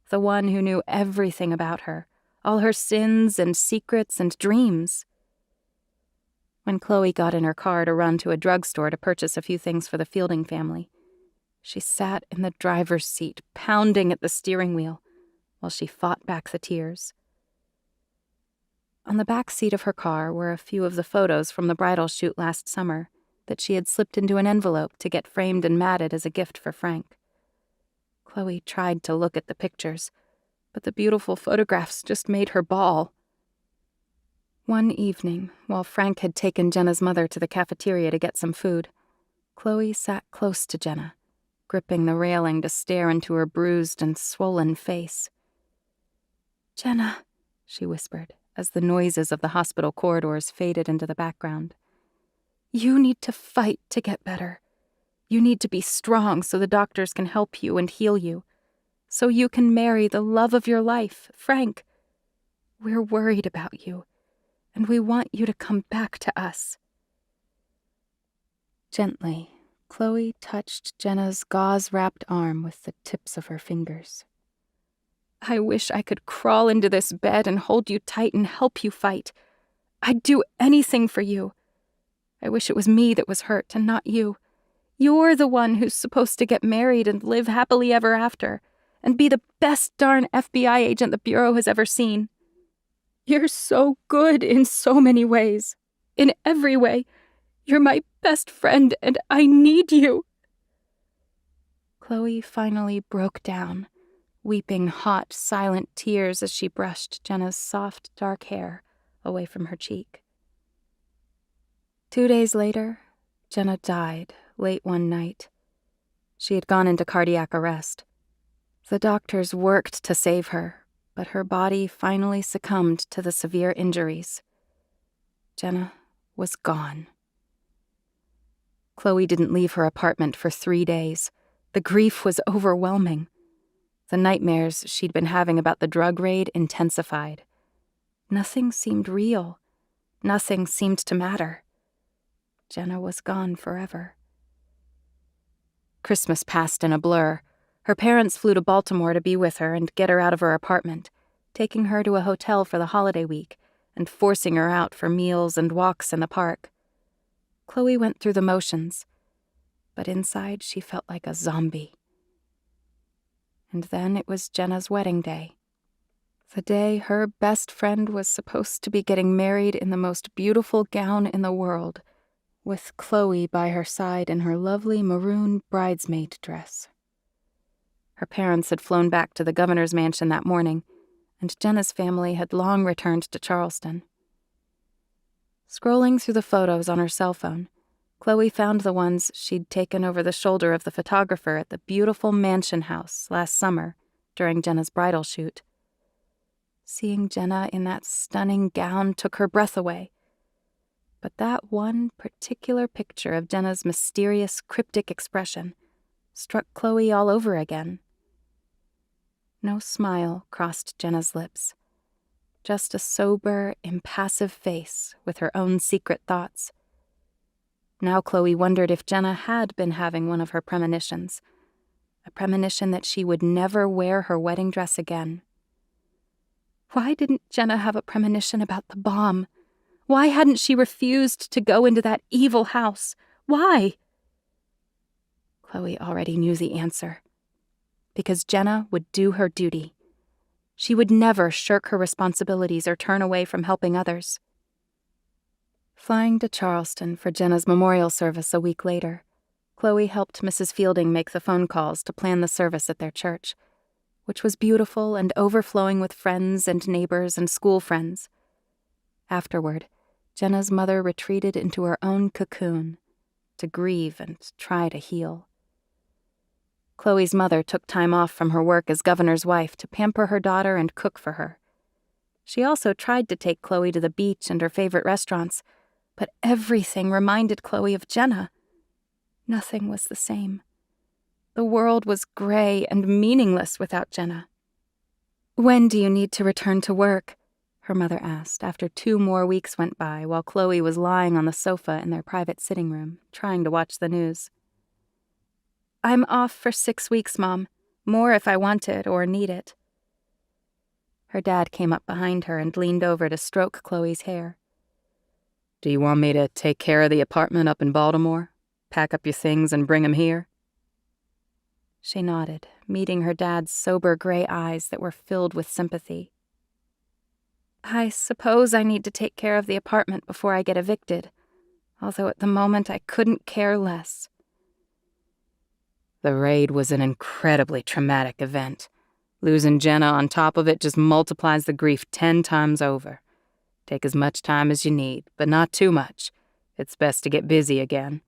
the one who knew everything about her, all her sins and secrets and dreams. When Chloe got in her car to run to a drugstore to purchase a few things for the Fielding family, she sat in the driver's seat, pounding at the steering wheel, while she fought back the tears. On the back seat of her car were a few of the photos from the bridal shoot last summer that she had slipped into an envelope to get framed and matted as a gift for Frank. Chloe tried to look at the pictures, but the beautiful photographs just made her bawl. One evening, while Frank had taken Jenna's mother to the cafeteria to get some food, Chloe sat close to Jenna, gripping the railing to stare into her bruised and swollen face. "Jenna," she whispered, as the noises of the hospital corridors faded into the background. "You need to fight to get better. You need to be strong so the doctors can help you and heal you. So you can marry the love of your life, Frank. We're worried about you, and we want you to come back to us." Gently, Chloe touched Jenna's gauze-wrapped arm with the tips of her fingers. I wish I could crawl into this bed and hold you tight and help you fight. I'd do anything for you. I wish it was me that was hurt and not you. You're the one who's supposed to get married and live happily ever after, and be the best darn FBI agent the Bureau has ever seen. You're so good in so many ways. In every way. You're my best friend, and I need you. Chloe finally broke down, weeping hot, silent tears as she brushed Jenna's soft, dark hair away from her cheek. 2 days later, Jenna died late one night. She had gone into cardiac arrest. The doctors worked to save her, but her body finally succumbed to the severe injuries. Jenna was gone. Chloe didn't leave her apartment for 3 days. The grief was overwhelming. The nightmares she'd been having about the drug raid intensified. Nothing seemed real. Nothing seemed to matter. Jenna was gone forever. Christmas passed in a blur. Her parents flew to Baltimore to be with her and get her out of her apartment, taking her to a hotel for the holiday week and forcing her out for meals and walks in the park. Chloe went through the motions, but inside she felt like a zombie. And then it was Jenna's wedding day. The day her best friend was supposed to be getting married in the most beautiful gown in the world, with Chloe by her side in her lovely maroon bridesmaid dress. Her parents had flown back to the governor's mansion that morning, and Jenna's family had long returned to Charleston. Scrolling through the photos on her cell phone, Chloe found the ones she'd taken over the shoulder of the photographer at the beautiful mansion house last summer during Jenna's bridal shoot. Seeing Jenna in that stunning gown took her breath away. But that one particular picture of Jenna's mysterious, cryptic expression struck Chloe all over again. No smile crossed Jenna's lips. Just a sober, impassive face with her own secret thoughts. Now Chloe wondered if Jenna had been having one of her premonitions, a premonition that she would never wear her wedding dress again. Why didn't Jenna have a premonition about the bomb? Why hadn't she refused to go into that evil house? Why? Chloe already knew the answer. Because Jenna would do her duty. She would never shirk her responsibilities or turn away from helping others. Flying to Charleston for Jenna's memorial service a week later, Chloe helped Mrs. Fielding make the phone calls to plan the service at their church, which was beautiful and overflowing with friends and neighbors and school friends. Afterward, Jenna's mother retreated into her own cocoon to grieve and try to heal. Chloe's mother took time off from her work as governor's wife to pamper her daughter and cook for her. She also tried to take Chloe to the beach and her favorite restaurants, but everything reminded Chloe of Jenna. Nothing was the same. The world was gray and meaningless without Jenna. "When do you need to return to work?" her mother asked after 2 more weeks went by while Chloe was lying on the sofa in their private sitting room, trying to watch the news. "I'm off for 6 weeks, Mom. More if I want it or need it." Her dad came up behind her and leaned over to stroke Chloe's hair. "Do you want me to take care of the apartment up in Baltimore? Pack up your things and bring 'em here?" She nodded, meeting her dad's sober gray eyes that were filled with sympathy. "I suppose I need to take care of the apartment before I get evicted, although at the moment I couldn't care less." The raid was an incredibly traumatic event. Losing Jenna on top of it just multiplies the grief 10 times over. Take as much time as you need, but not too much. It's best to get busy again.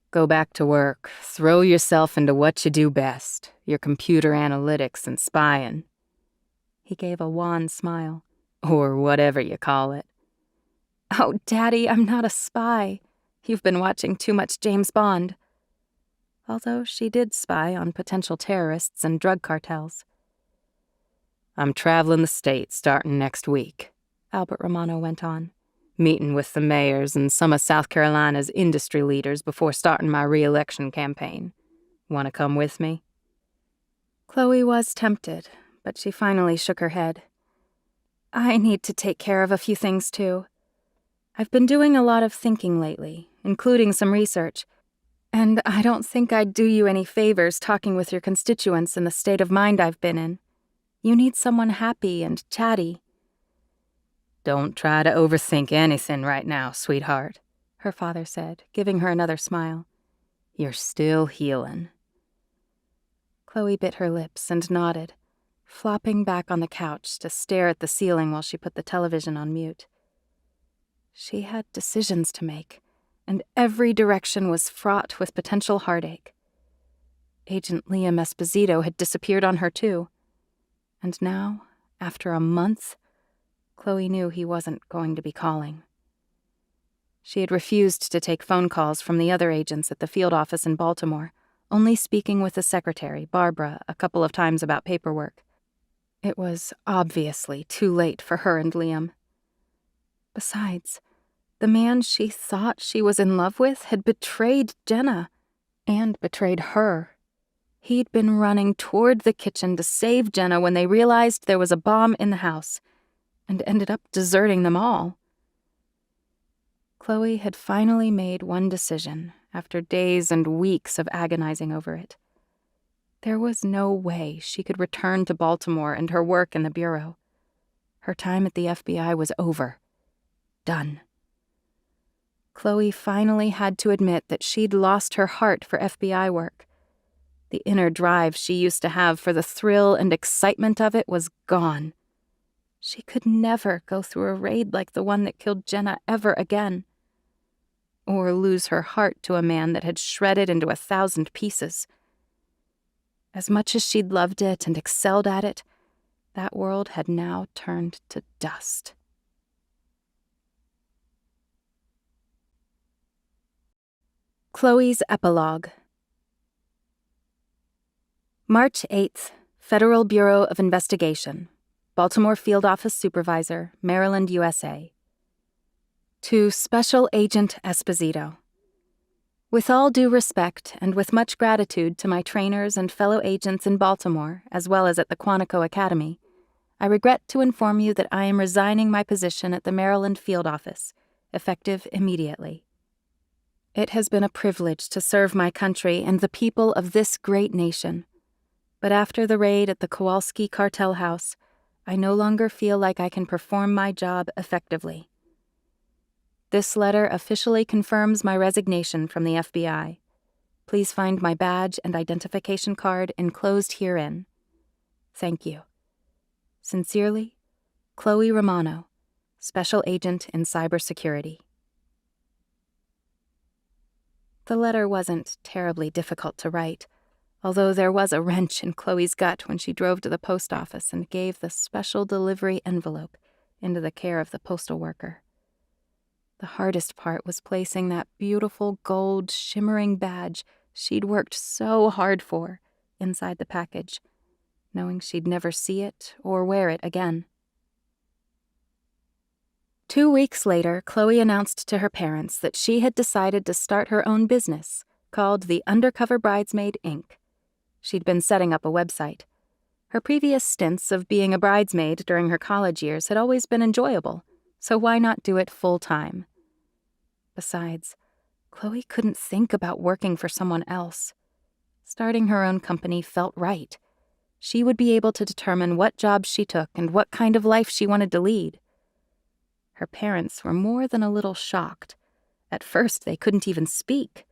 Go back to work. Throw yourself into what you do best, your computer analytics and spying. He gave a wan smile. Or whatever you call it. "Oh, Daddy, I'm not a spy. You've been watching too much James Bond." Although she did spy on potential terrorists and drug cartels. "I'm traveling the state starting next week," Albert Romano went on, "meeting with the mayors and some of South Carolina's industry leaders before starting my re-election campaign. Want to come with me?" Chloe was tempted, but she finally shook her head. I need to take care of a few things, too. I've been doing a lot of thinking lately, including some research, and I don't think I'd do you any favors talking with your constituents in the state of mind I've been in. You need someone happy and chatty. Don't try to overthink anything right now, sweetheart, her father said, giving her another smile. You're still healing. Chloe bit her lips and nodded, flopping back on the couch to stare at the ceiling while she put the television on mute. She had decisions to make, and every direction was fraught with potential heartache. Agent Liam Esposito had disappeared on her, too. And now, after a month, Chloe knew he wasn't going to be calling. She had refused to take phone calls from the other agents at the field office in Baltimore, only speaking with the secretary, Barbara, a couple of times about paperwork. It was obviously too late for her and Liam. Besides, the man she thought she was in love with had betrayed Jenna, and betrayed her. He'd been running toward the kitchen to save Jenna when they realized there was a bomb in the house, and ended up deserting them all. Chloe had finally made one decision after days and weeks of agonizing over it. There was no way she could return to Baltimore and her work in the bureau. Her time at the FBI was over. Done. Chloe finally had to admit that she'd lost her heart for FBI work. The inner drive she used to have for the thrill and excitement of it was gone. She could never go through a raid like the one that killed Jenna ever again. Or lose her heart to a man that had shredded into 1,000 pieces. As much as she'd loved it and excelled at it, that world had now turned to dust. Chloe's Epilogue. March 8th, Federal Bureau of Investigation, Baltimore Field Office Supervisor, Maryland, USA. To Special Agent Esposito. With all due respect and with much gratitude to my trainers and fellow agents in Baltimore, as well as at the Quantico Academy, I regret to inform you that I am resigning my position at the Maryland Field Office, effective immediately. It has been a privilege to serve my country and the people of this great nation. But after the raid at the Kowalski Cartel House, I no longer feel like I can perform my job effectively. This letter officially confirms my resignation from the FBI. Please find my badge and identification card enclosed herein. Thank you. Sincerely, Chloe Romano, Special Agent in Cybersecurity. The letter wasn't terribly difficult to write, although there was a wrench in Chloe's gut when she drove to the post office and gave the special delivery envelope into the care of the postal worker. The hardest part was placing that beautiful gold shimmering badge she'd worked so hard for inside the package, knowing she'd never see it or wear it again. 2 weeks later, Chloe announced to her parents that she had decided to start her own business, called the UNDERCOVER Bridesmaid, Inc. She'd been setting up a website. Her previous stints of being a bridesmaid during her college years had always been enjoyable, so why not do it full-time? Besides, Chloe couldn't think about working for someone else. Starting her own company felt right. She would be able to determine what jobs she took and what kind of life she wanted to lead. Her parents were more than a little shocked. At first, they couldn't even speak.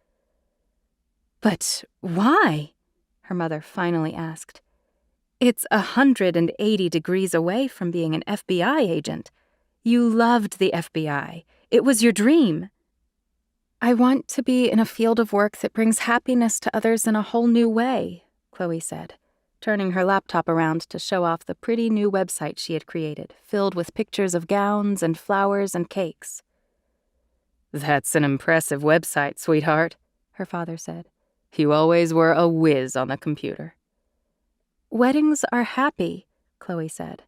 "But why?" her mother finally asked. "It's 180 degrees away from being an FBI agent. You loved the FBI. It was your dream." "I want to be in a field of work that brings happiness to others in a whole new way," Chloe said, turning her laptop around to show off the pretty new website she had created, filled with pictures of gowns and flowers and cakes. "That's an impressive website, sweetheart," her father said. "You always were a whiz on the computer." "Weddings are happy," Chloe said,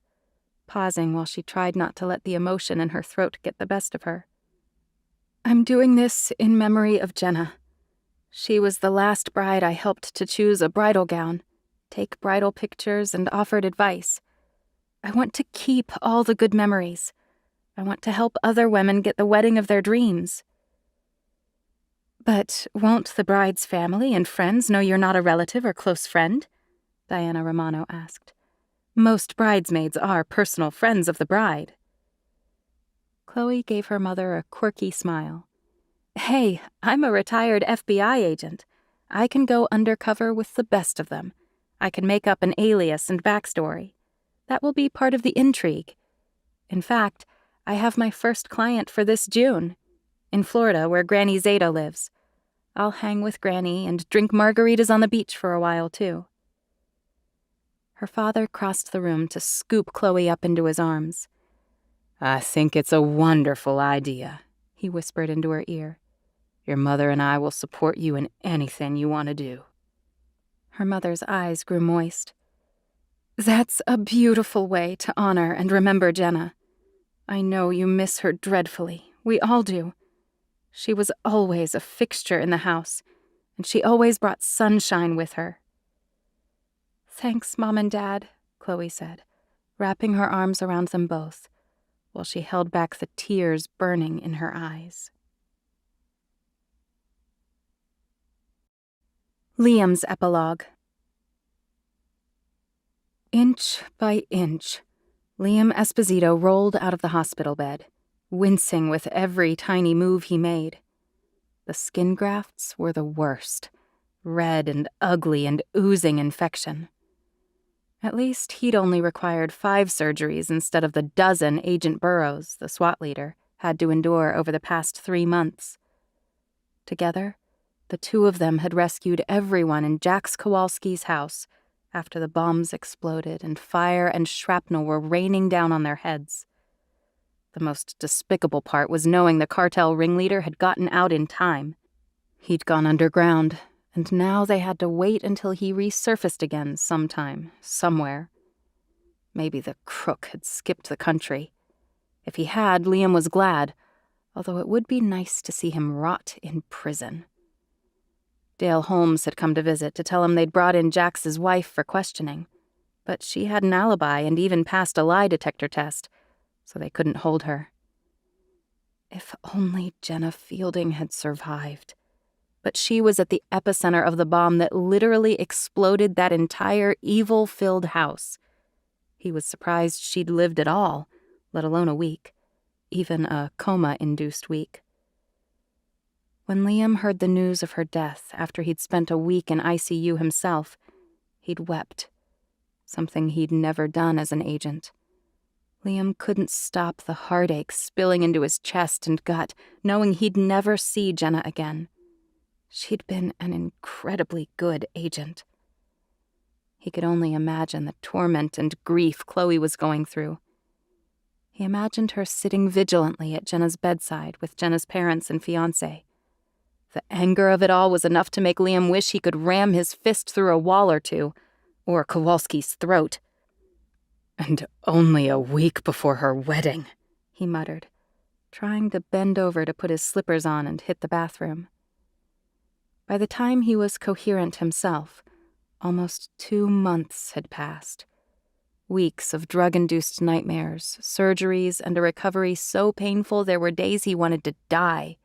pausing while she tried not to let the emotion in her throat get the best of her. "I'm doing this in memory of Jenna. She was the last bride I helped to choose a bridal gown, take bridal pictures, and offered advice. I want to keep all the good memories. I want to help other women get the wedding of their dreams. But won't the bride's family and friends know you're not a relative or close friend? Diana Romano asked. Most bridesmaids are personal friends of the bride. Chloe gave her mother a quirky smile. Hey, I'm a retired FBI agent. I can go undercover with the best of them. I can make up an alias and backstory. That will be part of the intrigue. In fact, I have my first client for this June, in Florida, where Granny Zeta lives. I'll hang with Granny and drink margaritas on the beach for a while, too. Her father crossed the room to scoop Chloe up into his arms. I think it's a wonderful idea, he whispered into her ear. Your mother and I will support you in anything you want to do. Her mother's eyes grew moist. That's a beautiful way to honor and remember Jenna. I know you miss her dreadfully. We all do. She was always a fixture in the house, and she always brought sunshine with her. Thanks, Mom and Dad, Chloe said, wrapping her arms around them both, while she held back the tears burning in her eyes. Liam's epilogue. Inch by inch, Liam Esposito rolled out of the hospital bed, wincing with every tiny move he made. The skin grafts were the worst, red and ugly and oozing infection. At least he'd only required 5 surgeries instead of the dozen Agent Burroughs, the SWAT leader, had to endure over the past 3 months. Together, the two of them had rescued everyone in Jax Kowalski's house after the bombs exploded and fire and shrapnel were raining down on their heads. The most despicable part was knowing the cartel ringleader had gotten out in time. He'd gone underground, and now they had to wait until he resurfaced again sometime, somewhere. Maybe the crook had skipped the country. If he had, Liam was glad, although it would be nice to see him rot in prison. Dale Holmes had come to visit to tell him they'd brought in Jax's wife for questioning, but she had an alibi and even passed a lie detector test, so they couldn't hold her. If only Jenna Fielding had survived. But she was at the epicenter of the bomb that literally exploded that entire evil-filled house. He was surprised she'd lived at all, let alone a week, even a coma-induced week. When Liam heard the news of her death after he'd spent a week in ICU himself, he'd wept, something he'd never done as an agent. Liam couldn't stop the heartache spilling into his chest and gut, knowing he'd never see Jenna again. She'd been an incredibly good agent. He could only imagine the torment and grief Chloe was going through. He imagined her sitting vigilantly at Jenna's bedside with Jenna's parents and fiancé. The anger of it all was enough to make Liam wish he could ram his fist through a wall or two, or Kowalski's throat. And only a week before her wedding, he muttered, trying to bend over to put his slippers on and hit the bathroom. By the time he was coherent himself, almost 2 months had passed. Weeks of drug-induced nightmares, surgeries, and a recovery so painful there were days he wanted to die.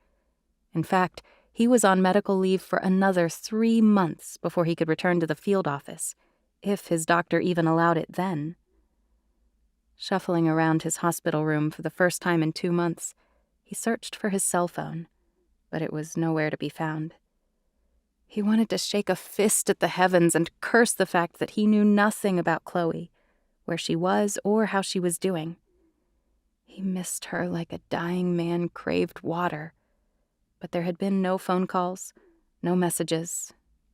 In fact, he was on medical leave for another 3 months before he could return to the field office, if his doctor even allowed it then. Shuffling around his hospital room for the first time in 2 months, he searched for his cell phone, but it was nowhere to be found. He wanted to shake a fist at the heavens and curse the fact that he knew nothing about Chloe, where she was or how she was doing. He missed her like a dying man craved water, but there had been no phone calls, no messages,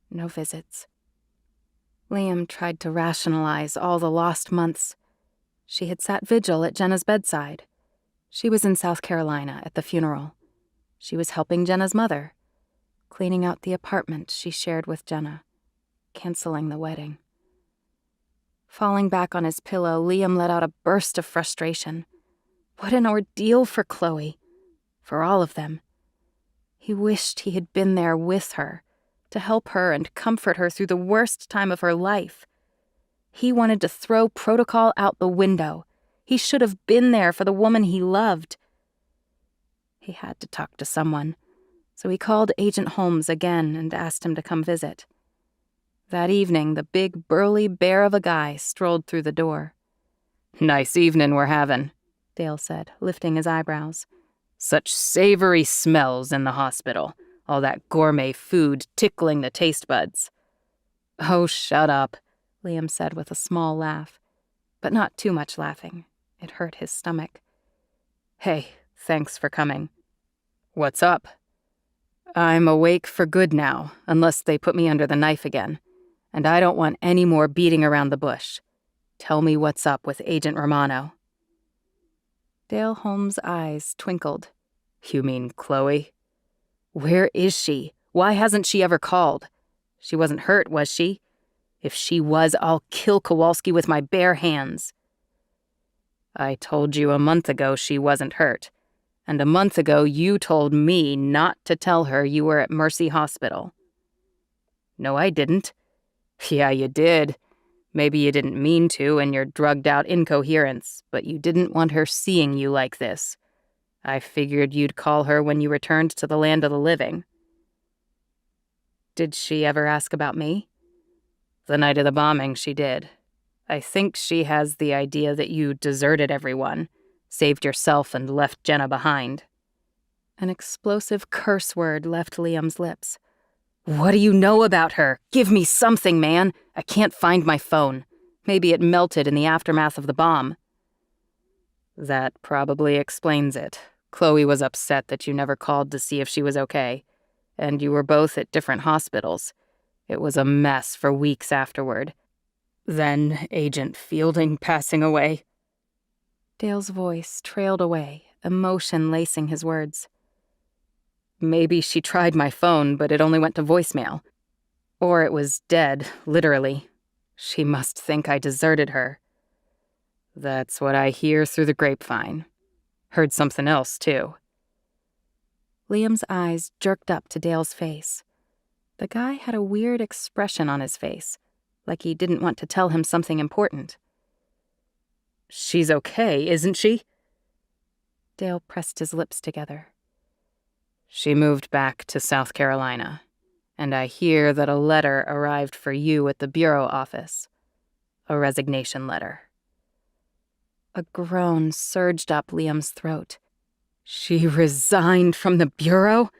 no visits. Liam tried to rationalize all the lost months. She had sat vigil at Jenna's bedside. She was in South Carolina at the funeral. She was helping Jenna's mother, cleaning out the apartment she shared with Jenna, canceling the wedding. Falling back on his pillow, Liam let out a burst of frustration. What an ordeal for Chloe, for all of them. He wished he had been there with her, to help her and comfort her through the worst time of her life. He wanted to throw protocol out the window. He should have been there for the woman he loved. He had to talk to someone, so he called Agent Holmes again and asked him to come visit. That evening, the big, burly bear of a guy strolled through the door. "Nice evening we're having," Dale said, lifting his eyebrows. "Such savory smells in the hospital. All that gourmet food tickling the taste buds." "Oh, shut up," Liam said with a small laugh. But not too much laughing. It hurt his stomach. "Hey, thanks for coming." "What's up?" "I'm awake for good now, unless they put me under the knife again. And I don't want any more beating around the bush. Tell me what's up with Agent Romano." Dale Holmes' eyes twinkled. "You mean Chloe? Where is she? Why hasn't she ever called? She wasn't hurt, was she? If she was, I'll kill Kowalski with my bare hands." "I told you a month ago she wasn't hurt. And a month ago you told me not to tell her you were at Mercy Hospital." "No, I didn't." "Yeah, you did. Maybe you didn't mean to in your drugged-out incoherence, but you didn't want her seeing you like this. I figured you'd call her when you returned to the land of the living." "Did she ever ask about me?" "The night of the bombing, she did. I think she has the idea that you deserted everyone, saved yourself and left Jenna behind." An explosive curse word left Liam's lips. "What do you know about her? Give me something, man. I can't find my phone. Maybe it melted in the aftermath of the bomb." "That probably explains it. Chloe was upset that you never called to see if she was okay. And you were both at different hospitals. It was a mess for weeks afterward. Then Agent Fielding passing away." Dale's voice trailed away, emotion lacing his words. "Maybe she tried my phone, but it only went to voicemail. Or it was dead, literally. She must think I deserted her. That's what I hear through the grapevine. Heard something else, too." Liam's eyes jerked up to Dale's face. The guy had a weird expression on his face, like he didn't want to tell him something important. "She's okay, isn't she?" Dale pressed his lips together. "She moved back to South Carolina, and I hear that a letter arrived for you at the bureau office. A resignation letter." A groan surged up Liam's throat. "She resigned from the bureau?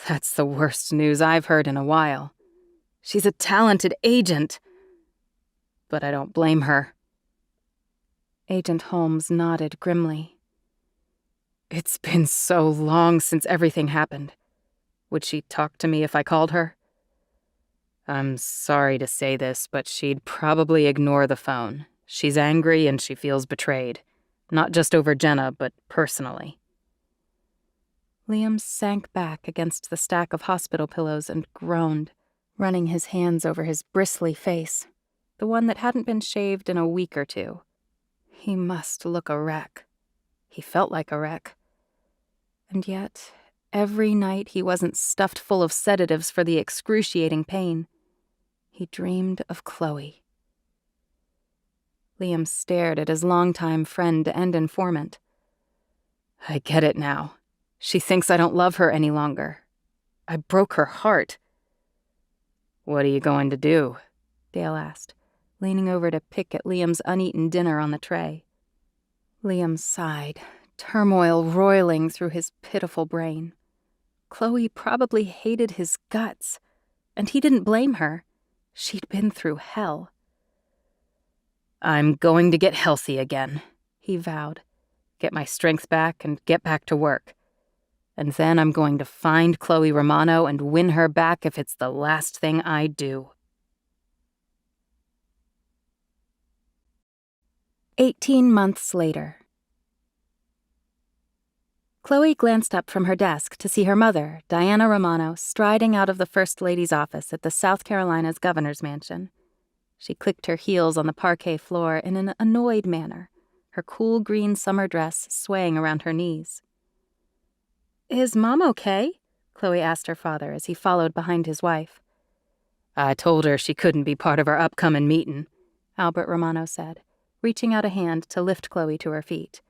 That's the worst news I've heard in a while. She's a talented agent. But I don't blame her." Agent Holmes nodded grimly. "It's been so long since everything happened. Would she talk to me if I called her?" "I'm sorry to say this, but she'd probably ignore the phone. She's angry and she feels betrayed. Not just over Jenna, but personally." Liam sank back against the stack of hospital pillows and groaned, running his hands over his bristly face, the one that hadn't been shaved in a week or two. He must look a wreck. He felt like a wreck. And yet, every night he wasn't stuffed full of sedatives for the excruciating pain. He dreamed of Chloe. Liam stared at his longtime friend and informant. "I get it now. She thinks I don't love her any longer. I broke her heart." "What are you going to do?" Dale asked, leaning over to pick at Liam's uneaten dinner on the tray. Liam sighed, turmoil roiling through his pitiful brain. Chloe probably hated his guts, and he didn't blame her. She'd been through hell. "I'm going to get healthy again," he vowed. "Get my strength back and get back to work. And then I'm going to find Chloe Romano and win her back if it's the last thing I do." 18 months later. Chloe glanced up from her desk to see her mother, Diana Romano, striding out of the First Lady's office at the South Carolina's governor's mansion. She clicked her heels on the parquet floor in an annoyed manner, her cool green summer dress swaying around her knees. "Is Mom okay?" Chloe asked her father as he followed behind his wife. "I told her she couldn't be part of our upcomin' meetin'. Albert Romano said, reaching out a hand to lift Chloe to her feet.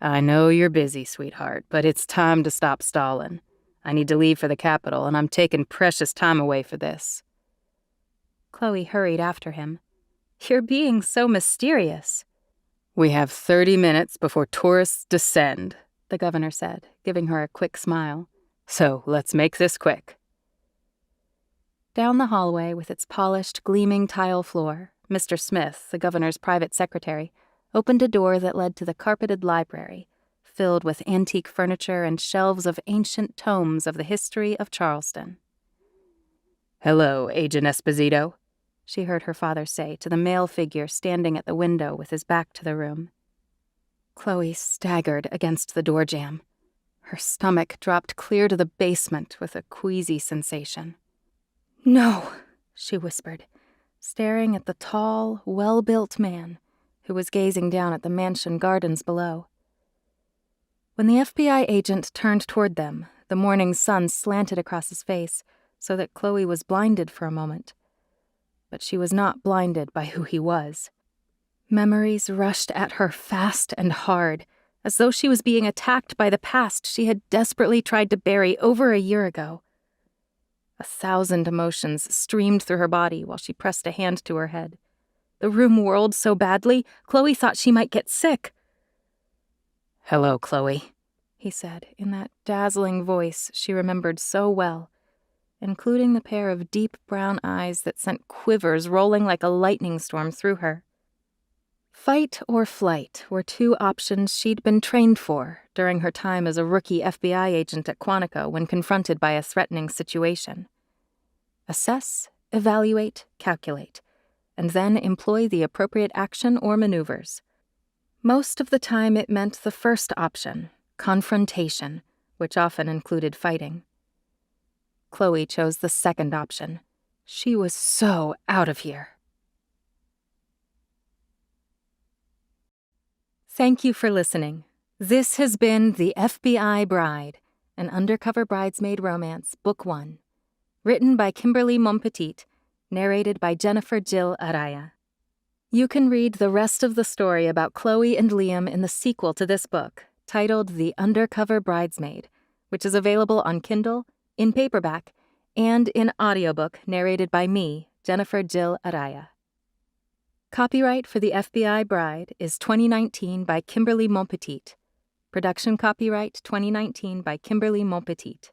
I know you're busy, sweetheart, but it's time to stop stalling. I need to leave for the capital, and I'm taking precious time away for this. Chloe hurried after him. You're being so mysterious. We have 30 minutes before tourists descend, the governor said, giving her a quick smile. So let's make this quick. Down the hallway with its polished, gleaming tile floor, Mr. Smith, the governor's private secretary, opened a door that led to the carpeted library, filled with antique furniture and shelves of ancient tomes of the history of Charleston. Hello, Agent Esposito, she heard her father say to the male figure standing at the window with his back to the room. Chloe staggered against the door jamb. Her stomach dropped clear to the basement with a queasy sensation. No, she whispered, staring at the tall, well-built man who was gazing down at the mansion gardens below. When the FBI agent turned toward them, the morning sun slanted across his face so that Chloe was blinded for a moment. But she was not blinded by who he was. Memories rushed at her fast and hard, as though she was being attacked by the past she had desperately tried to bury over a year ago. 1,000 emotions streamed through her body while she pressed a hand to her head. The room whirled so badly, Chloe thought she might get sick. Hello, Chloe, he said, in that dazzling voice she remembered so well, including the pair of deep brown eyes that sent quivers rolling like a lightning storm through her. Fight or flight were two options she'd been trained for during her time as a rookie FBI agent at Quantico when confronted by a threatening situation. Assess, evaluate, calculate, and then employ the appropriate action or maneuvers. Most of the time it meant the first option, confrontation, which often included fighting. Chloe chose the second option. She was so out of here. Thank you for listening. This has been The FBI Bride, an undercover bridesmaid romance, Book 1. Written by Kimberly Monpetit, narrated by Jennifer Jill Araya. You can read the rest of the story about Chloe and Liam in the sequel to this book, titled The Undercover Bridesmaid, which is available on Kindle, in paperback, and in audiobook narrated by me, Jennifer Jill Araya. Copyright for The FBI Bride is 2019 by Kimberly Monpetit. Production copyright 2019 by Kimberly Monpetit.